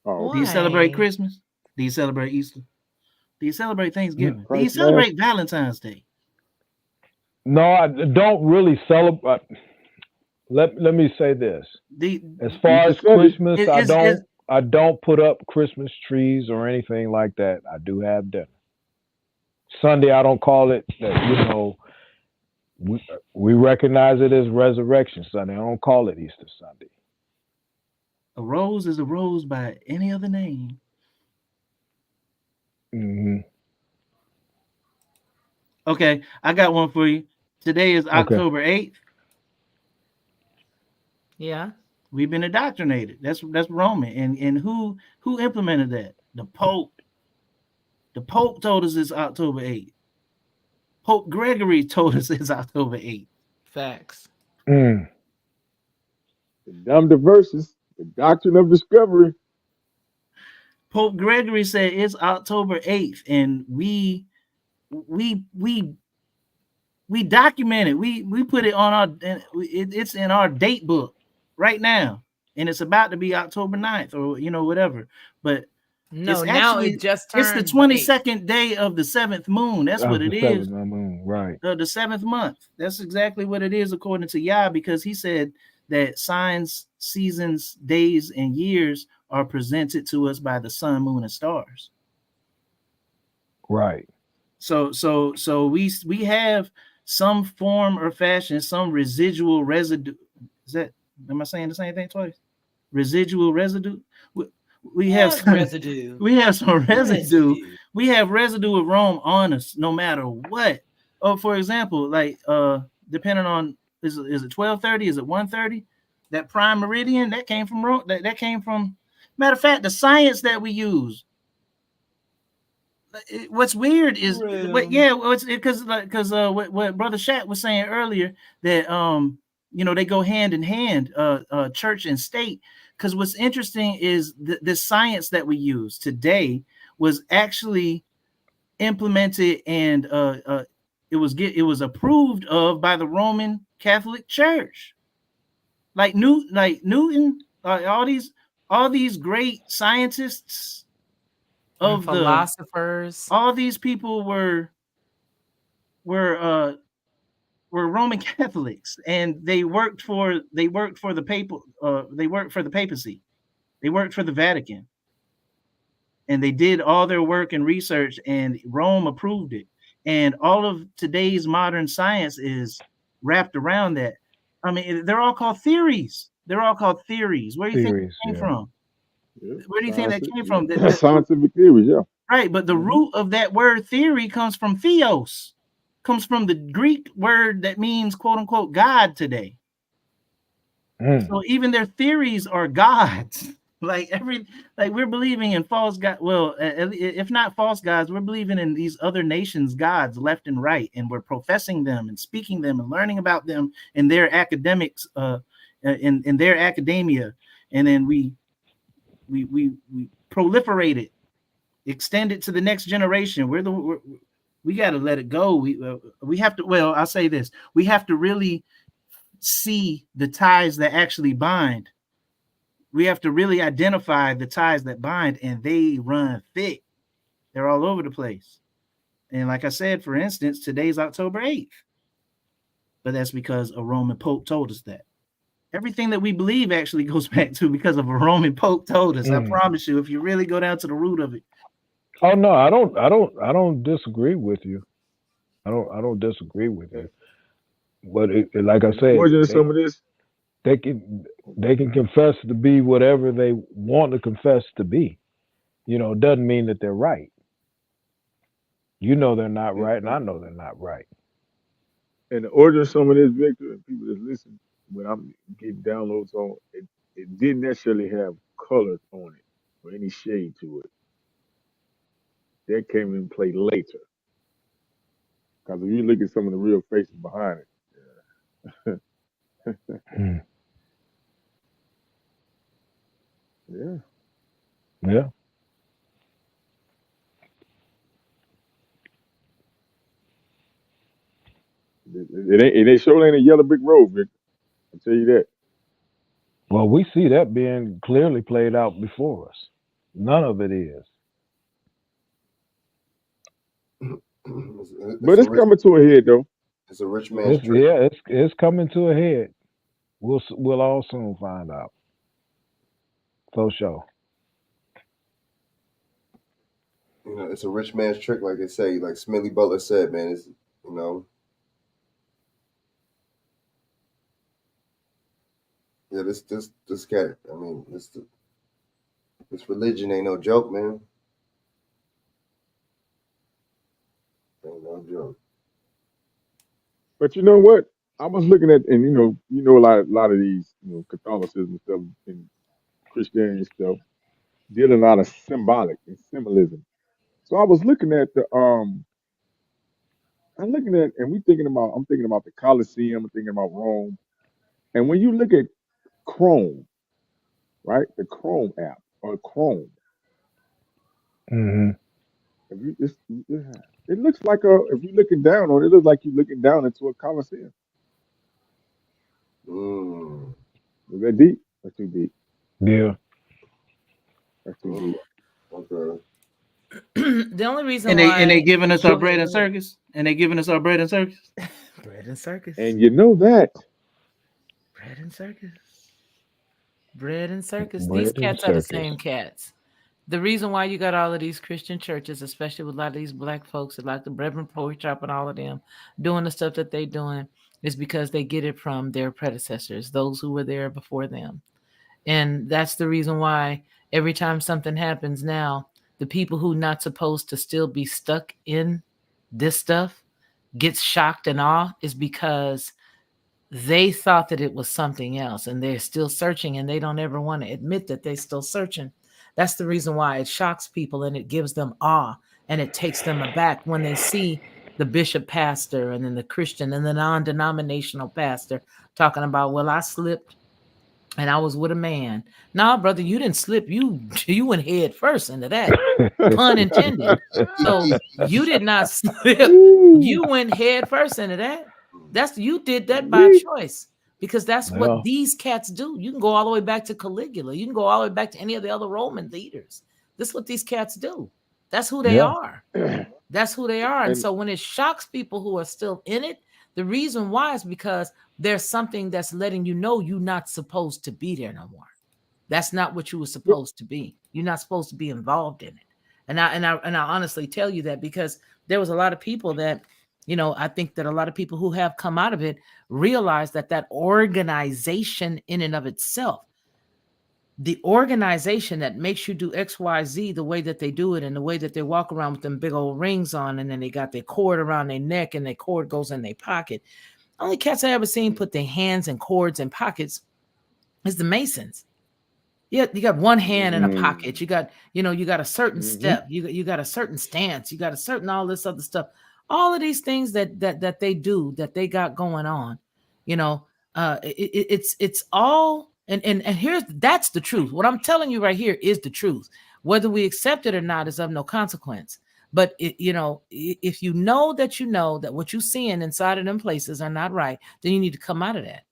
Oh, Do you celebrate Why? Christmas? Do you celebrate Easter? Do you celebrate Thanksgiving? Do you Christ celebrate Valentine's Day? No, I don't really celebrate. Let me say this. As far as Christmas, I don't put up Christmas trees or anything like that. I do have dinner. Sunday, I don't call it that. We recognize it as Resurrection Sunday. I don't call it Easter Sunday. A rose is a rose by any other name. Mm-hmm. Okay, I got one for you. Today is October 8th. Yeah. We've been indoctrinated. That's Roman. And who implemented that? The Pope. The Pope told us it's October 8th. Pope Gregory told us it's October 8th. Facts. The dumb diverses, the doctrine of discovery. Pope Gregory said it's October 8th, and we document it. We put it on it's in our date book right now, and it's about to be October 9th or whatever. But No, it's now actually it just it's the turned 22nd day of the 7th moon. That's what it is. Moon, right. The 7th month. That's exactly what it is according to Yah, because he said that signs, seasons, days, and years are presented to us by the sun, moon, and stars. Right. So we have some form or fashion, some residual residue. Am I saying the same thing twice? Residual residue. We have some residue. We have some residue. We have residue of Rome on us, no matter what. Oh, for example, like depending on is it 1230? Is it 1:30? That prime meridian that came from Rome. That came from. Matter of fact, the science that we use. What's weird is because what Brother Shat was saying earlier, that they go hand in hand, church and state. Because what's interesting is the science that we use today was actually implemented and it was approved of by the Roman Catholic Church. Like Newton, all these great scientists of philosophers. All these people were Roman Catholics, and they worked for the papal. They worked for the papacy. They worked for the Vatican, and they did all their work and research, and Rome approved it. And all of today's modern science is wrapped around that. I mean, they're all called theories. Where do you think it came from? Yeah. Where do you think that came from? Scientific theories, yeah. Right, but the root of that word theory comes from theos, comes from the Greek word that means "quote unquote" God today. So even their theories are gods. Like we're believing in false god. Well, if not false gods, we're believing in these other nations' gods left and right, and we're professing them and speaking them and learning about them in their academics, in their academia, and then we proliferate it, extend it to the next generation. We got to let it go. We have to. Well, I'll say this: we have to really see the ties that actually bind. We have to really identify the ties that bind, and they run thick. They're all over the place. And like I said, for instance, today's October 8th. But that's because a Roman Pope told us that. Everything that we believe actually goes back to because of a Roman Pope told us. I promise you, if you really go down to the root of it. Oh no, I don't disagree with you. I don't disagree with you. But like I said, Some of this. they can confess to be whatever they want to confess to be. You know, it doesn't mean that they're right. You know they're not right, and I know they're not right. And the origin of some of this, Victor, and people that listen, when I'm getting downloads on it didn't necessarily have color on it or any shade to it. That came in play later. Because if you look at some of the real faces behind it, yeah. Yeah. It sure ain't a yellow brick road, Victor. I'll tell you that. Well, we see that being clearly played out before us. None of it is. But it's coming to a head, though. It's a rich man's trick. Yeah, it's coming to a head. We'll all soon find out. For sure. You know, it's a rich man's trick, like they say. Like Smiley Butler said, man. It's yeah. This cat. I mean, this religion ain't no joke, man. Ain't no joke. But you know what? I was looking at, and you know, a lot of these, Catholicism stuff and Christianity stuff deal a lot of symbolic and symbolism. So I was looking at I'm thinking about the Colosseum, I'm thinking about Rome, and when you look at Chrome, right, the Chrome app or Chrome, Mm-hmm. if you just, it looks like if you're looking down on it, it looks like you're looking down into a Colosseum. Is that deep? That's too deep. Yeah. That's too deep. Okay. The only reason And why they giving us Go our ahead, bread go and ahead. circus. And they giving us our bread and circus. Bread and circus. And you know that. Bread and circus. Bread and circus. Bread These and cats are the circus. same cats. The reason why you got all of these Christian churches, especially with a lot of these black folks, like the Reverend Poetry Shop and all of them, doing the stuff that they doing, is because they get it from their predecessors, those who were there before them. And that's the reason why every time something happens now, the people who not supposed to still be stuck in this stuff gets shocked and awe is because they thought that it was something else and they're still searching and they don't ever want to admit that they're still searching. That's the reason why it shocks people and it gives them awe and it takes them aback when they see the bishop pastor and then the Christian and the non-denominational pastor talking about, well, I slipped and I was with a man. Nah, brother, you didn't slip. You went head first into that. Pun intended. So you did not slip. You went head first into that. You did that by choice because that's what these cats do. You can go all the way back to Caligula. You can go all the way back to any of the other Roman leaders. This is what these cats do. That's who they are. That's who they are. And so when it shocks people who are still in it, the reason why is because there's something that's letting you know you're not supposed to be there no more. That's not what you were supposed to be. You're not supposed to be involved in it. And I honestly tell you that because there was a lot of people that, I think that a lot of people who have come out of it realize that organization in and of itself, the organization that makes you do XYZ the way that they do it and the way that they walk around with them big old rings on and then they got their cord around their neck and their cord goes in their pocket. Only cats I ever seen put their hands and cords in pockets is the Masons. Yeah, you got one hand in a pocket. You got, you got a certain step. You got a certain stance. You got a certain all this other stuff. All of these things that they do that they got going on. It's all And that's the truth. What I'm telling you right here is the truth. Whether we accept it or not is of no consequence. But if you know that what you're seeing inside of them places are not right, then you need to come out of that.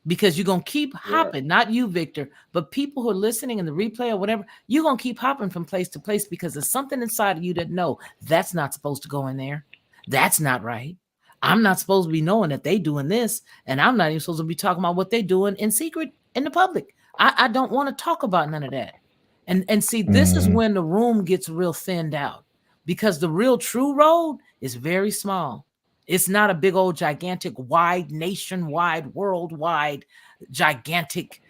Because you're going to keep hopping, not you, Victor, but people who are listening in the replay or whatever, you're going to keep hopping from place to place because there's something inside of you that know that's not supposed to go in there. That's not right. I'm not supposed to be knowing that they doing this, and I'm not even supposed to be talking about what they doing in secret in the public. I don't want to talk about none of that. And see, this is when the room gets real thinned out, because the real true road is very small. It's not a big old gigantic, wide, nationwide, worldwide, gigantic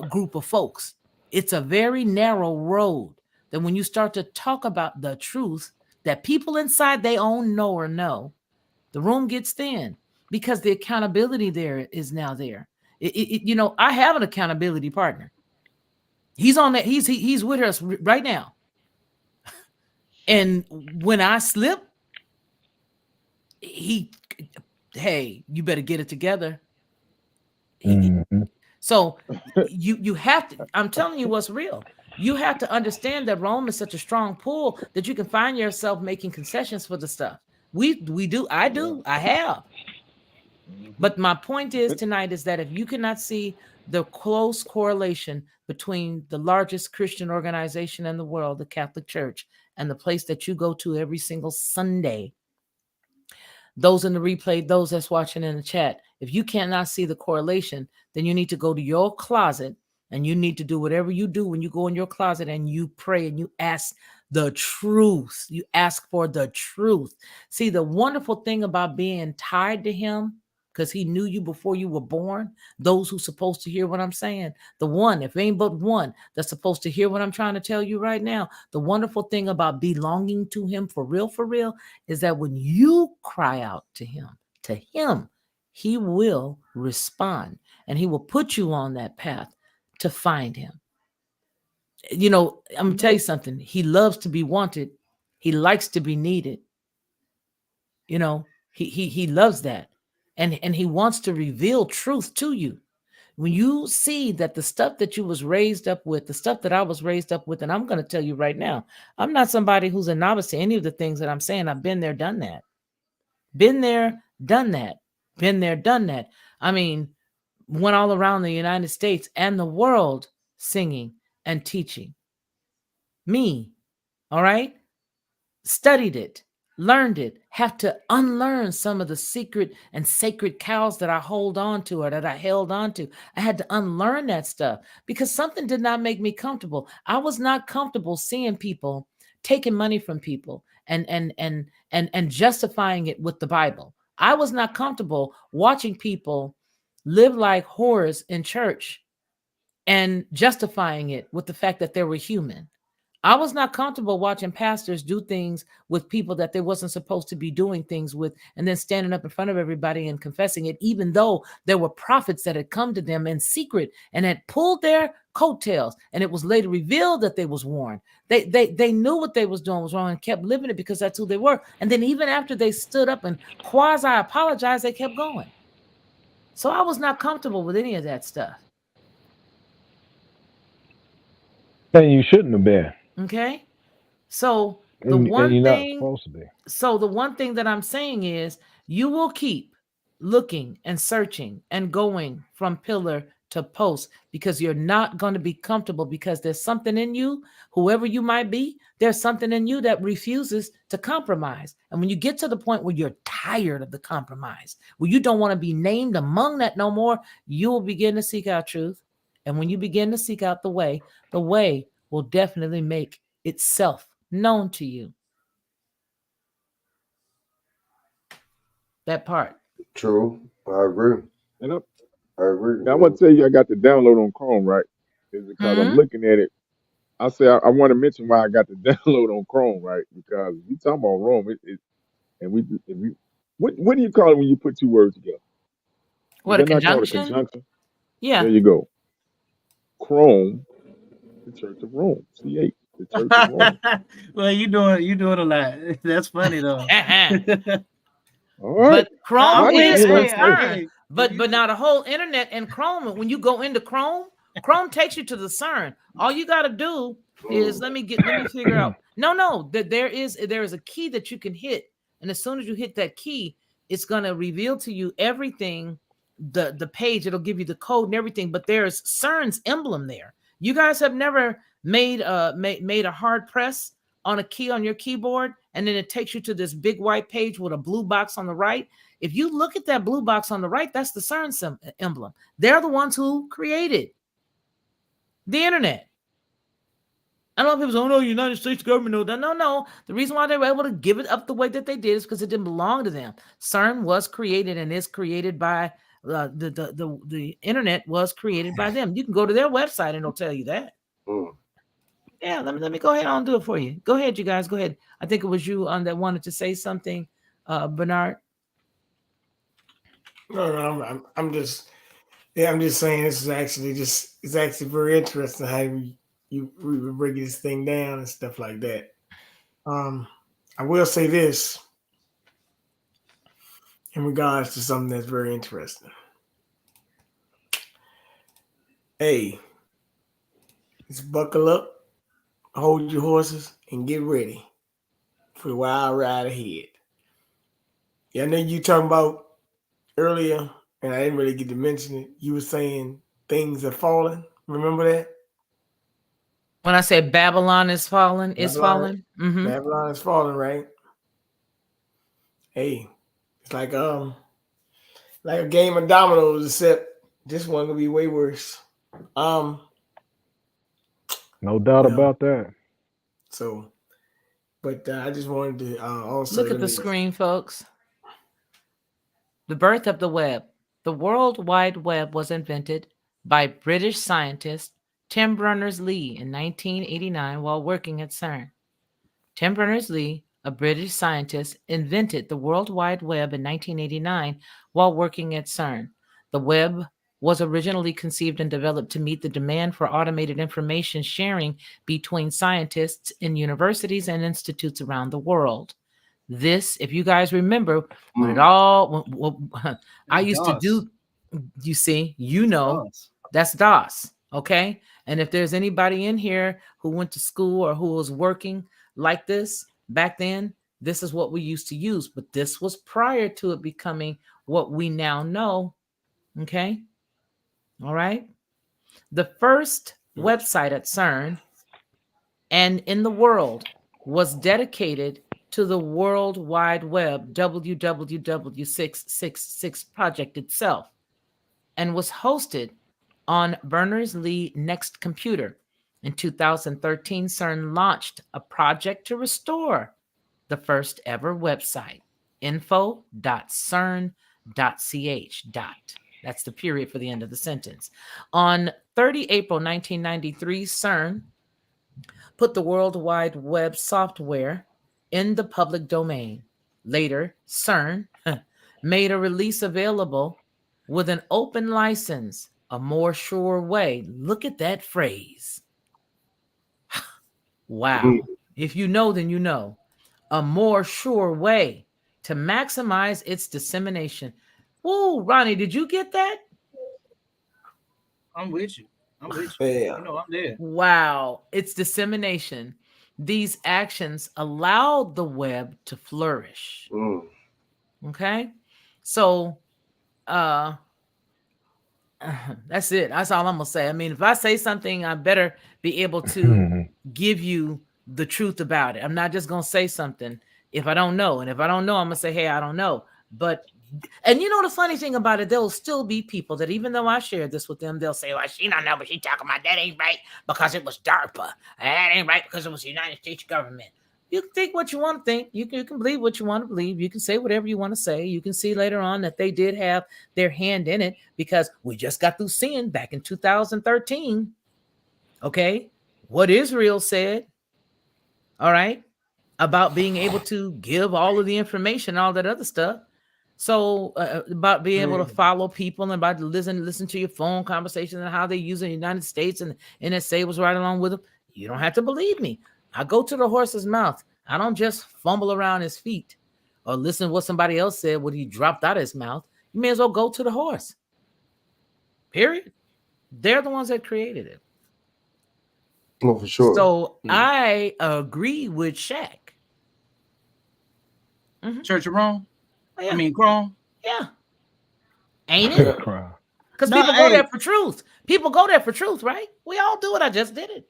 group of folks. It's a very narrow road that when you start to talk about the truth that people inside they own know or know, the room gets thin because the accountability there is now there. I have an accountability partner. He's on that. He's with us right now. And when I slip, hey, you better get it together. So you have to, I'm telling you what's real. You have to understand that Rome is such a strong pull that you can find yourself making concessions for the stuff. We do, I have. But my point is tonight is that if you cannot see the close correlation between the largest Christian organization in the world, the Catholic Church, and the place that you go to every single Sunday, those in the replay, those that's watching in the chat, if you cannot see the correlation, then you need to go to your closet and you need to do whatever you do when you go in your closet and you pray and you ask the truth. You ask for the truth. See, the wonderful thing about being tied to him, because he knew you before you were born, those who supposed to hear what I'm saying, the one, if ain't but one, that's supposed to hear what I'm trying to tell you right now. The wonderful thing about belonging to him for real, is that when you cry out to him, he will respond and he will put you on that path to find him. I'm gonna tell you something. He loves to be wanted. He likes to be needed. He loves that. And he wants to reveal truth to you. When you see that the stuff that you was raised up with, the stuff that I was raised up with, and I'm going to tell you right now, I'm not somebody who's a novice to any of the things that I'm saying. I've been there, done that. Been there, done that. Been there, done that. I mean, went all around the United States and the world singing and teaching. Me, all right? Studied it, learned it, have to unlearn some of the secret and sacred cows that I hold on to or that I held on to. I had to unlearn that stuff because something did not make me comfortable. I was not comfortable seeing people taking money from people and justifying it with the Bible. I was not comfortable watching people live like whores in church and justifying it with the fact that they were human. I was not comfortable watching pastors do things with people that they wasn't supposed to be doing things with, and then standing up in front of everybody and confessing it, even though there were prophets that had come to them in secret and had pulled their coattails, and it was later revealed that they was warned. They knew what they was doing was wrong and kept living it because that's who they were. And then even after they stood up and quasi apologized, they kept going. So I was not comfortable with any of that stuff. And you shouldn't have been. Okay. So the one thing, supposed to be. So the one thing that I'm saying is you will keep looking and searching and going from pillar to post because you're not going to be comfortable, because there's something in you, whoever you might be, there's something in you that refuses to compromise. And when you get to the point where you're tired of the compromise, where you don't want to be named among that no more, you will begin to seek out truth. And when you begin to seek out the way will definitely make itself known to you. That part. True. I agree. And I agree. I want to tell you, I got the download on Chrome, right? Is because I'm looking at it. I say I want to mention why I got the download on Chrome, right? Because we talking about Rome, what do you call it when you put two words together? What, a conjunction? A conjunction? Yeah. There you go. Chrome, the Church of Rome. CH, the Church of Rome. Well, you doing a lot. That's funny though. All right. But Chrome is concerned. But now the whole internet and Chrome, when you go into Chrome, Chrome takes you to the CERN. All you got to do is let me figure out. No, that there is a key that you can hit, and as soon as you hit that key, it's gonna reveal to you everything. The page, it'll give you the code and everything, but there's CERN's emblem there. You guys have never made a hard press on a key on your keyboard, and then it takes you to this big white page with a blue box on the right. If you look at that blue box on the right, that's the CERN emblem. They're the ones who created the internet. I know people say, oh no, United States government knows that. No. The reason why they were able to give it up the way that they did is because it didn't belong to them. CERN was created and is created by the internet was created by them. You can go to their website and it'll tell you that. Yeah, let me go ahead and do it for you. Go ahead, you guys. Go ahead. I think it was you that wanted to say something, Bernard. No, I'm just saying this is actually it's actually very interesting how we break this thing down and stuff like that. I will say this in regards to something that's very interesting. Hey, just buckle up, hold your horses, and get ready for the wild ride ahead. Yeah, I know you talking about earlier, and I didn't really get to mention it. You were saying things are falling. Remember that? When I say Babylon is falling, it's falling. Mm-hmm. Babylon is falling, right? Hey, it's like a game of dominoes, except this one gonna be way worse. No doubt about that. So, but I just wanted to also look at the screen, folks. The birth of the web. The World Wide Web was invented by British scientist Tim Berners-Lee in 1989 while working at CERN. Tim Berners-Lee, a British scientist, invented the World Wide Web in 1989 while working at CERN. The web was originally conceived and developed to meet the demand for automated information sharing between scientists in universities and institutes around the world. This, if you guys remember, when it all, I used to do, you see, that's DOS, okay? And if there's anybody in here who went to school or who was working like this back then, this is what we used to use. But this was prior to it becoming what we now know, okay? All right? The first website at CERN and in the world was dedicated to the World Wide Web, WWW666 project itself, and was hosted on Berners-Lee Next Computer. In 2013, CERN launched a project to restore the first ever website, info.cern.ch. That's the period for the end of the sentence. On 30 April 1993, CERN put the World Wide Web software in the public domain. Later, CERN made a release available with an open license, a more sure way. Look at that phrase. Wow. If you know, then you know. A more sure way to maximize its dissemination. Whoa, Ronnie, did you get that? I'm with you. Yeah. You know, I'm there. Wow. Its dissemination. These actions allowed the web to flourish. Okay? So, that's it. That's all I'm gonna say. I mean, if I say something, I better be able to give you the truth about it. I'm not just gonna say something if I don't know. And if I don't know, I'm gonna say, hey, I don't know. But and you know the funny thing about it, there'll still be people that even though I shared this with them, they'll say, well, she don't know, but she talking about that ain't right because it was DARPA. That ain't right because it was the United States government. You can think what you want to think. You can believe what you want to believe. You can say whatever you want to say. You can see later on that they did have their hand in it because we just got through seeing back in 2013, okay, what Isreal said, all right, about being able to give all of the information, all that other stuff. So about being able to follow people and about listen to your phone conversations and how they use it in the United States, and NSA was right along with them. You don't have to believe me. I go to the horse's mouth. I don't just fumble around his feet or listen to what somebody else said when he dropped out of his mouth. You may as well go to the horse. Period. They're the ones that created it. Oh, for sure. So I agree with Shaq. Church of Rome. Oh, yeah. I mean, Chrome. Yeah. Ain't it? Cry. Because No, people go hey. there for truth. People go there for truth, right? We all do it. I just did it.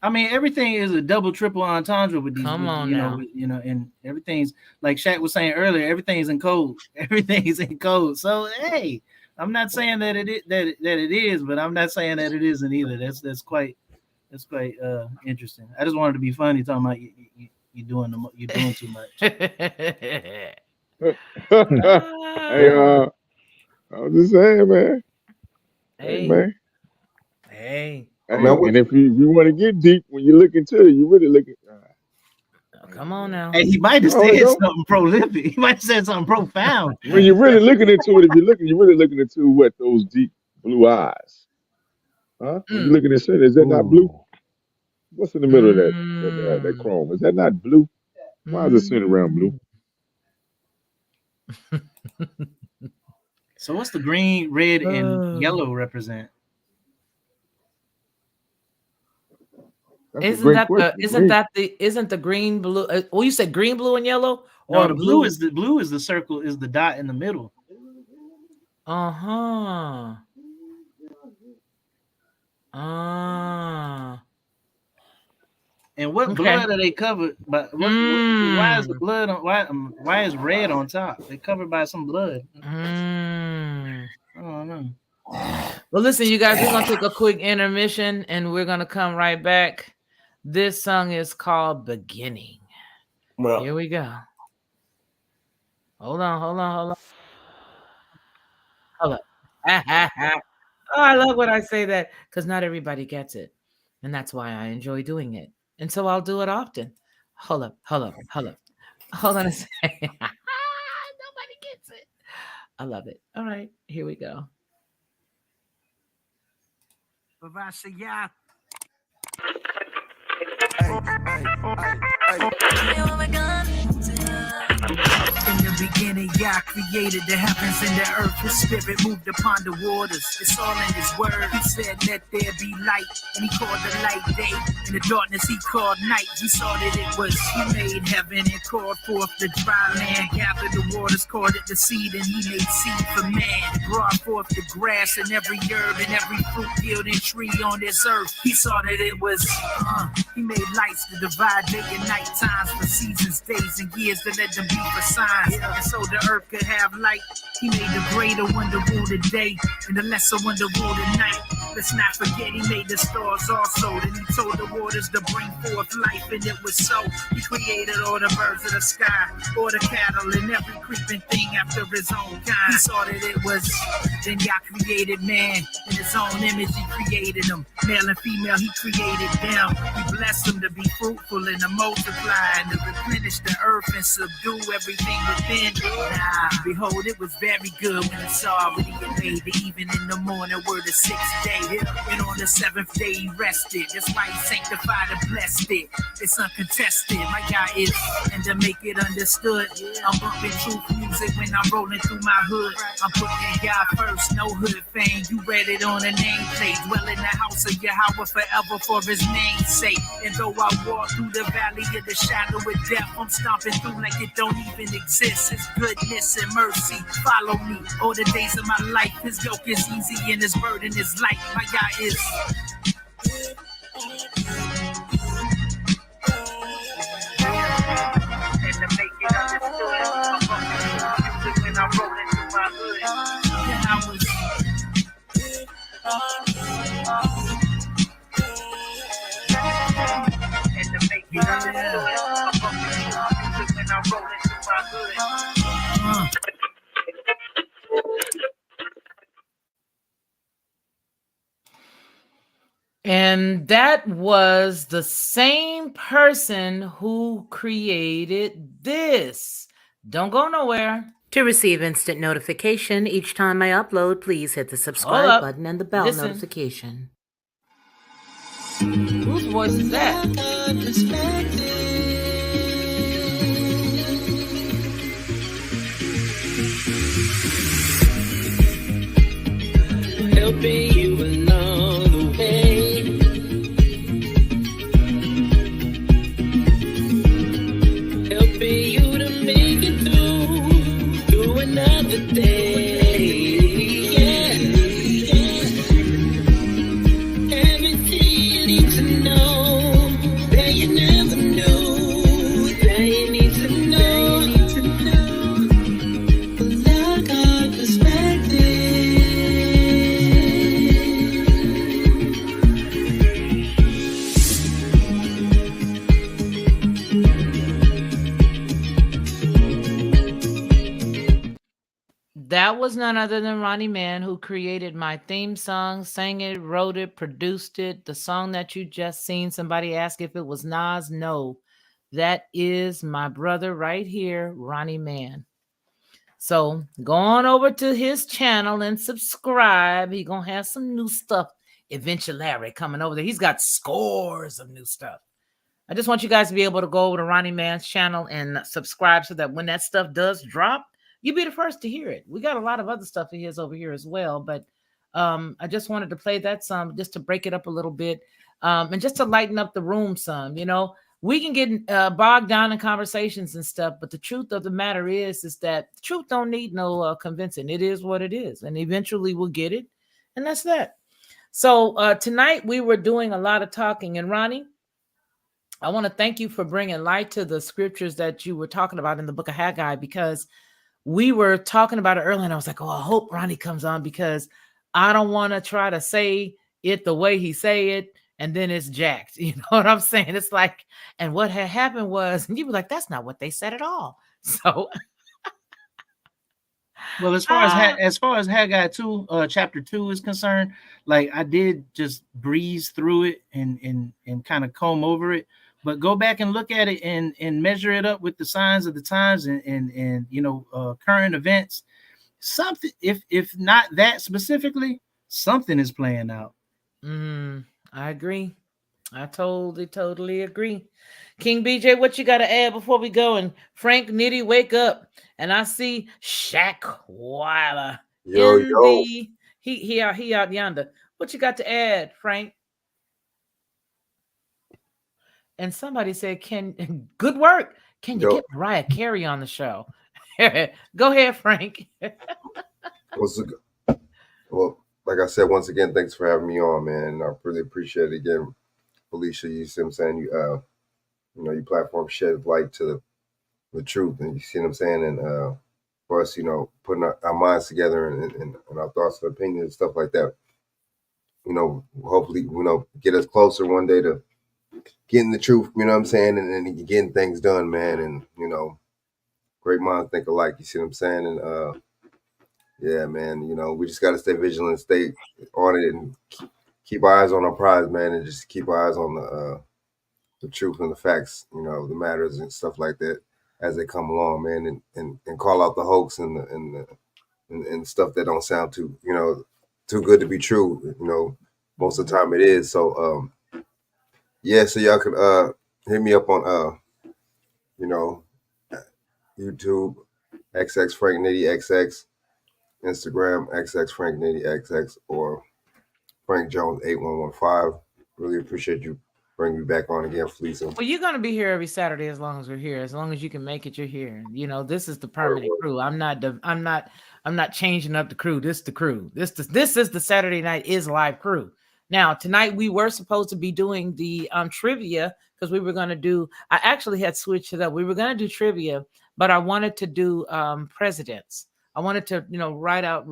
I mean, everything is a double, triple entendre with these. Come on you now. know, and everything's like Shaq was saying earlier. Everything's in code. Everything's in code. So hey, I'm not saying that it is, but I'm not saying that it isn't either. That's quite interesting. I just wanted to be funny talking about you're doing too much. Hey, I was just saying, man. Hey, man. Hey. Hey, and if you want to get deep, when you look into it, you really look at. Come on now. Hey, he might have said something prolific. He might have said something profound. When you're really looking into it, you're really looking into what those deep blue eyes. Huh? When you're looking at it, is that not blue? What's in the middle of that chrome? Is that not blue? Why is it centered around blue? So what's the green, red, and yellow represent? Isn't the green, blue? You said green, blue, and yellow? No, the blue is the circle, is the dot in the middle. And what blood are they covered by? Why is the blood on? Why is red on top? They're covered by some blood. I don't know. Well, listen, you guys, we're gonna take a quick intermission, and we're gonna come right back. This song is called "Beginning." Well, here we go. Hold on. Oh, I love when I say that because not everybody gets it, and that's why I enjoy doing it. And so I'll do it often. Hold up. Hold on a second. Nobody gets it. I love it. All right, here we go. In the beginning, Yah created the heavens and the earth. His spirit moved upon the waters. It's all in his word. He said, let there be light. And he called the light day. In the darkness, he called night. He saw that it was. He made heaven and called forth the dry land. Gathered the waters, called it the seed. And he made seed for man. Brought forth the grass and every herb and every fruit, field, and tree on this earth. He saw that it was. He made lights to divide day and night times for seasons, days, and years to let them be for signs. And so the earth could have light. He made the greater one to rule the day and the lesser one to rule the night. Let's not forget he made the stars also. Then he told the waters to bring forth life, and it was so. He created all the birds of the sky, all the cattle and every creeping thing after his own kind. He saw that it was. Then Yah created man in his own image. He created them, male and female. He created them. He blessed them to be fruitful and to multiply and to replenish the earth and subdue everything within. Behold, it was very good when he saw what he had made. The even in the morning were the sixth day. And on the seventh day he rested. That's why he sanctified and blessed it. It's uncontested. My God is, and to make it understood, I'm bumping truth music when I'm rolling through my hood. I'm putting God first, no hood fame. You read it on a nameplate. Dwell in the house of Yahweh forever for his name's sake. And though I walk through the valley of the shadow of death, I'm stomping through like it don't even exist. His goodness and mercy follow me all the days of my life. His yoke is easy and his burden is light. My God is. And to make it understood, I'm fucking music when I'm rolling through my hood. And I was. And to make it understood, I'm fucking music when I'm rolling through my hood. And that was the same person who created this. Don't go nowhere. To receive instant notification each time I upload, please hit the subscribe button and the bell notification. Whose voice is that? Helping you That was none other than Ronnie.d.Mann, who created my theme song, sang it, wrote it, produced it. The song that you just seen, somebody asked if it was Nas. No, that is my brother right here, Ronnie.d.Mann. So go on over to his channel and subscribe. He gonna have some new stuff eventually coming over there. He's got scores of new stuff. I just want you guys to be able to go over to Ronnie.d.Mann's channel and subscribe so that when that stuff does drop, you'll be the first to hear it. We got a lot of other stuff of his over here as well, but I just wanted to play that some just to break it up a little bit and just to lighten up the room some. You know, we can get bogged down in conversations and stuff, but the truth of the matter is that the truth don't need no convincing. It is what it is, and eventually we'll get it, and that's that. So tonight we were doing a lot of talking, and Ronnie, I want to thank you for bringing light to the scriptures that you were talking about in the book of Haggai, because we were talking about it earlier, and I was like, oh, I hope Ronnie comes on, because I don't want to try to say it the way he say it, and then it's jacked. You know what I'm saying? It's like, and what had happened was, and you were like, that's not what they said at all. So, well, as far as Haggai 2, chapter 2 is concerned, like I did just breeze through it and kind of comb over it. But go back and look at it and measure it up with the signs of the times and you know, current events. Something, if not that specifically, something is playing out. I agree. I totally agree. King BJ, what you got to add before we go? And Frank Nitty, wake up. And I see Shaq Weiler in the he out yonder. What you got to add, Frank? And somebody said, "Can good work? Can you get Mariah Carey on the show?" Go ahead, Frank. Well, like I said, once again, thanks for having me on, man. I really appreciate it again, Felicia. You see what I'm saying? You know, your platform shed light to the truth, and you see what I'm saying? And for us, you know, putting our minds together and our thoughts and opinions and stuff like that, you know, hopefully, you know, get us closer one day to getting the truth, you know what I'm saying? And getting things done, man. And, you know, great minds think alike, you see what I'm saying? And yeah, man, you know, we just got to stay vigilant, stay on it, and keep our eyes on our prize, man, and just keep our eyes on the truth and the facts, you know, the matters and stuff like that as they come along, man, and call out the hoax and stuff that don't sound too, you know, too good to be true. You know, most of the time it is. So yeah, so y'all can hit me up on you know, YouTube, XX Frank Nitty XX, Instagram XX Frank Nitty XX, or Frank Jones 8115. Really appreciate you bringing me back on again, Felicia. Well, you're going to be here every Saturday as long as we're here. As long as you can make it, you're here. You know, this is the permanent crew. I'm not changing up the crew. This is the crew. This is the Saturday Night is Live crew. Now, tonight we were supposed to be doing the trivia, because we were going to do, I actually had switched it up. We were going to do trivia, but I wanted to do presidents. I wanted to, you know, read out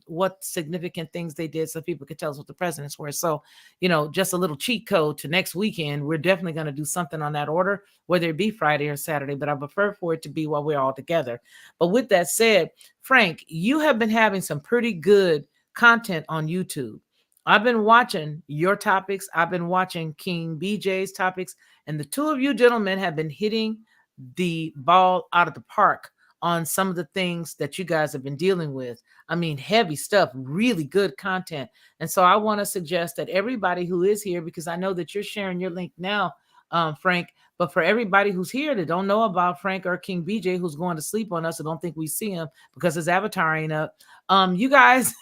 what significant things they did so people could tell us what the presidents were. So, you know, just a little cheat code to next weekend. We're definitely going to do something on that order, whether it be Friday or Saturday, but I prefer for it to be while we're all together. But with that said, Frank, you have been having some pretty good content on YouTube. I've been watching your topics. I've been watching King BJ's topics, and the two of you gentlemen have been hitting the ball out of the park on some of the things that you guys have been dealing with. I mean, heavy stuff, really good content. And so I want to suggest that everybody who is here, because I know that you're sharing your link now, Frank, but for everybody who's here that don't know about Frank or King BJ, who's going to sleep on us, I don't think we see him because his avatar ain't up. You guys,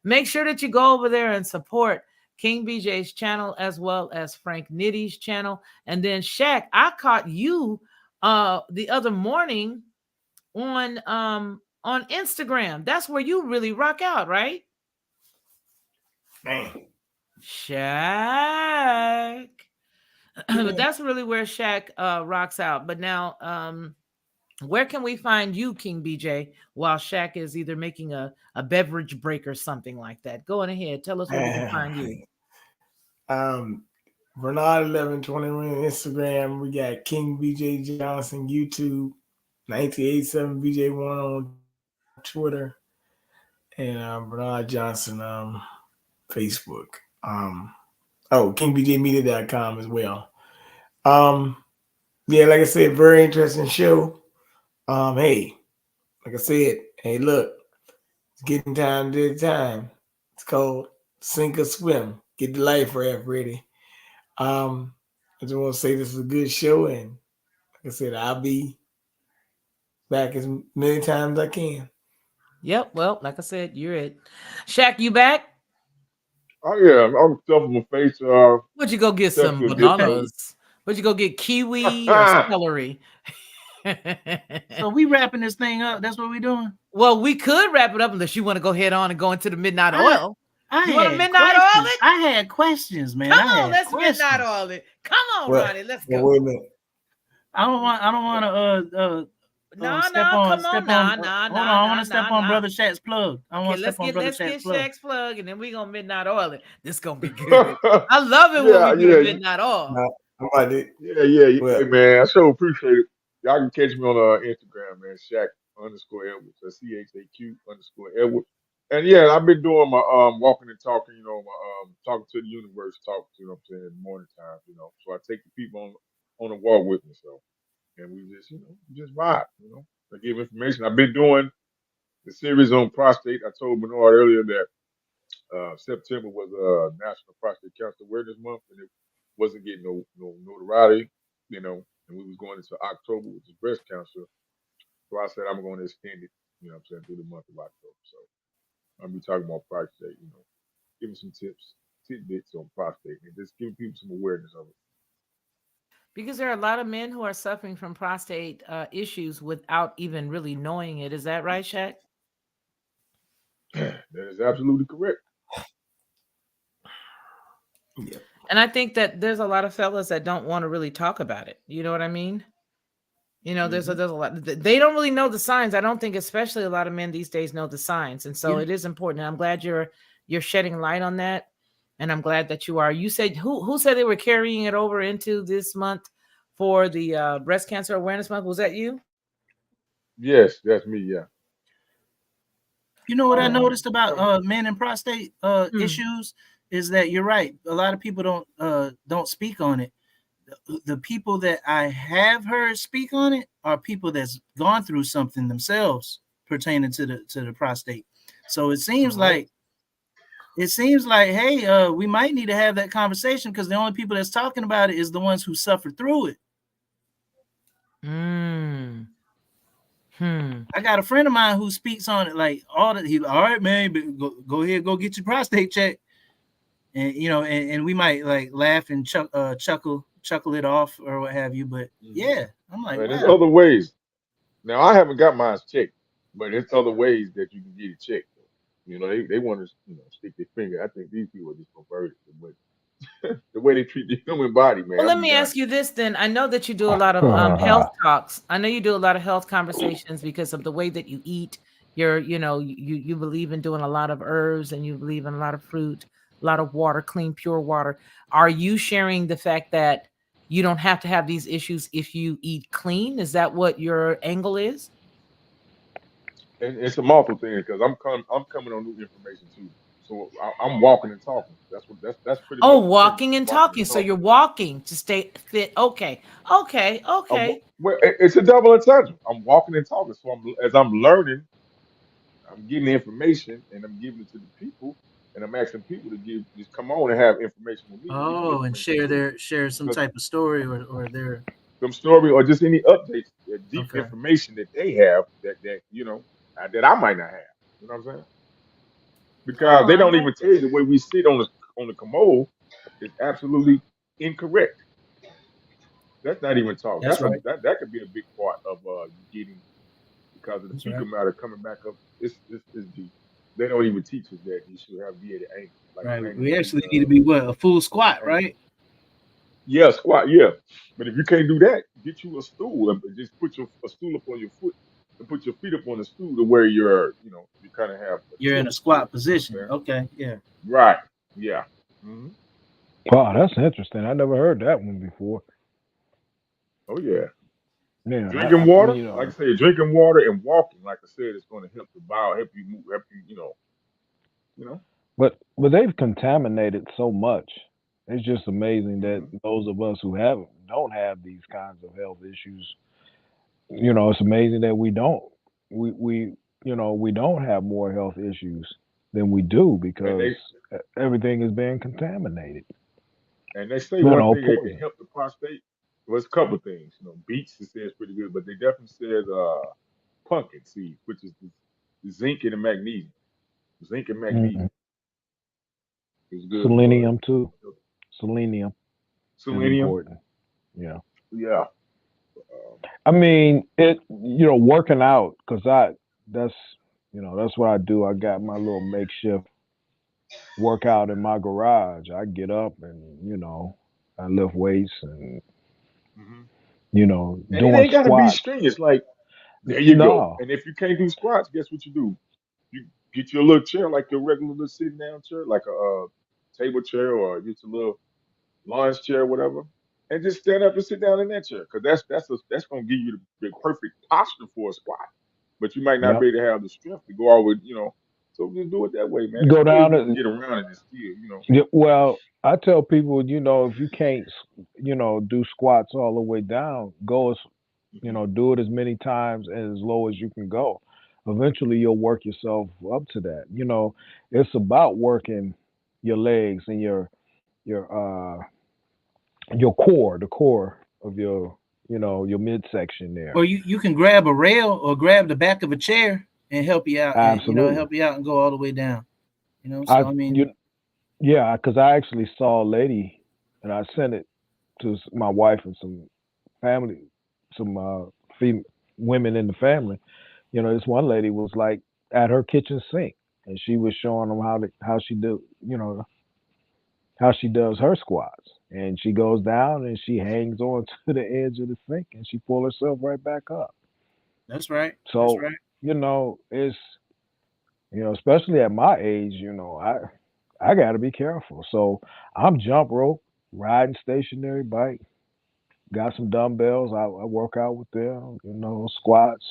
make sure that you go over there and support King BJ's channel as well as Frank Nitty's channel. And then Shaq, I caught you the other morning on Instagram. That's where you really rock out, right? Man. Shaq. But that's really where Shaq rocks out. But now, where can we find you, King BJ, while Shaq is either making a beverage break or something like that? Go on ahead. Tell us where we can find you. Bernard 1121 Instagram. We got King BJ Johnson YouTube, 1987 BJ1 on Twitter, and Bernard Johnson Facebook. KingBJmedia.com as well. Yeah, like I said, very interesting show. Hey, like I said, hey, look, it's getting time to time. It's called Sink or Swim. Get the life raft ready. I just want to say this is a good show, and like I said, I'll be back as many times as I can. Yep. Well, like I said, you're it. Shaq, you back? Oh yeah, I'm stuffing my face. Would you go get Step some to a discourse. bananas? Would you go get kiwi or celery? So we wrapping this thing up. That's what we doing. Well, we could wrap it up unless you want to go head on and go into the midnight oil. You want to midnight oil it? I had questions, man. Come on, let's midnight oil it. Come on, Ronnie, let's go. Wait a minute. I don't want to step on. Hold on, I want to step on Brother Shaq's plug. I want to step on Brother Shaq's plug. Shaq's plug, and then we're gonna midnight oil it. This gonna be good. I love it when we do midnight oil. Yeah, hey, man. I so appreciate it. Y'all can catch me on Instagram, man. Shaq_Edwards. That's CHAQ_Edwards. And yeah, I've been doing my walking and talking, my talking to the universe talk, what I'm saying, in the morning time, So I take the people on the walk with me, so and we just, just vibe, I give information. I've been doing the series on prostate. I told Bernard earlier that September was National Prostate Cancer Awareness Month, and it wasn't getting no notoriety, and we was going into October, which is breast cancer. So I said I'm going to extend it, through the month of October. So I'll be talking about prostate, giving some tidbits on prostate, and just giving people some awareness of it. Because there are a lot of men who are suffering from prostate issues without even really knowing it. Is that right, Shaq? That is absolutely correct. Yeah. And I think that there's a lot of fellas that don't want to really talk about it. You know what I mean? There's a lot. They don't really know the signs. I don't think, especially a lot of men these days, know the signs, and so it is important. And I'm glad you're shedding light on that, and I'm glad that you are. You said who said they were carrying it over into this month for the breast cancer awareness month? Was that you? Yes, that's me. Yeah. You know what I noticed about men and prostate issues is that you're right. A lot of people don't speak on it. The people that I have heard speak on it are people that's gone through something themselves pertaining to the prostate. So it seems like hey, we might need to have that conversation because the only people that's talking about it is the ones who suffered through it. I got a friend of mine who speaks on it like all right, man, go ahead, go get your prostate checked, and and we might like laugh and chuckle it off or what have you. But yeah, I'm like, there's other ways. Now I haven't got mine checked, but there's other ways that you can get it checked. They want to stick their finger. I think these people are just perverted. The way they treat the human body, man. Well, let me ask you this then. I know that you do a lot of health talks. I know you do a lot of health conversations because of the way that you eat. You believe in doing a lot of herbs and you believe in a lot of fruit, a lot of water, clean, pure water. Are you sharing the fact that you don't have to have these issues if you eat clean? Is that what your angle is? And it's a multiple thing because I'm coming on new information too. So I'm walking and talking. That's pretty much. Oh, walking and talking. So you're walking to stay fit. Okay. Well, it's a double entendre. I'm walking and talking. So as I'm learning, I'm getting the information and I'm giving it to the people, and I'm asking people to just come on and have information with me. And share some type of story or their some story or just any updates, deep information that they have that that I might not have. You know what I'm saying? Because they don't even tell you the way we sit on the commode is absolutely incorrect. That's not even talk. That could be a big part of you getting, because of the fecal matter coming back up. It's deep. They don't even teach us that you should have be at the ankle. Right. We actually need to be a full squat, right? Yeah, squat. Yeah, but if you can't do that, get you a stool and just put a stool up on your foot and put your feet up on the stool to where you're, you kind of have. You're in a squat position. Okay. Yeah. Right. Yeah. Mm-hmm. Wow, that's interesting. I never heard that one before. Oh yeah. Yeah, Drinking water, you like I know, said, drinking water and walking, like I said, it's going to help the bowel, help you move, help you, you know. but they've contaminated so much. It's just amazing that hmm those of us who don't have these kinds of health issues, it's amazing that we don't. We don't have more health issues than we do And because they everything is being contaminated. and they say one thing that can Poison. help the prostate was a couple of things. Beets it says pretty good, but they definitely said pumpkin seed, which is the zinc and the magnesium. Zinc and Mhm. magnesium is good for Selenium too. Selenium is selenium. important. Yeah. Yeah. Um, I mean, working out because that's that's what I do. I got my little makeshift workout in my garage. I get up and I lift weights and mhm. And it doing ain't got to be squats. strenuous. Like there you go. No, And if you can't do squats, guess what you do? You get your little chair, like your regular little sitting down chair, like a table chair or just a little lounge chair, or whatever, and just stand up and sit down in that chair. Because that's gonna give you the perfect posture for a squat. But you might not yep. be able to have the strength to go all with. So just do it that way, man. There's Go ways down we can and get around it and still. yeah, well, I tell people, if you can't, do squats all the way down, go as hmm do it as many times and as low as you can go. Eventually, you'll work yourself up to that. It's about working your legs and your your core, the core of your midsection there. Or you can grab a rail or grab the back of a chair and help you out, and Absolutely. help you out and go all the way down. I So I mean, you Yeah, because I actually saw a lady, and I sent it to my wife and some family, some women in the family. This one lady was like at her kitchen sink, and she was showing them how she do, how she does her squats. And she goes down and she hangs on to the edge of the sink and she pull herself right back up. that's right. That's So right. it's especially at my age, I got to be careful. So I'm jump rope, riding stationary bike, got some dumbbells. I work out with them, squats,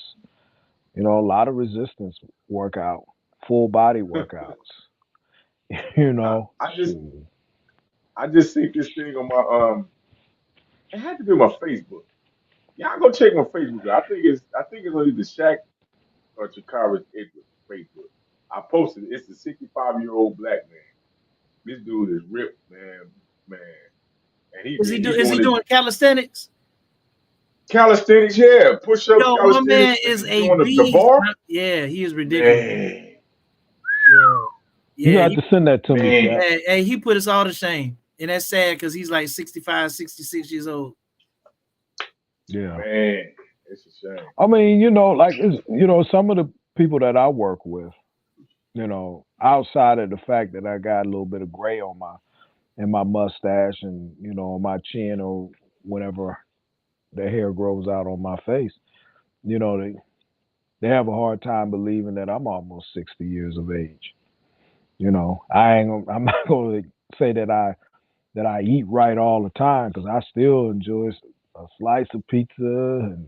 a lot of resistance workout, full body workouts. I, I just Shoot. I just seen this thing on my it had to be on my Facebook. Y'all go check my Facebook. I think it's on either Shaq or Chikara's Facebook. I posted it. It's a 65-year-old black man. This dude is ripped, man. And he he he Is he doing his doing calisthenics? calisthenics, yeah, push ups, Yo, my man calisthenics, and is he's a doing the beast. bar. Yeah, he is ridiculous. Man, Yeah, You yeah. got to send that to me, man, Shaq. Hey, he put us all to shame, and that's sad because he's like 65, 66 years old. Yeah. man. It's a shame. I mean, like some of the people that I work with, outside of the fact that I got a little bit of gray on my mustache and on my chin or whenever the hair grows out on my face, they have a hard time believing that I'm almost 60 years of age. I'm not going to say that I eat right all the time because I still enjoy a slice of pizza and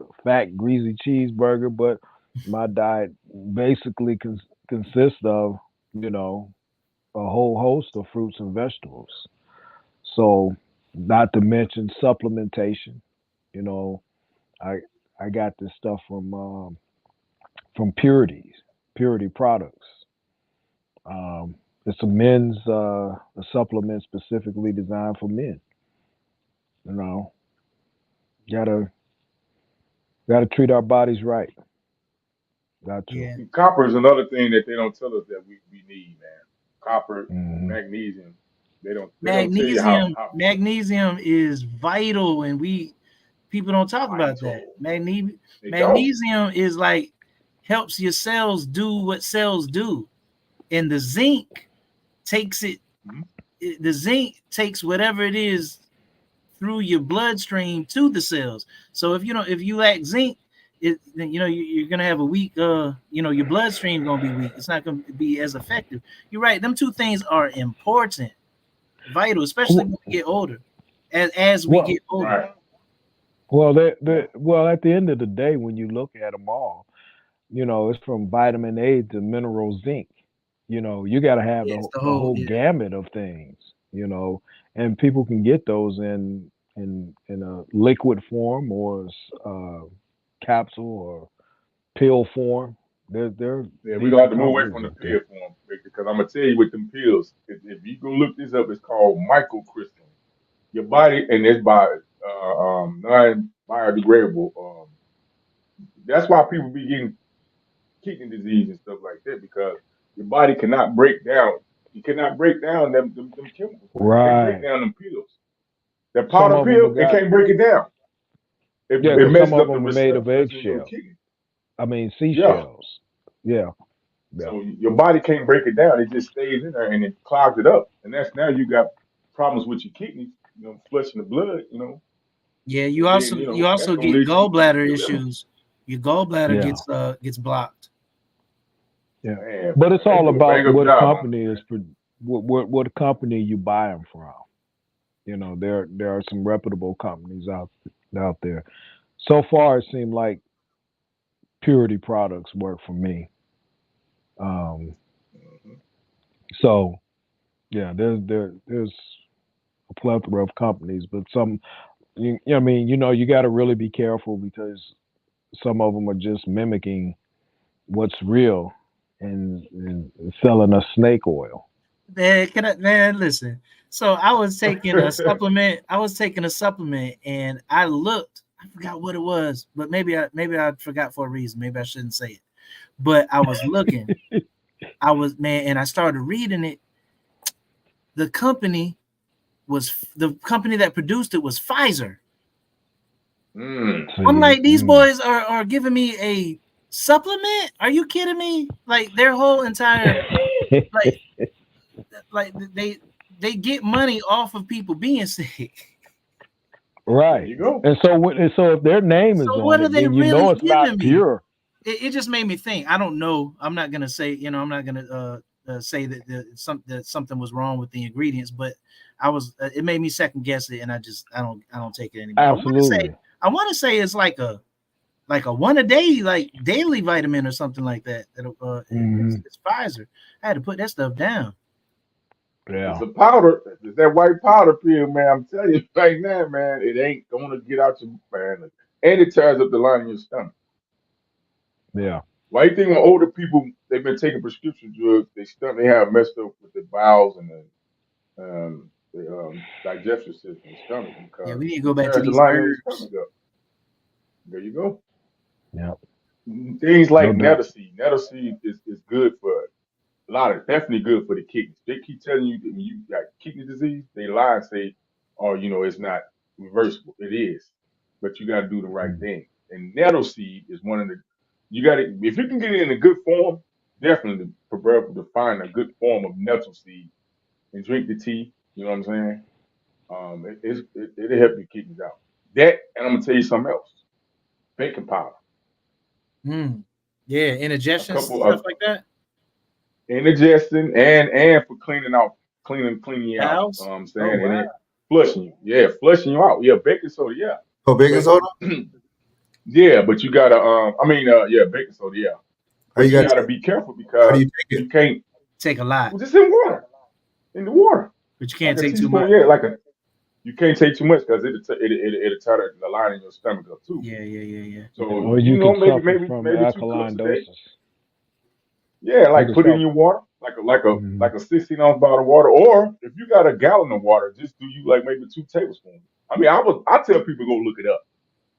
a fat greasy cheeseburger, but my diet basically consists of you know a whole host of fruits and vegetables. So, not to mention supplementation. You know, I I got this stuff from Purity Products. It's a men's a supplement specifically designed for men. You know, gotta gotta treat our bodies right. Got to. Yeah, Copper is another thing that they don't tell us that we need, man. Copper, Hmm. magnesium. They don't tell you how magnesium is vital, and people don't talk about that. vital. They don't. Magnesium is like helps your cells do what cells do, and the zinc takes it. Mhm. The zinc takes whatever it is through your bloodstream to the cells. So if you lack zinc, then you're gonna have a weak your bloodstream gonna be weak. It's not gonna be as effective. You're right. Them two things are important, vital, especially when we get older. As we Well, get older. Right. Well, well, at the end of the day, when you look at them all, it's from vitamin A to mineral zinc. You got to have It's the the whole whole gamut of things. And people can get those in a liquid form or capsule or pill form. They're Yeah, we're gonna have decent to move away companies from the out there. pill form because I'm gonna tell you with them pills. If you go look this up, it's called microcrystalline. Your body, and it's non-biodegradable. That's why people be getting kidney disease and stuff like that because your body cannot break down. You cannot break down them chemicals, man. You can't break Right. down them pills. That Some powder of them pill, have it got, can't break it down. yeah, It because some messes of up the them are made of receptors in your eggshell. kidney. I mean, Yeah. seashells. Yeah. Yeah. So your body can't break it down. It just stays in there and it clogs it up. And that's now you got problems with your kidneys, flushing the blood, Yeah, you and then, that's also gonna get lead to gallbladder your liver. issues. Your gallbladder Yeah. gets blocked. Yeah. Man, But it's they all do a bang about up what job on company is what company you buy them from. There are some reputable companies out there. So far, it seemed like Purity products work for me. Um, it. Mhm. so yeah, there's a plethora of companies, but some I mean, you got to really be careful because some of them are just mimicking what's real and selling us snake oil. Man, listen. So I was taking a supplement. And I looked. I forgot what it was, but maybe I forgot for a reason. Maybe I shouldn't say it. But I was looking. And I started reading it. The company that produced it was Pfizer. I'm like, these boys are giving me a supplement? Are you kidding me? Like their whole entire like they get money off of people being sick. There Right. you go. And so if their name is So on what are it, they then really it's not giving me? pure. It just made me think. I don't know. I'm not gonna say. I'm not gonna say that something was wrong with the ingredients, but it made me second guess it, and I don't take it anymore. Absolutely. I want to say it's like a one a day, like daily vitamin or something like that. It's Pfizer. I had to put that stuff down. Yeah. It's a powder. It's that white powder pill, man. I'm telling you right now, man. It ain't gonna get out your man, and it tears up the line in your stomach. Yeah. Why you think when older people they've been taking prescription drugs, they have messed up with the bowels and the digestive system, the stomach, Yeah, because we need to go it back to tears the these lining of your herbs. stomach up. There you go. Yeah. Things like No doubt. nettle seed is good for a lot of definitely good for the kidneys. They keep telling you that when you got kidney disease, they lie and say, "Oh, it's not reversible." It is, but you got to do the right thing. And nettle seed is one of the you got to if you can get it in a good form, definitely preferable to find a good form of nettle seed and drink the tea. You know what I'm saying? It'll help your kidneys out. That and I'm gonna tell you something else. Baking powder. Yeah, A indigestion couple stuff of like that. indigestion and for cleaning you out. Bowels. You know what I'm Oh saying? And wow. then flushing you. Yeah, flushing you out. Yeah, baking soda, yeah. Oh, baking But soda? yeah, but you gotta yeah, baking soda, yeah. How you But you got? gotta be careful How do because you take you it? can't Take a lot, well, just in water. In the water. but you Like can't a take too teaspoon, much. yeah, you can't take too much because it'll tie the line in your stomach up too. Yeah. So, Or you can suffer maybe from maybe 2 cups a day. alkaloidosis. Yeah, You like can put it in suffer. your water, Mhm. like a 16-ounce bottle of water, or if you got a gallon of water, just do you like maybe 2 tablespoons. I mean, I tell people go look it up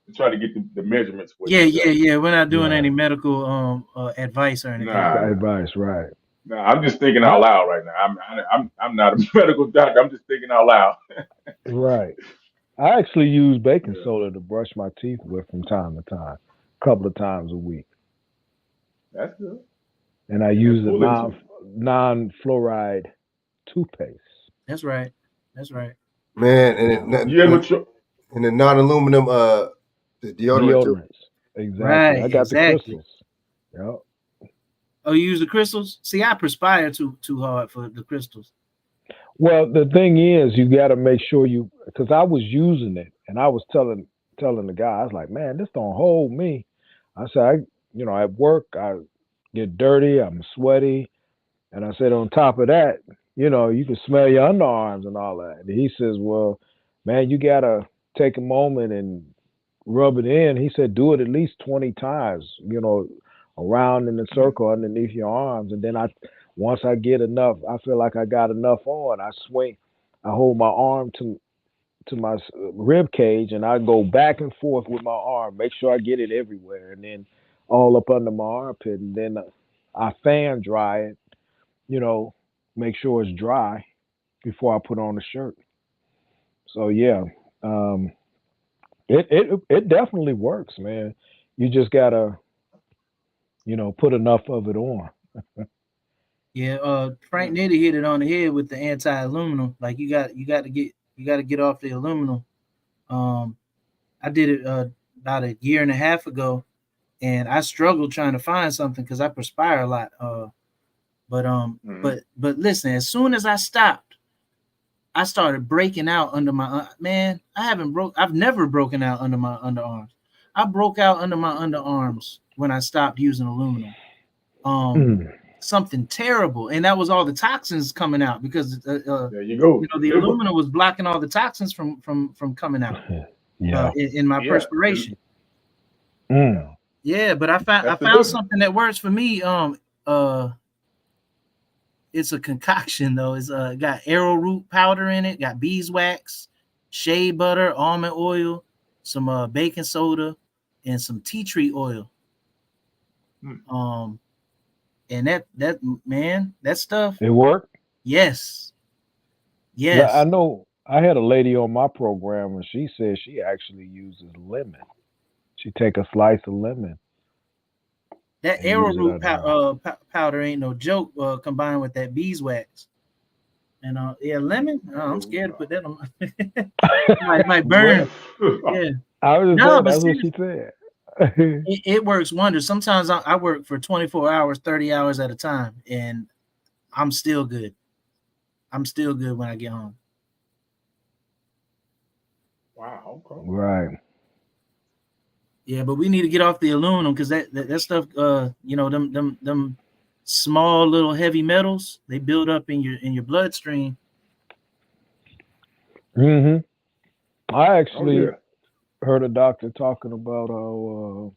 and try to get the measurements for yourself. Yeah. We're not doing Right. any medical advice or anything. Nah, Advice, right. I'm just thinking out I loud right now. I'm not a medical doctor. I'm just thinking out loud. right. I actually use baking Yeah, soda to brush my teeth with from time to time, a couple of times a week, that's good. and I And that's use a pulling too. non-fluoride toothpaste. That's right. Man, Yeah. You ever try? and the non-aluminum the deodorant too. Deodorants. Exactly. Right. I got the Exactly. crystals. Yeah. Oh, you use the crystals? See, I perspire too hard for the crystals. Well, the thing is, you got to make sure because I was using it, and I was telling telling the guy, I was like, man, this don't hold me. I said, at work, I get dirty, I'm sweaty. And I said, on top of that, you can smell your underarms and all that. And he says, well, man, you got to take a moment and rub it in. He said, do it at least 20 times, around in a circle underneath your arms. And then once I get enough, I feel like I got enough on, I swing, I hold my arm to my rib cage, and I go back and forth with my arm, make sure I get it everywhere, and then all up under my armpit, and then I fan dry it, make sure it's dry before I put on the shirt. So yeah, it definitely works, man. You just gotta, put enough of it on. Yeah, Frank Nitty hit it on the head with the anti-aluminum. Like you got to get off the aluminum. I did it about a year and a half ago, and I struggled trying to find something because I perspire a lot. But listen, as soon as I stopped, I started breaking out under my man. I've never broken out under my underarms. I broke out under my underarms when I stopped using aluminum. Something terrible, and that was all the toxins coming out because there you go. The aluminum was blocking all the toxins from coming out. In my perspiration. Yeah, but I found something that works for me. It's a concoction though. It's got arrowroot powder in it, got beeswax, shea butter, almond oil, some baking soda, and some tea tree oil. And that stuff. It worked? Yes. I know I had a lady on my program and she said she actually uses lemon. She take a slice of lemon. That arrowroot powder ain't no joke. Combined with that beeswax, and lemon. I'm scared to put that on. might burn. Yeah, I was just saying, that's what she said. It works wonders. Sometimes I work for 24 hours, 30 hours at a time, and I'm still good. I'm still good when I get home. Wow. Okay. Right. Yeah, but we need to get off the aluminum because that stuff, them small little heavy metals, they build up in your bloodstream. I actually heard a doctor talking about how,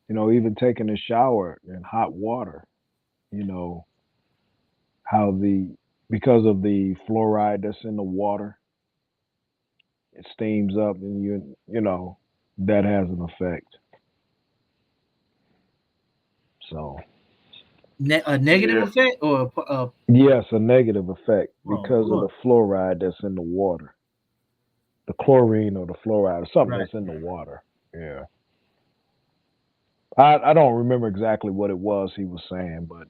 even taking a shower in hot water, how because of the fluoride that's in the water, it steams up and that has an effect. So a negative effect or yes, a negative effect because of the fluoride that's in the water, the chlorine or the fluoride or something that's in the water. Yeah, I don't remember exactly what it was he was saying, but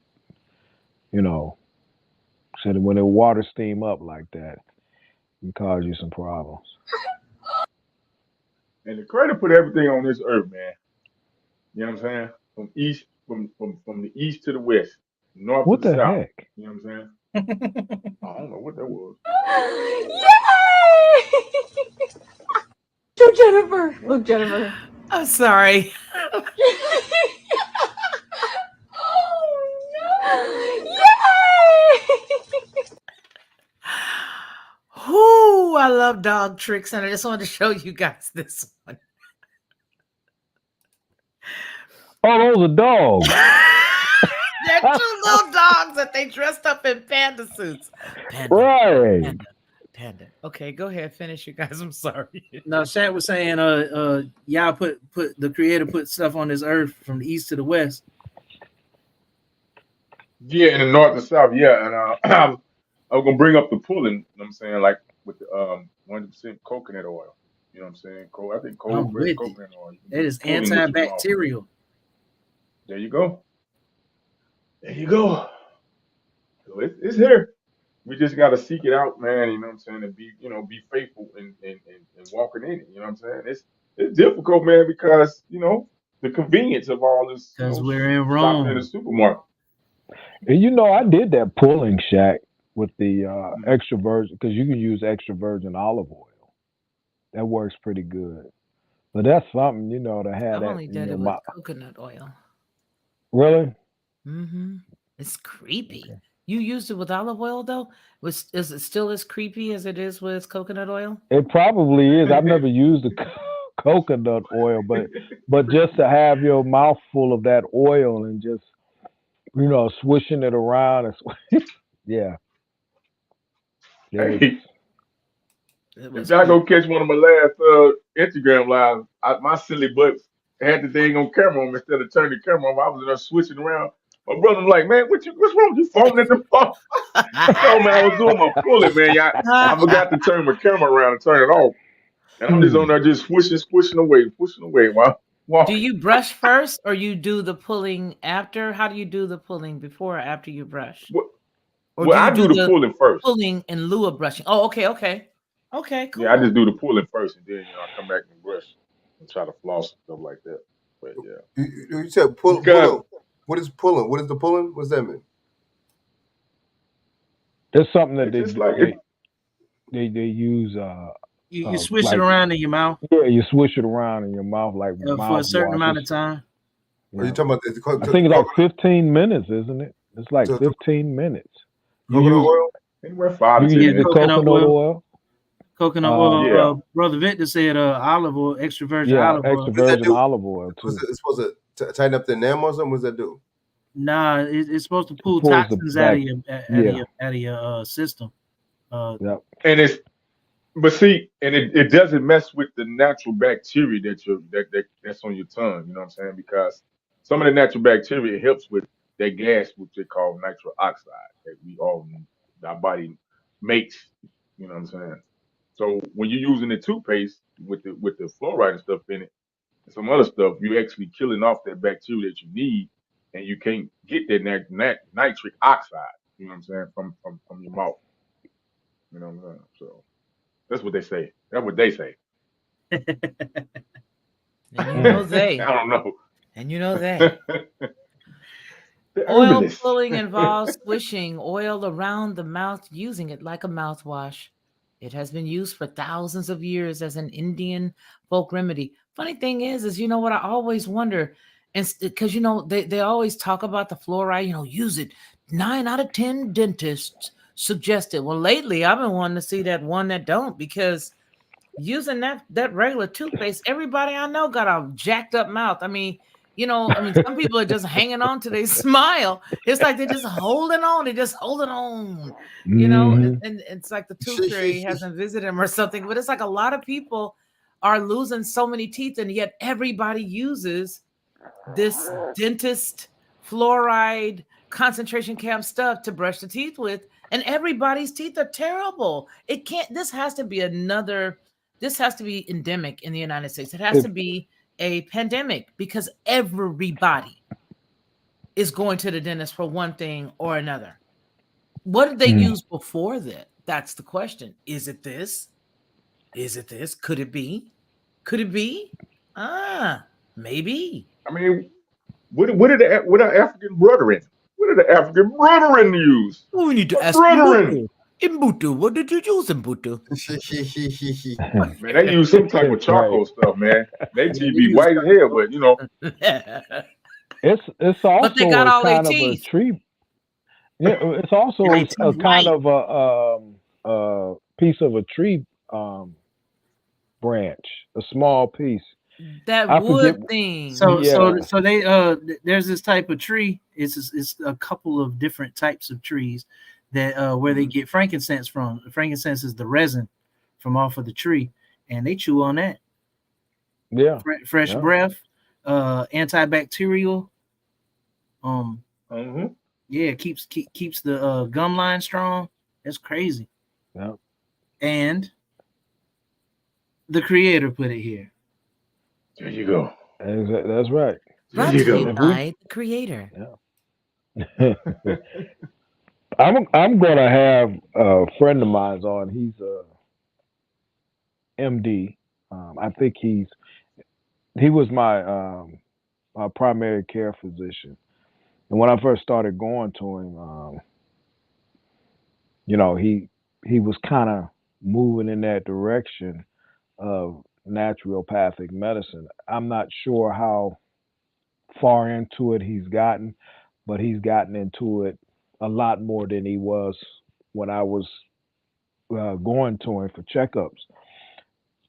said when the water steam up like that, it can cause you some problems. And the Creator put everything on this earth, man. You know what I'm saying? From the east to the west, north what to the south. Heck? You know what I'm saying? I don't know what that was. Yay! Jennifer. Look, Jennifer. I'm sorry. Whoo, I love dog tricks, and I just wanted to show you guys this one. Oh, those are dogs. They're two little dogs that they dressed up in panda suits. Panda, right. Panda. Okay, go ahead, finish, you guys. I'm sorry. No, Shaq was saying, y'all put the Creator put stuff on this earth from the east to the west. Yeah, in the north and south. Yeah, and I was gonna bring up the pulling. You know what I'm saying, like with the 100% coconut oil. You know what I'm saying? I think cold pressed coconut oil. It is antibacterial. There you go. There you go. So it's here. We just gotta seek it out, man. You know what I'm saying, and be faithful and walking in it. You know what I'm saying? It's difficult, man, because the convenience of all this. Because we're in Rome. Shopping in the supermarket. And I did that pulling, Shaq, with the extra virgin, because you can use extra virgin olive oil That works pretty good. But that's something, you know, to have I've that only in did your it with mouth. coconut oil. Really? Mm-hmm. It's creepy. Okay. You used it with olive oil though? Is it still as creepy as it is with coconut oil? It probably is. I've never used the coconut oil, but just to have your mouth full of that oil and just, you know, swishing it around and yeah, it's Hey, It if was y'all creepy. go catch one of my last Instagram lives, my silly butt had the thing on camera on instead of turning the camera on. I was in there switching around. My brother was like, "Man, what's wrong? You foaming at the phone?" No, man, I was doing my pulling, man. I forgot to turn my camera around and turn it off. And I'm just on there just squishing away while Do walking. you brush first or you do the pulling after? How do you do the pulling before or after you brush? Well, Or do well, you I do do the the pulling first. pulling in lieu of brushing? Oh, okay, okay. Okay, Yeah, I just cool. do the pulling first, and then I come back and brush and try to floss and stuff like that. But yeah, You said because pulling. What is pulling? What is the pulling? What's that mean? it's something that it's just like it, they use You swish it like around in your mouth yeah, you swish it around in your mouth like for a certain mouthwash. amount of time. Are you Yeah. talking about I think it's like 15 minutes, isn't it? It's like to 15 minutes. You coconut use oil? anywhere 5 you to 10 Yeah, use the minutes. coconut coconut oil. oil. Coconut oil. Yeah, Brother Victor said olive oil, extra virgin Yeah, olive extra oil. What does that virgin do? olive oil Was too. it supposed to tighten up the enamel or something? What does that do? Nah, it's supposed to It pull pulls the toxins back. Yeah, out of your system. yep. and but see, and it doesn't mess with the natural bacteria that's on your tongue. You know what I'm saying? Because some of the natural bacteria helps with that gas, which they call nitric oxide, that our body makes. You know what I'm saying? So when you're using the toothpaste with the fluoride and stuff in it, and some other stuff, you're actually killing off that bacteria that you need, and you can't get that nitric oxide. You know what I'm saying from your mouth. You know what I'm saying? So that's what they say. That's what they say. And you know Mm. I they. don't know. And you know they. The Oil herbalist. pulling involves swishing oil around the mouth, using it like a mouthwash. It has been used for thousands of years as an Indian folk remedy. Funny thing is you know what I always wonder, and because you know they always talk about the fluoride, you know, use it. 9 out of 10 dentists suggest it. Well, lately I've been wanting to see that one that don't because using that regular toothpaste, everybody I know got a jacked up mouth. I mean, you know, I mean, some people are just hanging on to their smile. It's like they're just holding on. They're just holding on, you know, Hmm. and it's like the tooth fairy hasn't visited them or something. But it's like a lot of people are losing so many teeth, and yet everybody uses this dentist fluoride concentration camp stuff to brush the teeth with, and everybody's teeth are terrible. It can't, this has to be endemic in the United States. It has If to be a pandemic because everybody is going to the dentist for one thing or another. What did they mm, use before that? That's the question. Is it this? Is it this? Could it be? Could it be? Maybe. I mean, what are African brethren? What are the African brethren use? Oh, we need to What ask brethren? Mbutu. Mbutu, what did you use, Mbutu? Man, they use some type of right, charcoal stuff, man. They Yeah, teeth they be use white as hell, but it's But they also got a all their kind of a teeth. tree. Yeah, it's and also they a teeth kind white. of a piece of a tree branch, a small piece. That I forget. wood thing. Yeah, So they there's this type of tree. It's a couple of different types of trees that where they get frankincense from. Frankincense is the resin from off of the tree, and they chew on that. yeah, Fresh yeah. breath, antibacterial. Um, Mhm. yeah, keeps the gum line strong. That's crazy. Yeah. And the creator put it here. There you go. That's right. There Brought you to you go. If we, by the creator. yeah. I'm gonna have a friend of mine on. He's a MD. I think he was my primary care physician, and when I first started going to him, you know, he was kind of moving in that direction of naturopathic medicine. I'm not sure how far into it he's gotten, but he's gotten into it a lot more than he was when I was going to him for checkups.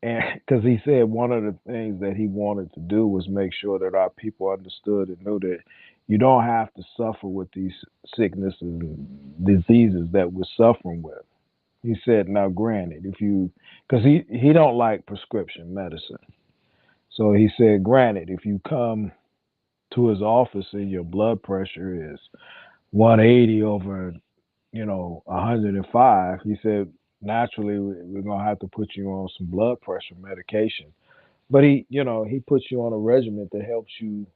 And because he said one of the things that he wanted to do was make sure that our people understood and knew that you don't have to suffer with these sicknesses and diseases that we're suffering with. He said, now granted, if you, because he don't like prescription medicine. So he said, granted, if you come to his office and your blood pressure is 180 over, 105, he said, naturally we're going to have to put you on some blood pressure medication. But he puts you on a regimen that helps you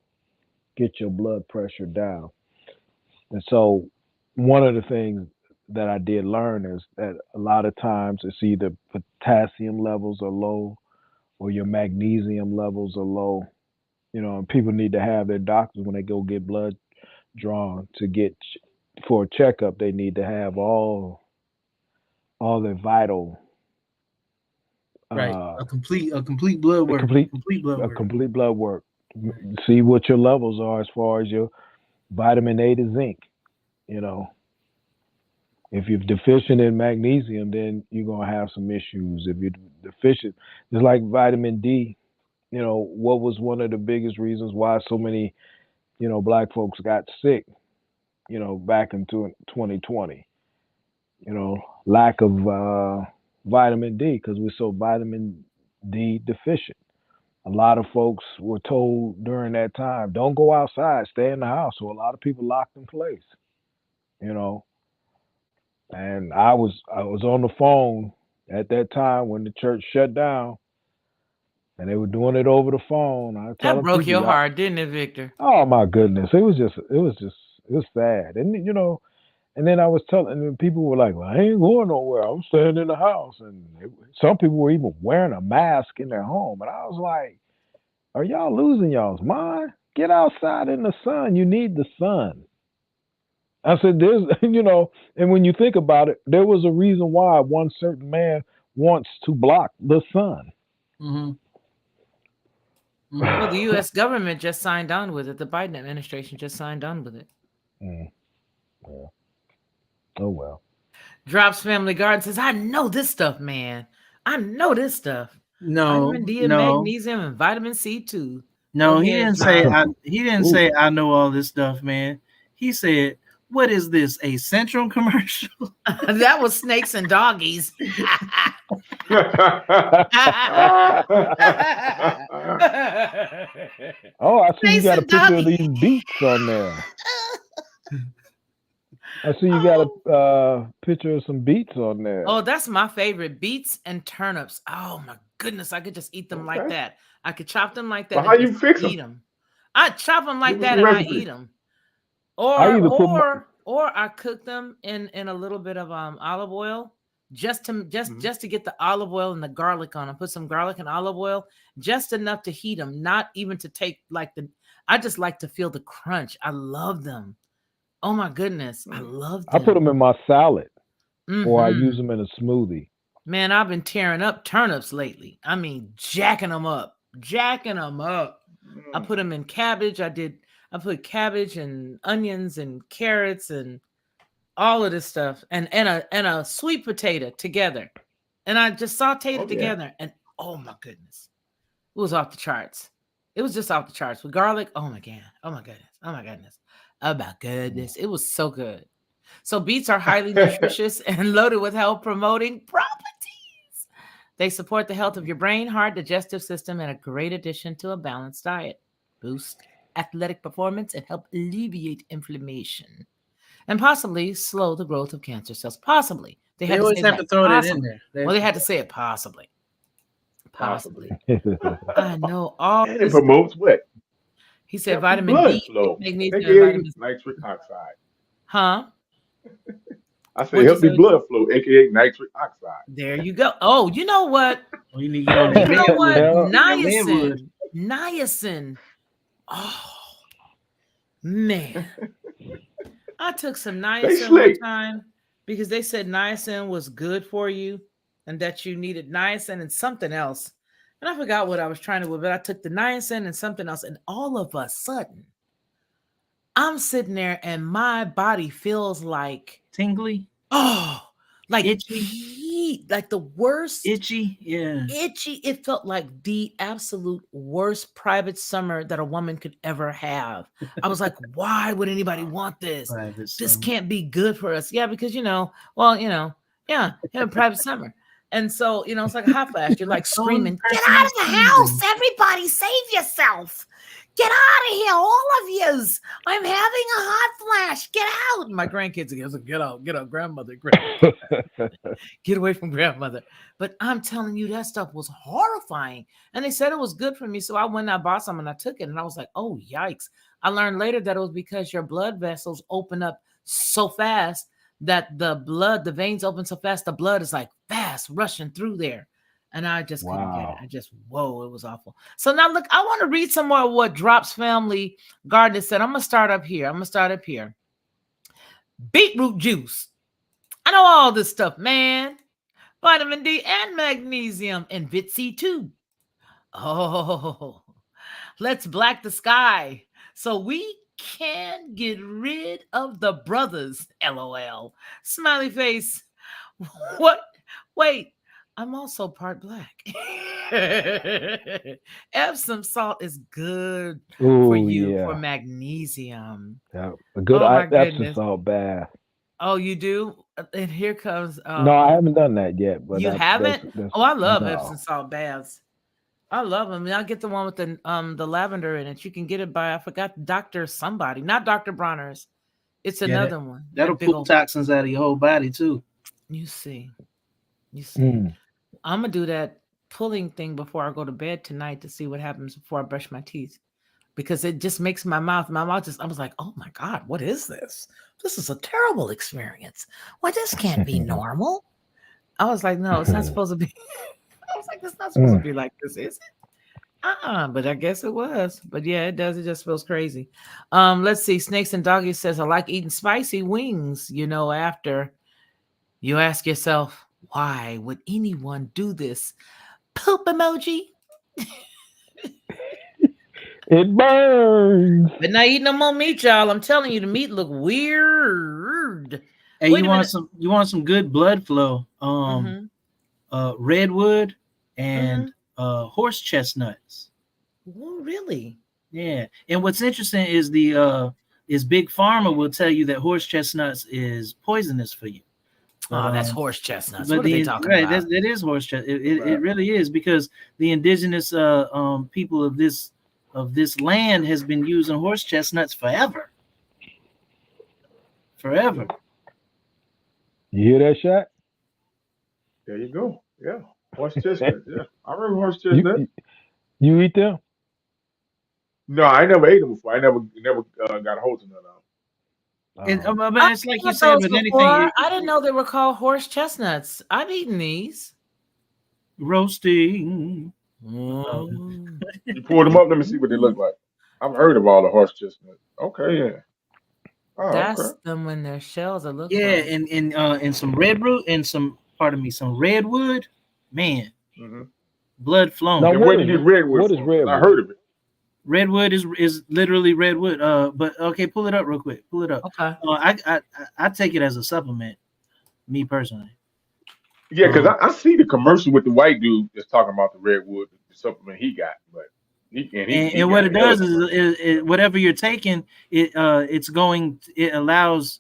get your blood pressure down. And so one of the things that I did learn is that a lot of times it's either potassium levels are low or your magnesium levels are low. And people need to have their doctors when they go get blood drawn to get for a checkup. They need to have all their vital right, a complete blood work, complete blood work. See what your levels are as far as your vitamin A to zinc. If you're deficient in magnesium, then you're gonna have some issues. If you're deficient, just like vitamin D, what was one of the biggest reasons why so many, black folks got sick, back in 2020, lack of vitamin D, because we're so vitamin D deficient. A lot of folks were told during that time, don't go outside, stay in the house. So a lot of people locked in place, and I was on the phone at that time when the church shut down, and they were doing it over the phone. I tell That them broke people, your heart, didn't it, Victor? oh my goodness, it was sad, and and then I was telling people were like, well, I ain't going nowhere. I'm staying in the house, and some people were even wearing a mask in their home, and I was like, are y'all losing y'all's mind? Get outside in the sun. You need the sun. I said, there's, and when you think about it, there was a reason why one certain man wants to block the sun. Mm-hmm. Mm-hmm. Well, the U.S. government just signed on with it. The Biden administration just signed on with it. Mm. Yeah. Oh, well. Drops Family Garden says, I know this stuff, man. I know this stuff. No, vitamin D and magnesium and vitamin C too. No, he didn't say I know all this stuff, man. He said, what is this, a Centrum commercial? That was snakes and doggies. Oh, I see you got a picture of these beets on there. I see you got a picture of some beets on there. Oh, that's my favorite. Beets and turnips. Oh my goodness, I could just eat them like that. I could chop them like that. Well, how you fix them? I chop them like that and I eat them. Or I cook them in a little bit of olive oil, just to get the olive oil and the garlic on them. Put some garlic and olive oil, just enough to heat them, not even to take I just like to feel the crunch. I love them. Oh my goodness, I love them. I put them in my salad, or I use them in a smoothie. Man, I've been tearing up turnips lately. I mean, jacking them up. I put them in cabbage. I put cabbage and onions and carrots and all of this stuff, and a sweet potato together, and I just sauteed it together. And oh my goodness, it was off the charts. It was just off the charts with garlic. Oh my god. Oh my goodness. Oh my goodness. Oh my goodness. It was so good. So beets are highly nutritious and loaded with health-promoting properties. They support the health of your brain, heart, digestive system, and a great addition to a balanced diet. Boost athletic performance and help alleviate inflammation. And possibly slow the growth of cancer cells. Possibly. They always have to throw that in there. They had to say it possibly. Possibly. I know all and it promotes what? He said vitamin D, magnesium, aka nitric oxide. Huh? I said help the blood flow, aka nitric oxide. There you go. Oh, you know what? Well, you need to get on that. You know what? Niacin. Oh man. I took some niacin one time because they said niacin was good for you and that you needed niacin and something else. and I forgot what I was trying to, but I took the niacin and something else, and all of a sudden, I'm sitting there and my body feels like tingly, like itchy, heat, like the worst itchy. Yeah, itchy. It felt like the absolute worst private summer that a woman could ever have. I was like, why would anybody want this? This can't be good for us. Yeah, because having private summer. And so, it's like a hot flash. You're like screaming, get out of the house. Everybody save yourself. Get out of here, all of yous. I'm having a hot flash. Get out. My grandkids again. Like, get out, grandmother. Get away from grandmother. But I'm telling you, that stuff was horrifying. And they said it was good for me. So I went and I bought some and I took it. And I was like, oh, yikes. I learned later that it was because your blood vessels open up so fast that the veins open so fast, the blood is like fast rushing through there. And I just couldn't get it. It was awful. So now look, I want to read some more of what Drops Family Garden said. I'm going to start up here. Beetroot juice. I know all this stuff, man. Vitamin D and magnesium and Vit C too. Oh, let's black the sky so we can get rid of the brothers. LOL. Smiley face. What? Wait. I'm also part black. Epsom salt is good for you for magnesium. Yeah, a good Epsom salt bath. Oh, you do? And here comes. No, I haven't done that yet. But you haven't? I love Epsom salt baths. I love them. I'll get the one with the lavender in it. You can get it by, I forgot, Dr. somebody, not Dr. Bronner's. It's another one. That'll pull toxins out of your whole body too. You see. I'm going to do that pulling thing before I go to bed tonight to see what happens before I brush my teeth. Because it just makes my mouth I was like, oh my God, what is this? This is a terrible experience. Well, this can't be normal. I was like, no, it's not supposed to be. I was like, it's not supposed to be like this, is it? But I guess it was. But yeah, it does. It just feels crazy. Let's see. Snakes and Doggies says, I like eating spicy wings, after you ask yourself, why would anyone do this? Poop emoji. It burns. But not eating no more meat, y'all. I'm telling you, the meat look weird. Hey, you want some good blood flow? Redwood and horse chestnuts. Oh, really? Yeah. And what's interesting is Big Pharma will tell you that horse chestnuts is poisonous for you. But, that's horse chestnuts. What are they talking about? That is horse chestnuts. It really is, because the indigenous people of this land has been using horse chestnuts forever. Forever. You hear that, Shaq? There you go. Yeah. Horse chestnuts. Yeah. I remember horse chestnuts. You eat them? No, I never ate them before. I never got a hold of none of them. But it's like you said with anything. I didn't know they were called horse chestnuts. I've eaten these. Roasting. You pull them up. Let me see what they look like. I've heard of all the horse chestnuts. Okay, yeah. Oh, that's them when their shells are looking. Yeah, and some redwood and some redwood, man. Blood flowing. Now, where do you get redwood? What is redwood? I heard of it. Redwood is literally redwood. But okay, pull it up real quick. Pull it up. Okay. I take it as a supplement, me personally. Yeah, because I see the commercial with the white dude that's talking about the redwood, the supplement he got, but what it does is whatever you're taking, it allows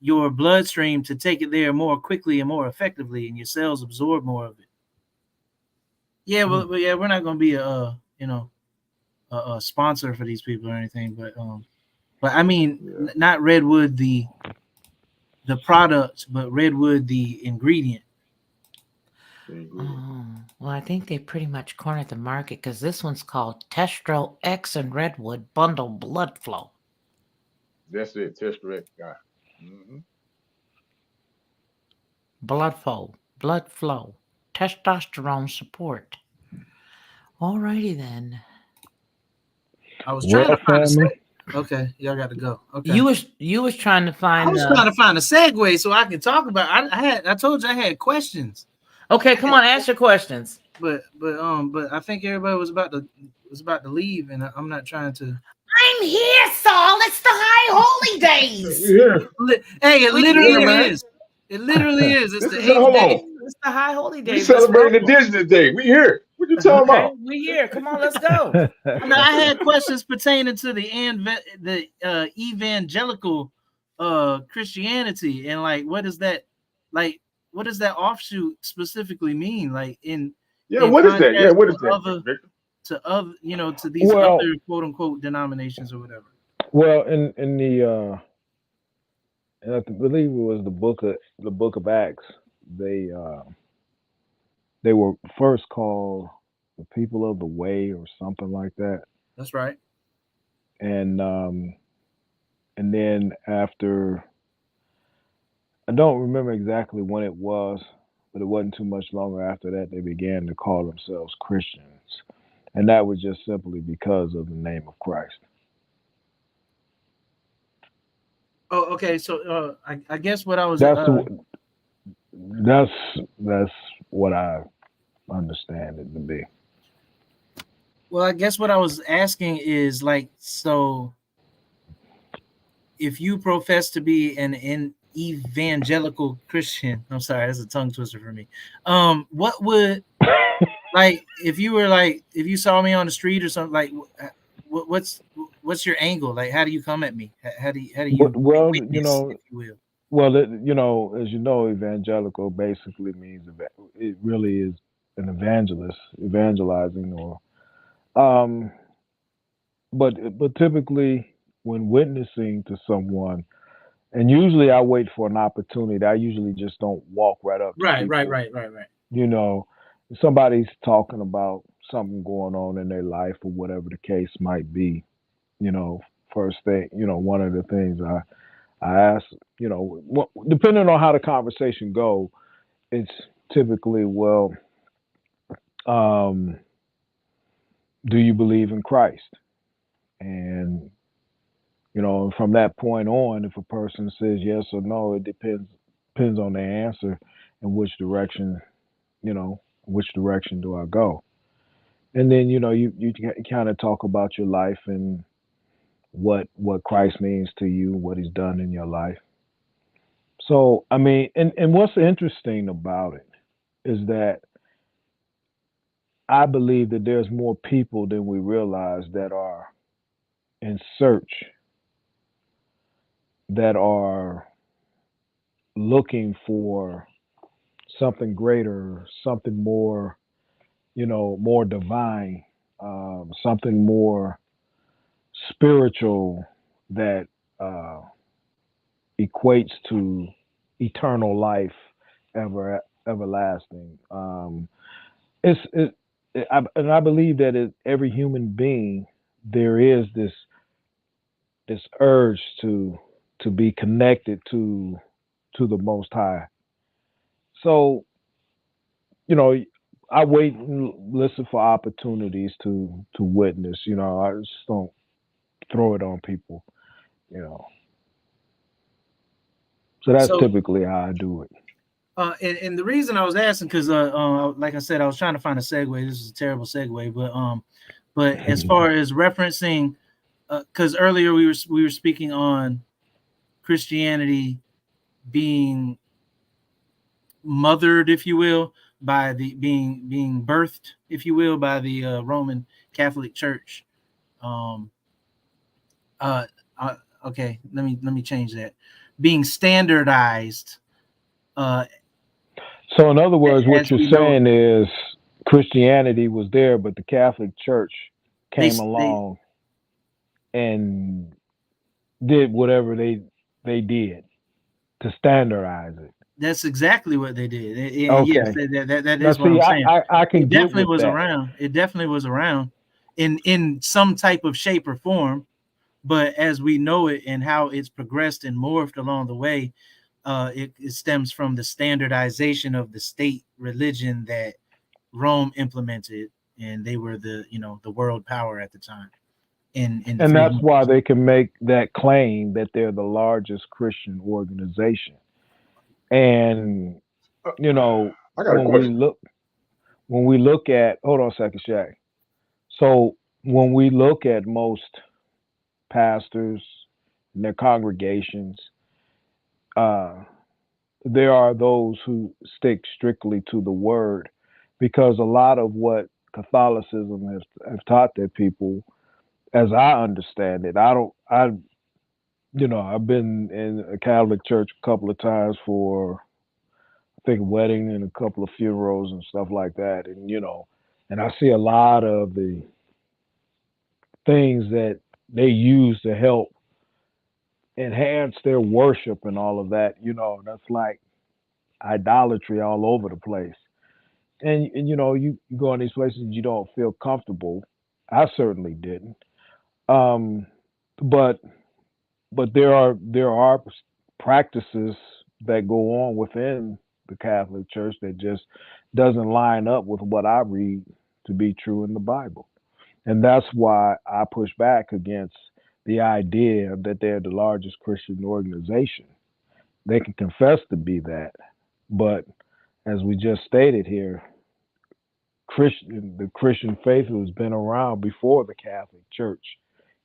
your bloodstream to take it there more quickly and more effectively, and your cells absorb more of it. Yeah, well, yeah, we're not going to be a sponsor for these people or anything, but I mean, not redwood the product, but redwood the ingredient. Well, I think they pretty much cornered the market, because this one's called Testro X and Redwood Bundle Blood Flow. That's it, Testro X guy. Blood flow, testosterone support. Alrighty then. I was trying to find a segue. Okay, y'all got to go. Okay. You was trying to find. I was trying to find a segue so I could talk about. I told you I had questions. Okay, come on, ask your questions. but I think everybody was about to leave, and I'm not trying to. I'm here, Saul. It's the high holy days. Hey, it literally man. is. It literally is. It's the This is 8th hold day. on. It's the high holy We days. celebrating Indigenous Day. We here. What you talking Okay, about? we here. Come on, let's go. Now, I had questions pertaining to the evangelical Christianity, and like what does that offshoot specifically mean? Like in What is that? Yeah, what is that, Victor? To these other quote unquote denominations or whatever. Well, in the I believe it was the book of Acts, they were first called the people of the way or something like that. That's right. And then after, I don't remember exactly when it was, but it wasn't too much longer after that they began to call themselves Christians, and that was just simply because of the name of Christ. Oh, okay. So I guess what I was that's what I understand it to be. Well, I guess what I was asking is like, so if you profess to be an evangelical Christian, I'm sorry, that's a tongue twister for me. What would like if you saw me on the street or something, like what's your angle? Like, how do you come at me? How do you well, witness, if you will? Well, as you know, evangelical basically means it really is an evangelist, evangelizing, or but typically when witnessing to someone, and usually I wait for an opportunity. I usually just don't walk right up to people. Right. You know, somebody's talking about something going on in their life or whatever the case might be. First thing, one of the things I ask, depending on how the conversation go, it's typically, well, do you believe in Christ? And from that point on, if a person says yes or no, it depends on their answer and which direction do I go. And then you kind of talk about your life and what Christ means to you, what He's done in your life. So I mean, and what's interesting about it is that I believe that there's more people than we realize that are in search, that are looking for something greater, something more, more divine, something more spiritual that equates to eternal life, everlasting. And I believe that in every human being there is this urge to be connected to the Most High. So, I wait and listen for opportunities to witness. I just don't throw it on people. So that's typically how I do it. And the reason I was asking, because like I said, I was trying to find a segue. This is a terrible segue, but as far as referencing, because earlier we were speaking on Christianity being mothered, if you will, by the being birthed, if you will, by the Roman Catholic Church. Okay, let me change that. Being standardized. So in other words, what you're saying is Christianity was there, but the Catholic Church came along and did whatever they did to standardize it. That's exactly what they did. Okay. Yes, that is what I'm saying. I can it definitely was that. around. It definitely was around in some type of shape or form. But as we know it and how it's progressed and morphed along the way, it stems from the standardization of the state religion that Rome implemented, and they were the world power at the time. And that's why they can make that claim that they're the largest Christian organization. And I got a question. when we look at, hold on a second, Shaq. So when we look at most pastors and their congregations, there are those who stick strictly to the word, because a lot of what Catholicism have taught their people, as I understand it, I've been in a Catholic church a couple of times for, I think, a wedding and a couple of funerals and stuff like that. And I see a lot of the things that they use to help enhance their worship and all of that. That's like idolatry all over the place. And you go in these places, you don't feel comfortable. I certainly didn't. Um, but there are practices that go on within the Catholic Church that just doesn't line up with what I read to be true in the Bible. And that's why I push back against the idea that they're the largest Christian organization. They can confess to be that, but as we just stated here, the Christian faith has been around before the Catholic Church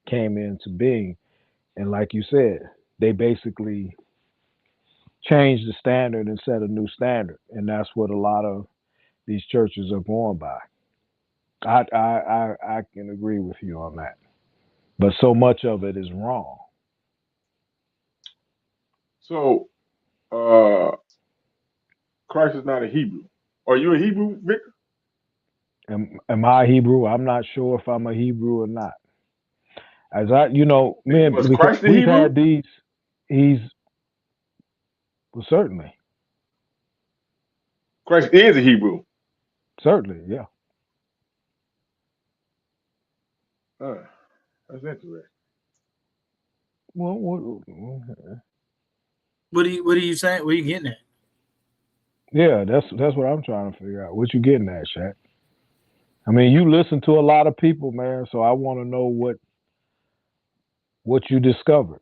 came into being. And like you said, they basically changed the standard and set a new standard. And that's what a lot of these churches are going by. I can agree with you on that. But so much of it is wrong. So, Christ is not a Hebrew. Are you a Hebrew, Victor? Am I Hebrew? I'm not sure if I'm a Hebrew or not. As man, Was because Christ a we've Hebrew? had these, well, certainly. Christ is a Hebrew. Certainly, yeah. That's interesting. Well, What are you saying? What are you getting at? yeah, that's what I'm trying to figure out. What you getting at, Shaq? I mean, you listen to a lot of people, man, so I want to know what you discovered.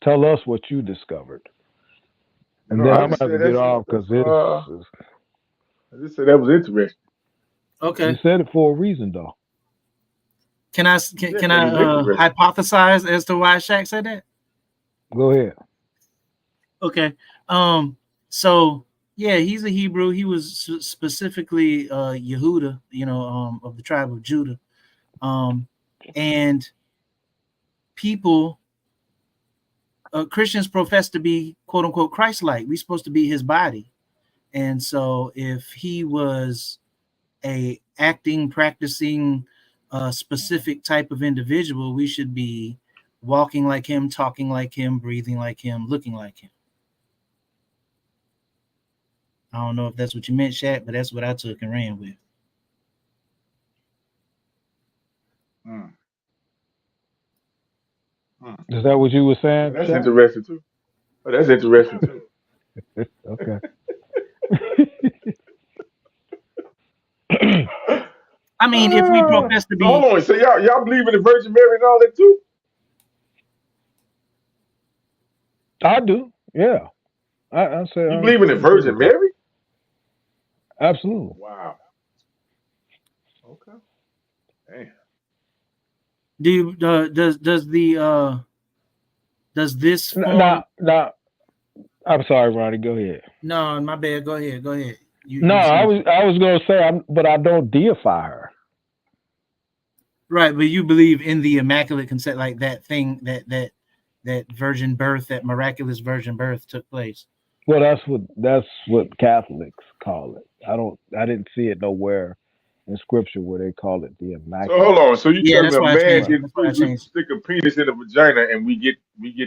Tell us what you discovered. And then I'm going to have to get off because I just said that was interesting. Okay. You said it for a reason, though. Can I hypothesize as to why Shaq said that? Go ahead. Okay. So yeah, he's a Hebrew. He was specifically Yehuda, of the tribe of Judah. And Christians profess to be quote unquote Christ-like. We're supposed to be his body. And so if he was a practicing specific type of individual, we should be walking like him, talking like him, breathing like him, looking like him. I don't know if that's what you meant, Shaq, but that's what I took and ran with. Is that what you were saying? That's interesting too. Oh, that's interesting too. Okay. I mean, if we profess to be, hold on. So y'all believe in the Virgin Mary and all that too? I do. Yeah. I say you believe in the Virgin Mary? Absolutely. Wow. Okay. Damn. Do you, does this form? No. I'm sorry, Ronnie. Go ahead. No, my bad. Go ahead. I was going to say, but I don't deify her. Right, but you believe in the Immaculate Conception, like that thing that virgin birth, that miraculous virgin birth took place. Well, that's what Catholics call it. I didn't see it nowhere in Scripture where they call it the Immaculate. So hold on. So you tell me a man gets stick a penis in a vagina and we get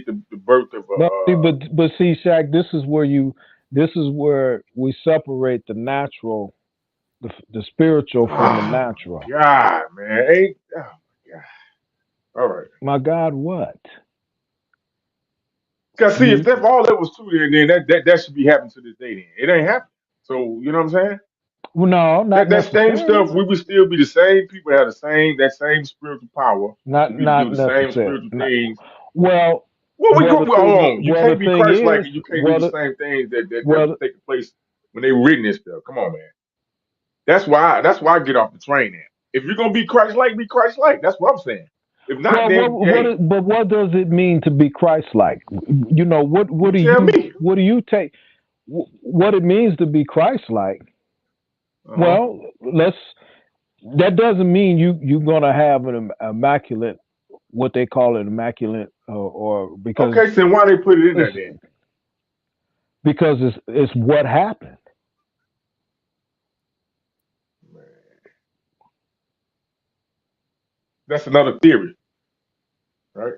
the birth of a. But see, Shaq, this is where we separate the natural, the spiritual from the natural. God, man, oh my God. All right. My God, what? Because see, if that's all that was true, then that should be happening to this day. Then it ain't happening. So you know what I'm saying? Well, no, not that same stuff. We would still be the same people, have that same spiritual power. Not do the same spiritual things. Well, we grew on. You can't be Christ-like, and you can't do the same things that taking place when they written this stuff. Come on, man. That's why I get off the train now. If you're gonna be Christ-like, be Christ-like. That's what I'm saying. If not, then hey, but what does it mean to be Christ-like? You know, what you do tell me. what do you take? What it means to be Christ-like? Well, that doesn't mean you're gonna have an immaculate, what they call it, immaculate, or because Okay, so why they put it in there then? Because it's what happened. Man. That's another theory, right?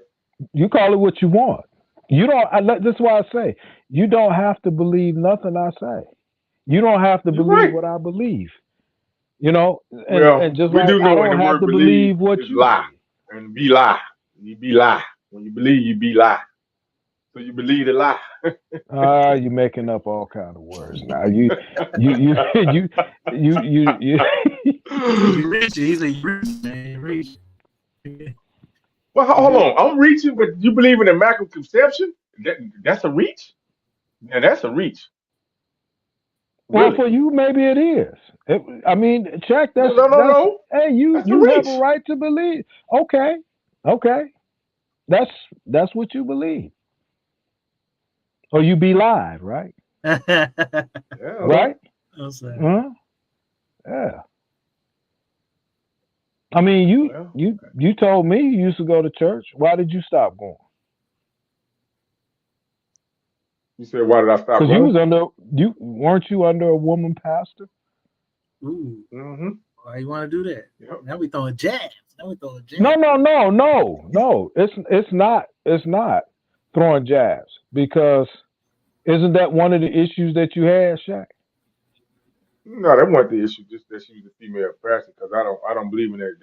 You call it what you want. You don't. That's why I say you don't have to believe nothing I say. You don't have to believe what I believe. You know, and just we like do I know in the don't have word to believe believe what is you lie believe. and be lie. You be lie. When you believe, you be lie. So you believe the lie. You're making up all kind of words now. You. You reach it. He's a reach, man. You reach. Well, hold on. I'm reaching, but you believe in immaculate conception? That's a reach? Yeah, that's a reach. Well, Really? for you, maybe it is. I mean, check. No. Hey, That's a you have a reach. right to believe. Okay. That's what you believe. Or you be live, right? Yeah, right? Okay. Yeah. I mean, you told me you used to go to church. Why did you stop going? You said, why did I stop Because going? weren't you under a woman pastor? Ooh. Mm-hmm. Why you want to do that? Yep. Now we throwing jabs. No. It's not throwing jabs, because isn't that one of the issues that you had, Shaq? No, that wasn't the issue. Just that she was a female pastor, because I don't believe in that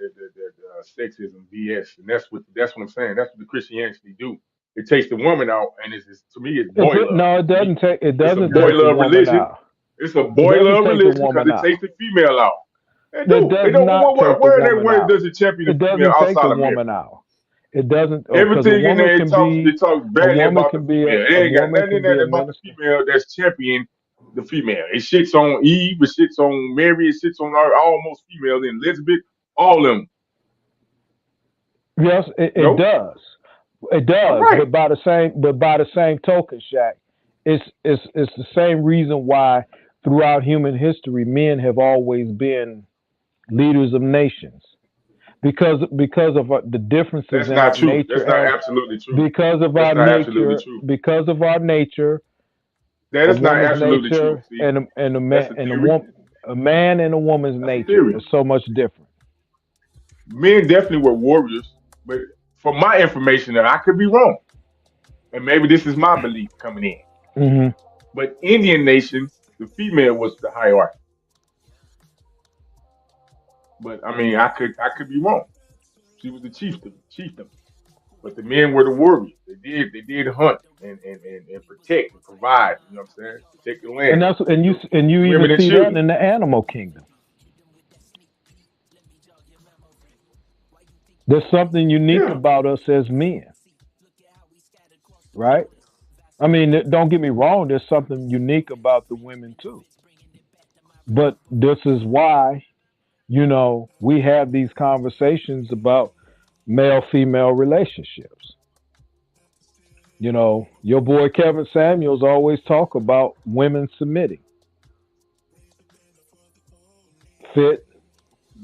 sexism BS, and that's what I'm saying. That's what the Christianity do. It takes the woman out, and it's to me it's boy love. No, it doesn't take. It doesn't it's a boy take the love woman religion. out. It's a boy love religion because it takes the female out. They do. It does They don't. not take the woman Where out. does it champion the It female doesn't take outside the of marriage? woman out. It doesn't. Everything in there they talk badly about the female. It ain't got nothing in there about the female that's championing the female. It shits on Eve, it shits on Mary, it shits on almost females, and Elizabeth, all of them. Yes, it does. It does. Right. But by the same token, Shaq, it's the same reason why throughout human history men have always been leaders of nations. Because of the differences in our nature. That's not absolutely true. Because of our nature. Because of our nature. That is not absolutely true. See? And a man and a woman's nature is so much different. Men definitely were warriors, but from my information, that I could be wrong, and maybe this is my belief coming in. Mm-hmm. But Indian nations, the female was the hierarchy. But I mean, I could be wrong. She was the chieftain. But the men were the warriors. They did hunt and protect and provide. You know what I'm saying? Protect the land. And you even see that in the animal kingdom. There's something unique about us as men, right? I mean, don't get me wrong. There's something unique about the women too. But this is why, we have these conversations about male-female relationships. Your boy Kevin Samuels always talk about women submitting. Fit.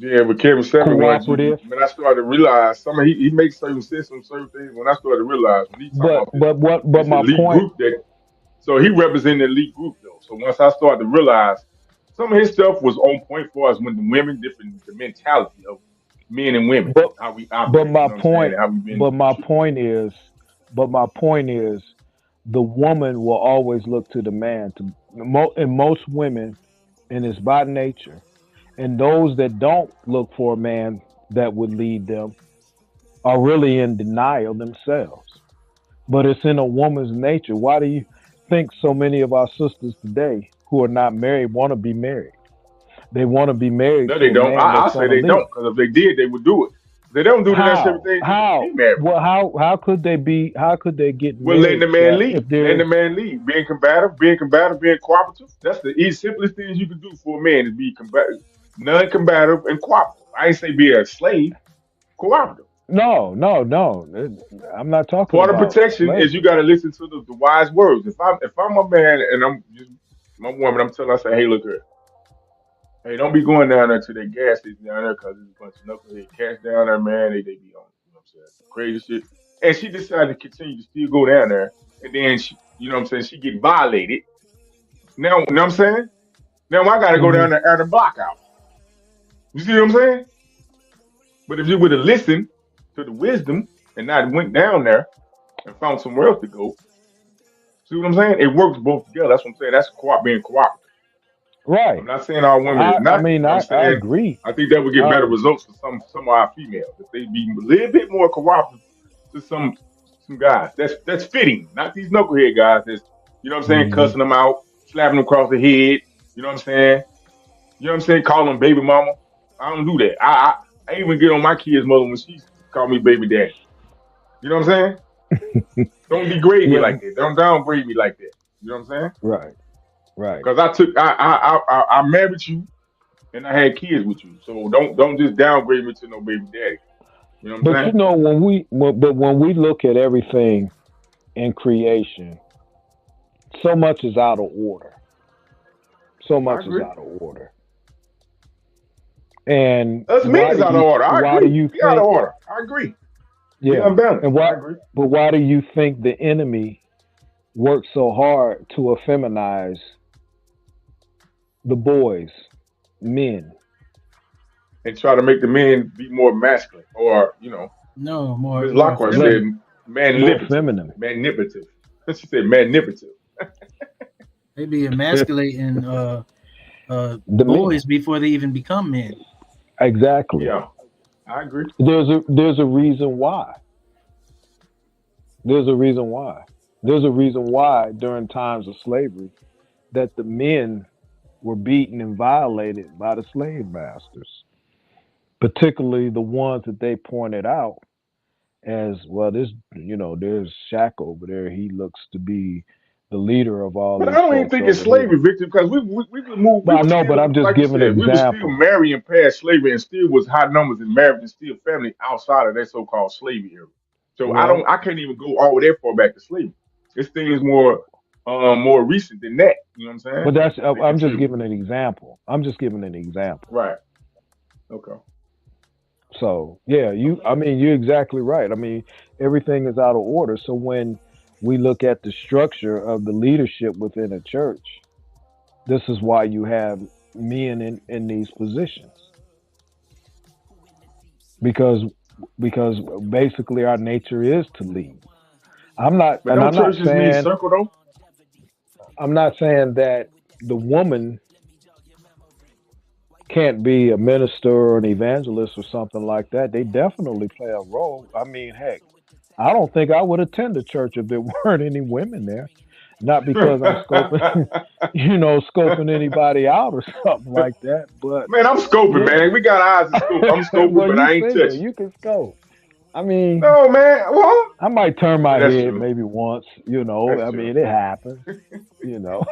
Yeah, but Kevin Samuels, cooperative. When I started to realize he makes certain sense on certain things. When I started to realize when he talking about this my elite point, group so he represented the elite group though. So once I started to realize some of his stuff was on point for us when the women the mentality of men and women, how we operate. But my point is, the woman will always look to the man. And most women, and it's by nature, and those that don't look for a man that would lead them are really in denial themselves. But it's in a woman's nature. Why do you think so many of our sisters today who are not married want to be married? They want to be married. No, they don't. I say they don't, because if they did, they would do it. They don't do the necessary things. How? Well, how could they be? How could they get married? Letting the man lead. Letting the man lead. Being combative, being cooperative. That's the simplest things you can do for a man is be combative. non-combative, and cooperative. I ain't say be a slave, cooperative. No. I'm not talking Part of about protection is you slavery. got to listen to the wise words. If I'm a man and I'm just my woman, I'm telling her, I say, hey, look here. Hey, don't be going down there to that gas station down there because there's a bunch of knucklehead cats down there, man. They be on, you know what I'm saying, some crazy shit. And she decided to continue to still go down there. And then she, you know what I'm saying, she get violated. Now, you know what I'm saying? Now I got to go Hmm. down there and air the block out. You see what I'm saying? But if you would have listened to the wisdom and not went down there and found somewhere else to go, see what I'm saying? It works both together. That's what I'm saying. That's being cooperative. I'm Right. not saying all women is I not. mean, You know what I'm I saying? agree. I think that would get better I results for some of our females if they be a little bit more cooperative to some guys. That's fitting, not these knucklehead guys. That's, you know what I'm saying, Mhm. cussing them out, slapping them across the head. You know what I'm saying? You know what I'm saying? Calling them baby mama. I don't do that. I even get on my kid's mother when she call me baby daddy. You know what I'm saying? Don't degrade me Yeah. like that. Don't downgrade me like that. You know what I'm saying? Right. Right. Because I married you and I had kids with you. So don't just downgrade me to no baby daddy. You know what I'm But you saying? know, when we look at everything in creation, so much is out of order. So I much is agree. out of order. And Us men is out of order. I why do agree. you We out of think, order. I agree. We yeah, unbalanced. and I why, agree. but why do you think the enemy works so hard to effeminize the boys, men? And try to make the men be more masculine, or No, Miss more Lockhart said Let feminine. more manipulative, feminine. manipulative. She said manipulative. They be emasculating The men. boys before they even become men. Exactly. Yeah, I agree. There's a reason why. There's a reason why. There's a reason why during times of slavery that the men were beaten and violated by the slave masters, particularly the ones that they pointed out as, well, this, there's Shaq over there. He looks to be the leader of all But I these don't even folks think it's over here. slavery, Victor, because we would move. But We I were know, but still, I'm just like you giving an said, we were still example. marrying past slavery, and still was high numbers in marriage, and still family outside of that so-called slavery era. So Well, I can't even go all that far back to slavery. This thing is more recent than that. You know what I'm saying? but that's, They I'm just contribute. giving an example. I'm just giving an example. Right. Okay. So yeah, I mean, you're exactly right. I mean, everything is out of order. So when we look at the structure of the leadership within a church, this is why you have men in these positions, because basically our nature is to lead. I'm not, But and don't church just mean circle though? I'm not saying that the woman can't be a minister or an evangelist or something like that. They definitely play a role. I mean, heck, I don't think I would attend a church if there weren't any women there. Not because I'm scoping, scoping anybody out or something like that. But Man, I'm scoping, yeah, man. We got eyes to scope. I'm scoping, well, but you I ain't single, touching. you can scope. I mean, No, man. What? I might turn Yeah, my that's head true. maybe once. That's I true. mean, it happens. You know,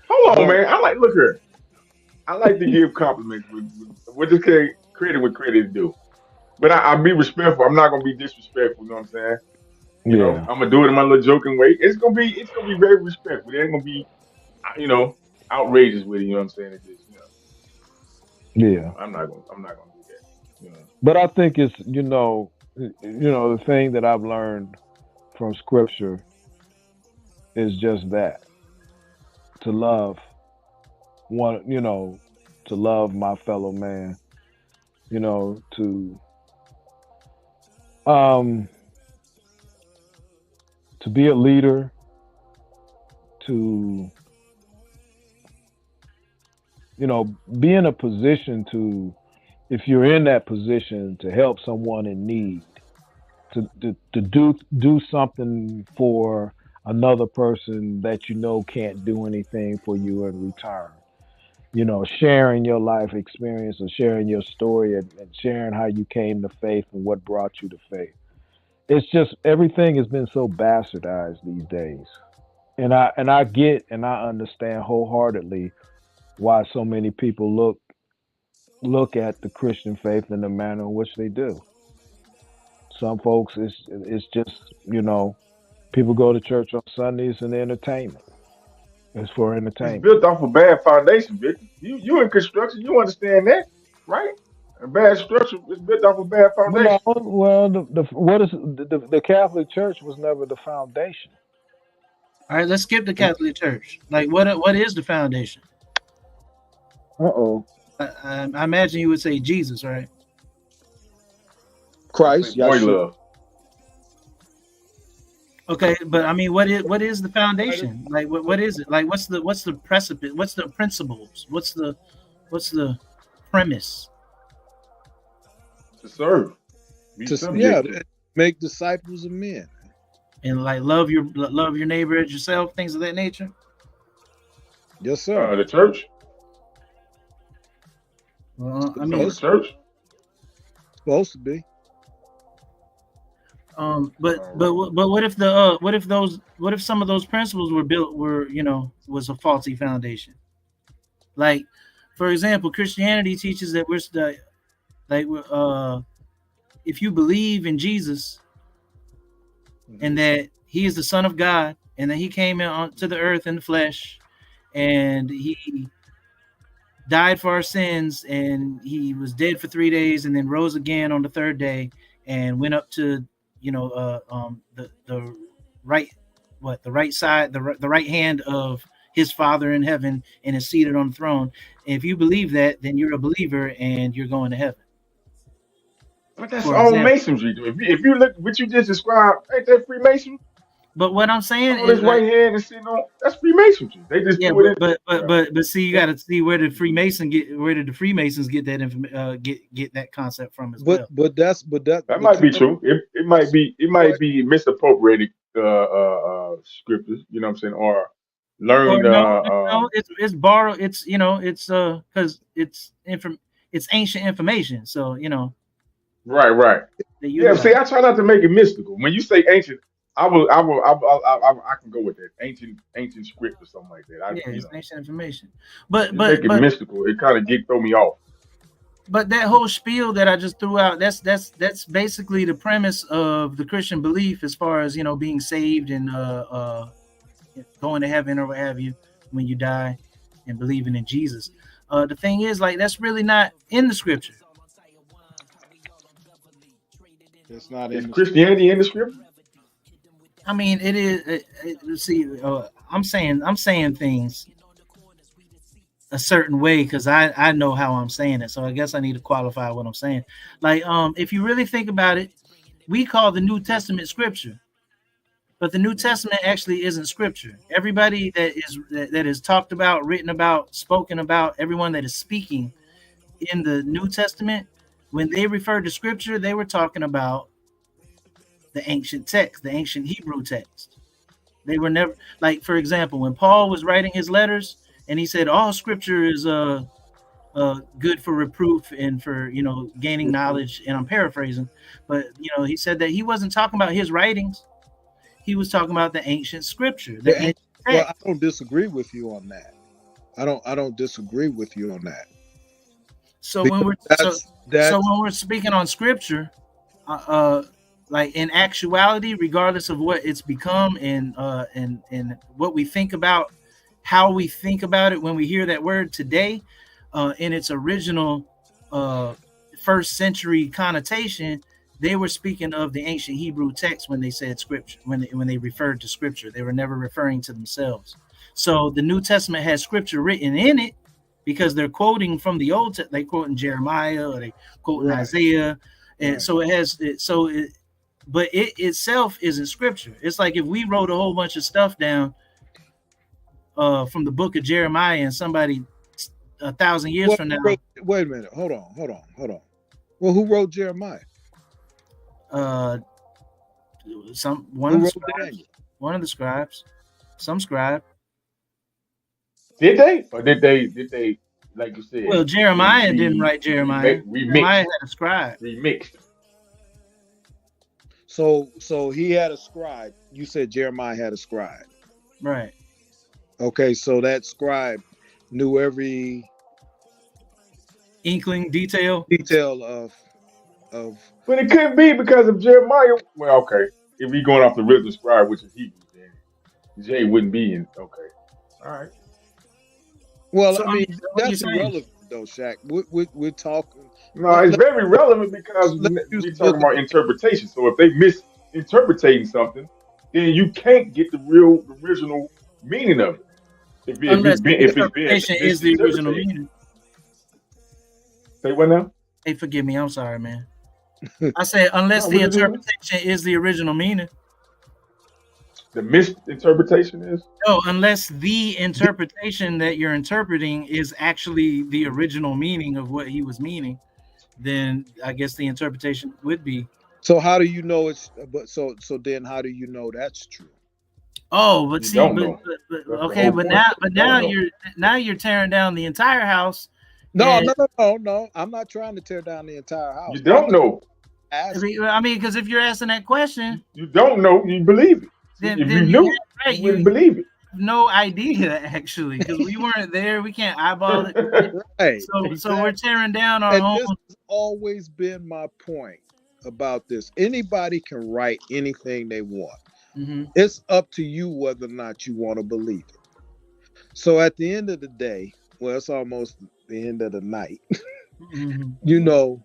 Hold on, but man. Look here. I like to give compliments with just credit what credit is due. But I be respectful. I'm not gonna be disrespectful. You know what I'm saying? yeah, I'm gonna do it in my little joking way. It's gonna be very respectful. It ain't gonna be you know outrageous with it. You know what I'm saying? It's just yeah. I'm not gonna do that. But I think it's the thing that I've learned from Scripture is just that, to love one, to love my fellow man, to um to be a leader, to be in a position to, if you're in that position, to help someone in need, to do something for another person that can't do anything for you in return. Sharing your life experience or sharing your story, and sharing how you came to faith and what brought you to faith. It's just everything has been so bastardized these days. And I get and I understand wholeheartedly why so many people look at the Christian faith in the manner in which they do. Some folks, it's just, people go to church on Sundays and entertainment. It's for It's entertainment. built off a bad foundation, Victor. You in construction, you understand that, right? A bad structure is built off a bad No, foundation. well, the Catholic Church was never the foundation. All right, let's skip the Catholic Church. Like, what is the foundation? I imagine you would say Jesus, right? Christ, Boy Yeshua. love. Okay, but I mean, what is the foundation? Like, what is it? Like, what's the precipice? What's the principles? What's the premise? To serve. Be subject. Make disciples of men. And like love your neighbor as yourself, things of that nature. Yes, sir. The church. Well, I mean, the church. Supposed to be. But what if some of those principles was a faulty foundation? Like, for example, Christianity teaches that if you believe in Jesus and that he is the Son of God and that he came to the earth in the flesh and he died for our sins and he was dead for 3 days and then rose again on the third day and went up to the right side, the right hand of his Father in heaven and is seated on the throne. And if you believe that, then you're a believer and you're going to heaven. But that's all Masonry. If you look what you just described, ain't that Freemasonry? But what I'm saying is this right hand and sitting on, that's Freemasonry. They just do it. But see, you got to see where did the Freemasons get that get that concept from as well. But that might be true. It might be misappropriated scriptures. You know what I'm saying? Or learned. No, it's borrowed. It's because it's ancient information. So Right. Yeah. See, I try not to make it mystical. When you say ancient, I can go with that ancient script or something like that. It's ancient information, but make it mystical. It kind of throw me off. But that whole spiel that I just threw out, that's basically the premise of the Christian belief as far as being saved and going to heaven or what have you when you die and believing in Jesus. The thing is, like, that's really not in the scripture. It's not in Christianity in the scripture. I mean, it is. See, I'm saying things a certain way because I know how I'm saying it. So I guess I need to qualify what I'm saying. Like, if you really think about it, we call the New Testament scripture, but the New Testament actually isn't scripture. Everybody that is talked about, written about, spoken about, everyone that is speaking in the New Testament, when they referred to scripture, they were talking about the ancient text, the ancient Hebrew text. They were never, like, for example, when Paul was writing his letters and he said all scripture is good for reproof and for gaining knowledge, and I'm paraphrasing, but he said that he wasn't talking about his writings. He was talking about the ancient scripture. Well, I don't disagree with you on that. I don't disagree with you on that. So when we're speaking on scripture, like in actuality, regardless of what it's become and what we think about, how we think about it when we hear that word today, in its original first century connotation, they were speaking of the ancient Hebrew text when they said scripture, when they referred to scripture. They were never referring to themselves. So the New Testament has scripture written in it because they're quoting from the Old Testament. They quote in Jeremiah or they quote in Isaiah, and so it has but it itself isn't scripture. It's like if we wrote a whole bunch of stuff down from the book of Jeremiah and somebody 1,000 years from now. Wait a minute. Hold on. Well, who wrote Jeremiah? One of the scribes. Some scribe. Did they? Or did they like you said? Well, Jeremiah didn't write Jeremiah. Jeremiah had a scribe. Remixed. So he had a scribe. You said Jeremiah had a scribe. Right. Okay, so that scribe knew every inkling detail of. But it couldn't be because of Jeremiah. Well, okay. If we going off the rhythm scribe, which is Hebrew, then J wouldn't be in. Okay. All right. Well, So, I mean, what are you that's saying? irrelevant though, Shaq. We're talking. No, it's very relevant because let's use we're the book talking of about interpretation. So if they misinterpreting something, then you can't get the original meaning of it. Unless the If it's being interpretation is the original misinterpreted. meaning. Say what now? Hey, forgive me. I'm sorry, man. I said unless No, the what did you say? interpretation is the original meaning. The misinterpretation is? No, unless the interpretation that you're interpreting is actually the original meaning of what he was meaning, then I guess the interpretation would be. So how do you know it's? But so then how do you know that's true? Oh, but You see, don't but know. That's the okay, whole but point. now you're tearing down the entire house. No, and- no. I'm not trying to tear down the entire house. You don't know. I mean, because if you're asking that question, You don't know. You believe it. then If then you knew, right, you wouldn't believe it. have no idea actually, because we weren't there. We can't eyeball it. Right. So exactly. we're tearing down our And own. this has always been my point about this. Anybody can write anything they want. Mm-hmm. It's up to you whether or not you want to believe it. So at the end of the day, well, it's almost the end of the night. Mm-hmm. You know,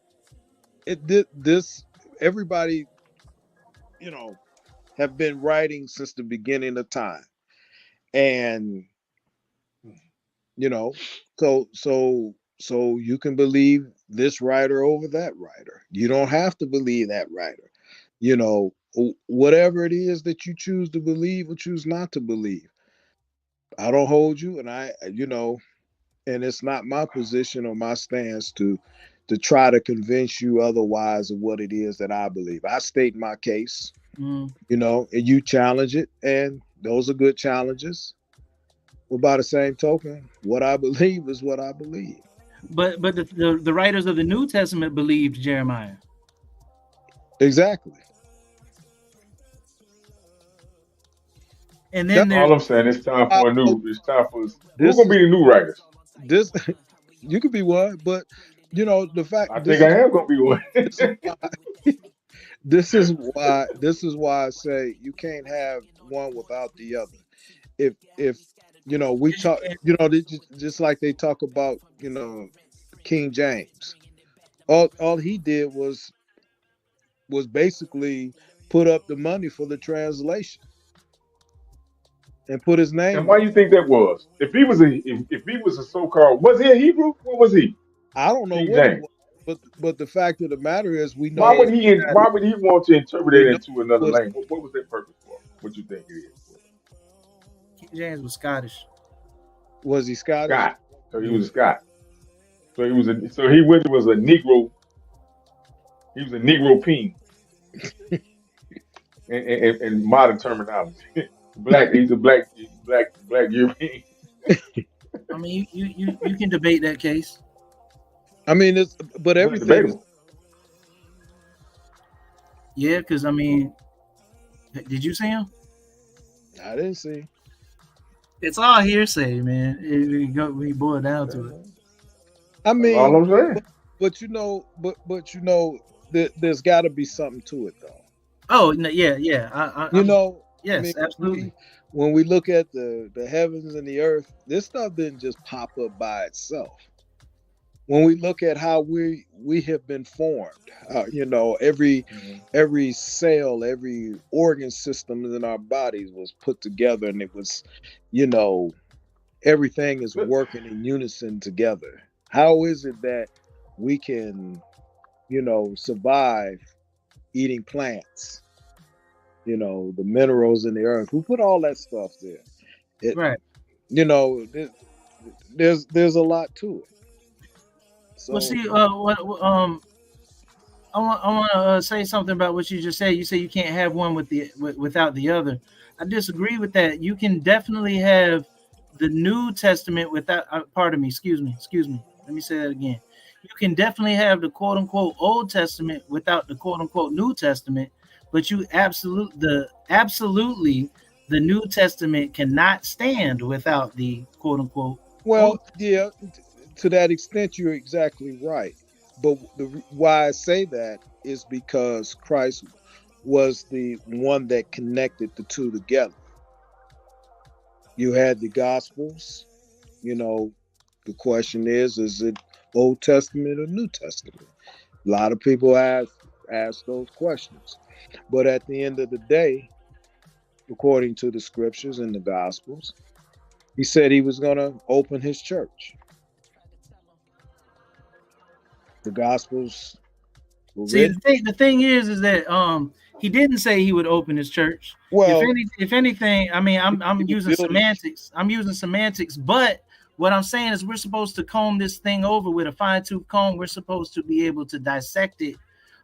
this everybody, have been writing since the beginning of time, and so you can believe this writer over that writer. You don't have to believe that writer. Whatever it is that you choose to believe or choose not to believe. I don't hold you, and and it's not my position or my stance to try to convince you otherwise of what it is that I believe. I state my case, and you challenge it, and those are good challenges. Well, by the same token, what I believe is what I believe. But the writers of the New Testament believed Jeremiah. Exactly. And then all I'm saying, it's time for who's gonna be the new writers? You could be one, but the fact I think I am gonna be one. This is why I say you can't have one without the other. If we talk, just like they talk about, King James. All he did was basically put up the money for the translation and put his name. And why do you think that was? If he was a so-called, was he a Hebrew? What was he? I don't know King what James. it was, but the fact of the matter is, we know. Why would he want to interpret it into another language? What was that purpose for? What you think it is? King James was Scottish. Was he Scottish? Scott. So he was a Scot. So he was a Negro. He was a Negro peen. in modern terminology. He's a black European. I mean, you can debate that case. I mean, but everything. Debatable. Yeah, because I mean, did you see him? I didn't see. It's all hearsay, man. We boil down to it. I mean, all I'm saying. But there's got to be something to it, though. Oh yeah. Yes, absolutely. When we look at the heavens and the earth, this stuff didn't just pop up by itself. When we look at how we have been formed, every cell, every organ system in our bodies was put together, and it was, everything is working in unison together. How is it that we can, survive eating plants? The minerals in the earth. Who put all that stuff there? Right. There's a lot to it. So, well, see, I want to say something about what you just said. You say you can't have one without the other. I disagree with that. You can definitely have the New Testament without. Pardon me. Excuse me. Let me say that again. You can definitely have the quote unquote Old Testament without the quote unquote New Testament, but you absolutely the New Testament cannot stand without the quote unquote Well, yeah, to that extent, you're exactly right. But why I say that is because Christ was the one that connected the two together. You had the Gospels. You know, the question is it Old Testament or New Testament? A lot of people ask those questions. But at the end of the day, according to the scriptures and the Gospels, he said he was going to open his church. The Gospels were See, written. the thing is that he didn't say he would open his church. Well, if anything, I mean, I'm using building. semantics. I'm using semantics, but what I'm saying is we're supposed to comb this thing over with a fine-tooth comb. We're supposed to be able to dissect it.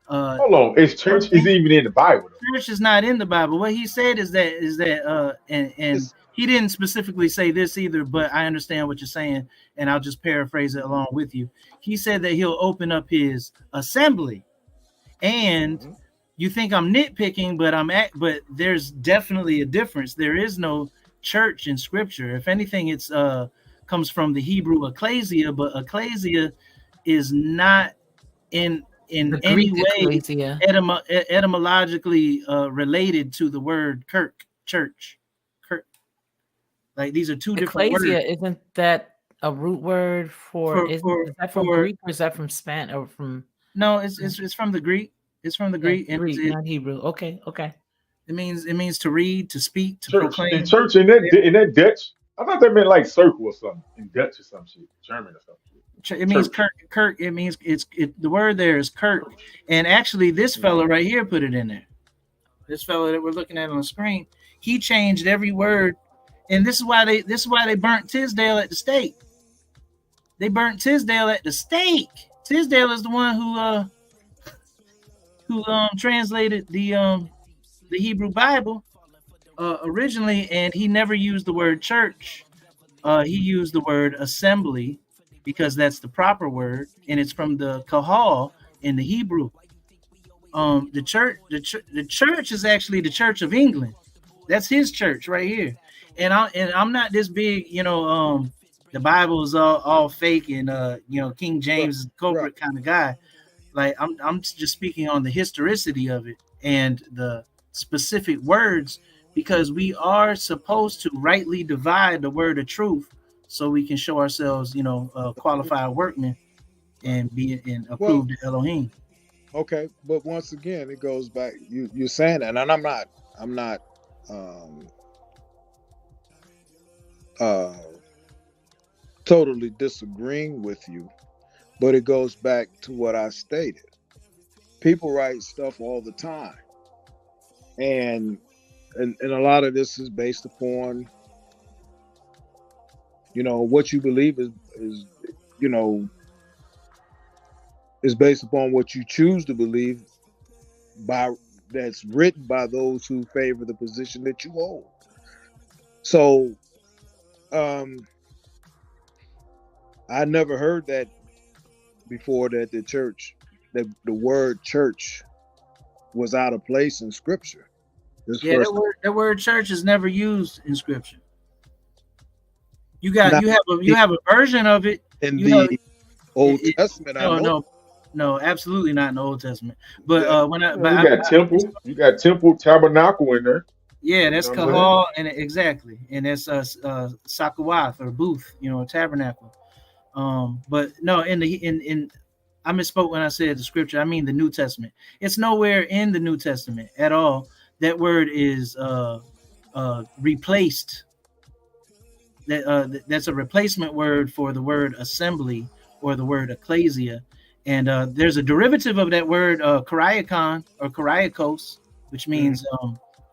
Hold on, is church is even in the Bible? Church is not in the Bible. What he said is that and he didn't specifically say this either, but I understand what you're saying, and I'll just paraphrase it along with you. He said that he'll open up his assembly, and you think I'm nitpicking, but there's definitely a difference. There is no church in Scripture. If anything, it's comes from the Hebrew ecclesia, but ecclesia is not in any way etymologically related to the word church. Like these are two different words. Isn't that a root word is that from Greek or is that from Spanish or from? No, it's from the Greek. It's from the Greek, and Greek, not Hebrew. Okay. It means to read, to speak, to church, proclaim. And church in that Dutch. I thought that meant like circle or something in Dutch or some shit, German or something. It means Kirk. It means the word there is Kirk. And actually, this fellow right here put it in there. This fellow that we're looking at on the screen, he changed every word, and this is why they burnt Tisdale at the stake. They burnt Tisdale at the stake. Tisdale is the one who translated the Hebrew Bible originally, and he never used the word church. He used the word assembly, because that's the proper word, and it's from the kahal in the Hebrew. The church is actually the Church of England. That's his church right here. And I'm not this big, the Bible is all fake and King James is the culprit kind of guy. Like I'm just speaking on the historicity of it and the specific words, because we are supposed to rightly divide the word of truth, so we can show ourselves, qualified workmen and be approved to Elohim. Okay, but once again, it goes back. You're saying that, and I'm not totally disagreeing with you, but it goes back to what I stated. People write stuff all the time, and a lot of this is based upon what you believe is is based upon what you choose to believe that's written by those who favor the position that you hold. So I never heard that before, that the word church was out of place in Scripture. That word church is never used in Scripture. You have a version of it in the Old Testament. No, absolutely not in the Old Testament. But you got temple, tabernacle in there. Yeah, that's kahal, and exactly, and that's sakuwath or booth, tabernacle. But no, in I misspoke when I said the Scripture. I mean the New Testament. It's nowhere in the New Testament at all. That word is replaced. That's a replacement word for the word assembly or the word ecclesia. And there's a derivative of that word, kariakon or kariakos, which means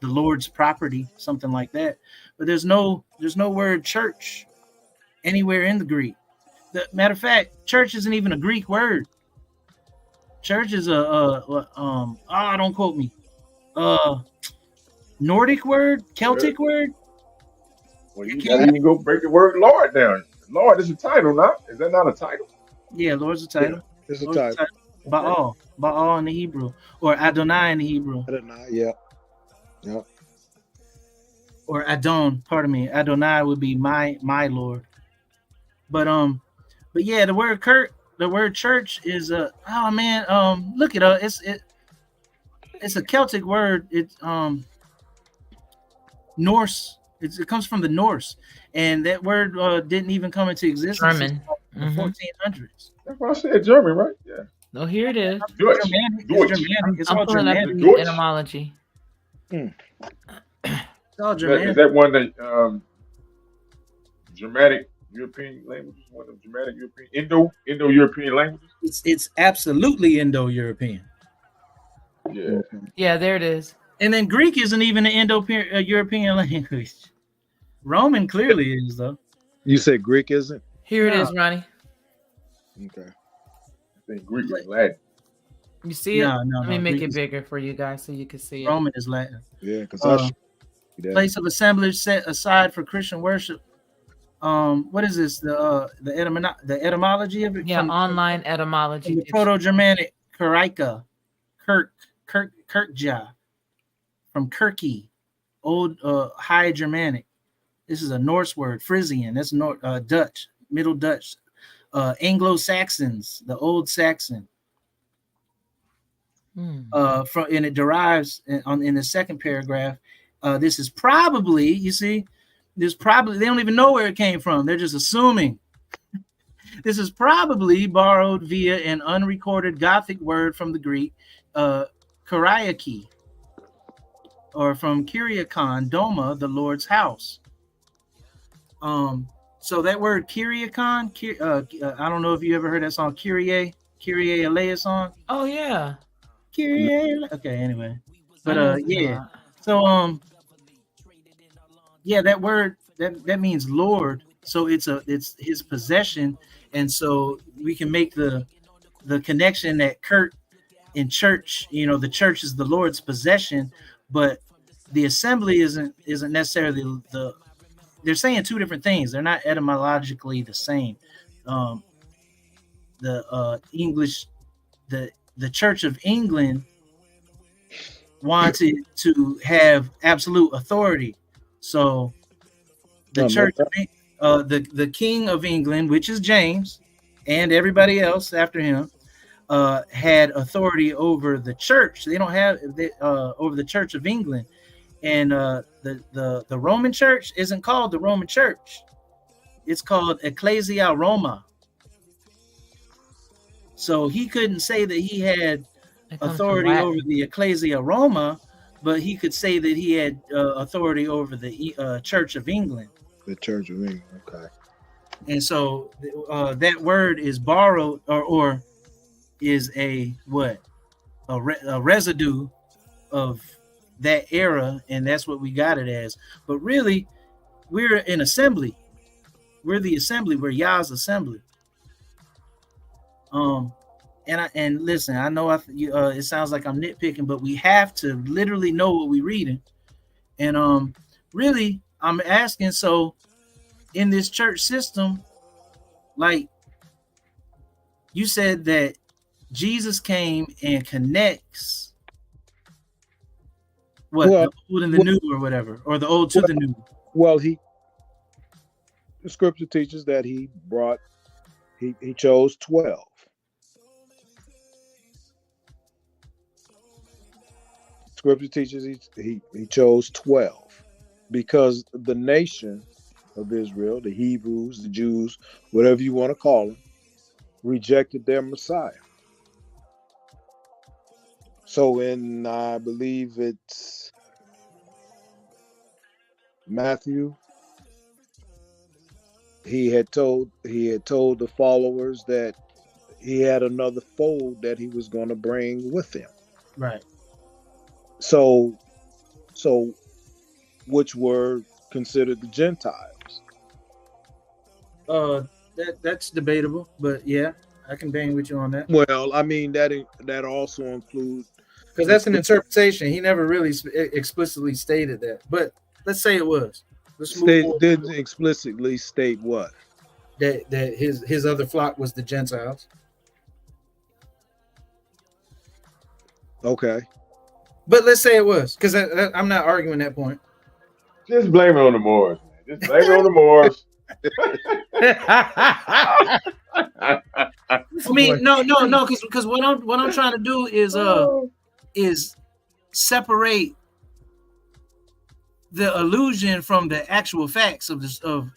the Lord's property, something like that. But there's no word church anywhere in the Greek. Matter of fact, church isn't even a Greek word. Church is don't quote me, Nordic word, Celtic word. Well, you can't even go break the word Lord down. Lord is a title, not? Is that not a title? Yeah, Lord's a title. Yeah, it's a title. Baal in the Hebrew, or Adonai in the Hebrew. Adonai, yeah. Or Adon, pardon me. Adonai would be my Lord. But yeah, the word church is oh man, look it up. It's a Celtic word. It's Norse. It comes from the Norse, and that word didn't even come into existence German. until the 1400s. That's why I said German, right? Yeah. Oh, here it is. Dutch. Germanic. It's Deutsch. Germanic. It's I'm all pulling up Germanic. the Deutsch. etymology. It's all Is Germanic. that one that Germanic European languages? One of Germanic European Indo-European languages? It's absolutely Indo-European. Yeah. Yeah, there it is. And then Greek isn't even an Indo-European language. Roman clearly is, though. You said Greek isn't? Here it No. is, Ronnie. Okay. I think Greek is Latin. You see it? No, Let me make Greek it is- bigger for you guys so you can see it. Roman is Latin. Yeah, because Place of assemblage set aside for Christian worship. What is this? The etymology of it? Yeah, online etymology. From the Proto-Germanic Karaika, Kirkja, from Kirky, Old High Germanic. This is a Norse word. Frisian. That's Dutch, Middle Dutch. Anglo-Saxons, the Old Saxon. And it derives in the second paragraph. This is probably, you see, they don't even know where it came from. They're just assuming. This is probably borrowed via an unrecorded Gothic word from the Greek, Kyriaki, or from Kyriakon, Doma, the Lord's house. So that word Kyriakon, I don't know if you ever heard that song, Kyrie Alea song. Oh yeah. Kyrie. Okay, anyway. But yeah. So yeah, that word that means Lord. So it's his possession, and so we can make the connection that Kurt in church, the church is the Lord's possession, but the assembly isn't necessarily the. They're saying two different things. They're not etymologically the same. The English, the Church of England wanted to have absolute authority. So the church, the King of England, which is James, and everybody else after him, had authority over the church. They don't have over the Church of England. And the Roman Church isn't called the Roman Church. It's called Ecclesia Roma. So he couldn't say that he had authority over the Ecclesia Roma, but he could say that he had authority over the Church of England. The Church of England, okay. And so that word is borrowed or is a residue of that era, and that's what we got it as. But really, we're an assembly. We're the assembly. We're Yah's assembly. And listen, I know it sounds like I'm nitpicking, but we have to literally know what we're reading. And really, I'm asking. So, in this church system, like you said, that Jesus came and connects. What, the old and the new, or whatever, or the old to the new? Well, the scripture teaches that he chose 12. Scripture teaches he chose 12 because the nation of Israel, the Hebrews, the Jews, whatever you want to call them, rejected their Messiah. So in, I believe it's Matthew, he had told the followers that he had another fold that he was going to bring with him. Right. So which were considered the Gentiles. That's debatable, but yeah, I can bang with you on that. Well, I mean that also includes, because that's an interpretation. He never really explicitly stated that, but let's say it was. Did explicitly state what? That his other flock was the Gentiles. Okay. But let's say it was, because I'm not arguing that point. Just blame it on the Moors, man. Just blame it on the Moors. I mean, no, because what I'm trying to do is separate the illusion from the actual facts of this of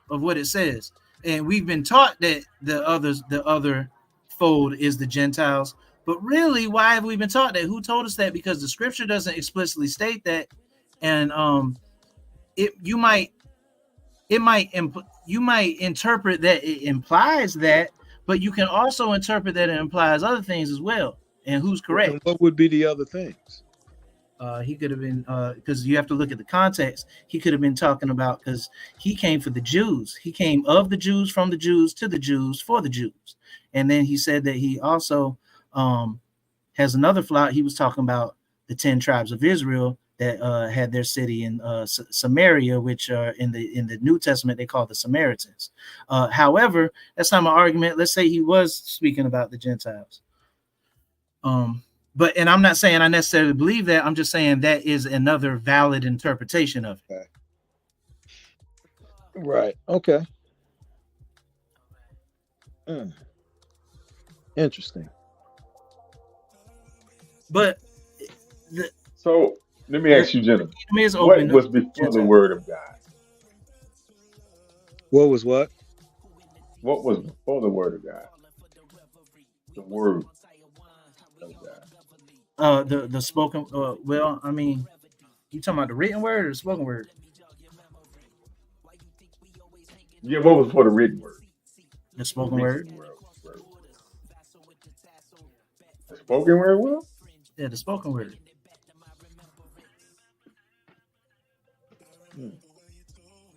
what it says. And we've been taught that the other fold is the Gentiles. But really, why have we been taught that? Who told us that? Because the scripture doesn't explicitly state that. And you might interpret that it implies that, but you can also interpret that it implies other things as well. And who's correct? And what would be the other things? He could have been, because you have to look at the context. He could have been talking about, because he came for the Jews. He came of the Jews, from the Jews, to the Jews, for the Jews. And then he said that he also has another flock. He was talking about the 10 tribes of Israel that had their city in Samaria, which in the New Testament they call the Samaritans. However, that's not my argument. Let's say he was speaking about the Gentiles. But I'm not saying I necessarily believe that. I'm just saying that is another valid interpretation of it. Right. Okay. Interesting. But so let me ask you, gentlemen, what was before the word of God? What was what? What was before the word of God? The word of God. The spoken. Well, I mean, you talking about the written word or the spoken word? Yeah, what was before the written word? The spoken word. The spoken word was? Yeah, the spoken word.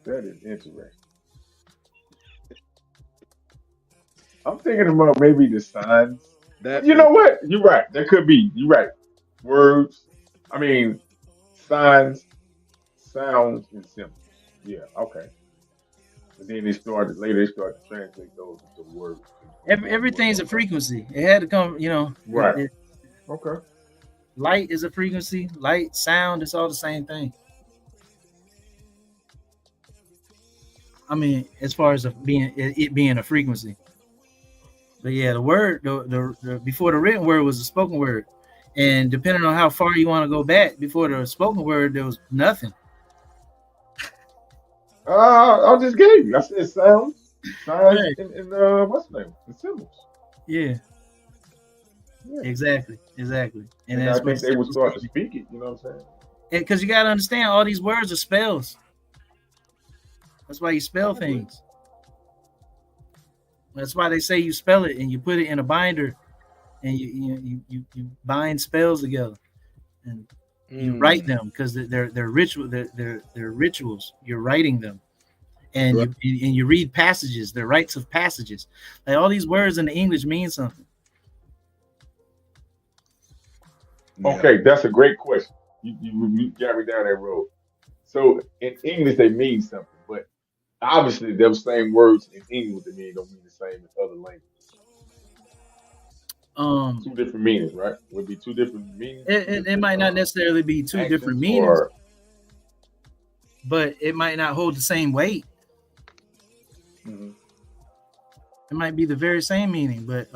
That is interesting. I'm thinking about maybe the signs. You know what? You're right. That could be. You're right. Words. I mean, signs, sounds, and symbols. Yeah. Okay. And then they started to translate those into words. Everything's a frequency. It had to come. Right. Okay. Light is a frequency. Light, sound, it's all the same thing. I mean, as far as it being a frequency. But yeah, the word, the before the written word was the spoken word, and depending on how far you want to go back, before the spoken word, there was nothing. I just gave you. I said sounds, right. and what's the name? The symbols. Yeah. Exactly. And I think they would start to speak it. You know what I'm saying? Because you got to understand, all these words are spells. That's why you spell things. That's why they say you spell it and you put it in a binder, and you bind spells together, and you write them because they're ritual. They're rituals. You're writing them, and you read passages. They're rites of passages. Like all these words in the English mean something. Okay, that's a great question. You got me down that road. So in English they mean something, but obviously those same words in English they mean don't mean the same in other languages. Two different meanings, right? Would be two different meanings. It might not necessarily be two different meanings, but it might not hold the same weight. Mm-hmm. It might be the very same meaning, but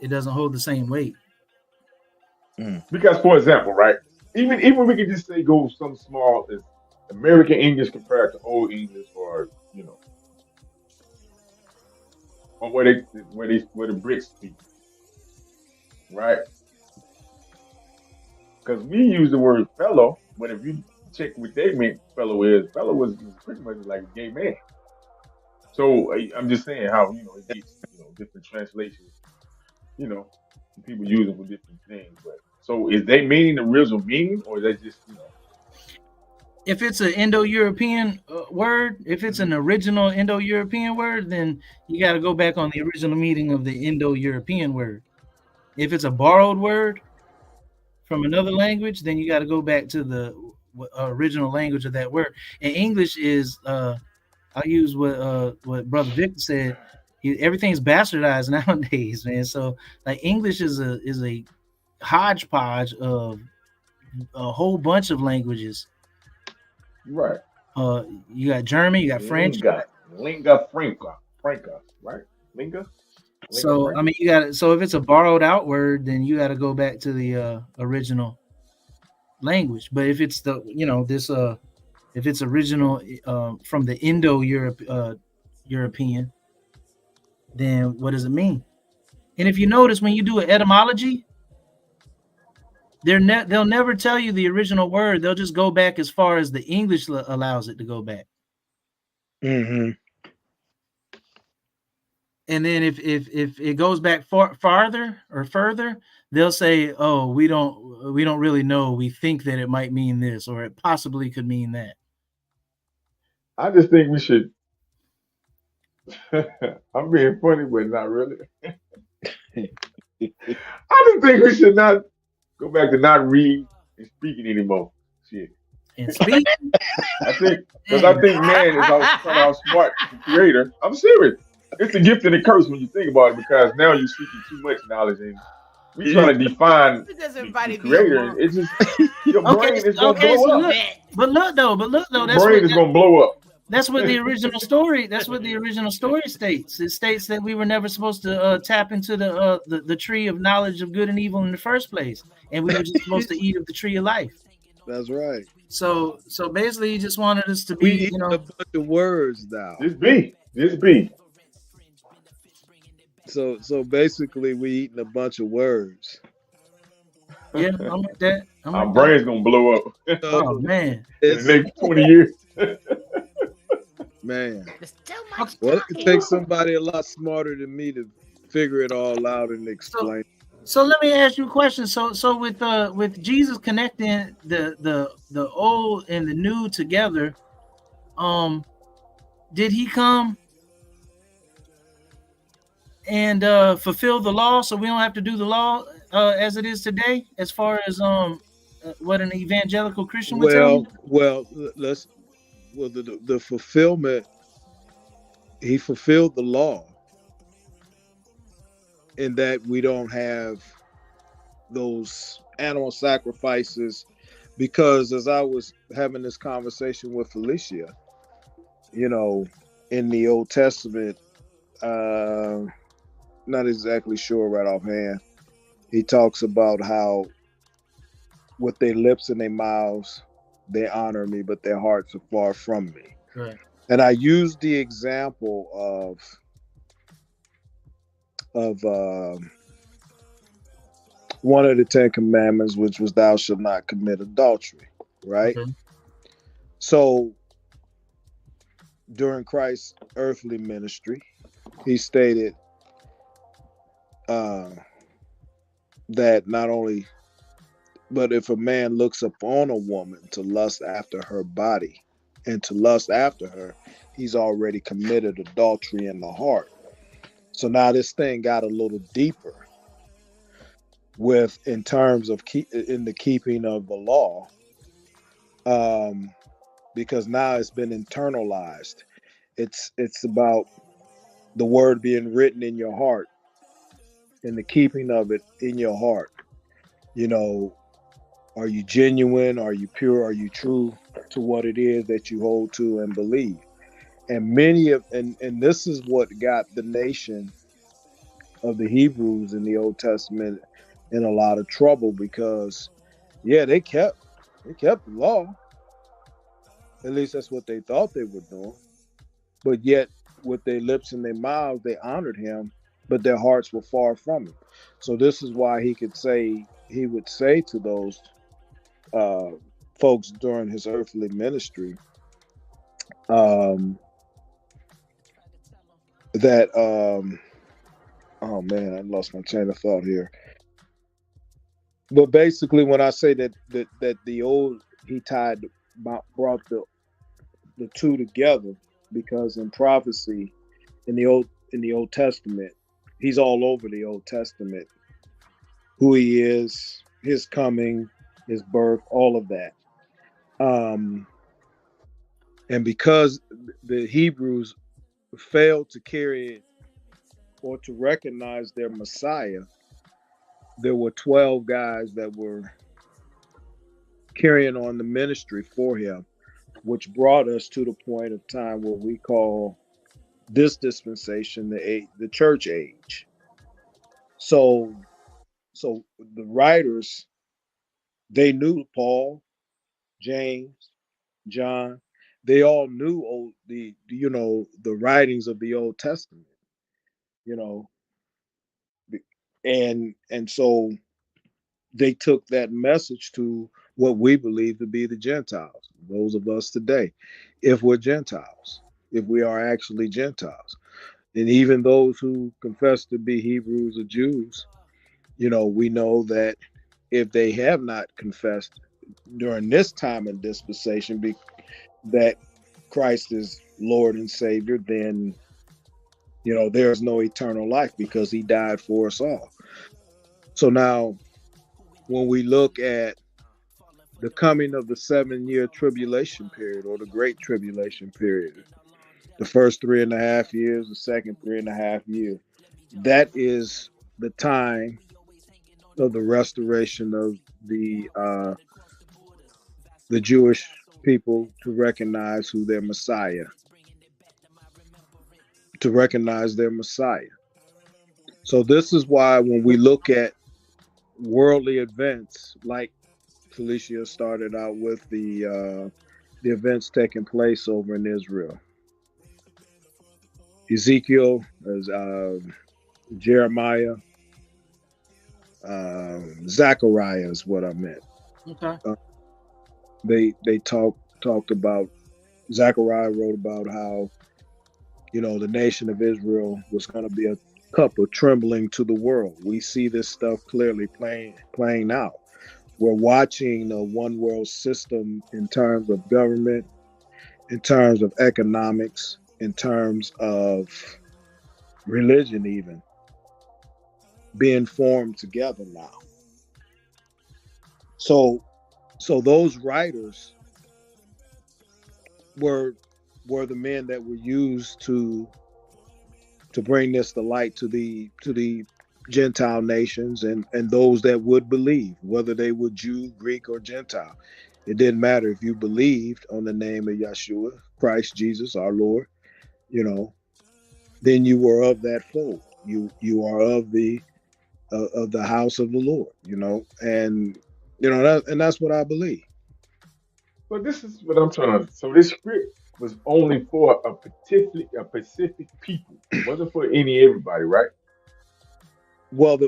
it doesn't hold the same weight. Because, for example, right, even we could just say go some small as American English compared to Old English, or or where the Brits speak, right? Because we use the word fellow, but if you check what they meant fellow is pretty much like a gay man. So I'm just saying how it gets different translations, people use it for different things. But so is they meaning the original meaning, or is that just If it's an Indo-European word, if it's an original Indo-European word, then you got to go back on the original meaning of the Indo-European word. If it's a borrowed word from another language, then you got to go back to the original language of that word. And English is, I'll use what Brother Victor said. Everything's bastardized nowadays, man. So like English is a hodgepodge of a whole bunch of languages. right? You got German, you got French. Linga franca, right? Linga So franca. I mean, you got so if it's a borrowed out word, then you got to go back to the original language. But if it's the this if it's original from the European, then what does it mean? And if you notice, when you do an etymology, they'll never tell you the original word. They'll just go back as far as the English allows it to go back. Mm-hmm. And then if it goes back farther or further, they'll say, "Oh, we don't really know. We think that it might mean this, or it possibly could mean that." I just think we should. I'm being funny, but not really. I just think we should not go back to not reading and speaking anymore. Shit. And speak. I think because I think man is trying to outsmart the creator. I'm serious. It's a gift and a curse when you think about it, because now you're seeking too much knowledge and we trying to define the creator. It's just your brain is gonna blow up. But look though, your brain is gonna blow up. That's what the original story. That's what the original story states. It states that we were never supposed to tap into the tree of knowledge of good and evil in the first place, and we were just supposed to eat of the tree of life. That's right. So basically, he just wanted us to be, a bunch of words now. Just be. So basically, we eating a bunch of words. Yeah, I'm like that. Our brain's gonna blow up. Oh man, in the next 20 years. Man, well, it takes somebody a lot smarter than me to figure it all out and explain. So let me ask you a question. So with Jesus connecting the old and the new together, did he come and fulfill the law so we don't have to do the law as it is today, as far as what an evangelical Christian would tell you? Well, the fulfillment, he fulfilled the law in that we don't have those animal sacrifices, because as I was having this conversation with Felicia, in the Old Testament, not exactly sure right offhand, he talks about how with their lips and their mouths they honor me, but their hearts are far from me. Right. And I used the example of one of the 10 commandments, which was thou shalt not commit adultery, right? Mm-hmm. So during Christ's earthly ministry, he stated that not only, but if a man looks upon a woman to lust after her body and to lust after her, he's already committed adultery in the heart. So now this thing got a little deeper in terms of in the keeping of the law, because now it's been internalized. It's about the word being written in your heart and the keeping of it in your heart. Are you genuine? Are you pure? Are you true to what it is that you hold to and believe? And and this is what got the nation of the Hebrews in the Old Testament in a lot of trouble, because they kept the law. At least that's what they thought they were doing. But yet with their lips and their mouths, they honored him, but their hearts were far from him. So this is why he would say to those folks during his earthly ministry, that oh man, I lost my train of thought here. But basically, when I say that the old, he brought the two together, because in prophecy, in the Old Testament, he's all over the Old Testament. Who he is, his coming, his birth, all of that. And because the Hebrews failed to carry it or to recognize their Messiah, there were 12 guys that were carrying on the ministry for him, which brought us to the point of time where we call this dispensation the church age. So the writers, they knew Paul, James, John. They all knew the writings of the Old Testament, and so they took that message to what we believe to be the Gentiles, those of us today, if we're Gentiles, if we are actually Gentiles. And even those who confess to be Hebrews or Jews, we know that if they have not confessed during this time and dispensation that Christ is Lord and Savior, then there's no eternal life because he died for us all. So now when we look at the coming of the 7-year tribulation period, or the great tribulation period, the first 3.5 years, the second 3.5 years, that is the time of the restoration of the Jewish people to recognize their Messiah. So this is why when we look at worldly events, like Felicia started out with the events taking place over in Israel, Ezekiel, Jeremiah, Zechariah is what I meant. Okay. They talked about, Zechariah wrote about how the nation of Israel was going to be a cup of trembling to the world. We see this stuff clearly playing out. We're watching a one world system in terms of government, in terms of economics, in terms of religion, even being formed together now. So those writers were the men that were used to bring this to light to the Gentile nations and those that would believe, whether they were Jew, Greek, or Gentile. It didn't matter if you believed on the name of Yeshua, Christ Jesus, our Lord, then you were of that fold. You are of the house of the Lord, and that's what I believe. But this is what I'm trying to. So this script was only for a specific people. It wasn't for everybody, right? Well,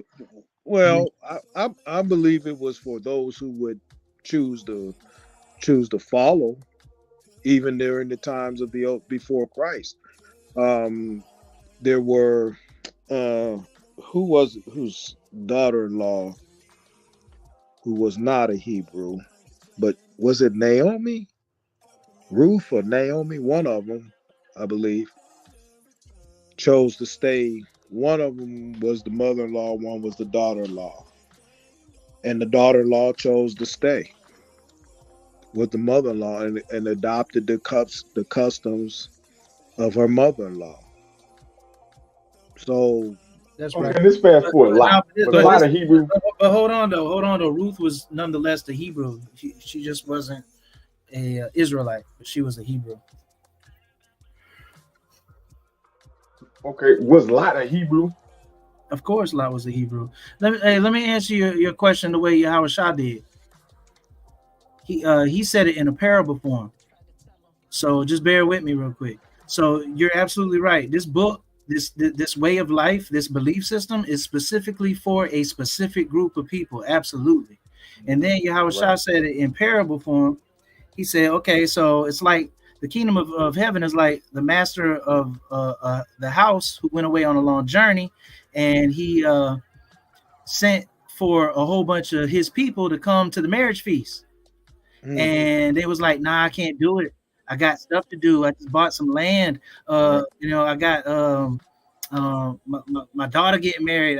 I believe it was for those who would choose to follow, even during the times of before Christ. There were whose daughter-in-law who was not a Hebrew, but was it Naomi, Ruth, or Naomi? One of them, I believe, chose to stay. One of them was the mother-in-law, one was the daughter-in-law, and the daughter-in-law chose to stay with the mother-in-law and adopted the customs of her mother-in-law. So that's okay, right. let's fast forward. Lot. Was a lot of Hebrew. But hold on though. Ruth was nonetheless the Hebrew. She just wasn't a Israelite, but she was a Hebrew. Okay, was Lot a Hebrew? Of course, Lot was a Hebrew. Let me answer your question the way Yahweh Shah did. He said it in a parable form. So just bear with me real quick. So you're absolutely right. This book, this way of life, this belief system is specifically for a specific group of people. Absolutely. And then Yahweh Shah said it in parable form. He said, okay, so it's like the kingdom of heaven is like the master of the house who went away on a long journey, and he sent for a whole bunch of his people to come to the marriage feast. And they was like, nah, I can't do it. I got stuff to do. I just bought some land. I got my daughter getting married.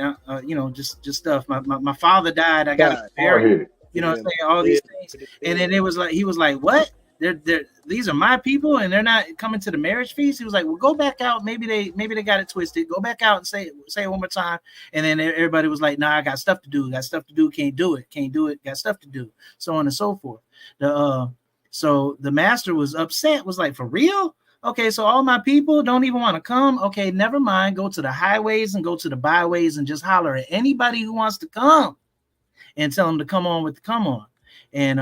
Just stuff. My father died. I got to bury. What I'm saying, all these things. And then he was like, what? These are my people, and they're not coming to the marriage feast. He was like, well, go back out. Maybe they got it twisted. Go back out and say it one more time. And then everybody was like, nah, I got stuff to do. Can't do it. Got stuff to do. So on and so forth. So the master was upset, was like, for real? Okay, so all my people don't even want to come. Okay, never mind. Go to the highways and go to the byways and just holler at anybody who wants to come and tell them to come on with the come on. And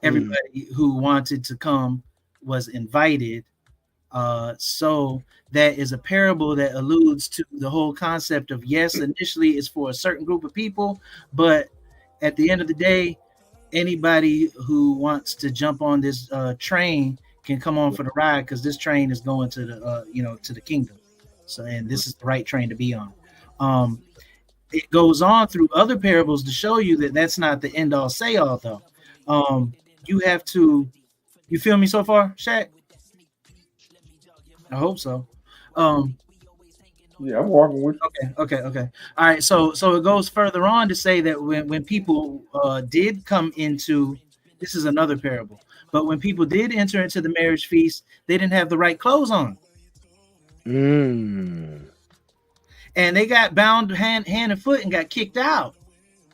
everybody who wanted to come was invited. So that is a parable that alludes to the whole concept of, yes, initially it's for a certain group of people, but at the end of the day, anybody who wants to jump on this train can come on for the ride, because this train is going to the to the kingdom. So, and this is the right train to be on. It goes on through other parables to show you that that's not the end all say all, though. You have to, you feel me so far, Shaq? I hope so. Yeah, I'm walking with you. Okay. All right. So it goes further on to say that when people did come into, this is another parable, but when people did enter into the marriage feast, they didn't have the right clothes on. And they got bound hand and foot and got kicked out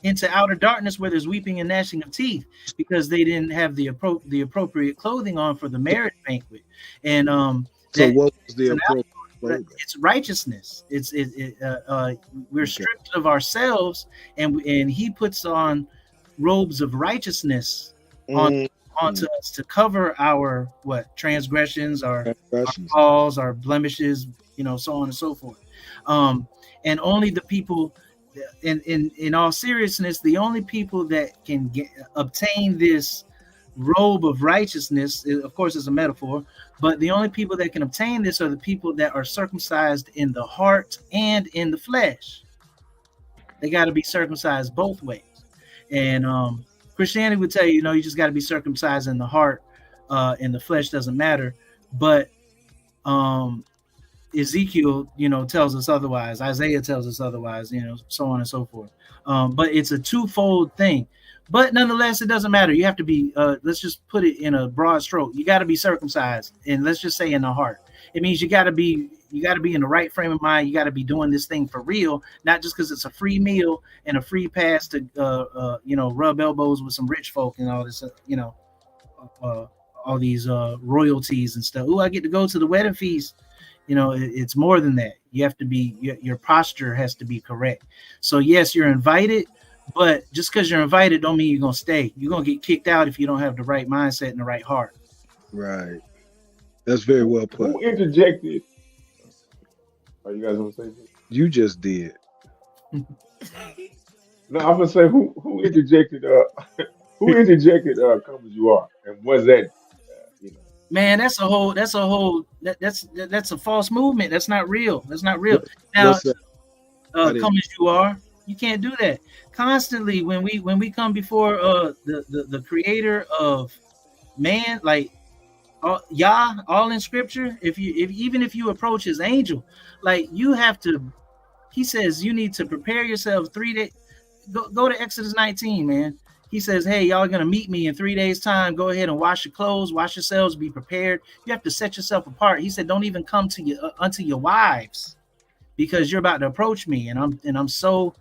into outer darkness where there's weeping and gnashing of teeth, because they didn't have the appropriate clothing on for the marriage banquet. And so what was the appropriate clothing? It's righteousness. We're stripped of ourselves, and he puts on robes of righteousness onto us to cover our transgressions, our falls, our blemishes, so on and so forth. And only the people, in all seriousness, the only people that can obtain this robe of righteousness, of course, is a metaphor, but the only people that can obtain this are the people that are circumcised in the heart and in the flesh. They got to be circumcised both ways. And Christianity would tell you, you just got to be circumcised in the heart, and the flesh doesn't matter. But Ezekiel, tells us otherwise. Isaiah tells us otherwise, so on and so forth. But it's a twofold thing. But nonetheless, it doesn't matter. You have to be, let's just put it in a broad stroke. You got to be circumcised, and let's just say in the heart. It means you got to be in the right frame of mind. You got to be doing this thing for real, not just because it's a free meal and a free pass to, rub elbows with some rich folk and all this, all these royalties and stuff. Oh, I get to go to the wedding feast. It's more than that. You have to be, your posture has to be correct. So yes, you're invited, but just because you're invited don't mean you're going to stay. You're going to get kicked out if you don't have the right mindset and the right heart. Right. That's very well put. Who interjected? Are you guys going to say this? You just did. No, I'm going to say who interjected, who interjected come as you are, and was that, Man, that's a false movement. That's not real. That's not real. Now, come as you are. You can't do that. Constantly, when we come before the creator of man, like Yah, all in scripture, even if you approach his angel, like you have to, he says you need to prepare yourself 3 days. Go to Exodus 19, man. He says, hey, y'all are going to meet me in 3 days' time. Go ahead and wash your clothes, wash yourselves, be prepared. You have to set yourself apart. He said, don't even come to you unto your wives, because you're about to approach me. And I'm so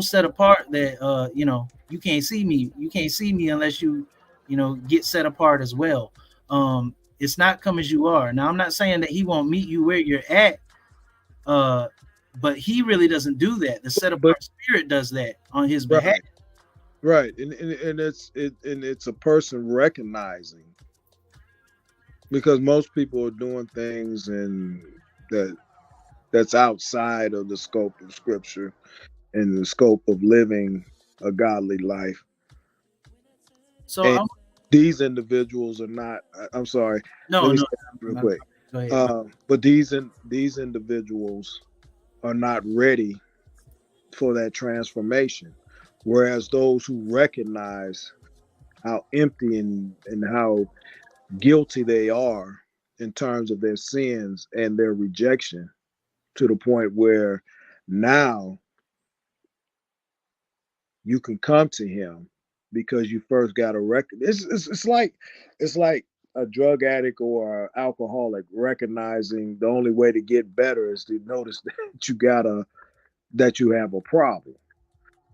set apart that, you can't see me. You can't see me unless you get set apart as well. It's not come as you are. Now, I'm not saying that he won't meet you where you're at. But he really doesn't do that. The set apart spirit does that on his behalf. Right, and it's a person recognizing, because most people are doing things that's outside of the scope of scripture and the scope of living a godly life. So these individuals are not. I'm sorry. No. Real quick. Go ahead. But these individuals are not ready for that transformation. Whereas those who recognize how empty and how guilty they are in terms of their sins and their rejection, to the point where now you can come to him because you first got to it's like a drug addict or an alcoholic recognizing the only way to get better is to notice that you have a problem.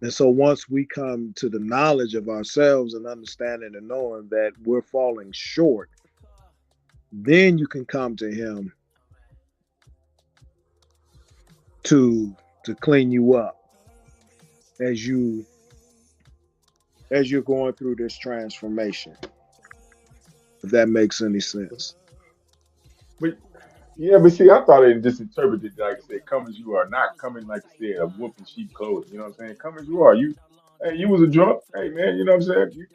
And so once we come to the knowledge of ourselves and understanding and knowing that we're falling short, then you can come to him to clean you up as you're going through this transformation, if that makes any sense. But see, I thought it just interpreted like I said, come as you are, not coming like you said, a wolf in sheep clothing. You know what I'm saying? Come as you are. You was a drunk. Hey man, you know what I'm saying?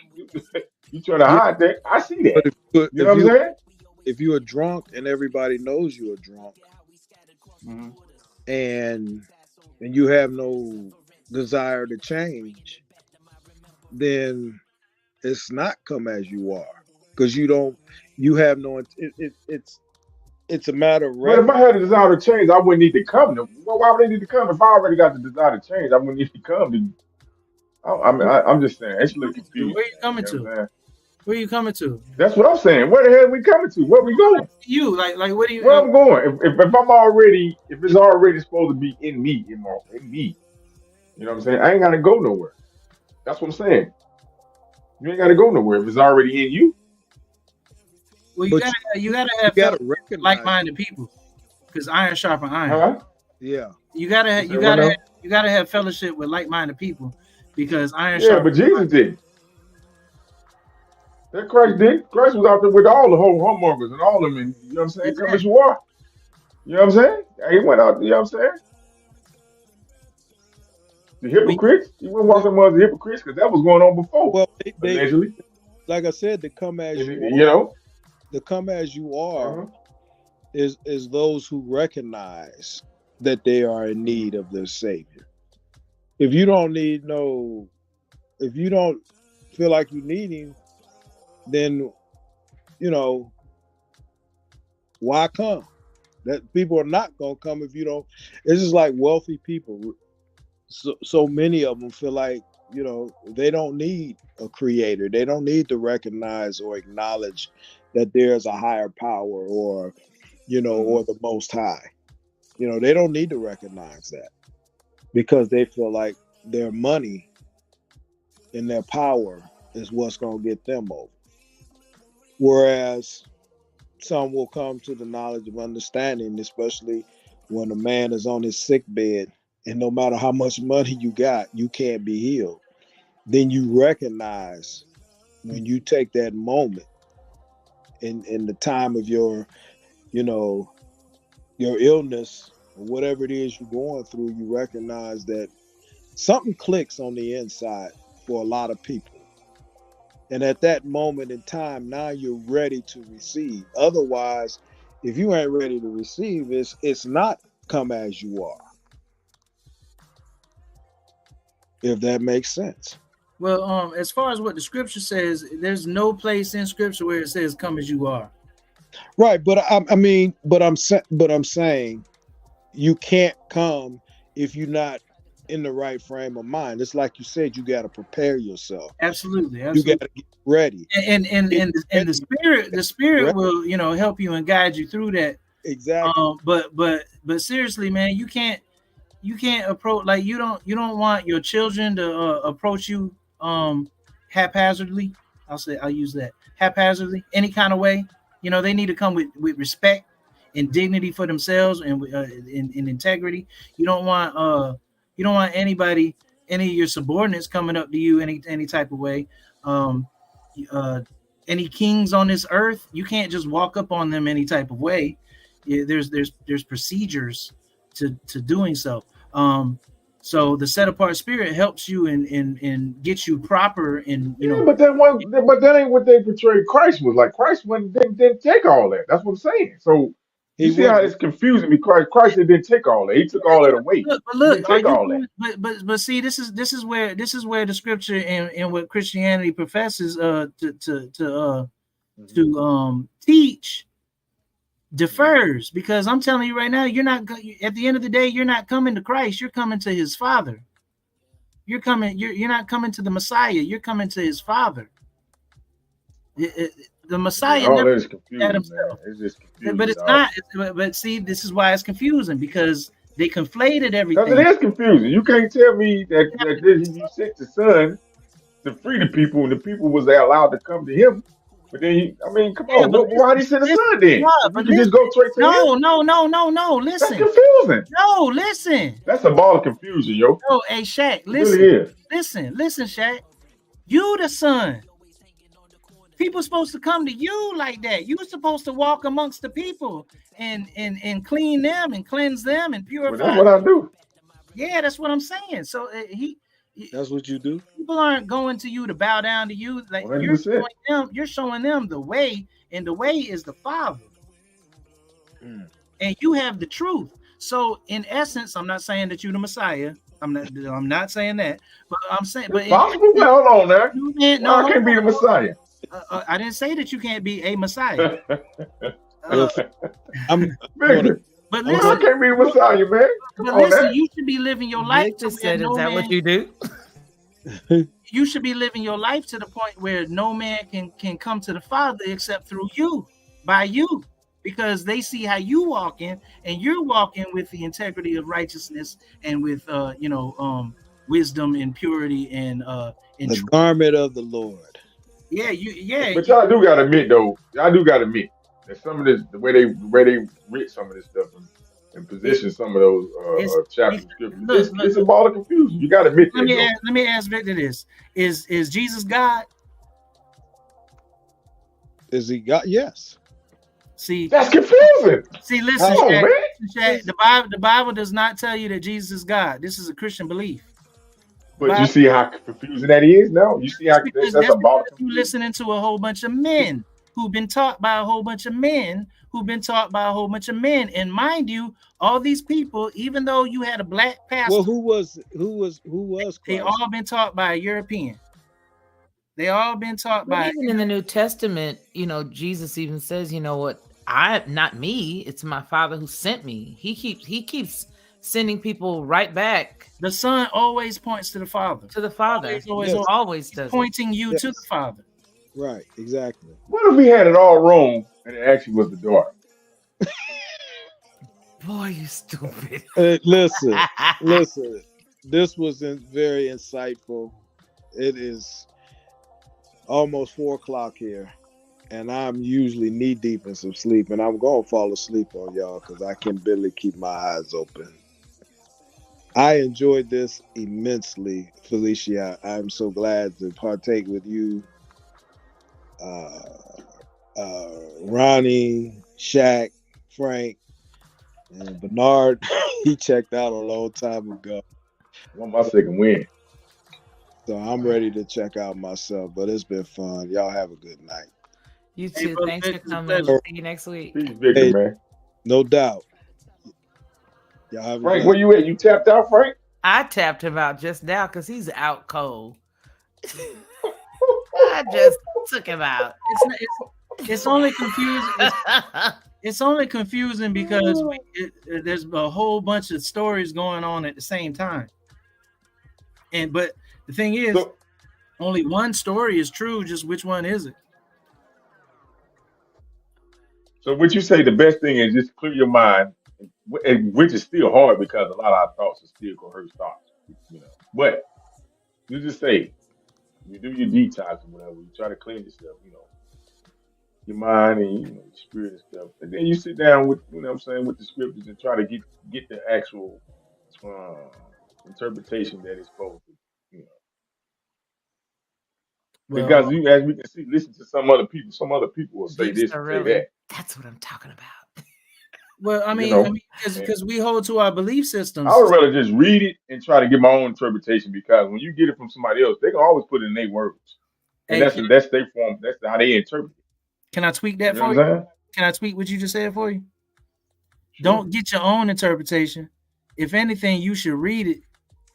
You trying to Yeah, hide that. I see but that. You know what I'm saying? if you're drunk and everybody knows you're drunk, Mm-hmm. and you have no desire to change, then it's not come as you are, because you have no. It's a matter of But if I had a desire to change, I wouldn't need to come. Why would I need to come? If I already got the desire to change, I wouldn't need to come. I'm just saying, it's a little confusing. Where are you coming You know to? what I'm saying? Where are you coming to? That's what I'm saying. Where the hell are we coming to? Where we going? You like what do you? Where I'm going? If it's already supposed to be in me, in me, you know what I'm saying? I ain't gotta go nowhere. That's what I'm saying. You ain't gotta go nowhere if it's already in you. Well, but you gotta have like-minded people, because iron sharpen iron. Huh? Yeah. You gotta have fellowship with like-minded people, because iron sharpen. But Jesus didn't. That Christ did. Christ was out there with all the whole homemongers and all of them, and you know what I'm saying? Come as you are. You know what I'm saying? He went out, you know what I'm saying? The hypocrites. He went walking among the hypocrites because that was going on before. Well, allegedly. Like I said, to come as you are, you know, to come as you are is those who recognize that they are in need of their Savior. If you don't feel like you need him, then why come? That people are not gonna come if you don't. It's just like wealthy people. So many of them feel like they don't need a creator. They don't need to recognize or acknowledge that there's a higher power or the Most High. They don't need to recognize that, because they feel like their money and their power is what's going to get them over. Whereas some will come to the knowledge of understanding, especially when a man is on his sick bed, and no matter how much money you got, you can't be healed. Then you recognize, when you take that moment in the time of your illness or whatever it is you're going through, you recognize that something clicks on the inside for a lot of people. And at that moment in time, now you're ready to receive. Otherwise, if you ain't ready to receive, it's not come as you are. If that makes sense. Well, as far as what the scripture says, there's no place in scripture where it says "come as you are." Right, but I'm saying you can't come if you're not in the right frame of mind. It's like you said, you got to prepare yourself. Absolutely. You got to get ready. And the spirit will help you and guide you through that. Exactly. But seriously, man, you can't approach, like, you don't want your children to approach you haphazardly. I'll use that, haphazardly, any kind of way. They need to come with respect and dignity for themselves and in integrity. You don't want anybody, any of your subordinates, coming up to you any type of way. Any kings on this earth, you can't just walk up on them any type of way. There's procedures to doing so. So the set apart spirit helps you and gets you proper in but that ain't what they portrayed Christ was like. Christ didn't take all that. That's what I'm saying. So you see how it's confusing me. Christ didn't take all that. He took all that away. Look, take all that. But see, this is where the scripture and what Christianity professes to teach differs, because I'm telling you right now, you're not, at the end of the day, you're not coming to Christ, you're coming to his Father. You're not coming to the Messiah, you're coming to his Father. The Messiah all never that is confusing, man. It's just confusing. But it's not. But see, this is why it's confusing, because They conflated Because everything. it is confusing. You can't tell me that you sent the son to free the people, and the people was allowed to come to him. But then, I mean, come on, why did he send the son then? If you could just go straight to him? No. That's Listen. confusing. No, listen. That's a ball of confusion, yo. No, hey, Shaq, listen. It really is. Listen, Shaq. You the son. People supposed to come to you like that. You were supposed to walk amongst the people and clean them and cleanse them and purify. Well, that's what I do. Yeah, that's what I'm saying. So that's what you do. People aren't going to you to bow down to you. Like 100%. You're showing them the way, and the way is the Father. And you have the truth. So in essence, I'm not saying that you're the Messiah. I'm not saying that, but I'm saying, but hold on there. No, I can't be the Messiah. I didn't say that you can't be a Messiah. I'm Victor. But listen, I can't be the Messiah, man. But listen, you should be living your life. Just said, is that what you do? You should be living your life to the point where no man can come to the Father except through you, by you, because they see how you walking, and you're walking with the integrity of righteousness and with wisdom and purity and the garment of the Lord. Yeah, But y'all do gotta admit though, that some of this, the way they read some of this stuff and position some of those chapters of scripture, it's a ball of confusion. You gotta admit that. Let me ask Victor this: Is Jesus God? Is he God? Yes. See, that's confusing. See, listen, Shaq, the Bible does not tell you that Jesus is God. This is a Christian belief. But you see how confusing that is now? You see how that's a ball of confusion. You listening to a whole bunch of men who've been taught by a whole bunch of men who've been taught by a whole bunch of men. And mind you, all these people, even though you had a black pastor. Well, who was they all been taught by a European. They all been taught by even in the New Testament, Jesus even says, not me, it's my Father who sent me. He keeps sending people right back. The Son always points to the Father. To the Father. Always does. Pointing you to the Father. Right, exactly. What if we had it all wrong and it actually was the daughter? Boy, you stupid. Listen. This was very insightful. It is almost 4:00 here, and I'm usually knee deep in some sleep, and I'm gonna fall asleep on y'all because I can barely keep my eyes open. I enjoyed this immensely, Felicia. I'm so glad to partake with you, Ronnie, Shaq, Frank, and Bernard. He checked out a long time ago. Won my second win. So I'm ready to check out myself, but it's been fun. Y'all have a good night. You too. Thanks for coming. See you next week. Peace, Victor, man. No doubt. Y'all have Frank, where you at? You tapped out, Frank? I tapped him out just now because he's out cold. I just took him out. It's only confusing. It's only confusing because there's a whole bunch of stories going on at the same time. But the thing is, only one story is true. Just which one is it? So would you say the best thing is just clear your mind, which is still hard because a lot of our thoughts are still coerced thoughts, But you just say, you do your detox or whatever, you try to clean yourself, your mind and your spirit and stuff, and then you sit down with, with the scriptures and try to get the actual interpretation that is supposed to, Because as we can see, listen to some other people will say this and say that. That's what I'm talking about. Well, I mean, because we hold to our belief systems. I would rather just read it and try to get my own interpretation, because when you get it from somebody else, they can always put it in their words. And that's their form. That's how they interpret it. Can I tweak that for you? Can I tweak what you just said for you? Sure. Don't get your own interpretation. If anything, you should read it.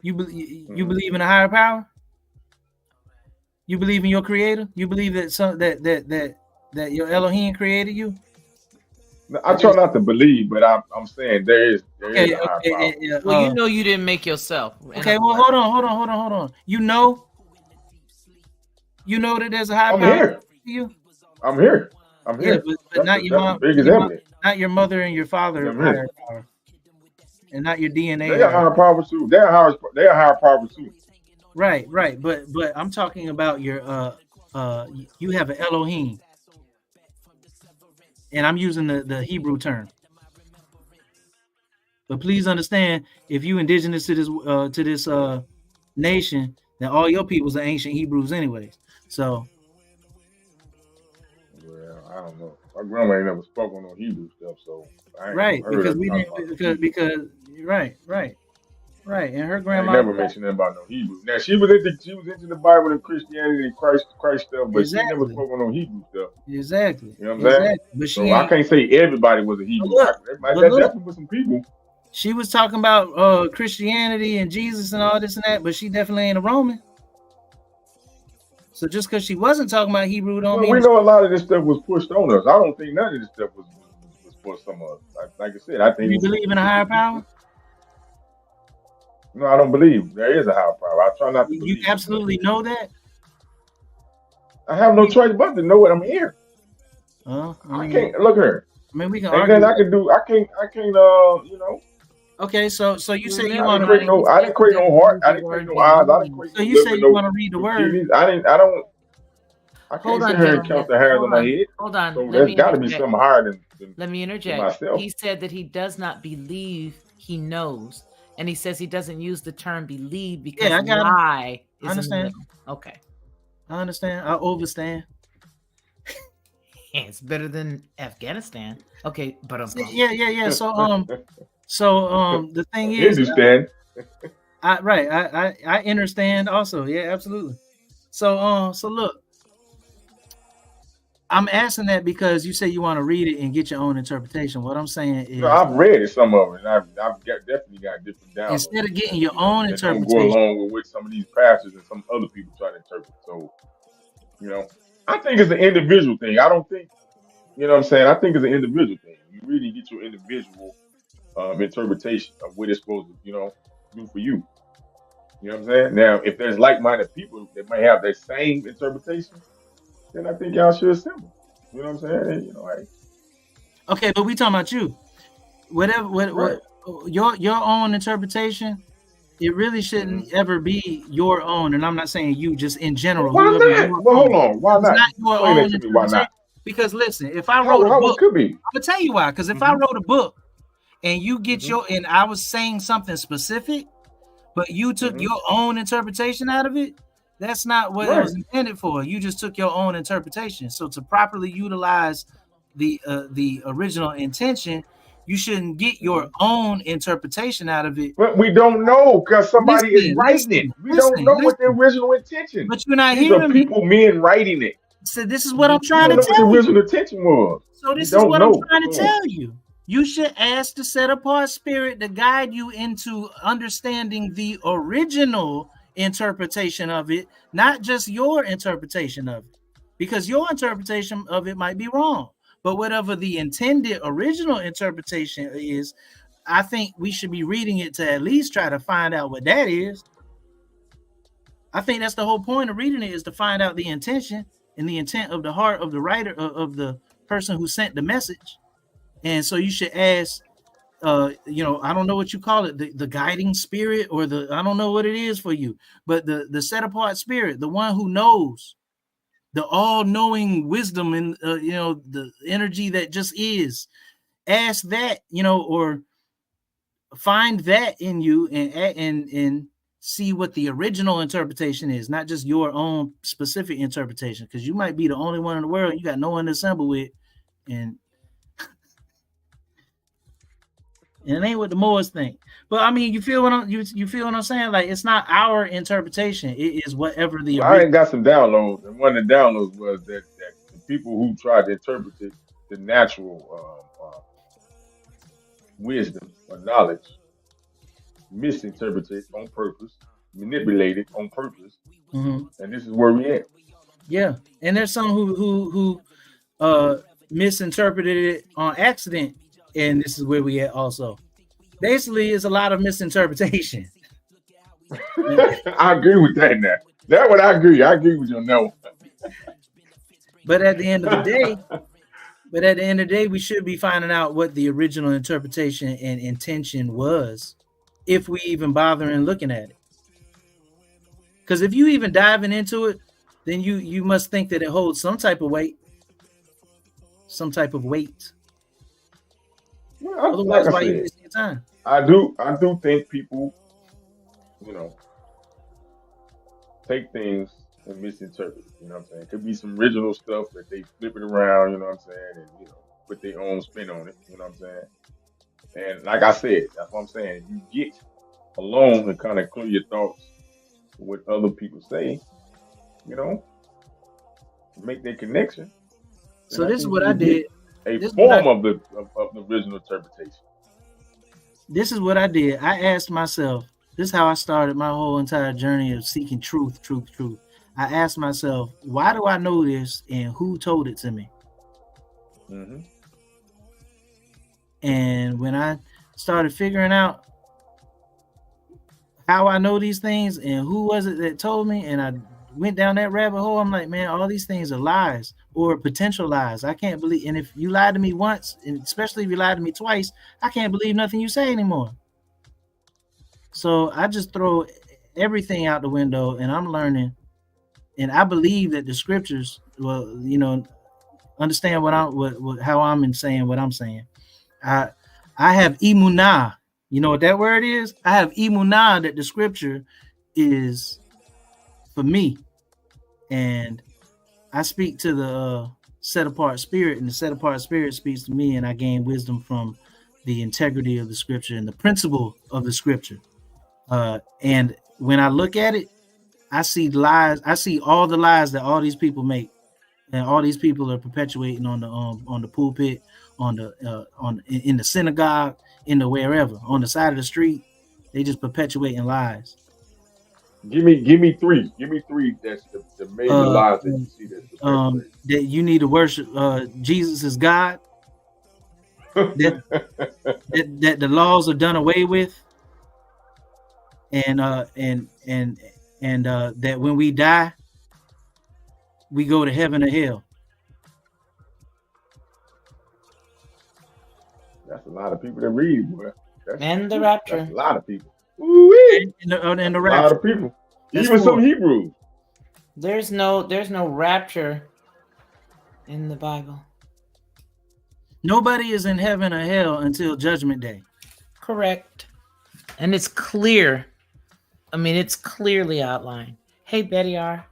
You believe in a higher power? You believe in your creator? You believe that that your Elohim created you? I try not to believe, but I'm saying there is a higher power. Well, you didn't make yourself. Okay, well, hold on. You know that there's a higher power to you? I'm here. Yeah, but not your mom, not your mother and your father. Higher power. and not your DNA. They are higher power too. They are higher power too. Right. But I'm talking about your you have an Elohim, and I'm using the Hebrew term. But please understand, if you indigenous to this nation, then all your peoples are ancient Hebrews anyways. So. Well, I don't know. My grandma ain't never spoken on Hebrew stuff, so I ain't heard because her we talk didn't about because right, and her I grandma ain't never mentioned nothing about no Hebrew. Now she was into the Bible and Christianity and Christ stuff, but she never spoke on no Hebrew stuff. Exactly. You know what I'm saying? But so I can't say everybody was a Hebrew. That definitely was some people. She was talking about Christianity and Jesus and all this and that, but she definitely ain't a Roman. So just because she wasn't talking about Hebrew don't mean we know a lot of this stuff was pushed on us. I don't think none of this stuff was for some of us. Like I said, I think you believe in a higher power. No, I don't believe there is a higher power. I try not to believe. You absolutely know that. I have no choice but to know it. I'm here. I can't look here. I mean, we can argue. Then I can do. I can't. You know. Okay, so you say you want to create no. I didn't create no heart. I didn't create no eyes. I didn't create. So you say you want to read the word. I can't sit here and count the hairs on my head. Hold on. So there's got to be something higher than. Let me interject. Myself. He said that he does not believe he knows, and he says he doesn't use the term believe because lie is in the middle. Okay. I understand. I overstand. It's better than Afghanistan. Okay, but yeah. So the thing is, understand. I understand also. Yeah, absolutely. So look, I'm asking that because you say you want to read it and get your own interpretation. What I'm saying is, I've read it, some of it, and I've definitely got different downloads. Instead of getting your own interpretation, don't go along with what some of these pastors and some other people try to interpret. So, I think it's an individual thing. I don't think, what I'm saying? I think it's an individual thing. You really get your individual interpretation of what it's supposed to, do for you. You know what I'm saying? Now, if there's like-minded people that might have that same interpretation, then I think y'all should assemble. You know what I'm saying? Okay, but we talking about you. What your own interpretation, it really shouldn't ever be your own. And I'm not saying you, just in general. Why not? Well, hold on. Why not? Explain that to me. Why not? Because listen, if I wrote a book, could be. I'm gonna tell you why. Because if I wrote a book and you get and I was saying something specific, but you took your own interpretation out of it, that's not what it was intended for. You just took your own interpretation. So to properly utilize the original intention, you shouldn't get your own interpretation out of it. But we don't know because somebody is writing it. We don't know what the original intention. But you're not hearing me. These are men writing it. So this is what I'm trying to tell you. What the original intention was. So this is what I'm trying to tell you. You should ask the set-apart spirit to guide you into understanding the original interpretation of it, not just your interpretation of it, because your interpretation of it might be wrong. But whatever the intended original interpretation is, I think we should be reading it to at least try to find out what that is. I think that's the whole point of reading it, is to find out the intention and the intent of the heart of the writer, of the person who sent the message. And so you should ask, I don't know what you call it, the guiding spirit, or I don't know what it is for you, but the set apart spirit, the one who knows, the all-knowing wisdom and the energy that just is. Ask that, or find that in you and see what the original interpretation is, not just your own specific interpretation, because you might be the only one in the world. You got no one to assemble with, and it ain't what the Moors think. But I mean, you feel what I'm saying? Like, it's not our interpretation; it is whatever the. I ain't got some downloads, and one of the downloads was that the people who tried to interpret it, the natural wisdom or knowledge, misinterpreted on purpose, manipulated on purpose, and this is where we at. Yeah, and there's some who misinterpreted it on accident, and this is where we at also. Basically, it's a lot of misinterpretation. I agree with that now. That's what I agree. I agree with you on that one. But at the end of the day, But at the end of the day, we should be finding out what the original interpretation and intention was, if we even bother in looking at it. Because if you even diving into it, then you must think that it holds some type of weight. Some type of weight. Well, Otherwise, like I why you said, wasting your time? I do think people, you know, take things and misinterpret it. You know what I'm saying? It could be some original stuff that they flip it around, you know what I'm saying, and put their own spin on it, you know what I'm saying? And like I said, that's what I'm saying. You get alone and kind of clear your thoughts with what other people say, make that connection. So I this is think what you I will get did. a This is form of the original interpretation. This is what I did. I asked myself, this is how I started my whole entire journey of seeking truth. I asked myself, why do I know this and who told it to me? Mm-hmm. And when I started figuring out how I know these things and who was it that told me, and I went down that rabbit hole, I'm like, man, all these things are lies or potential lies. I can't believe. And if you lied to me once, and especially if you lied to me twice, I can't believe nothing you say anymore. So I just throw everything out the window, and I'm learning. And I believe that the scriptures, understand how I'm saying what I'm saying. I have emunah. You know what that word is? I have emunah that the scripture is for me, and I speak to the set apart spirit, and the set apart spirit speaks to me, and I gain wisdom from the integrity of the scripture and the principle of the scripture. And when I look at it, I see lies. I see all the lies that all these people make, and all these people are perpetuating on the pulpit, in the synagogue, in the wherever, on the side of the street. They just perpetuating lies. Give me three. Give me three. That's the major lies that you see that's perpetuated. That you need to worship Jesus as God. that the laws are done away with, and that when we die, we go to heaven or hell. That's a lot of people that read, boy. And the rapture. That's a lot of people. Ooh-wee. And the rapture. A lot of people. That's even some Hebrews. There's no rapture in the Bible. Nobody is in heaven or hell until Judgment Day. Correct. And it's clear. I mean, it's clearly outlined. Hey, Betty R.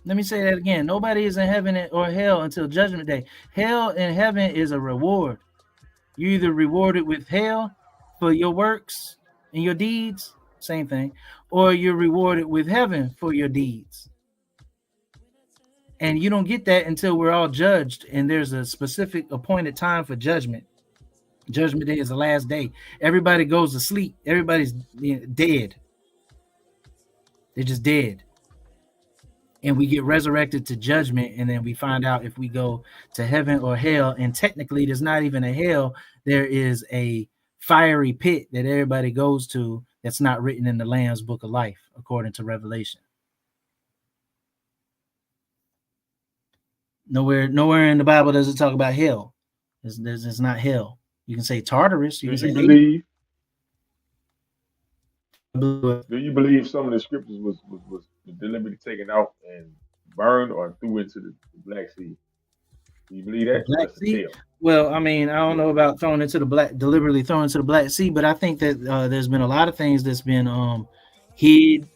Let me say that again. Nobody is in heaven or hell until Judgment Day. Hell and heaven is a reward. You're either rewarded with hell for your works and your deeds, same thing, or you're rewarded with heaven for your deeds. And you don't get that until we're all judged, and there's a specific appointed time for judgment. Judgment Day is the last day. Everybody goes to sleep. Everybody's dead. They're just dead. And we get resurrected to judgment, and then we find out if we go to heaven or hell. And technically, there's not even a hell. There is a fiery pit that everybody goes to that's not written in the Lamb's Book of Life, according to Revelation. Nowhere in the Bible does it talk about hell. It's not hell. You can say Tartarus. You can say believe. Do you believe some of the scriptures was deliberately taken out and burned or threw into the Black Sea? Do you believe that? Black Sea? Well, I mean, I don't know about deliberately thrown into the Black Sea, but I think that there's been a lot of things that's been hid,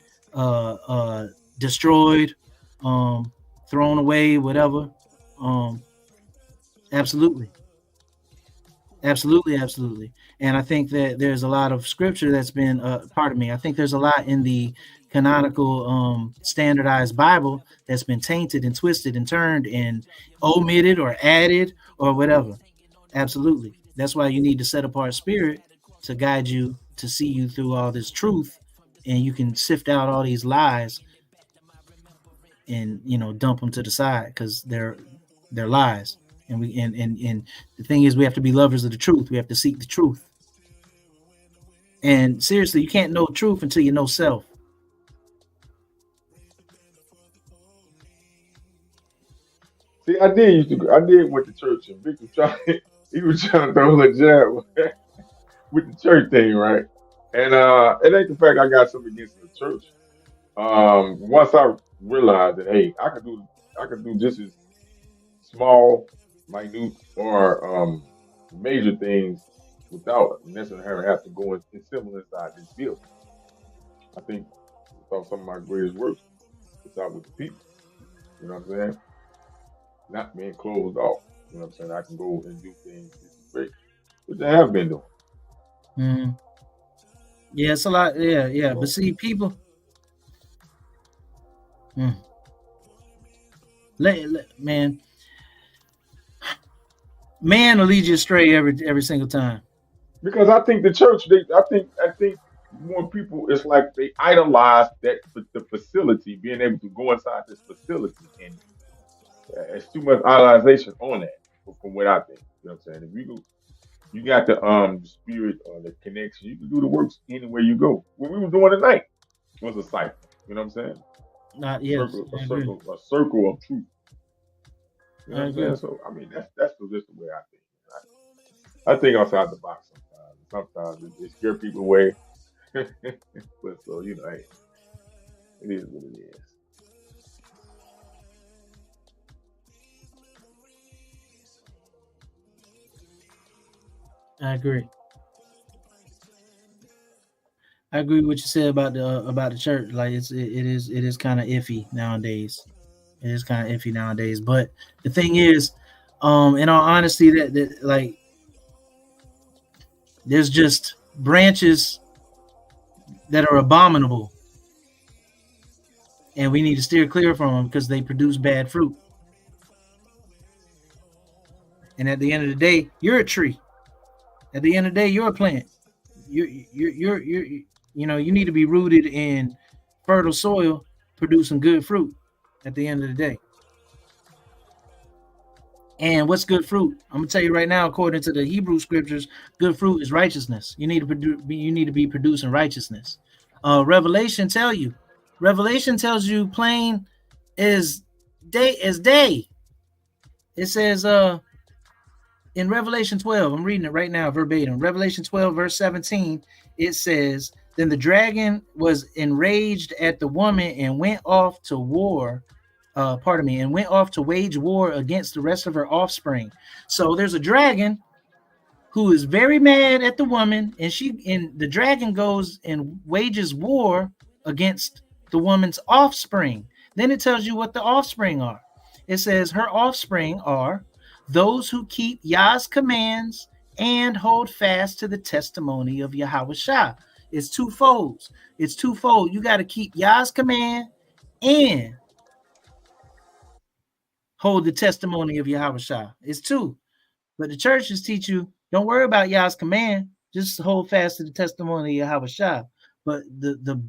destroyed, thrown away, whatever. Absolutely. And I think that there's a lot of scripture that's been, I think there's a lot in the canonical standardized Bible that's been tainted and twisted and turned and omitted or added or whatever. Absolutely. That's why you need to set apart spirit to guide you, to see you through all this truth, and you can sift out all these lies and dump them to the side because they're lies. And the thing is, we have to be lovers of the truth. We have to seek the truth. And seriously, you can't know truth until you know self. See, I did went to church, and Victor he was trying to throw a jab with the church thing, right? And it ain't the fact I got something against the church. Once I realized that, hey, I could do just as small, minute, or major things without necessarily have to go and assemble inside this building. I think some of my greatest works is out with the people. You know what I'm saying? Not being closed off. You know what I'm saying? I can go and do things just as great, which I have been doing. Mm-hmm. Yeah, it's a lot. Yeah. But see, people. Man will lead you astray every single time. Because I think the church, I think more people, it's like they idolize the facility, being able to go inside this facility, and it's too much idolization on that. From what I think, you know what I'm saying? If you got the spirit or the connection, you can do the works anywhere you go. What we were doing tonight was a cycle. You know what I'm saying? A circle of truth. You know what I'm saying? So I mean, that's just the way I think. I think outside the box sometimes. Sometimes it scares people away. But so hey, it is what it is. I agree. I agree with what you said about the church. Like it is kind of iffy nowadays. It is kind of iffy nowadays. But the thing is, in all honesty, that like there's just branches that are abominable, and we need to steer clear from them because they produce bad fruit. And at the end of the day, you're a tree. At the end of the day, you're a plant. You're you need to be rooted in fertile soil, producing good fruit. At the end of the day. And what's good fruit? I'm gonna tell you right now, according to the Hebrew scriptures, good fruit is righteousness. You need to be producing righteousness. Revelation tells you plain as day. It says in Revelation 12, I'm reading it right now verbatim. Revelation 12, verse 17, it says, then the dragon was enraged at the woman and went off to war. And went off to wage war against the rest of her offspring. So there's a dragon who is very mad at the woman, and the dragon goes and wages war against the woman's offspring. Then it tells you what the offspring are. It says her offspring are those who keep Yah's commands and hold fast to the testimony of Yahushua. It's twofold. You got to keep Yah's command and hold the testimony of Yahushua. It's two. But the churches teach you, don't worry about Yah's command. Just hold fast to the testimony of Yahushua. But the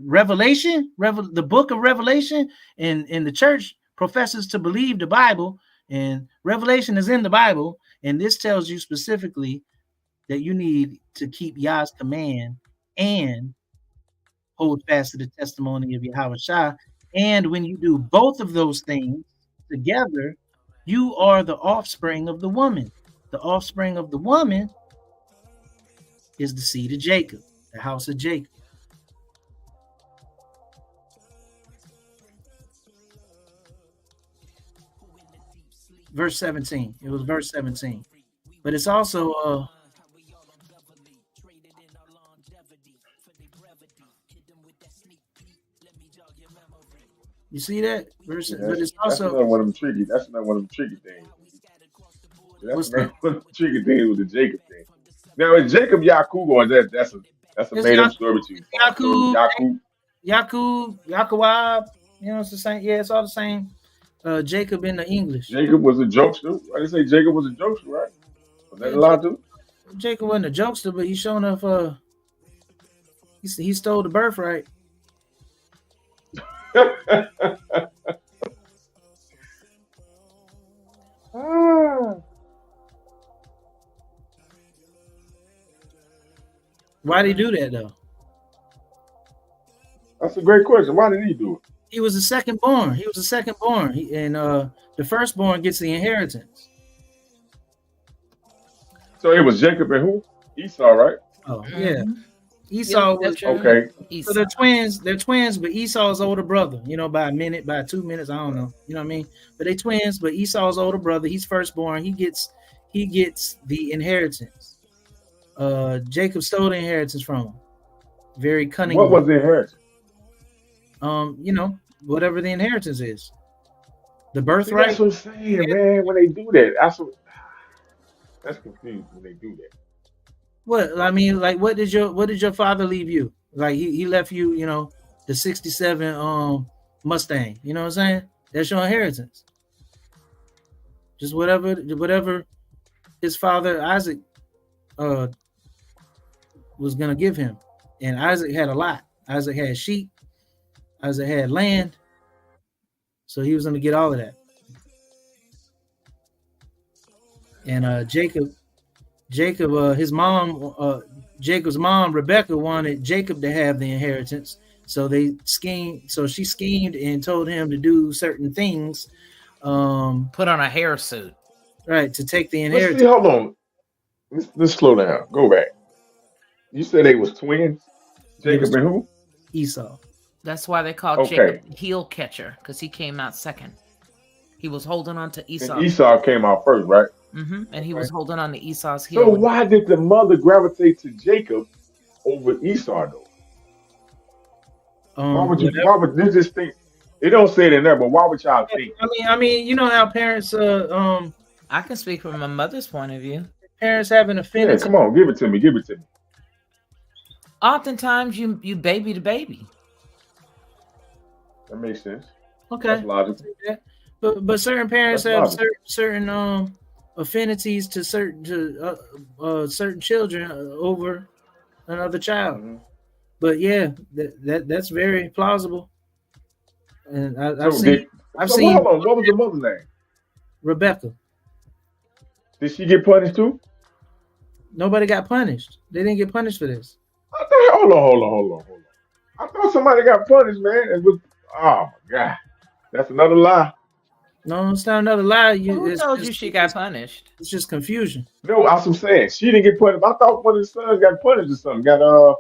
Revelation, the book of Revelation, in the church professes to believe the Bible, and Revelation is in the Bible, and this tells you specifically that you need to keep Yah's command and hold fast to the testimony of Yahushua. And when you do both of those things together, you are the offspring of the woman. The offspring of the woman is the seed of Jacob, the house of Jacob. Verse 17. It was verse 17. But it's also you see that? Verse, yeah, but it's also that's not one of them tricky. That's not one of them tricky things. That's not one of them tricky things with the Jacob thing. Now is Jacob Yakub, or that's a made up story too. Yakub, you know, it's the same. Yeah, it's all the same. Jacob in the English. Jacob was a jokester. I didn't say Jacob was a jokester, right? Was that a lie too? Jacob wasn't a jokester, but he's showing off. He stole the birthright. Why did he do that though? That's a great question. Why did he do it? He was the second born. And the firstborn gets the inheritance. So it was Jacob and who? Esau, right? Oh, yeah. Mhm. Esau Yep, was that's right. Okay. So Esau. they're twins. They're twins, but Esau's older brother. You know, by a minute, by 2 minutes, I don't know. You know what I mean? But they twins. But Esau's older brother. He's firstborn. He gets the inheritance. Jacob stole the inheritance from him. Very cunning. What was the inheritance? You know, whatever the inheritance is. The See, birthright. that's what I'm saying, man. When they do that, that's confusing when they do that. What I mean, like, what did your father leave you? Like he left you, you know, the '67 Mustang. You know what I'm saying? That's your inheritance. Just whatever his father Isaac was gonna give him, and Isaac had a lot. Isaac had sheep. Isaac had land, so he was gonna get all of that. And Jacob's mom, Rebecca, wanted Jacob to have the inheritance. So she schemed and told him to do certain things. Put on a hair suit. Right, to take the But inheritance. see, hold on. Let's slow down. Go back. You said they was twins? Jacob and who? Esau. That's why they called Okay. Jacob the heel catcher, because he came out second. He was holding on to Esau. And Esau came out first, right? And he was holding on to Esau's heel. So why did the mother gravitate to Jacob over Esau, though? Why would you just think? It don't say it in there, but why would y'all think? I mean, you know how parents I can speak from my mother's point of view. Parents have an affinity. Yeah, come on, give it to me. Oftentimes you baby the baby. That makes sense. Okay. That's logical. But certain parents That's have certain affinities to certain children over another child. Mm-hmm. But yeah, that's very plausible. And I've Hold seen. on. What was the mother's name? Rebecca. Did she get punished too? Nobody got punished. They didn't get punished for this. Hold on. I thought somebody got punished, man. Oh my God, that's another lie. No, it's not another lie. Who told you she got punished? It's just confusion. No, that's what I'm saying. She didn't get punished. I thought one of the sons got punished or something. Because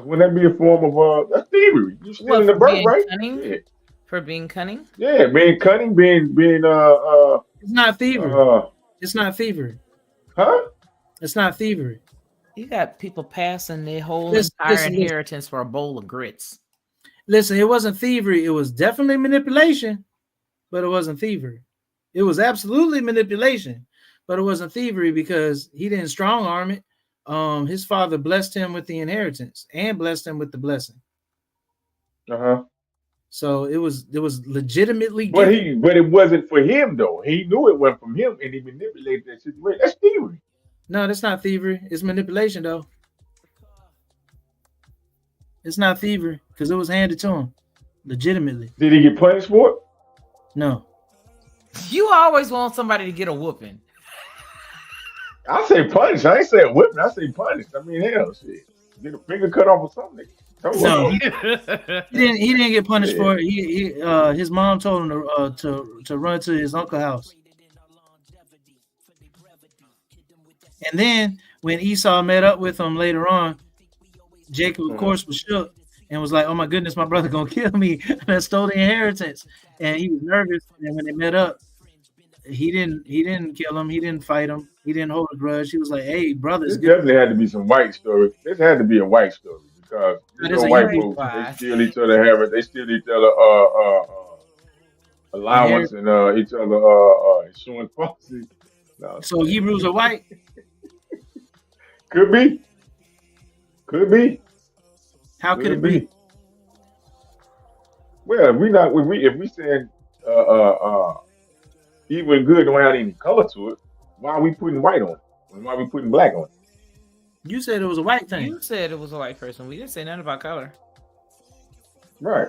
wouldn't that be a form of that's thievery? You stealing the birthright? Yeah. For being cunning? Yeah, being cunning, being It's not thievery. It's not thievery. Huh? It's not thievery. You got people passing their whole entire inheritance for a bowl of grits. Listen, it wasn't thievery. It was definitely manipulation, but it wasn't thievery. It was absolutely manipulation, but it wasn't thievery because he didn't strong arm it. His father blessed him with the inheritance and blessed him with the blessing. So it was legitimately. But it wasn't for him though. He knew it wasn't from him, and he manipulated that situation. That's thievery. No, that's not thievery. It's manipulation though. It's not thievery because it was handed to him legitimately. Did he get punished for it? No. You always want somebody to get a whooping. I say punished. I ain't say whipping. I say punished. I mean, hell, shit. Get a finger cut off or something. No, he didn't get punished for it. His mom told him to run to his uncle's house. And then when Esau met up with him later on, Jacob, of course, was shook and was like, "Oh my goodness, my brother gonna kill me! I stole the inheritance." And he was nervous. And when they met up, he didn't kill him. He didn't fight him. He didn't hold a grudge. He was like, "Hey, brothers." This definitely had to be some white story. This had to be a white story because white folks they steal each other they steal each other allowance and each other insurance policy. No, so Hebrews are white. Could be. How could it be? Well, if we said evil and good don't have any color to it, why are we putting white on it? Why are we putting black on it? You said it was a white thing. You said it was a white person. We didn't say nothing about color. Right.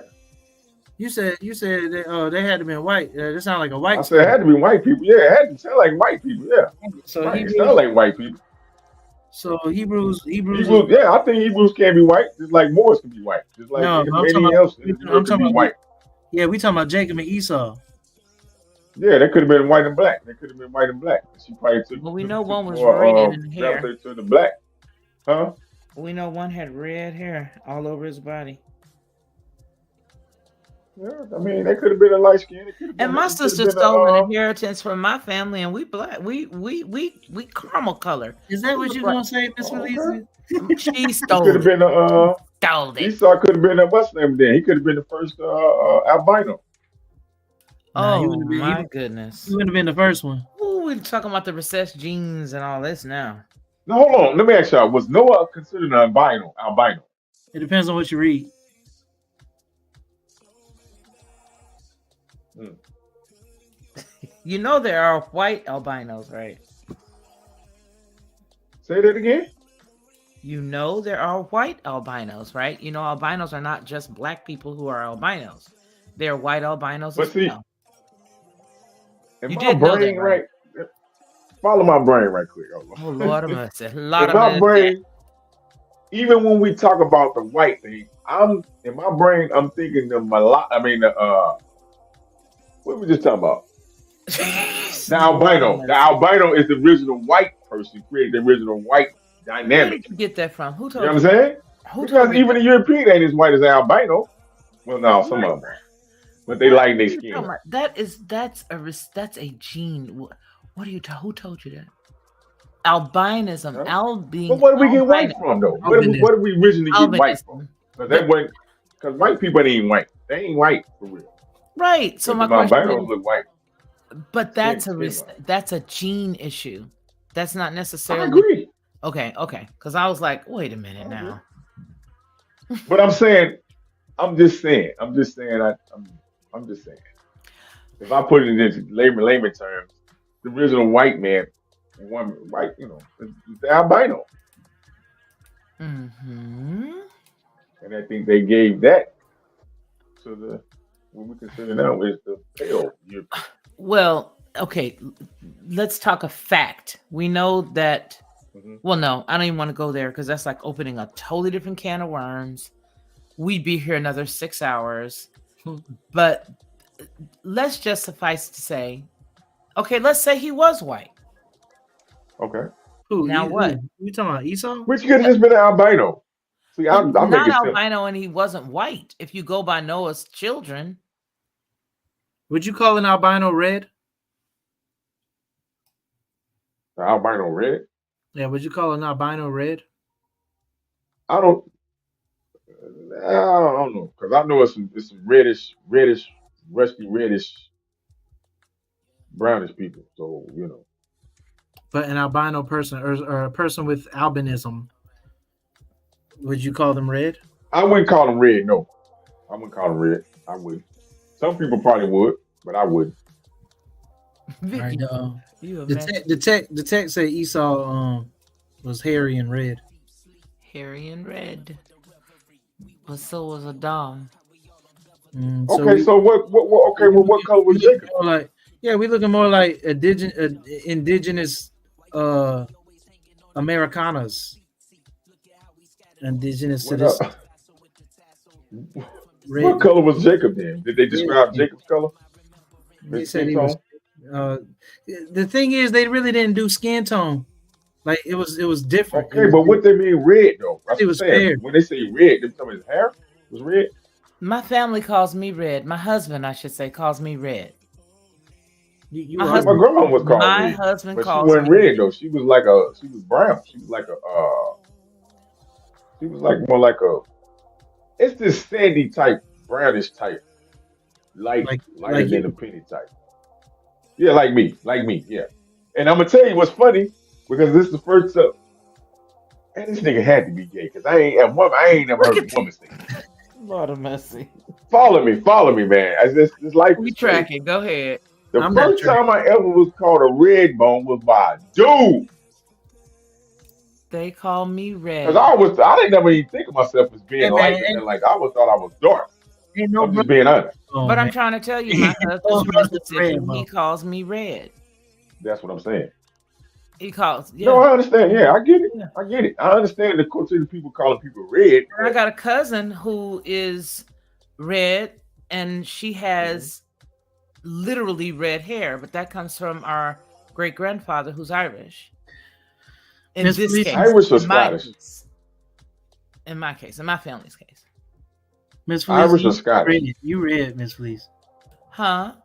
You said that, they had to be white. That sounded like a white. I said it had to be white people. Yeah, it had to sound like white people. Yeah. So it sound like white people. So Hebrews. Yeah, I think Hebrews can be white, just like Moors can be white, just like No, anybody else in this world can be white. Yeah, we talking about Jacob and Esau. Yeah, they could have been white and black. They could have been white and black. She probably took. Well, we know one was more, red in hair. gravitated to the black, huh? We know one had red hair all over his body. Yeah, I mean, they could have been a light skin. And my sister stole an inheritance from my family, and we black. We caramel color. Is that what you gonna say, Miss Felicia? She stole it. Could have been stole it. Esau could have been a what's name then? He could have been the first albino. Oh my goodness! He wouldn't have been the first one. Ooh, we're talking about the recessed genes and all this now. No, hold on. Let me ask y'all: was Noah considered an albino? It depends on what you read. You know there are white albinos, right? Say that again. You know there are white albinos, right? You know albinos are not just black people who are albinos. They're white albinos as well. In my brain, right? Follow my brain right quick. Oh, Lord of mercy. In my brain, even when we talk about the white thing, in my brain, I'm thinking the what we just talking about? The albino. The albino is the original white person, created the original white dynamic. Where did you get that from? Who told you? You know what I'm saying? Because even the European ain't as white as the albino. Well, no, some of them are. But they lighten their skin. That's a gene. What are you who told you that? Albinism. But where do we get white from though? Where do we originally get white from? Because white people ain't white. They ain't white for real. Right. So my albinos look white. But that's a gene issue. That's not necessarily. I agree. Okay. Because I was like, wait a minute now. But I'm just saying. If I put it in layman terms, the original white man, white, is the albino. Mm-hmm. And I think they gave that to what we consider now is the pale European. Well, okay, let's talk a fact. We know that. Well, no, I don't even want to go there because that's like opening a totally different can of worms. We'd be here another 6 hours. But let's just suffice to say, okay, let's say he was white. Okay. Now what? You talking about Esau? Which could have just been an albino. See, I'm not albino, and he wasn't white. If you go by Noah's children, would you call an albino red? The albino red? Yeah, would you call an albino red? I don't know, because I know it's some reddish, rusty reddish, brownish people. So But an albino person or a person with albinism, would you call them red? I wouldn't call them red. No, I wouldn't call them red. I wouldn't. Some people probably would, but I wouldn't. Right, the text say Esau was hairy and red. Hairy and red. But so was Adam. So what color was Jacob? We're looking more like indigenous Americanas. Indigenous to this. What color was Jacob then? Did they describe Jacob's color? They said he was. The thing is, they really didn't do skin tone. Like it was different. Okay, but what they mean red though? It was fair. When they say red, they tell me his hair was red. My family calls me red. My husband, I should say, calls me red. My grandma was called my red. Husband but calls she wasn't me red though. She was brown. She was more like a. It's this sandy type, brownish type, lighter than the penny type. Yeah, like me, yeah. And I'm gonna tell you what's funny because this is the first and this nigga had to be gay because I ain't never heard a woman say that. Lord of mercy. Follow me, man. This life. We tracking. Go ahead. The first time I ever was called a red bone was by a dude. They call me red. Because I didn't never even think of myself as being light. Like I always thought I was dark. I'm just being honest. But I'm trying to tell you, my husband's from Mississippi. He calls me red. That's what I'm saying. He calls. Yeah. No, I understand. Yeah, I get it. Yeah. I get it. I understand the culture of people calling people red. And I got a cousin who is red, and she has literally red hair, but that comes from our great grandfather who's Irish. In Miss this Felicia. case, Irish or in my Scottish? case, in my case, in my family's case. Miss Felicia, Irish or Scottish? you red, Miss Felicia. Huh?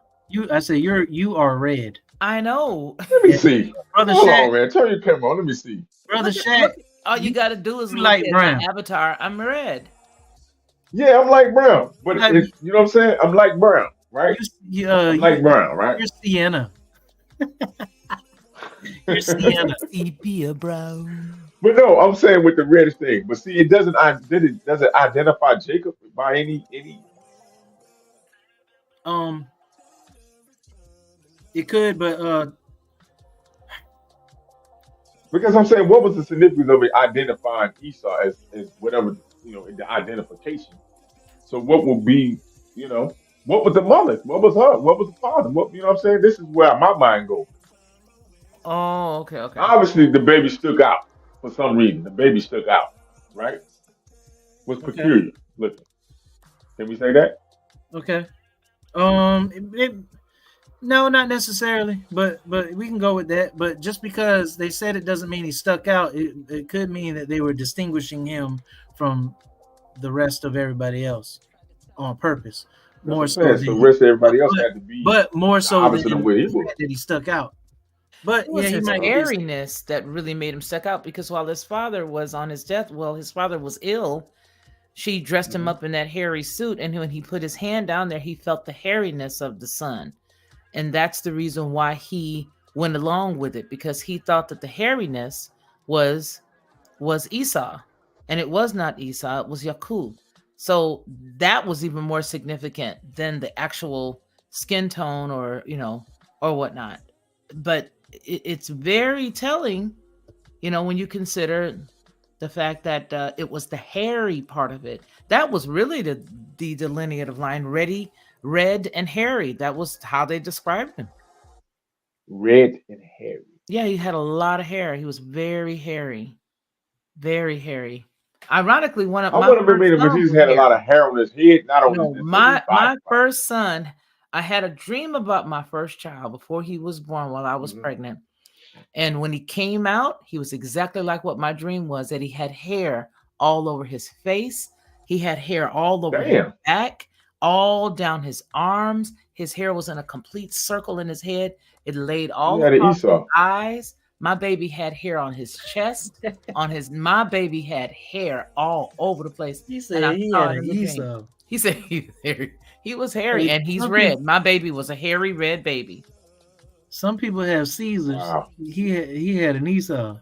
I say you are red. I know. Let me see. Brother Hold Shaq. on, man. Turn your camera on. Let me see. Brother Look, Shaq. all you got to do is you look light at brown. my avatar. I'm red. Yeah, I'm light brown, but Like- it's, you know what I'm saying? I'm light brown, right? I'm light brown, right? You're sienna. You're sienna. Sepia brown. But no, I'm saying with the reddish thing. But see, it doesn't identify Jacob by any. It could, but Because I'm saying, what was the significance of it identifying Esau as whatever, you know, in the identification? So what would be, you know, what was the mother? What was her? What was the father? What, you know what I'm saying? This is where my mind goes. Oh, okay. Obviously, the baby stuck out for some reason. The baby stuck out, right? Was peculiar looking. Can we say that? okay. No, not necessarily, but we can go with that. But just because they said it doesn't mean he stuck out. It could mean that they were distinguishing him from the rest of everybody else on purpose. More so, so the rest of everybody else had to be, but more so opposite of where he was. that he stuck out. But It was yeah, he his might be. airiness that really made him stick out, because while his father was on his death, his father was ill. She dressed him up in that hairy suit, and when he put his hand down there, he felt the hairiness of the son. And that's the reason why he went along with it, because he thought that the hairiness was Esau, and it was not Esau, it was Yakub. So that was even more significant than the actual skin tone or whatnot. But it's very telling, when you consider the fact that it was the hairy part of it. That was really the delineative line, red and hairy. That was how they described him. Red and hairy. Yeah, he had a lot of hair. He was very hairy. Very hairy. Ironically, one of I my would have been when Jesus had a lot of hair on his head, not on his my first son. I had a dream about my first child before he was born while I was pregnant. And when he came out, he was exactly like what my dream was, that he had hair all over his face. He had hair all over his back, all down his arms. His hair was in a complete circle in his head. It laid all across his eyes. My baby had hair on his chest, my baby had hair all over the place. He said he had an Esau. He said he was hairy, and he's red. My baby was a hairy red baby. Some people have Caesars. Wow. He had an Esau.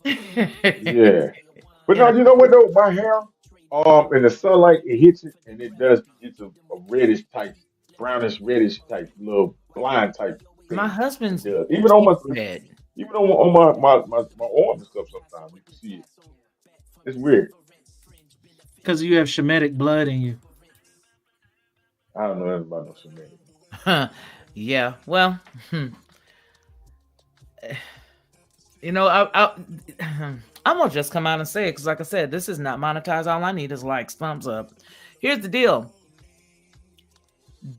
Yeah. But no, you know what though? My hair, in the sunlight, it hits it, and it's a reddish type, brownish reddish type, little blind type thing. My husband's even on my red. Even on my arm and stuff, sometimes you can see it. It's weird. Because you have Shemitic blood in you. I don't know anything about no Shemitic. Yeah, well, I'm gonna just come out and say it, because like I said, this is not monetized. All I need is likes, thumbs up. Here's the deal.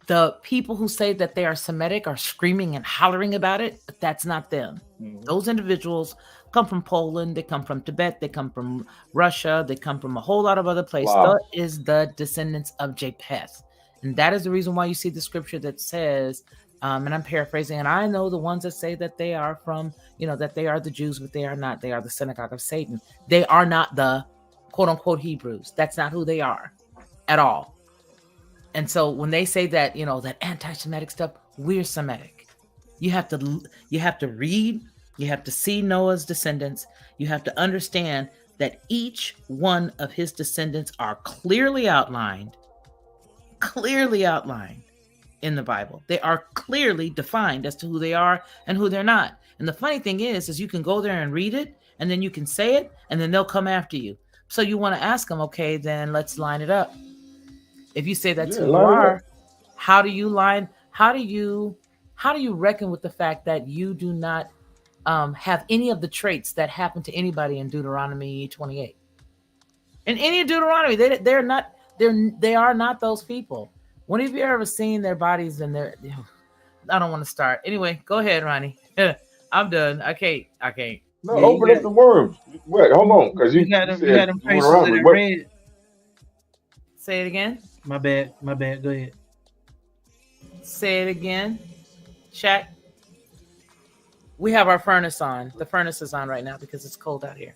The people who say that they are Semitic are screaming and hollering about it, but that's not them. Those individuals come from Poland, they come from Tibet, they come from Russia, they come from a whole lot of other places. Wow. That is the descendants of Japheth. And that is the reason why you see the scripture that says, and I'm paraphrasing, and I know the ones that say that they are from, that they are the Jews, but they are not. They are the synagogue of Satan. They are not the quote unquote Hebrews. That's not who they are at all. And so when they say that, that anti-Semitic stuff, we're Semitic. You have to read, you have to see Noah's descendants. You have to understand that each one of his descendants are clearly outlined in the Bible. They are clearly defined as to who they are and who they're not. And the funny thing is you can go there and read it, and then you can say it, and then they'll come after you. So you want to ask them, okay, then let's line it up. If you say that's who you are, how do you reckon with the fact that you do not have any of the traits that happen to anybody in Deuteronomy 28. In any of Deuteronomy, they are not those people. When have you ever seen their bodies and their? I don't want to start. Anyway, go ahead, Ronnie. I'm done. I can't. No, Yeah, open up the worms. Wait, hold on, because you you got said them traces that Deuteronomy. I What? read. Say it again. My bad. Go ahead. Say it again. Shaq. We have our furnace on. The furnace is on right now because it's cold out here.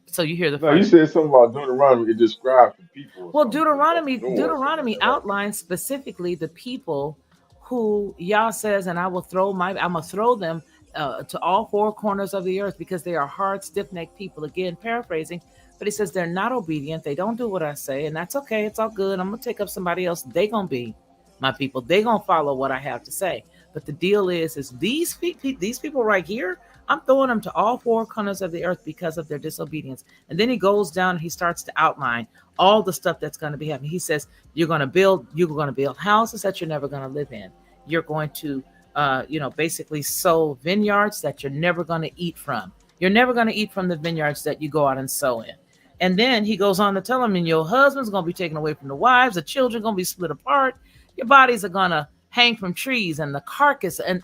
So you hear the No, you furnace. said something about Deuteronomy. It describes the people. Or Well, something, like Noah or something like Deuteronomy that, right? outlines specifically the people who Yah says, and I'm gonna throw them to all four corners of the earth because they are hard, stiff-necked people. Again, paraphrasing, but he says they're not obedient. They don't do what I say, and that's okay. It's all good. I'm gonna take up somebody else. They gonna be my people. They gonna follow what I have to say. But the deal is these people right here, I'm throwing them to all four corners of the earth because of their disobedience. And then he goes down and he starts to outline all the stuff that's going to be happening. He says, you're going to build houses that you're never going to live in. You're going to, basically sow vineyards that you're never going to eat from. You're never going to eat from the vineyards that you go out and sow in. And then he goes on to tell them, and your husband's going to be taken away from the wives. The children are going to be split apart. Your bodies are going to hang from trees, and the carcass and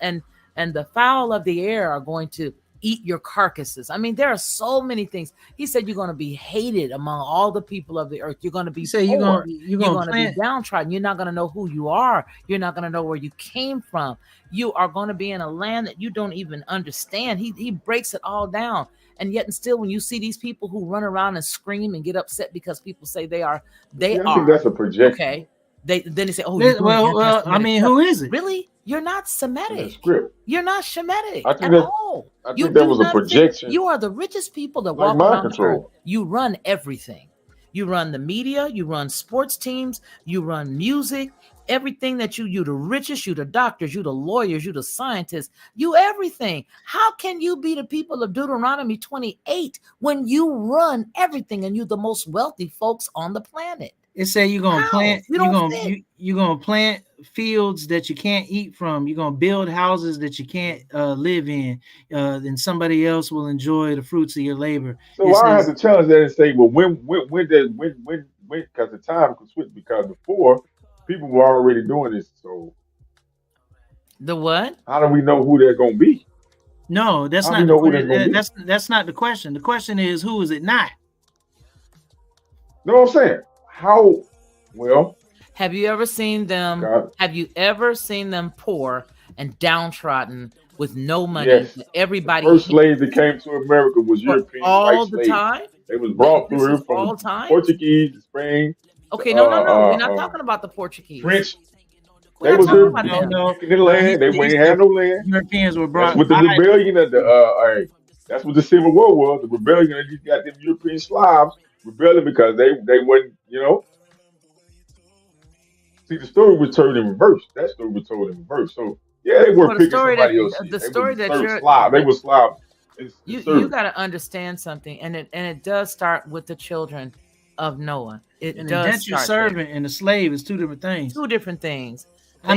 the fowl of the air are going to eat your carcasses. I mean, there are so many things. He said you're going to be hated among all the people of the earth. You're going to be poor. You're going to be downtrodden. You're not going to know who you are. You're not going to know where you came from. You are going to be in a land that you don't even understand. He breaks it all down. And yet and still, when you see these people who run around and scream and get upset because people say I think that's a projection. Okay. Then they say, "Oh, well, I mean, who is it? Really? You're not Semitic. Script. You're not Shemitic at all. I think that was a projection. You are the richest people that like walk mind around control. the earth. You run everything. You run the media. You run sports teams. You run music. Everything that you the richest, you the doctors, you the lawyers, you the scientists, you everything. How can you be the people of Deuteronomy 28 when you run everything and you're the most wealthy folks on the planet? It said you're gonna plant. You're gonna plant fields that you can't eat from. You're gonna build houses that you can't live in. Then somebody else will enjoy the fruits of your labor. So I have to challenge that and say, well, when? Because the time could switch. Because before, people were already doing this. So the what? How do we know who they're gonna be? No, that's not the question. That's not the question. The question is, who is it not? No, what I'm saying. How well have you ever seen them? Have you ever seen them poor and downtrodden with no money? Yes. Everybody. The first slave that came to America was European all white the slaves. time. They was brought through here from the Portuguese, the Spain. Okay, no. We're not talking about the Portuguese. French. They were here in the land. They ain't had no land. Europeans were brought. That's what the rebellion of the that's what the Civil War was. The rebellion of these goddamn European Slavs rebelling because they wouldn't, See, the story was told in reverse. That story was told in reverse. So yeah, they weren't picking somebody else. The story that you're Slav. They were Slav. You got to understand something, and it does start with the children of Noah. It and does. The indentured servant and the slave is two different things. Two different things. No.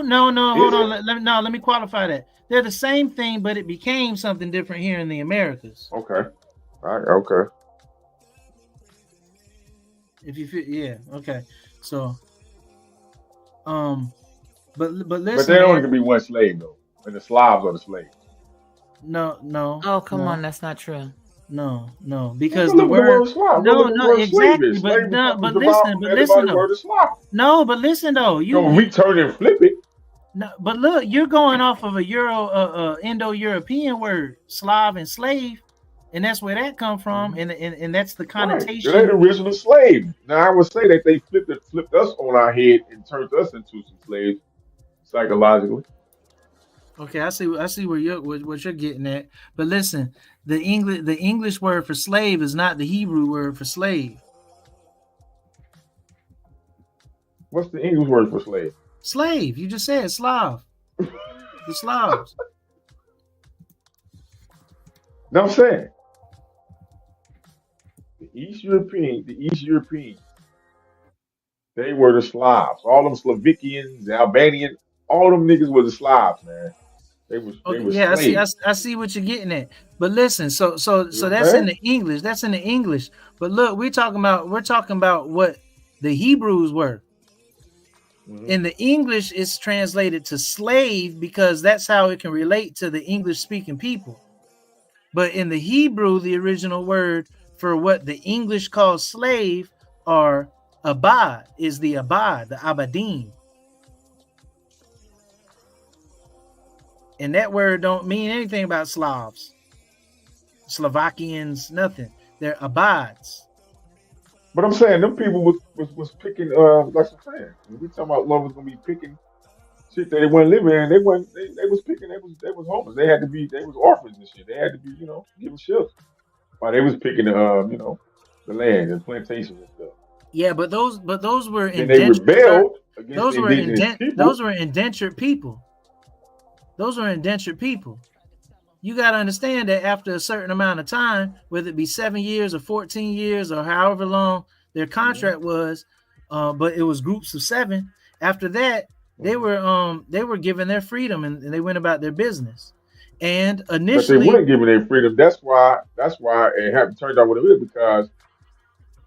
Hold on. Let me qualify that. They're the same thing, but it became something different here in the Americas. Okay. All right. Okay. If you feel, yeah, okay. So, but listen. But there only can be one slave though, and the Slavs are the slaves. No. Oh, come on, that's not true. No, because the word exactly. But listen though. No, but listen though. You return and flip it. No, but look, you're going off of a Indo-European word, Slav and slave. And that's where that come from, and that's the connotation. Right. They're the original slave. Now I would say that they flipped us on our head and turned us into some slaves psychologically. Okay, I see what you're getting at. But listen, the English word for slave is not the Hebrew word for slave. What's the English word for slave? Slave. You just said Slav. The Slavs. No, I'm saying. The East Europeans, they were the Slavs. All them Slovakians, the Albanians, all them niggas were the Slavs, man. They was Yeah, slaves. I see what you're getting at. But listen, so You know what I'm that's in saying? the English. That's in the English. But look, we're talking about what the Hebrews were. Mm-hmm. In the English, it's translated to slave because that's how it can relate to the English speaking people. But in the Hebrew, the original word for what the English calls slave or abad is the abad, the abadim. And that word don't mean anything about Slavs, Slovakians, nothing. They're abads. But I'm saying them people was picking like I'm saying. We talking about lovers gonna be picking shit that they weren't living in. They was picking, they was homeless. They was orphans and shit. They had to be, given shelter. While they was picking the land and plantations and stuff. Yeah, but those were Then they indentured. rebelled against the indigenous Those people. were indentured people. Those were indentured people. You got to understand that after a certain amount of time, whether it be 7 years or 14 years or however long their contract was, but it was groups of 7. After that, they were given their freedom and they went about their business. And But they initially, weren't given their freedom. That's why it happened turned out what it is, because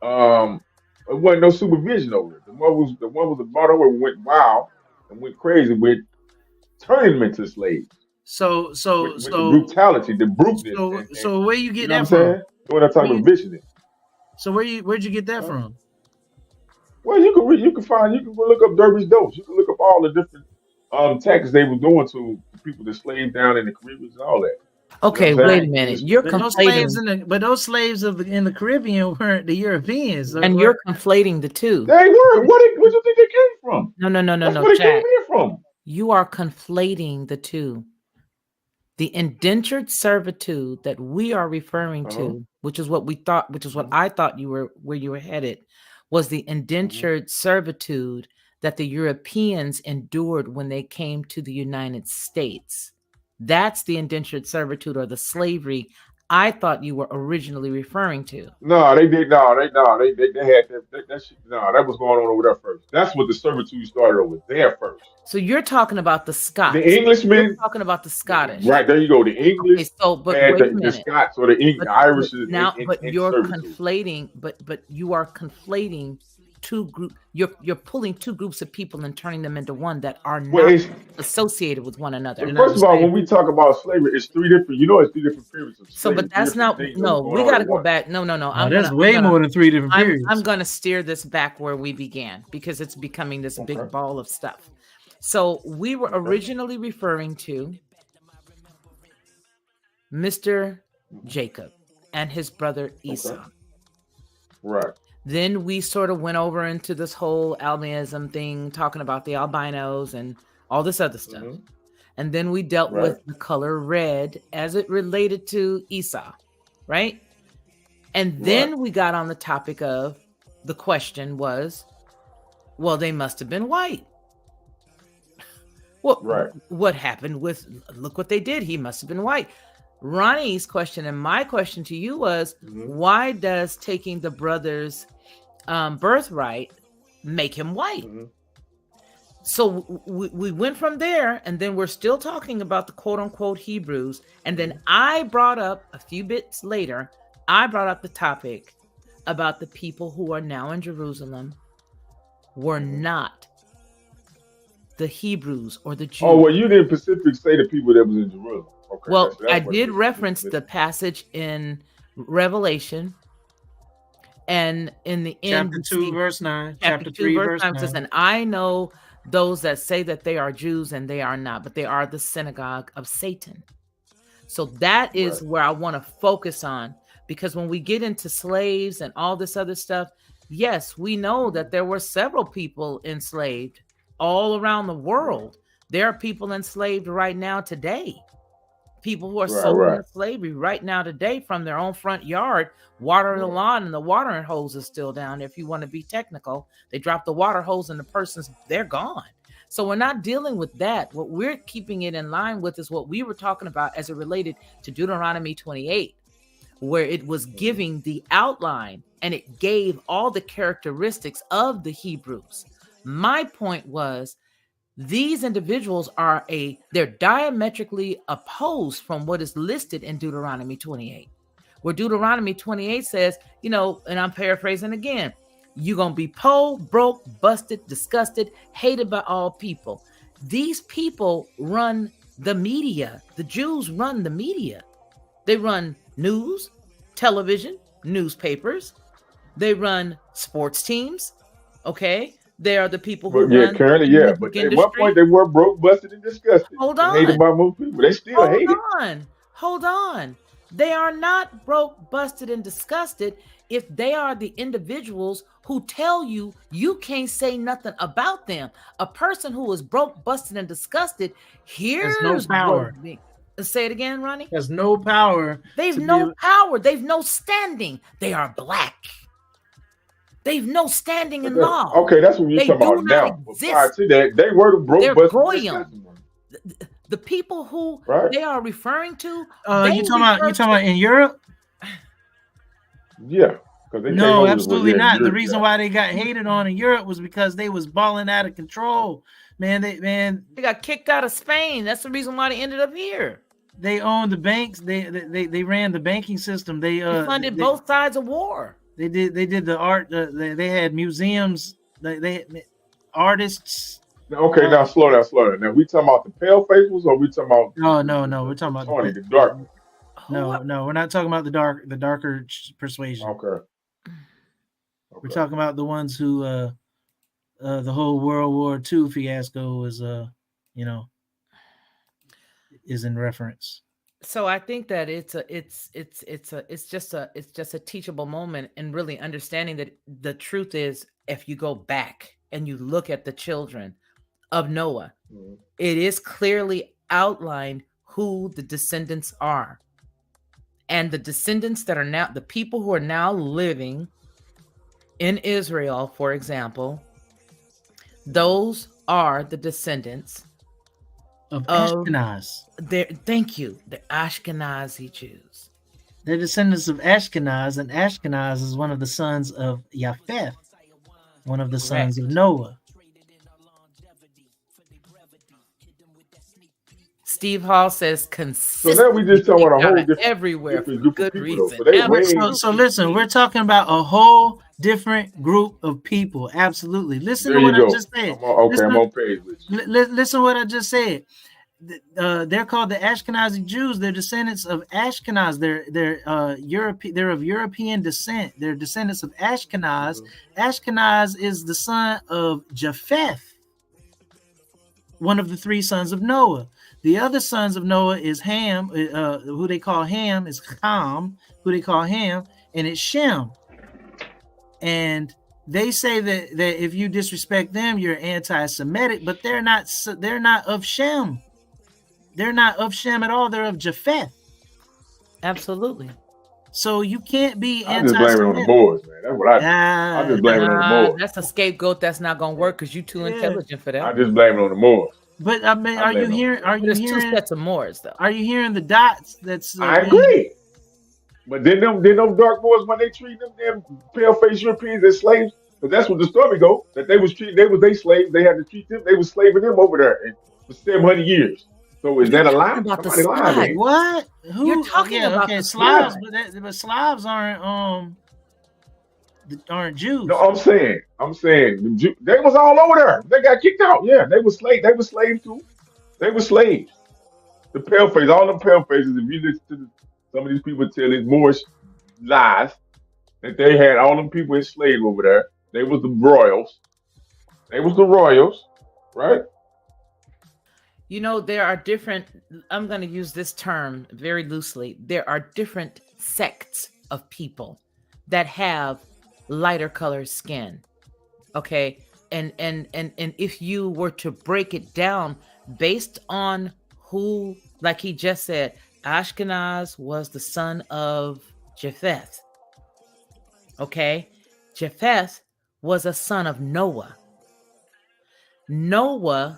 it wasn't no supervision over it. The one was brought over and went wild and went crazy with turning them into slaves. so With the brutality, the bruteness, so where you get you know that what I'm from? saying? Doing that type of visioning. So where'd you get that from? Well, you can look up Dervish Dose. You can look up all the different tactics they were doing to people that slaved down in the Caribbean and all that. Okay, You know what I'm wait a saying? minute. You're But those slaves in the Caribbean weren't the Europeans. and you're conflating the two. They were. Where do you think they came from? That's No, where they Jack. came here from. You are conflating the two. The indentured servitude that we are referring to, which is what I thought where you were headed, was the indentured servitude that the Europeans endured when they came to the United States. That's the indentured servitude or the slavery I thought you were originally referring to. No, they did. No, they had that shit. No, that was going on over there first. That's what the servitude started over there first. So you're talking about the Scots. The Englishmen. You're talking about the Scottish. Right, there you go. The English wait a minute. the Scots or the Irish. But you're conflating. But you are conflating two groups. You're pulling two groups of people and turning them into one that are not associated with one another. First of all, when we talk about slavery, it's three different. It's 3 different periods of slavery. So, but that's not. No, we got to go back. No. There's way more than 3 different periods. I'm going to steer this back where we began because it's becoming this big ball of stuff. So we were originally referring to Mr. Jacob and his brother Esau. Right. Then we sort of went over into this whole albinism thing, talking about the albinos and all this other stuff. And then we dealt with the color red as it related to Esau, right? And then we got on the topic of the question was, well, they must have been white. Well, what happened with, look what they did. He must have been white. Ronnie's question and my question to you was, why does taking the brother's birthright make him white? So we went from there, and then we're still talking about the quote unquote Hebrews. And then I brought up a few bits later, I brought up the topic about the people who are now in Jerusalem were not the Hebrews or the Jews. Oh, well, you didn't specifically say the people that was in Jerusalem. Okay, well, I did reference the passage in Revelation, and in the end, chapter 2, verse 9, chapter 3, verse 9 says, and I know those that say that they are Jews and they are not, but they are the synagogue of Satan. So that is where I want to focus on, because when we get into slaves and all this other stuff, yes, we know that there were several people enslaved all around the world. There are people enslaved right now today. People who are sold into slavery right now today from their own front yard, watering the lawn, and the watering hose is still down. If you want to be technical, they drop the water hose and the person's, they're gone. So we're not dealing with that. What we're keeping it in line with is what we were talking about as it related to Deuteronomy 28, where it was giving the outline and it gave all the characteristics of the Hebrews. My point was, These individuals they're diametrically opposed from what is listed in Deuteronomy 28, where Deuteronomy 28 says, and I'm paraphrasing again, you're going to be poor, broke, busted, disgusted, hated by all people. These people run the media. The Jews run the media. They run news, television, newspapers. They run sports teams. Okay. They are the people who run currently, the but music at one point they were broke, busted, and disgusted. Hold and hated on. by most people. They still hate it. Hold on. They are not broke, busted, and disgusted if they are the individuals who tell you you can't say nothing about them. A person who is broke, busted, and disgusted hears no power. Say it again, Ronnie. Has no power. They've no power. They've no standing. They are black. They've no standing in law. Okay, that's what you're talking about now. But prior to that, they were the broke, busted, disgusted ones. The people who they are referring to. You talking about in Europe? Yeah. No, absolutely not. The reason why they got hated on in Europe was because they was balling out of control. They got kicked out of Spain. That's the reason why they ended up here. They owned the banks. They ran the banking system. They funded both sides of war. They did the art. They had museums. They artists. Okay, now slow down. Now we talking about the pale faces, or we talking about? No. We're talking about the dark. No, we're not talking about the darker persuasion. Okay. We're talking about the ones who the whole World War II fiasco is is in reference. So I think that it's just a teachable moment, and really understanding that the truth is, if you go back and you look at the children of Noah, it is clearly outlined who the descendants are. And the descendants that are now, the people who are now living in Israel, for example, those are the descendants of Ashkenaz. Thank you. The Ashkenazi Jews. They're descendants of Ashkenaz, and Ashkenaz is one of the sons of Japheth, one of the sons of Noah. Steve Hall says consistent. So now we just talking about a whole different everywhere for good reason. So listen, we're talking about a whole different group of people. Absolutely. Listen to what I just said. I'm on page with you. Listen to what I just said. They're called the Ashkenazi Jews. They're descendants of Ashkenaz. They're European. They're of European descent. They're descendants of Ashkenaz. Ashkenaz is the son of Japheth, one of the three sons of Noah. The other sons of Noah is Ham, who they call Ham, is Ham, who they call Ham, and it's Shem. And they say that if you disrespect them, you're anti-Semitic, but they're not of Shem. They're not of Shem at all. They're of Japheth. Absolutely. So you can't be I'm just blaming on the Moors, man. That's what I'm just blaming on the Moors. That's a scapegoat that's not going to work because you're too intelligent for that. I just blame it on the Moors. But I mean, are you hearing? There's two sets of Moors, though. Are you hearing the dots? I agree. But then them dark Moors, when they treat them pale face Europeans as slaves, but that's what the story go. That they was they slaves. They had to treat them. They was slaving them over there for 700 years. So is that a lie? Somebody lying. What? Who? You're talking about the Slavs, but Slavs aren't Jews. No, I'm saying the Jew, they was all over there. They got kicked out. Yeah, they were slaves. They were slaves too. They were slaves. The pale face, all them pale faces. If you listen to some of these people tell these Moorish lies that they had all them people enslaved over there. They was the royals. They was the royals, right? You know, there are different, I'm going to use this term very loosely. There are different sects of people that have lighter colored skin. Okay. And if you were to break it down based on who, like he just said, Ashkenaz was the son of Japheth. Okay. Japheth was a son of Noah. Noah,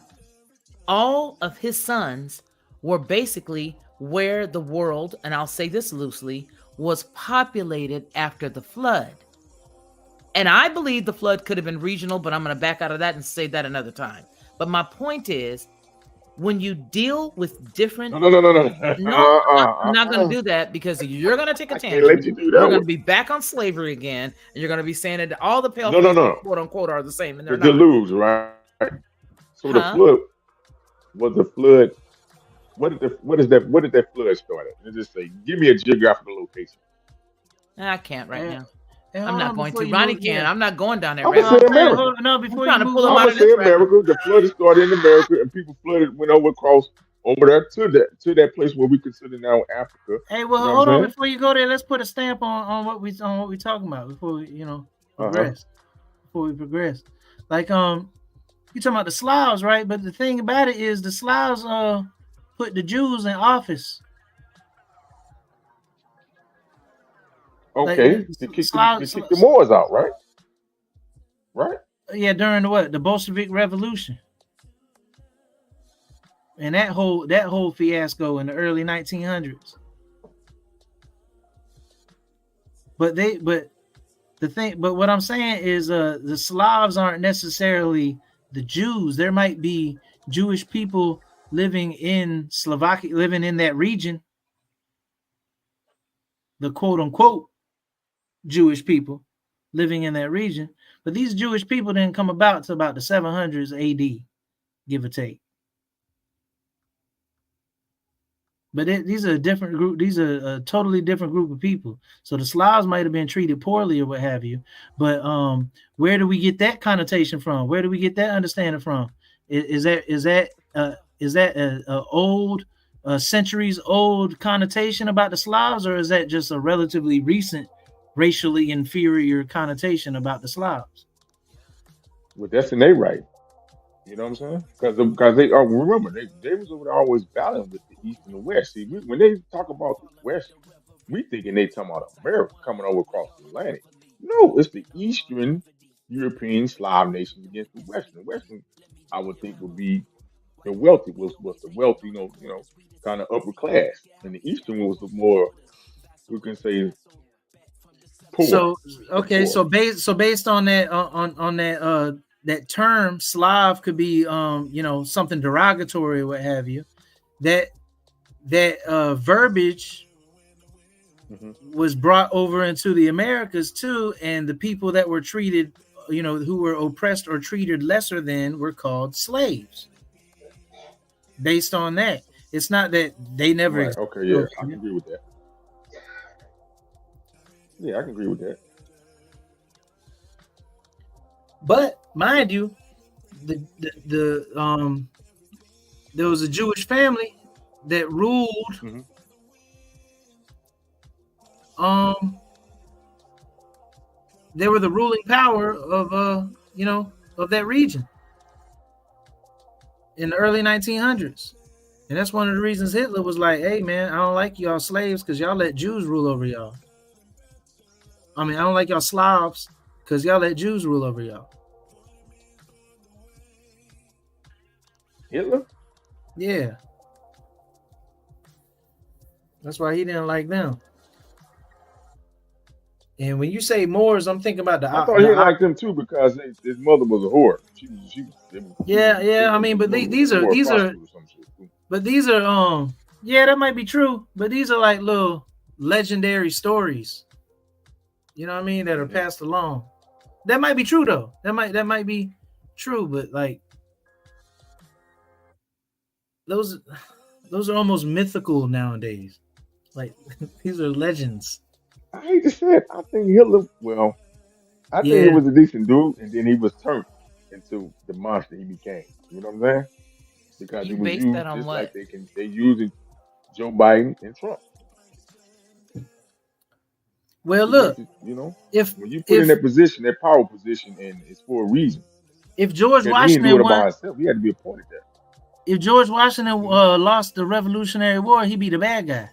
all of his sons were basically where the world, and I'll say this loosely, was populated after the flood. And I believe the flood could have been regional, but I'm going to back out of that and say that another time. But my point is, when you deal with different, No. I'm not going to do that because you're going to take a tangent. Let you do that. We're going to be back on slavery again, and you're going to be saying that all the pale no, quote unquote, are the same, and they're the deluge, right? So the flood was the flood. What did that flood start at? Let's just say, give me a geographical location. I can't right now. And I'm not going to. Ronnie can. I'm not going down there. I'm gonna say America. No, before I'm you move pull on, him I'm out gonna of say this America. The flood started in America, and people went over there to that place where we consider now Africa. Hey, well, hold on before you go there. Let's put a stamp on what we talking about before we progress. Before we progress, like you talking about the Slavs, right? But the thing about it is the Slavs put the Jews in office. Okay, they kicked the Moors out, right? Right? Yeah, during the Bolshevik Revolution, and that whole fiasco in the early 1900s. But what I'm saying is the Slavs aren't necessarily the Jews. There might be Jewish people living in Slovakia, living in that region, the quote unquote Jewish people living in that region. But these Jewish people didn't come about to about the 700s AD, give or take. But these are a different group. These are a totally different group of people. So the Slavs might have been treated poorly or what have you. But where do we get that connotation from? Where do we get that understanding from? Is that a old, centuries old connotation about the Slavs, or is that just a relatively recent, racially inferior connotation about the Slavs? Well, that's in their right. You know what I'm saying? Because they are, remember, they was over there always battling with the East and the West. See, when they talk about the West, we thinking they talking about America coming over across the Atlantic. No, it's the Eastern European Slav nations against the Western. The Western, I would think, would be the wealthy, was the wealthy, kind of upper class, and the Eastern was the more, we can say, poor. So okay, so based on that on that that term Slav could be something derogatory or what have you. That verbiage was brought over into the Americas too, and the people that were treated, who were oppressed or treated lesser than, were called slaves. Based on that, it's not that they never. Right. Okay. Yeah, I can agree with that. Yeah, I can agree with that. But mind you, there was a Jewish family that ruled. They were the ruling power of of that region in the early 1900s, and that's one of the reasons Hitler was like, "Hey, man, I don't like y'all slaves because y'all let Jews rule over y'all. I mean, I don't like y'all Slavs because y'all let Jews rule over y'all." Hitler? Yeah. That's why he didn't like them. And when you say Moors, I'm thinking about I thought he didn't like them too because his mother was a whore. I mean, but these are yeah, that might be true, but these are like little legendary stories. You know what I mean? That are passed along. That might be true though. That might be true, but like those are almost mythical nowadays. Like these are legends. I hate to say it. I think Hitler. Well, I think he was a decent dude, and then he was turned into the monster he became. You know what I'm saying? Because he was used just like they using Joe Biden and Trump. Well, look, if when you put in that position, that power position, and it's for a reason. If George Washington he didn't do it by himself, he had to be appointed there. If George Washington lost the Revolutionary War, he'd be the bad guy.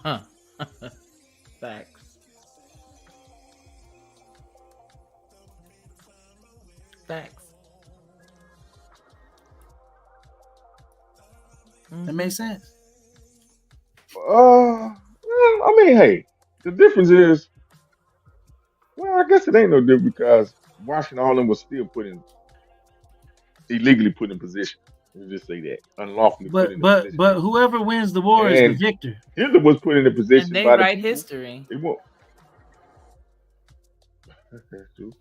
Huh. Facts. That makes sense. I mean, hey, the difference is, well, I guess it ain't no different because Washington, all of them was still illegally put in position. Let me just say that. Unlawfully put in position. But whoever wins the war is the victor. Hitler was put in a And position they by the write people. history. They won't. That's true.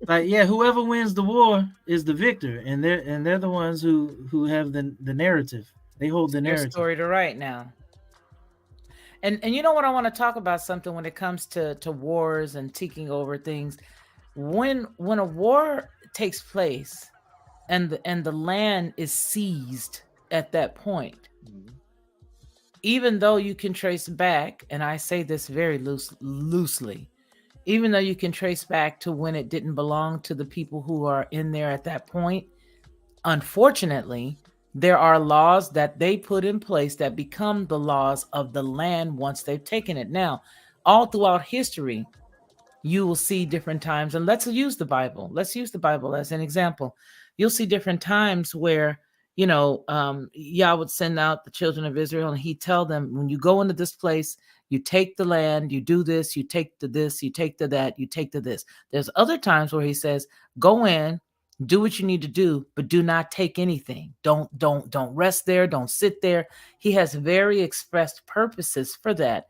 Like, yeah, whoever wins the war is the victor, and they're the ones who have the narrative. They hold the narrative. Their story to write now. And you know what, I want to talk about something when it comes to wars and taking over things. When a war takes place and the land is seized at that point, even though you can trace back, and I say this very loosely, even though you can trace back to when it didn't belong to the people who are in there at that point, unfortunately, there are laws that they put in place that become the laws of the land once they've taken it. Now, all throughout history, you will see different times, and let's use the Bible. Let's use the Bible as an example. You'll see different times where, Yah would send out the children of Israel, and he'd tell them, when you go into this place, you take the land, you do this, you take the this, you take the that, you take the this. There's other times where he says, go in, do what you need to do, but do not take anything. Don't rest there. Don't sit there. He has very expressed purposes for that.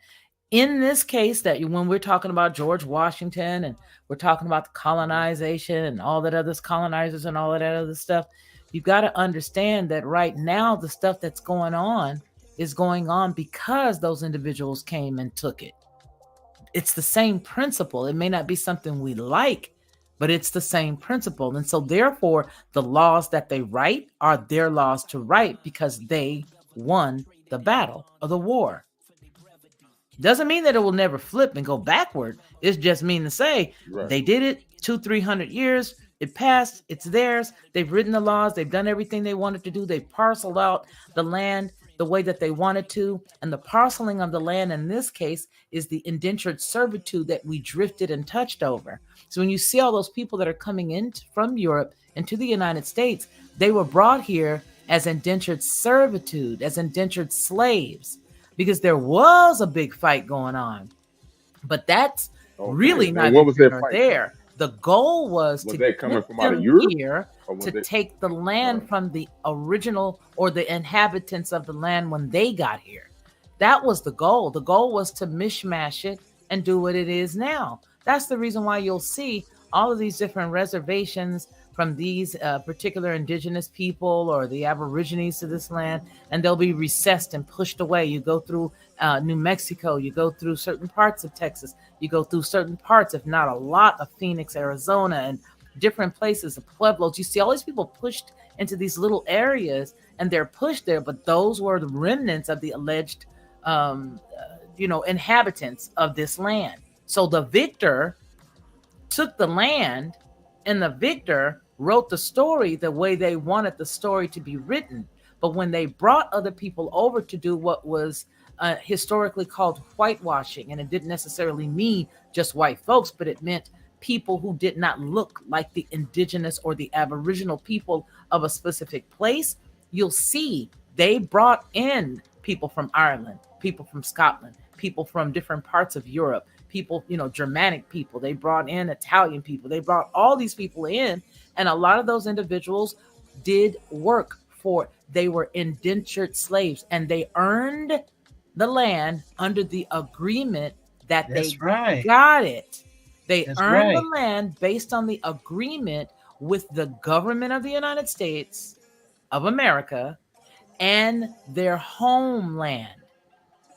In this case, that when we're talking about George Washington and we're talking about the colonization and all that other colonizers and all of that other stuff, you've got to understand that right now the stuff that's going on is going on because those individuals came and took it. It's the same principle. It may not be something we like, but it's the same principle. And so therefore, the laws that they write are their laws to write because they won the battle of the war. Doesn't mean that it will never flip and go backward. It's just mean to say They did it 200-300 years. It passed. It's theirs. They've written the laws. They've done everything they wanted to do. They parceled out the land the way that they wanted to. And the parceling of the land in this case is the indentured servitude that we drifted and touched over. So when you see all those people that are coming in from Europe into the United States, they were brought here as indentured servitude, as indentured slaves, because there was a big fight going on. But that's really not there. The goal was to get them here to take the land from the original or the inhabitants of the land when they got here. That was the goal. The goal was to mishmash it and do what it is now. That's the reason why you'll see all of these different reservations from these particular indigenous people or the aborigines to this land, and they'll be recessed and pushed away. You go through New Mexico, you go through certain parts of Texas, you go through certain parts, if not a lot, of Phoenix, Arizona, and different places, the Pueblos. You see all these people pushed into these little areas, and they're pushed there, but those were the remnants of the alleged, inhabitants of this land. So the victor took the land, and the victor wrote the story the way they wanted the story to be written. But when they brought other people over to do what was historically called whitewashing, and it didn't necessarily mean just white folks, but it meant people who did not look like the indigenous or the aboriginal people of a specific place, you'll see they brought in people from Ireland, people from Scotland, people from different parts of Europe, people, Germanic people. They brought in Italian people. They brought all these people in, and a lot of those individuals did work for, they were indentured slaves, and they earned the land under the agreement that got it. They earned the land based on the agreement with the government of the United States of America and their homeland.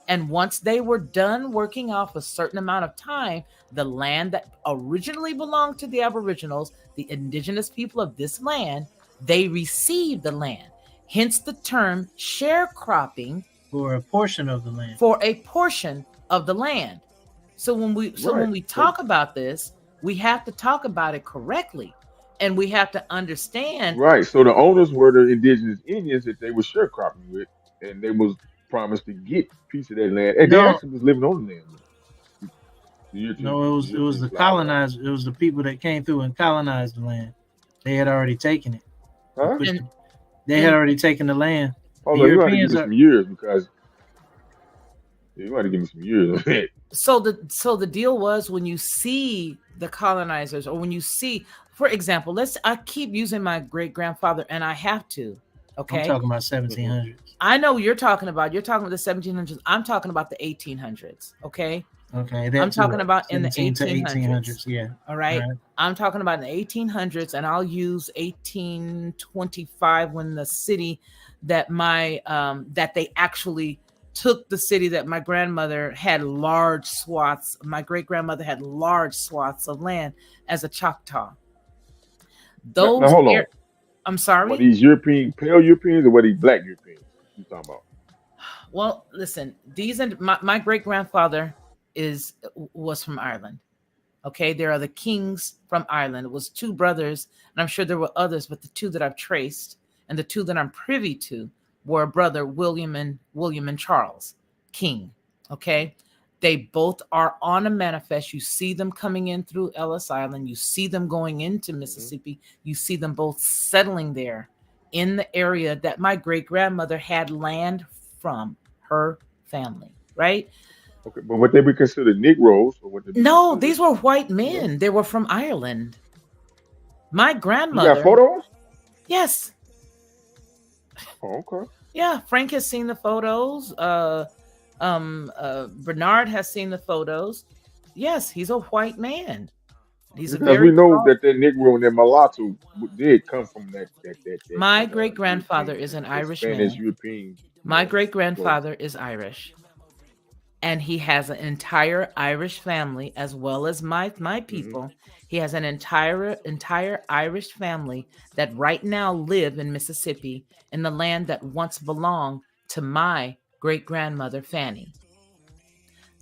And once they were done working off a certain amount of time, the land that originally belonged to the Aboriginals, the indigenous people of this land, they received the land. Hence the term sharecropping. For a portion of the land. For a portion of the land. So when we talk about this, we have to talk about it correctly. And we have to understand. Right. So the owners were the indigenous Indians that they were sharecropping with, and they was promised to get a piece of that land. And they actually was living on the land. It was the colonizers. It was the people that came through and colonized the land. They had already taken it. Huh? They had already taken the land. Hold on, you got to give me some years because you got to give me some years. So the deal was, when you see the colonizers, or when you see, for example, I keep using my great grandfather, and I have to. Okay, I'm talking about 1700s. I know you're talking about the 1700s. I'm talking about the 1800s. Okay. Okay, I'm talking about in the 17 to 1800s. Yeah. All right. I'm talking about in the 1800s, and I'll use 1825 when the city that that they actually took the city that my grandmother had large swaths. My great grandmother had large swaths of land as a Choctaw. Now hold on. I'm sorry. Were these pale Europeans, or were these black Europeans? You talking about? Well, listen, these and my great grandfather was from Ireland. Okay, there are the kings from Ireland. It was two brothers, and I'm sure there were others, but the two that I've traced and the two that I'm privy to were brother William and Charles King. Okay, they both are on a manifest. You see them coming in through Ellis Island. You see them going into Mississippi. You see them both settling there in the area that my great grandmother had land from her family, right? Okay, but would they be considered Negroes, or would they be No, these were white men. They were from Ireland. My grandmother. You got photos? Yes. Oh, okay. Yeah, Frank has seen the photos. Bernard has seen the photos. Yes, he's a white man. He's because we know that Negro and that mulatto did come from that. My great grandfather is an Irish man. European. My great grandfather is Irish, and he has an entire Irish family as well as my people. He has an entire Irish family that right now live in Mississippi, in the land that once belonged to my great grandmother Fanny.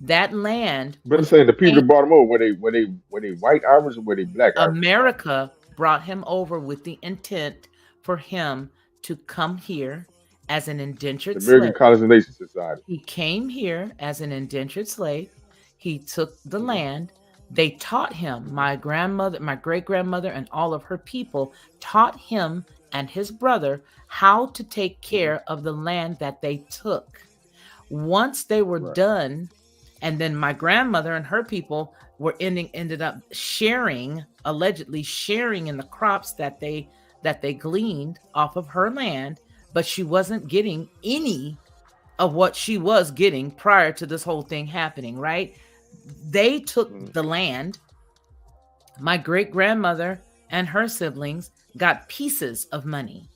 That land. But I'm saying the people that brought him over, were they white Irish, or were they black Irish? America brought him over with the intent for him to come here as an indentured slave. American Colonization Society. He came here as an indentured slave. He took the land. They taught him, my grandmother, my great grandmother, and all of her people taught him and his brother how to take care of the land that they took. Once they were done, and then my grandmother and her people ended up allegedly sharing in the crops that they gleaned off of her land, but she wasn't getting any of what she was getting prior to this whole thing happening, right? They took the land. My great grandmother and her siblings got pieces of money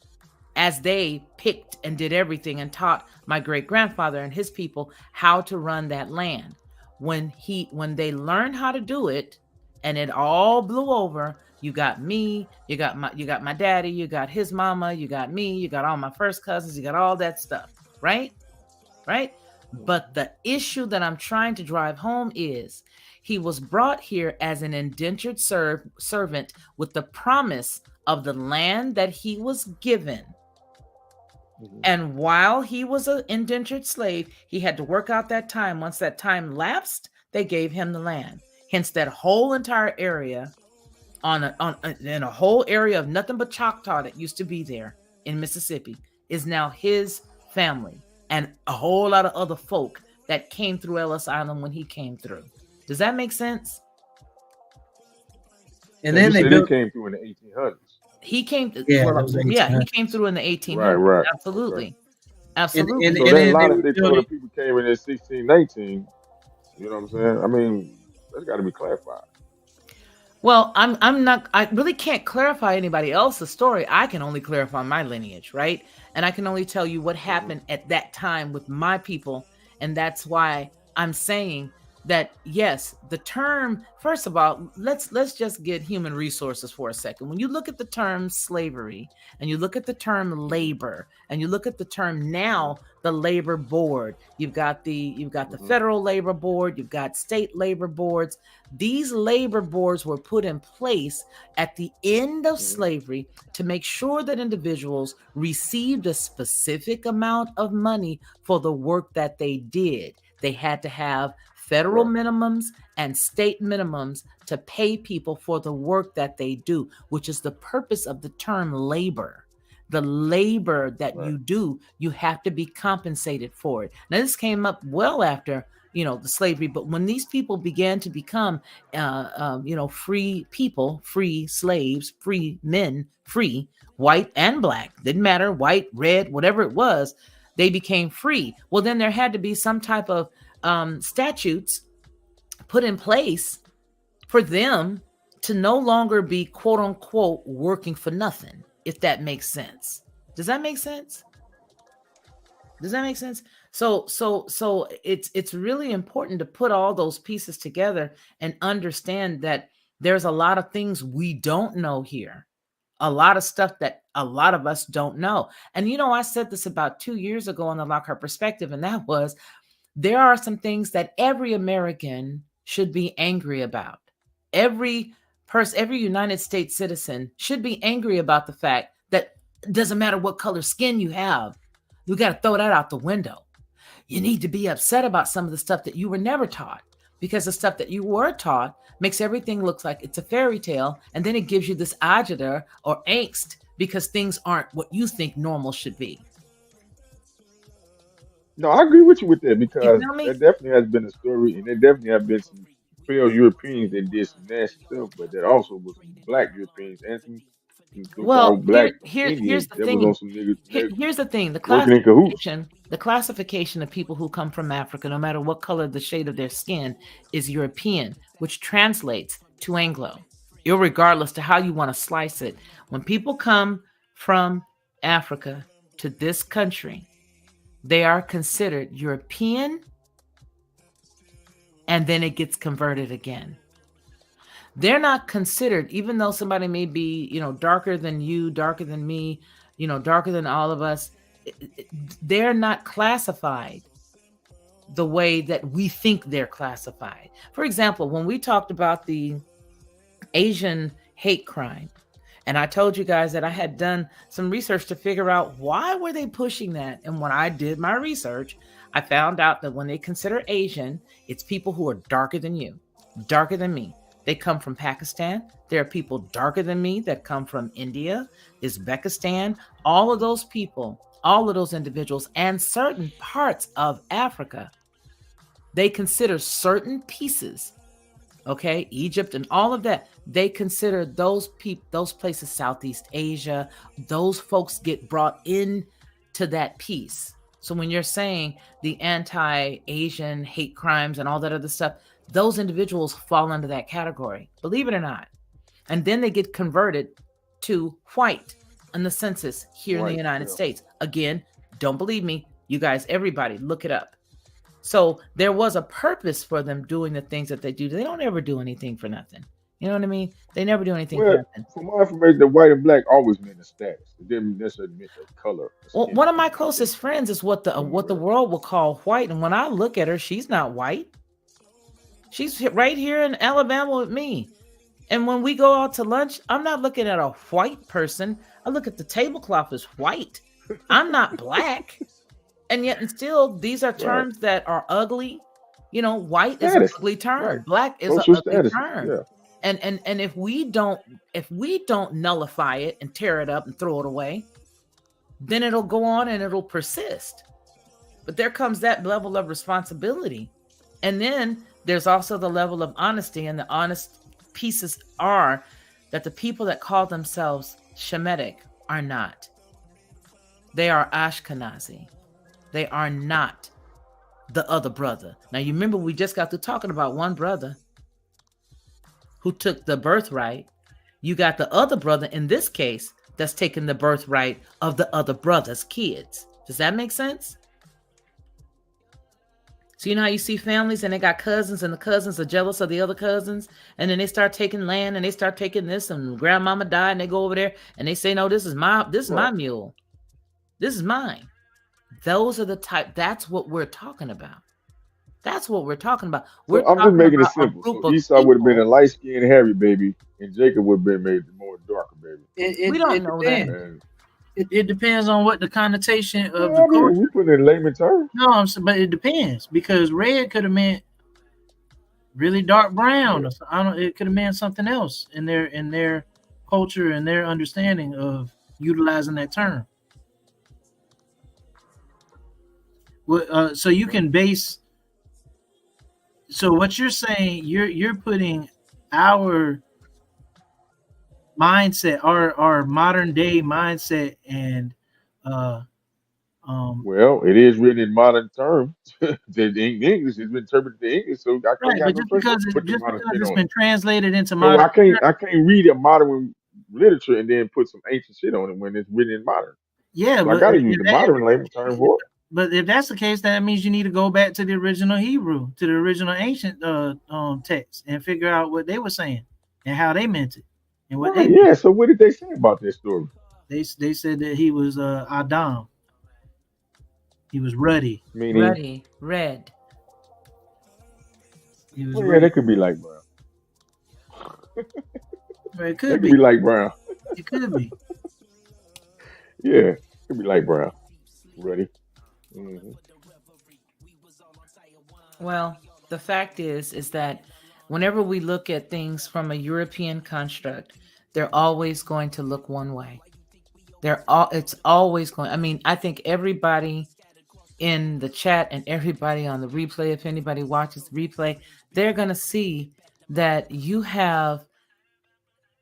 as they picked and did everything and taught my great grandfather and his people how to run that land. When they learned how to do it, and it all blew over, you got me, you got my daddy, you got his mama, you got me, you got all my first cousins, you got all that stuff, right? But the issue that I'm trying to drive home is he was brought here as an indentured servant with the promise of the land that he was given. And while he was an indentured slave, he had to work out that time. Once that time lapsed, they gave him the land. Hence, that whole entire area in a whole area of nothing but Choctaw that used to be there in Mississippi is now his family and a whole lot of other folk that came through Ellis Island when he came through. Does that make sense? And then they came through in the 1800s. He came, he came through in the 1800s. Right. Absolutely. Okay. Absolutely. And so a lot of the people came in 1619. You know what I'm saying? I mean, that's got to be clarified. Well, I really can't clarify anybody else's story. I can only clarify my lineage, right? And I can only tell you what happened at that time with my people. And that's why I'm saying that, yes, the term, first of all, let's just get human resources for a second. When you look at the term slavery and you look at the term labor and you look at the term now, the labor board, you've got the federal labor board, you've got state labor boards. These labor boards were put in place at the end of slavery to make sure that individuals received a specific amount of money for the work that they did. They had to have federal minimums and state minimums to pay people for the work that they do, which is the purpose of the term labor. The labor that you do, you have to be compensated for it. Now, this came up well after the slavery. But when these people began to become, free people, free slaves, free men, free white and black, didn't matter, white, red, whatever it was, they became free. Well, then there had to be some type of statutes put in place for them to no longer be quote unquote working for nothing, if that makes sense. Does that make sense? Does that make sense? So it's really important to put all those pieces together and understand that there's a lot of things we don't know here. A lot of stuff that a lot of us don't know. And I said this about 2 years ago on the Lockhart Perspective, and that was, there are some things that every American should be angry about. Every United States citizen should be angry about the fact that it doesn't matter what color skin you have. You got to throw that out the window. You need to be upset about some of the stuff that you were never taught, because the stuff that you were taught makes everything look like it's a fairy tale. And then it gives you this agita or angst because things aren't what you think normal should be. No, I agree with you with that, You because feel me? there definitely has been a story, and there definitely have been some failed Europeans that did some nasty stuff, but there also was some black Europeans and some Well, so-called black here's Indians the that was on thing. some niggas Here's the thing. working in cahoots. The classification of people who come from Africa, no matter what color the shade of their skin, is European, which translates to Anglo, irregardless to how you want to slice it. When people come from Africa to this country, they are considered European, and then it gets converted again. They're not considered, even though somebody may be, darker than you, darker than me, darker than all of us, they're not classified the way that we think they're classified. For example, when we talked about the Asian hate crime, and I told you guys that I had done some research to figure out why were they pushing that. And when I did my research, I found out that when they consider Asian, it's people who are darker than you, darker than me. They come from Pakistan. There are people darker than me that come from India, Uzbekistan, all of those people, all of those individuals, and certain parts of Africa. They consider certain pieces, okay, Egypt and all of that. They consider those places, Southeast Asia, those folks get brought in to that piece. So when you're saying the anti-Asian hate crimes and all that other stuff, those individuals fall under that category, believe it or not. And then they get converted to white in the census here in the United States. Again, don't believe me. You guys, everybody, look it up. So there was a purpose for them doing the things that they do. They don't ever do anything for nothing. You know what I mean? They never do anything for nothing. From my information, the white and black always meant a status. It didn't necessarily mean a color. Well, one of my closest friends is what the world will call white. And when I look at her, she's not white. She's right here in Alabama with me. And when we go out to lunch, I'm not looking at a white person. I look at the tablecloth as white. I'm not black. And yet, and still, these are terms that are ugly. White is an ugly term. Right. Black is an ugly term. Yeah. And if we don't nullify it and tear it up and throw it away, then it'll go on and it'll persist. But there comes that level of responsibility. And then there's also the level of honesty, and the honest pieces are that the people that call themselves Shemitic are not. They are Ashkenazi. They are not the other brother. Now, you remember we just got through talking about one brother who took the birthright. You got the other brother in this case that's taking the birthright of the other brother's kids. Does that make sense? So you know how you see families and they got cousins, and the cousins are jealous of the other cousins, and then they start taking land and they start taking this, and grandmama died and they go over there and they say, no, this is my mule. This is mine. Those are the type. That's what we're talking about. That's what we're talking about. I'm just making it simple. So Esau would have been a light-skinned hairy baby, and Jacob would have been made more darker baby. We don't know that. It depends on what the connotation of the culture. We put it in layman terms. No, but it depends, because red could have meant really dark brown. Yeah. It could have meant something else in their culture and their understanding of utilizing that term. So you can base So what you're saying, you're putting our mindset, our modern day mindset, and Well, it is written in modern terms. In English, it's been interpreted to English, so I can't right, have but no choice but to put the just modern because shit it's on it. been translated into So modern, I can't read a modern literature and then put some ancient shit on it when it's written in modern. yeah, So I but got to use the modern label term for it. but if that's the case, that means you need to go back to the original Hebrew, to the original ancient text, and figure out what they were saying and how they meant it, and what Right? Yeah. So what did they say about this story? they said that he was Adam. He was ruddy. Ruddy, red. He was Well, yeah, red. that could be like brown. Well, it That could could be. be like brown. It could be. Yeah, it could be like brown. Ready? Mm-hmm. Well, the fact is that whenever we look at things from a European construct, they're always going to look one way. It's always going. I mean, I think everybody in the chat and everybody on the replay, if anybody watches the replay, they're going to see that you have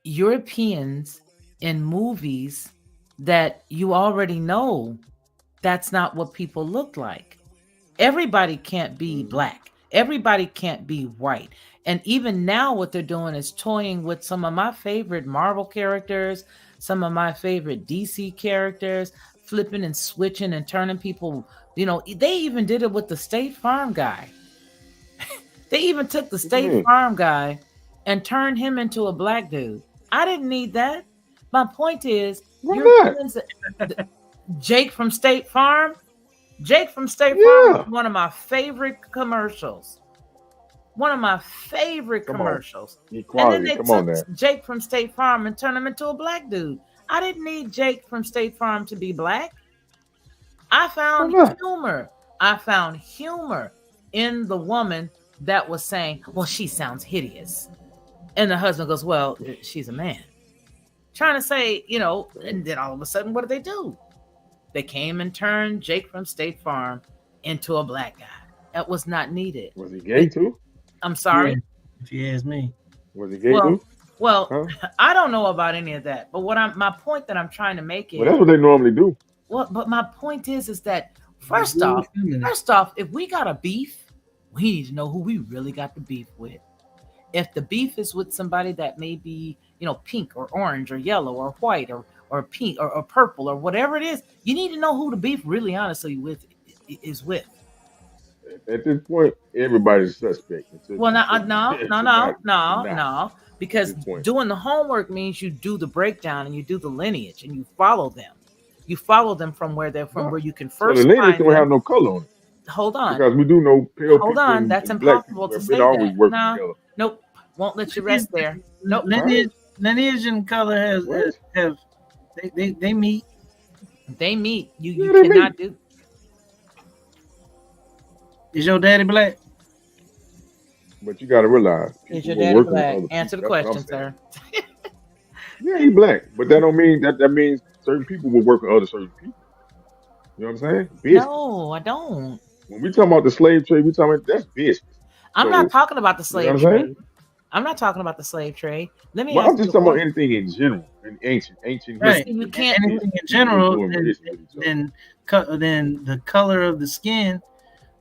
Europeans in movies that you already know that's not what people look like. Everybody can't be black. Everybody can't be white. And even now, what they're doing is toying with some of my favorite Marvel characters, some of my favorite DC characters, flipping and switching and turning people. You know, they even did it with the State Farm guy. They even took the State Farm guy and turned him into a black dude. I didn't need that. My point is, Jake from State Farm. Jake from State Farm was one of my favorite commercials. One of my favorite commercials. And then they took Jake from State Farm and turned him into a black dude. I didn't need Jake from State Farm to be black. I found humor. I found humor in the woman that was saying, well, she sounds hideous. And the husband goes, well, she's a man. Trying to say, you know, and then all of a sudden, what did they do? They came and turned Jake from State Farm into a black guy. That was not needed. Was he gay too? I'm sorry? Yeah, if you ask me. Was he gay too? Well, I don't know about any of that. But my point that I'm trying to make is, well, that's what they normally do. Well, but my point is that first off, if we got a beef, we need to know who we really got the beef with. If the beef is with somebody that may be, you know, pink or orange or yellow or white or pink or purple or whatever it is, you need to know who the beef really honestly is with. At this point, everybody's suspect. Well, no. Because doing the homework means you do the breakdown and you do the lineage and you follow them. You follow them from where they're from, where you can first. So the lineage don't have no color on it. Hold on. Because we do know pale people. Hold on, that's impossible to say that. No, nope, won't let you rest there. Nope. Lineage and color have they meet. They meet. You cannot do. Is your daddy black? But you got to realize. Is your daddy black? Answer the question, sir. Yeah, he's black, but that don't mean that means certain people will work with other certain people. You know what I'm saying? Business. No, I don't. When we talking about the slave trade, we talking about that's business. I'm not talking about the slave trade. I'm not talking about the slave trade. Let me. I'm just talking about anything in general, in ancient. Right. You can't anything in general. Then the color of the skin,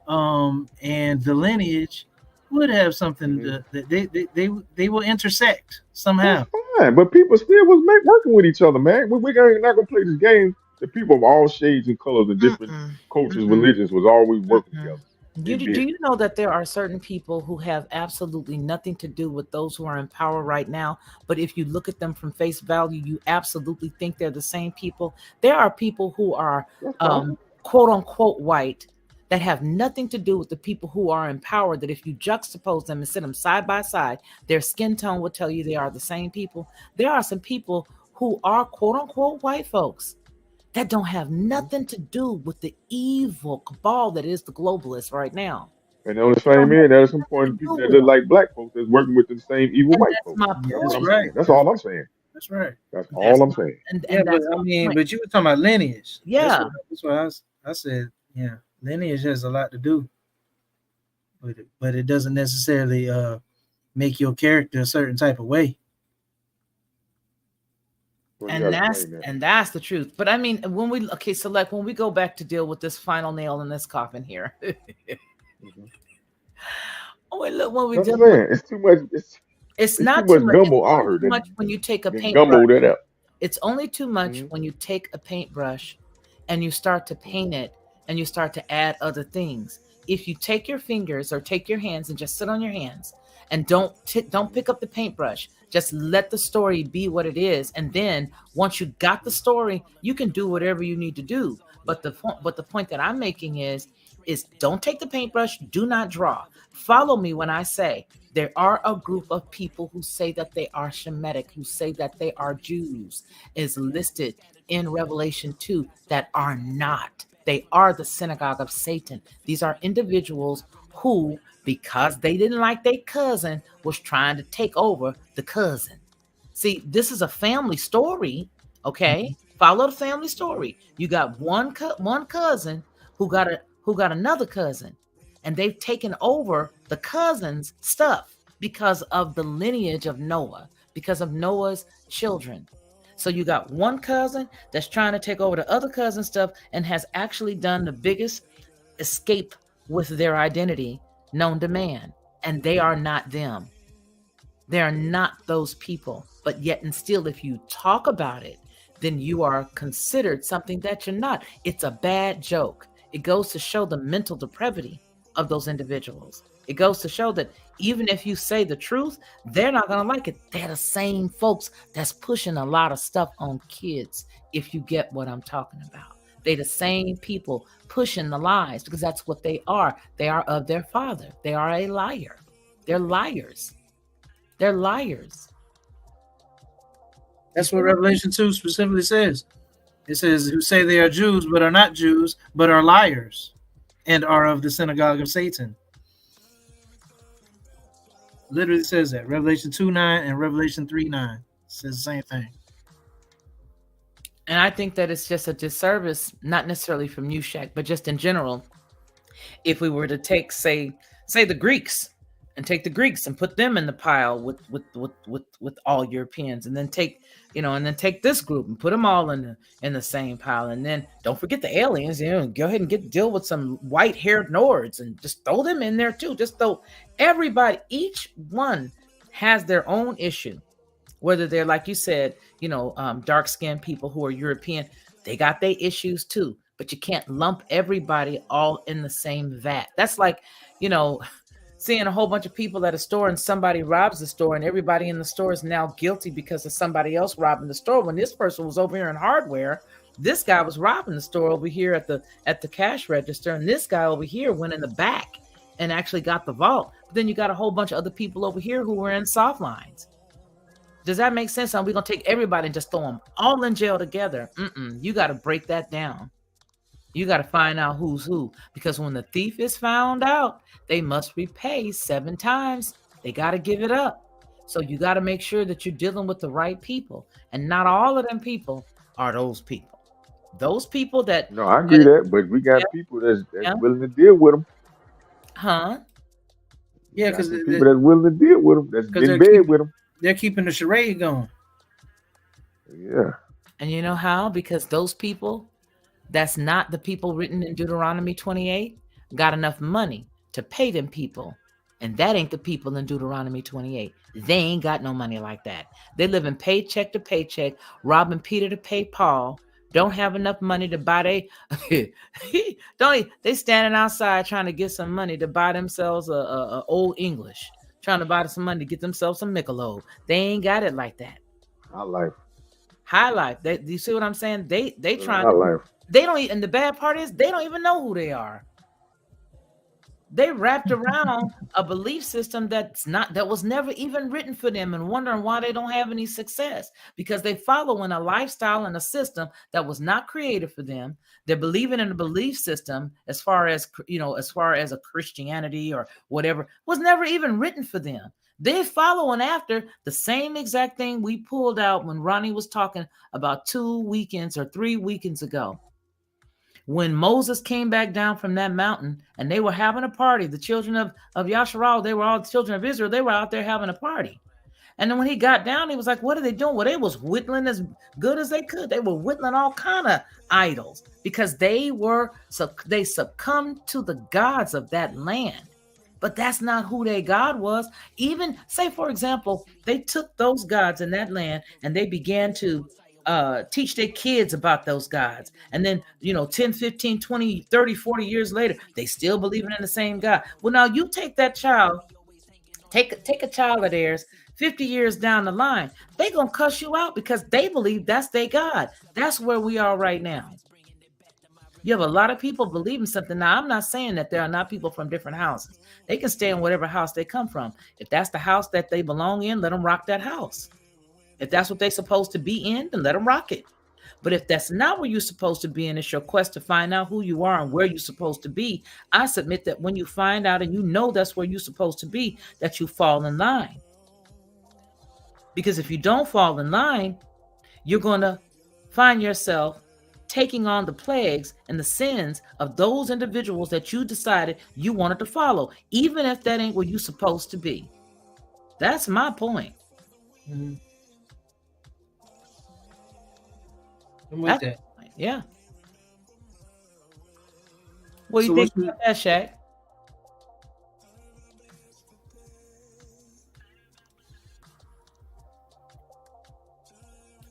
and the lineage would have something that they will intersect somehow. That's fine, but people still was working with each other, man. We're not gonna play this game. The people of all shades and colors and different cultures, religions was always working together. Do you know that there are certain people who have absolutely nothing to do with those who are in power right now? But if you look at them from face value, you absolutely think they're the same people. There are people who are quote unquote white that have nothing to do with the people who are in power, that if you juxtapose them and sit them side by side, their skin tone will tell you they are the same people. There are some people who are quote unquote white folks that don't have nothing to do with the evil cabal that is the globalists right now. And on the same end, there's some point people that look like black folks that's working with the same evil white folks. That's right. That's all I'm saying. That's right. That's all I'm saying. But you were talking about lineage. Yeah. That's what I said. Yeah, lineage has a lot to do. but it doesn't necessarily make your character a certain type of way. Well, And that's the truth. But I mean, when we when we go back to deal with this final nail in this coffin here. When we deal with, it's too much. It's too not much too much. gumbo It's out only here. too much when you take a paintbrush. Gumbo that up. It's only too much when you take a paintbrush and you start to paint it and you start to add other things. If you take your fingers or take your hands and just sit on your hands and don't pick up the paintbrush, just let the story be what it is. And then once you got the story, you can do whatever you need to do. But the point that I'm making is don't take the paintbrush, do not draw. Follow me when I say there are a group of people who say that they are Shemitic, who say that they are Jews, is listed in Revelation 2 that are not. They are the synagogue of Satan. These are individuals who, because they didn't like their cousin, was trying to take over the cousin. See, this is a family story, okay? Follow the family story. You got one cousin who got another cousin, and they've taken over the cousin's stuff because of the lineage of Noah, because of Noah's children. So you got one cousin that's trying to take over the other cousin's stuff and has actually done the biggest escape with their identity known to man. And they are not them. They are not those people. But yet and still, if you talk about it, then you are considered something that you're not. It's a bad joke. It goes to show the mental depravity of those individuals. It goes to show that even if you say the truth, they're not going to like it. They're the same folks that's pushing a lot of stuff on kids, if you get what I'm talking about. They're the same people pushing the lies because that's what they are. They are of their father. They are a liar. They're liars. They're liars. That's what Revelation 2 specifically says. It says, who say they are Jews, but are not Jews, but are liars, and are of the synagogue of Satan. Literally says that. Revelation 2:9 and Revelation 3:9 says the same thing. And I think that it's just a disservice, not necessarily from you, Shaq, but just in general. If we were to take, say the Greeks, and take the Greeks and put them in the pile with all Europeans, and then take this group and put them all in the same pile, and then don't forget the aliens. Go ahead and deal with some white-haired Nords and just throw them in there too. Just throw everybody. Each one has their own issue, whether they're, like you said, dark-skinned people who are European. They got their issues too, but you can't lump everybody all in the same vat. That's like, seeing a whole bunch of people at a store and somebody robs the store and everybody in the store is now guilty because of somebody else robbing the store, when this person was over here in hardware. This guy was robbing the store over here at the cash register, and this guy over here went in the back and actually got the vault. But then you got a whole bunch of other people over here who were in soft lines. Does that make sense? Are we gonna take everybody and just throw them all in jail together? You got to break that down. You got to find out who's who, because when the thief is found out, they must repay 7 times. They got to give it up. So you got to make sure that you're dealing with the right people, and not all of them people are those people. Those people that no, I agree that, but we got people that's willing to deal with them. Huh? Yeah, because people that's willing to deal with them, that's in bed with them. They're keeping the charade going. Yeah. And you know how? Because those people, that's not the people written in Deuteronomy 28, got enough money to pay them people. And that ain't the people in Deuteronomy 28. They ain't got no money like that. They live in paycheck to paycheck, robbing Peter to pay Paul, don't have enough money to buy they standing outside trying to get some money to buy themselves a Old English, trying to buy some money to get themselves some Michelob. They ain't got it like that. High life. Do you see what I'm saying? They trying to, they don't even, and the bad part is they don't even know who they are. They wrapped around a belief system that was never even written for them, and wondering why they don't have any success, because they follow in a lifestyle and a system that was not created for them. They're believing in a belief system as far as a Christianity or whatever was never even written for them. They're following after the same exact thing we pulled out when Ronnie was talking about 2 weekends or 3 weekends ago. When Moses came back down from that mountain and they were having a party, the children of Yasharal, they were all the children of Israel, they were out there having a party. And then when he got down, he was like, what are they doing? Well, they was whittling as good as they could. They were whittling all kind of idols because they succumbed to the gods of that land. But that's not who their God was. Even, say, for example, they took those gods in that land and they began to teach their kids about those gods. And then, 10, 15, 20, 30, 40 years later, they still believing in the same God. Well, now you take that child, take a child of theirs, 50 years down the line, they're going to cuss you out because they believe that's their God. That's where we are right now. You have a lot of people believing something. Now, I'm not saying that there are not people from different houses. They can stay in whatever house they come from. If that's the house that they belong in, let them rock that house. If that's what they're supposed to be in, then let them rock it. But if that's not where you're supposed to be and it's your quest to find out who you are and where you're supposed to be, I submit that when you find out and you know that's where you're supposed to be, that you fall in line. Because if you don't fall in line, you're going to find yourself taking on the plagues and the sins of those individuals that you decided you wanted to follow, even if that ain't where you're supposed to be. That's my point. Mm-hmm. I'm with that. Yeah. What do you think about that, Shaq?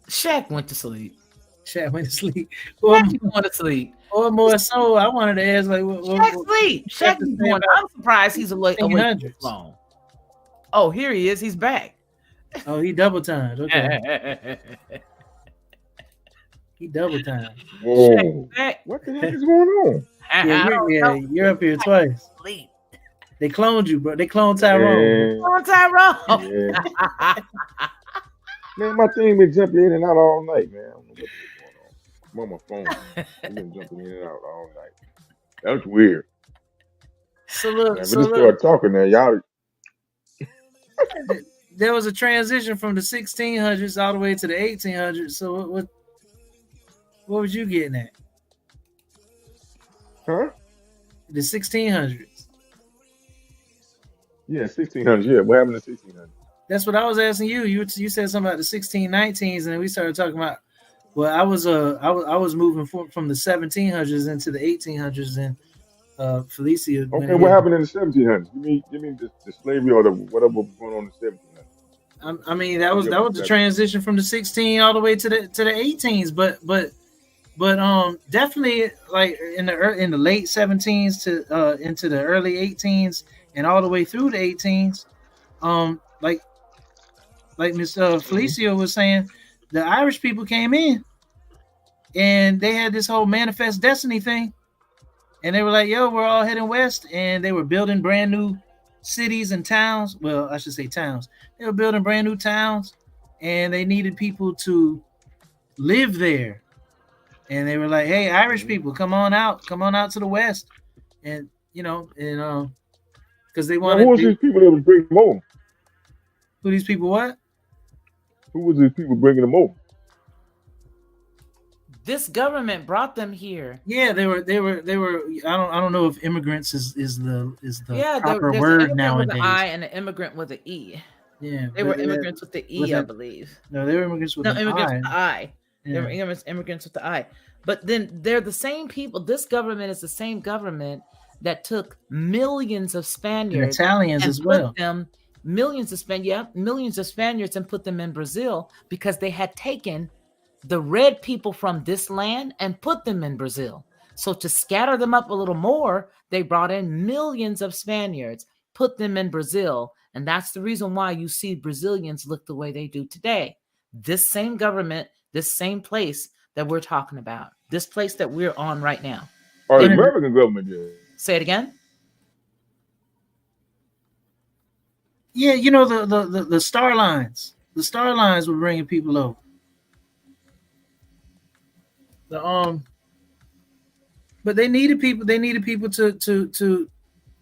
Shaq went to sleep. Shaq went to sleep. Shaq went to sleep. Or more so, I wanted to ask, like, Shaq sleep. Shaq is doing. I'm surprised he's awake this long. Oh, here he is. He's back. Oh, he double timed. Okay. He double timed. Whoa! What the heck is going on? Yeah, you're up here twice. Sleep. They cloned you, bro. They cloned Tyrone. Tyrone. Yeah. Man, my thing been jumping in and out all night, man. I don't know what's going on. I'm on my phone. I've been jumping in and out all night. That's weird. So look, man, we just started talking now, y'all. There was a transition from the 1600s all the way to the 1800s. So what was you getting at? Huh? The 1600s. Yeah, 1600s. Yeah, what happened in 1600s? That's what I was asking you. You said something about the 1619s, and then we started talking about. Well, I was moving from the 1700s into the 1800s, and Felicia. Okay, what happened in the 1700s? Give me the slavery or whatever was going on in the 1700s. I mean, that was the transition from the 16 all the way to the 18s, but definitely like in the late 17s to into the early 18s and all the way through the 18s, like Miss Felicia was saying, the Irish people came in and they had this whole manifest destiny thing, and they were like, "Yo, we're all heading west," and they were building brand new cities and towns. Well, I should say towns. They were building brand new towns, and they needed people to live there. And they were like, "Hey, Irish people, come on out to the west," and because they wanted. Who was these people that was bringing them over? Who these people? What? Who was these people bringing them over? This government brought them here. Yeah, they were. I don't know if immigrants is the proper word nowadays. With an I and an immigrant with an E. Yeah, they were immigrants with the E, I believe. No, they were immigrants with immigrants I. With the I. Yeah. They were immigrants with the I. But then they're the same people. This government is the same government that took millions of Spaniards, and Italians and as well. Millions of Spaniards, and put them in Brazil because they had taken the red people from this land and put them in Brazil. So to scatter them up a little more, they brought in millions of Spaniards, put them in Brazil. And that's the reason why you see Brazilians look the way they do today. This same government, this same place that we're talking about, this place that we're on right now. Or the American government did. Say it again. Yeah, the star lines. The star lines were bringing people over. But they needed people. They needed people to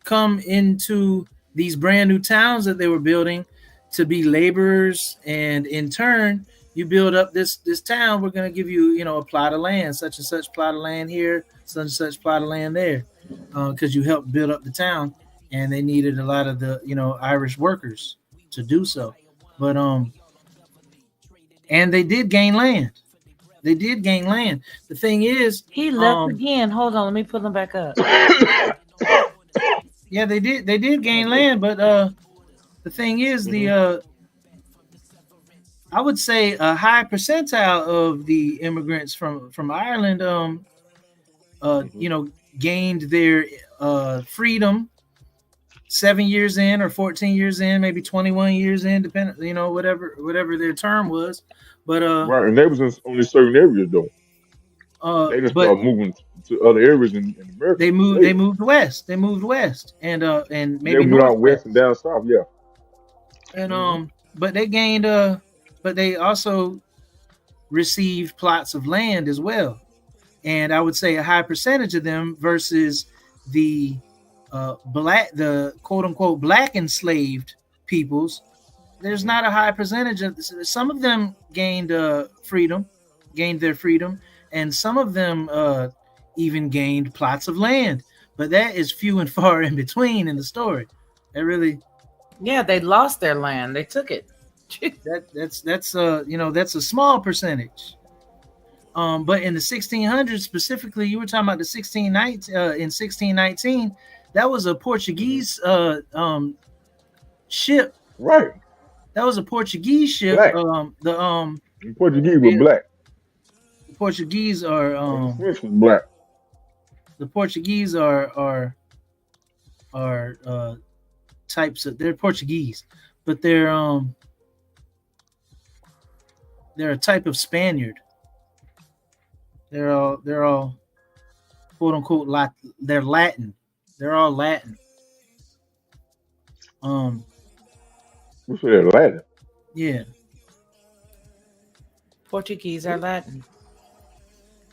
come into these brand new towns that they were building to be laborers, and in turn, you build up this town, we're going to give you, a plot of land, such and such plot of land here, such and such plot of land there, because you helped build up the town, and they needed a lot of the, Irish workers to do so. But and they did gain land. They did gain land. The thing is, he left again. Hold on, let me pull him back up. Yeah, they did gain land, but the thing is, I would say a high percentile of the immigrants from Ireland, gained their freedom 7 years in, or 14 years in, maybe 21 years in, depending, whatever their term was. But right, and they was in only certain areas though. They just started moving to other areas in America. They moved west. They moved west, and maybe they moved out west and down south, yeah. And but they gained but they also received plots of land as well. And I would say a high percentage of them versus the quote unquote black enslaved peoples, there's not a high percentage of. Some of them gained their freedom, and some of them even gained plots of land. But that is few and far in between in the story. That really, yeah, they lost their land. They took it. that's a small percentage. But in the 1600s specifically, you were talking about the 1619. That was a Portuguese ship. Right. That was a Portuguese ship. Black. The Portuguese were black. The Portuguese are the French was black. The Portuguese are types of, they're Portuguese, but they're a type of Spaniard. They're all quote unquote they're Latin. They're all Latin. You say they're Latin? Yeah. Portuguese are Latin.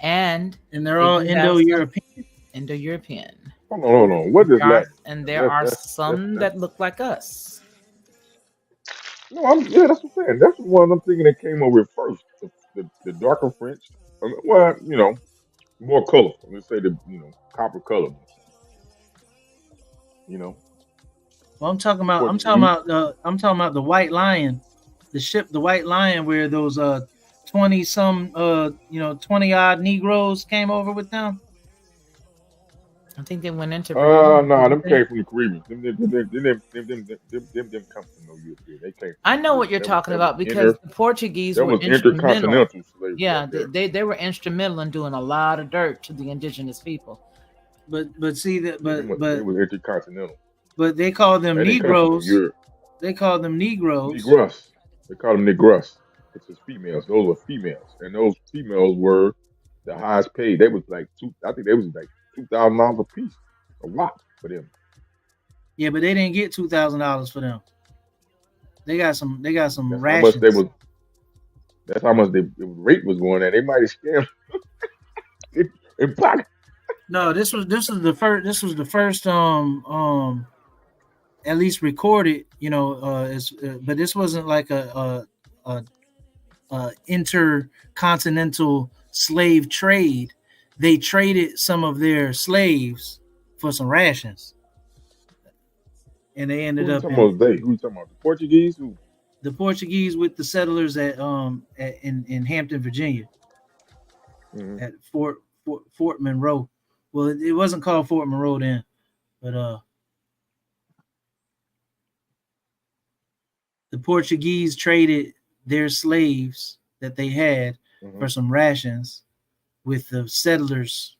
And they're all Indo-European. Indo-European. Hold on. What is Latin? And there are some that look like us. No, that's what I'm saying. That's one I'm thinking that came over first. The darker French. Well, more colorful. Let's say the copper color. Well, I'm talking about the White Lion, the ship, the White Lion, where those 20 odd Negroes came over with them. I think they went into. No, them came from the Caribbean. Them come from no Europe. They came. I know what you're talking about because the Portuguese were instrumental. Yeah, they were instrumental in doing a lot of dirt to the indigenous people. But see that, they were intercontinental. But they call them Negroes. They call them Negroes. Negros. They call them Negros. It's just females. Those were females, and those females were the highest paid. They was like I think they was like $2,000 a piece, a lot for them. Yeah, but they didn't get $2,000 for them. They got some rations. That's how much the rate was going at. They might have scammed in pocket. No, this was the first at least recorded, but this wasn't like a intercontinental slave trade. They traded some of their slaves for some rations, and they ended up. Who you talking about? The Portuguese? Who? The Portuguese with the settlers in Hampton, Virginia, at Fort Monroe. Well, it wasn't called Fort Monroe then, but the Portuguese traded their slaves that they had for some rations with the settlers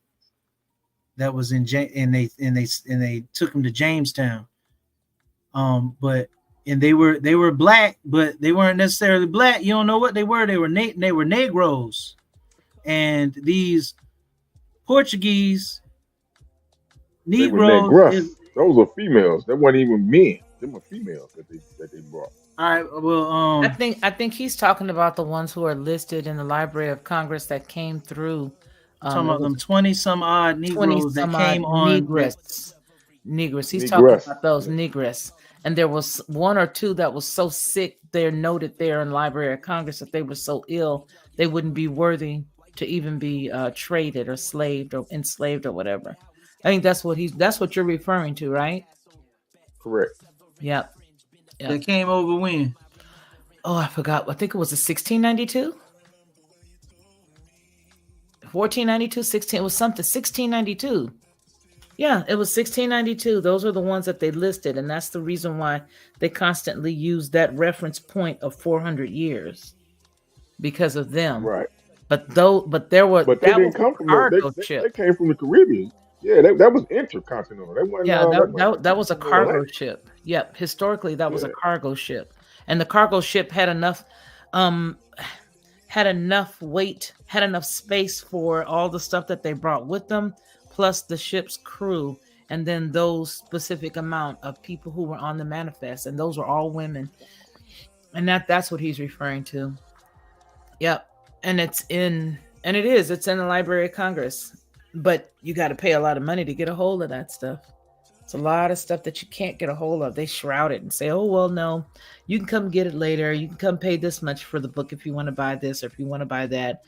that was and they took them to Jamestown. But they were black, but they weren't necessarily black. You don't know what they were. They were Negroes, and these Portuguese Negroes. Those are females. That weren't even men. They were females that they brought. All right. Well, I think he's talking about the ones who are listed in the Library of Congress that came through. Talking about them 20 some odd Negroes that came on. Negress. He's talking about those Negress. And there was one or two that was so sick, they're noted there in the Library of Congress, that they were so ill, they wouldn't be worthy to even be traded or slaved or enslaved or whatever. I think that's what you're referring to, right? Correct. Yep. They came over when? Oh, I forgot. I think it was a 1692. 1492, 16. It was something 1692. Yeah, it was 1692. Those are the ones that they listed, and that's the reason why they constantly use that reference point of 400 years because of them. Right. But there were. But they didn't come from cargo they ship. They came from the Caribbean. Yeah, that was intercontinental. That wasn't. That was a cargo ship. Yep. Historically, that was a cargo ship, and the cargo ship had enough weight, had enough space for all the stuff that they brought with them, plus the ship's crew, and then those specific amount of people who were on the manifest, and those were all women. And that's what he's referring to. Yep. And it's in the Library of Congress, but you got to pay a lot of money to get a hold of that stuff. It's a lot of stuff that you can't get a hold of. They shroud it and say, oh, well, no, you can come get it later. You can come pay this much for the book if you want to buy this or if you want to buy that.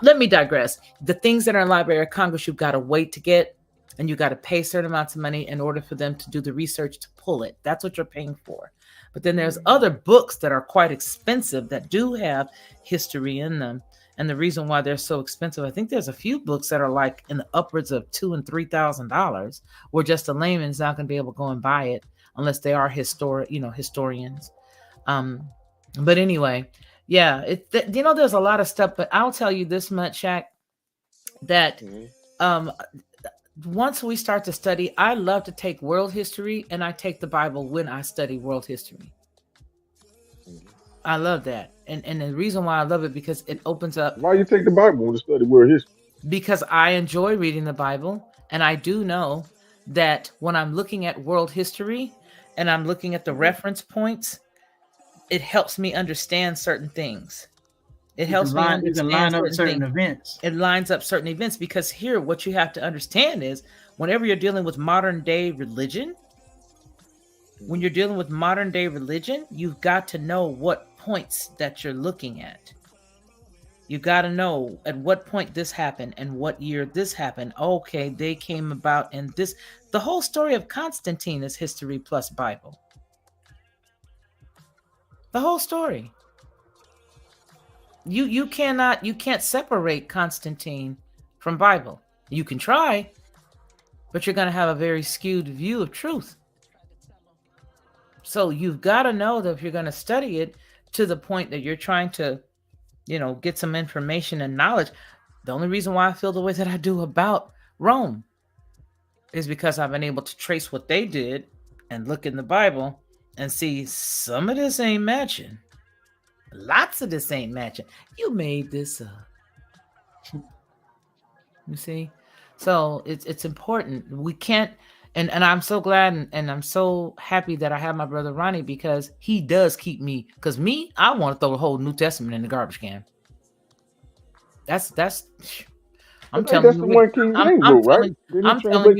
Let me digress. The things that are in Library of Congress, you've got to wait to get, and you got to pay certain amounts of money in order for them to do the research to pull it. That's what you're paying for. But then there's other books that are quite expensive that do have history in them. And the reason why they're so expensive, I think there's a few books that are like in the upwards of $2,000 and $3,000, where just a layman's not going to be able to go and buy it unless they are historians. But anyway, yeah, there's a lot of stuff. But I'll tell you this much, Shaq, that once we start to study, I love to take world history, and I take the Bible when I study world history. I love that. And the reason why I love it, because it opens up. Why you take the Bible when you study world history? Because I enjoy reading the Bible. And I do know that when I'm looking at world history and I'm looking at the reference points, it helps me understand certain things. It helps me understand line up certain events. It lines up certain events, because here, what you have to understand is whenever you're dealing with modern day religion, you've got to know what points that you're looking at. You got to know at what point this happened and what year this happened. Okay, they came about, and this, the whole story of Constantine is history plus Bible. The whole story. You can't separate Constantine from Bible. You can try, but you're going to have a very skewed view of truth. So you've got to know that if you're going to study it to the point that you're trying to, get some information and knowledge. The only reason why I feel the way that I do about Rome is because I've been able to trace what they did and look in the Bible and see some of this ain't matching. Lots of this ain't matching. You made this up. You see? So it's important. We can't, and I'm so glad and I'm so happy that I have my brother Ronnie, because he does keep me, because I want to throw the whole New Testament in the garbage can. That's I'm telling you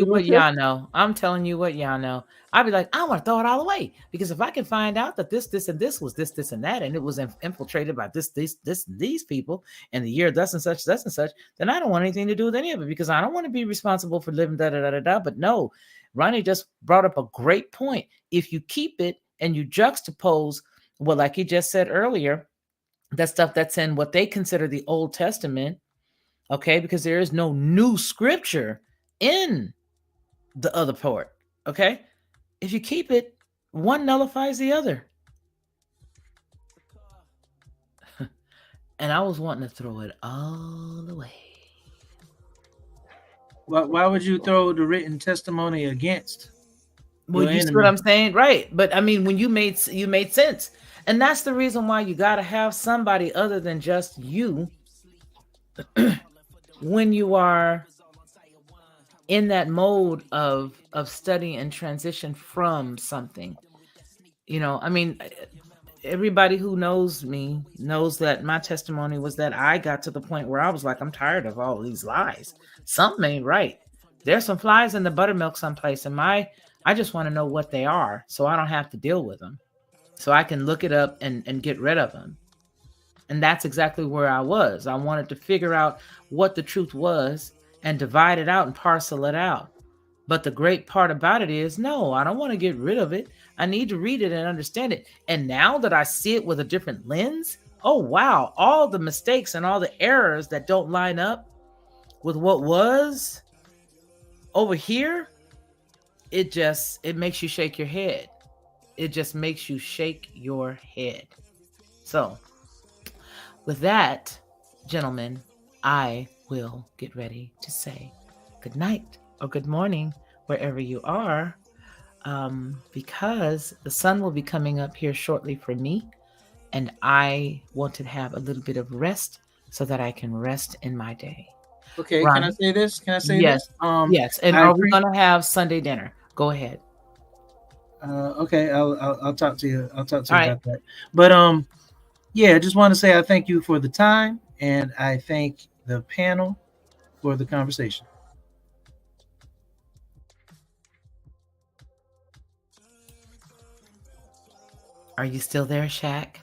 what y'all know. I'm telling you what y'all know. I'd be like, I want to throw it all away, because if I can find out that this and this was this and that, and it was infiltrated by these people in the year thus and such, then I don't want anything to do with any of it, because I don't want to be responsible for living da. But no, Ronnie just brought up a great point. If you keep it and you juxtapose, well, like he just said earlier, that stuff that's in what they consider the Old Testament. Okay, because there is no new scripture in the other part. Okay, if you keep it, one nullifies the other. And I was wanting to throw it all away. Why would you throw the written testimony against? Well, you see what I'm saying, right? But I mean, when you made sense, and that's the reason why you got to have somebody other than just you. When you are in that mode of study and transition from something, I mean, everybody who knows me knows that my testimony was that I got to the point where I was like, I'm tired of all these lies. Something ain't right. There's some flies in the buttermilk someplace, and I I just want to know what they are so I don't have to deal with them. So I can look it up and get rid of them. And that's exactly where I was. I wanted to figure out what the truth was and divide it out and parcel it out. But the great part about it is, no, I don't want to get rid of it. I need to read it and understand it. And now that I see it with a different lens, oh, wow, all the mistakes and all the errors that don't line up with what was over here, it makes you shake your head. It just makes you shake your head. So with that, gentlemen, I will get ready to say good night or good morning wherever you are, because the sun will be coming up here shortly for me, and I want to have a little bit of rest so that I can rest in my day. Okay, Ron, can I say this? Yes. Yes, and are we going to have Sunday dinner? Go ahead. Okay, I'll talk to you. I'll talk to you about that. But yeah, I just want to say I thank you for the time, and I thank the panel for the conversation. Are you still there, Shaq?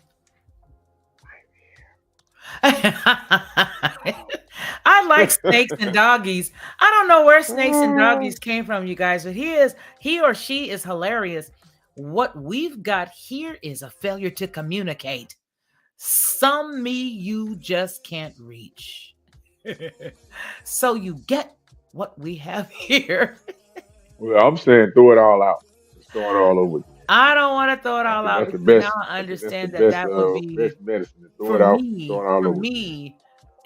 I like snakes and doggies. I don't know where snakes and doggies came from, you guys, but he or she is hilarious. What we've got here is a failure to communicate. Some me you just can't reach. So you get what we have here. Well, I'm saying throw it all out. Just throw it all over. I don't want to throw it all out because now I understand that would be best medicine. Throw it all over. Me,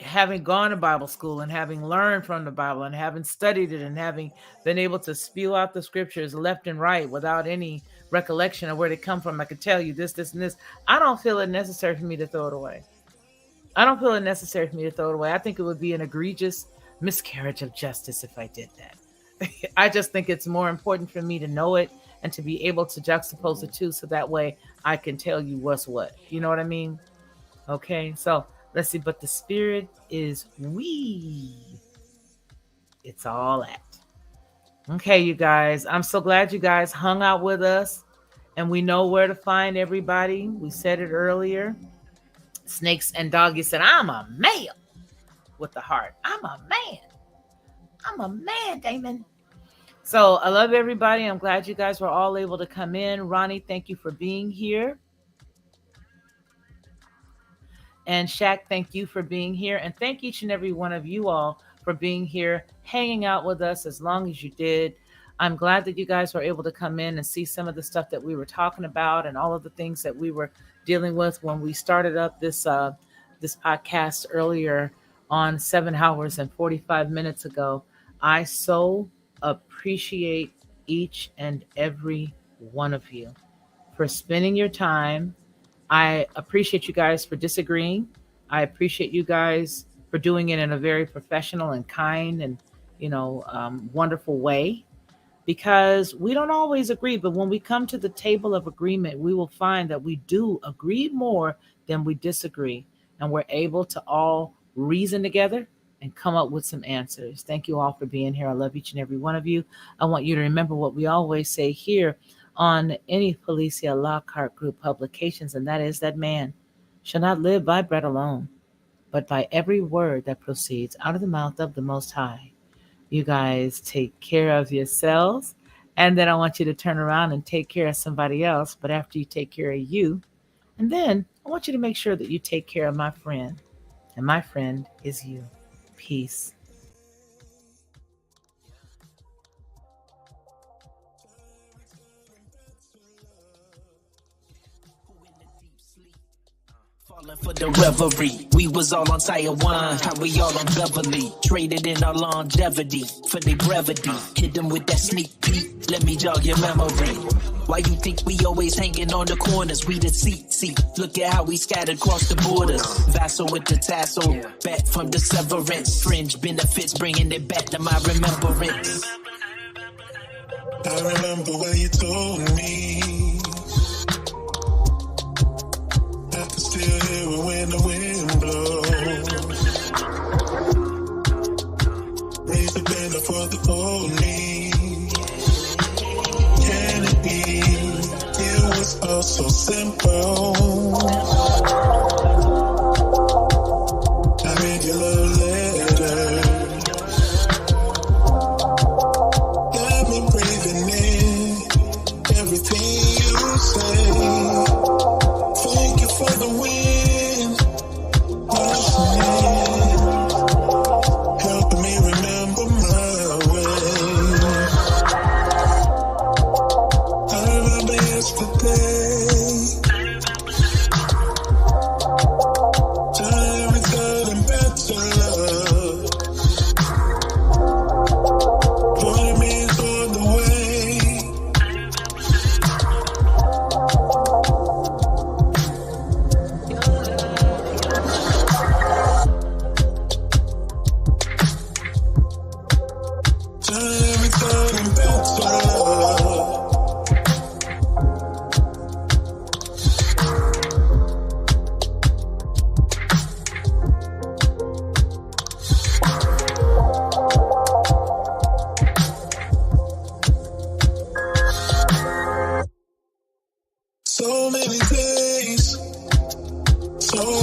having gone to Bible school and having learned from the Bible and having studied it and having been able to spew out the scriptures left and right without any recollection of where they come from. I could tell you this, and this. I don't feel it necessary for me to throw it away. I don't feel it necessary for me to throw it away. I think it would be an egregious miscarriage of justice if I did that. I just think it's more important for me to know it and to be able to juxtapose the two so that way I can tell you what's what. You know what I mean? Okay, so let's see. But the spirit is we. It's all that. Okay, you guys. I'm so glad you guys hung out with us and we know where to find everybody. We said it earlier. Snakes and Doggies said, I'm a male with the heart. I'm a man. I'm a man, Damon. So I love everybody. I'm glad you guys were all able to come in. Ronnie, thank you for being here. And Shaq, thank you for being here. And thank each and every one of you all for being here, hanging out with us as long as you did. I'm glad that you guys were able to come in and see some of the stuff that we were talking about and all of the things that we were dealing with when we started up this podcast earlier on 7 hours and 45 minutes ago. I so appreciate each and every one of you for spending your time. I appreciate you guys for disagreeing. I appreciate you guys for doing it in a very professional and kind and, wonderful way, because we don't always agree. But when we come to the table of agreement, we will find that we do agree more than we disagree. And we're able to all reason together and come up with some answers. Thank you all for being here. I love each and every one of you. I want you to remember what we always say here on any Felicia Lockhart Group publications, and that is that man shall not live by bread alone, but by every word that proceeds out of the mouth of the Most High. You guys take care of yourselves, and then I want you to turn around and take care of somebody else. But after you take care of you, and then I want you to make sure that you take care of my friend, and my friend is you. Peace. For the reverie, we was all on Taiwan, how we all on Beverly, traded in our longevity for the brevity. Hit them with that sneak peek, let me jog your memory. Why you think we always hanging on the corners? We the seat. Look at how we scattered across the borders. Vassal with the tassel, back from the severance. Fringe benefits, bringing it back to my remembrance. I remember what you told me. I can still hear it when the wind blows. Raise the banner for the old me. Yeah.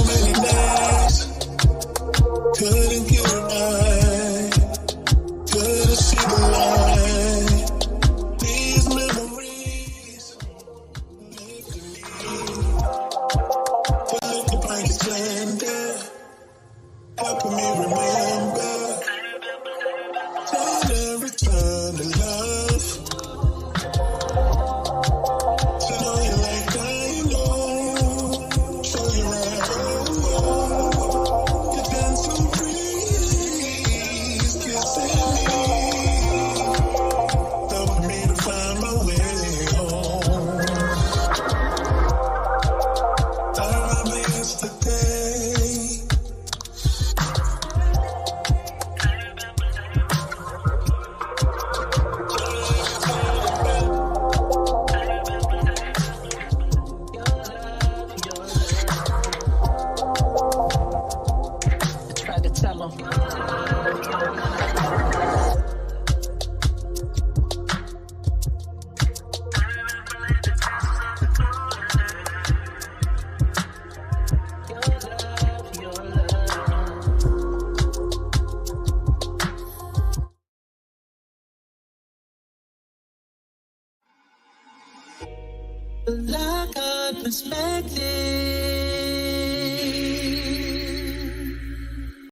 many days, couldn't get it right, couldn't see the light. These memories make me like the blankets tender, helping me remember that every turn to love. To know you like I know, show you right. You dance so breeze, kissing me, helping me to find my way home. I remember yesterday. Tried to tell him. Lockhart perspective.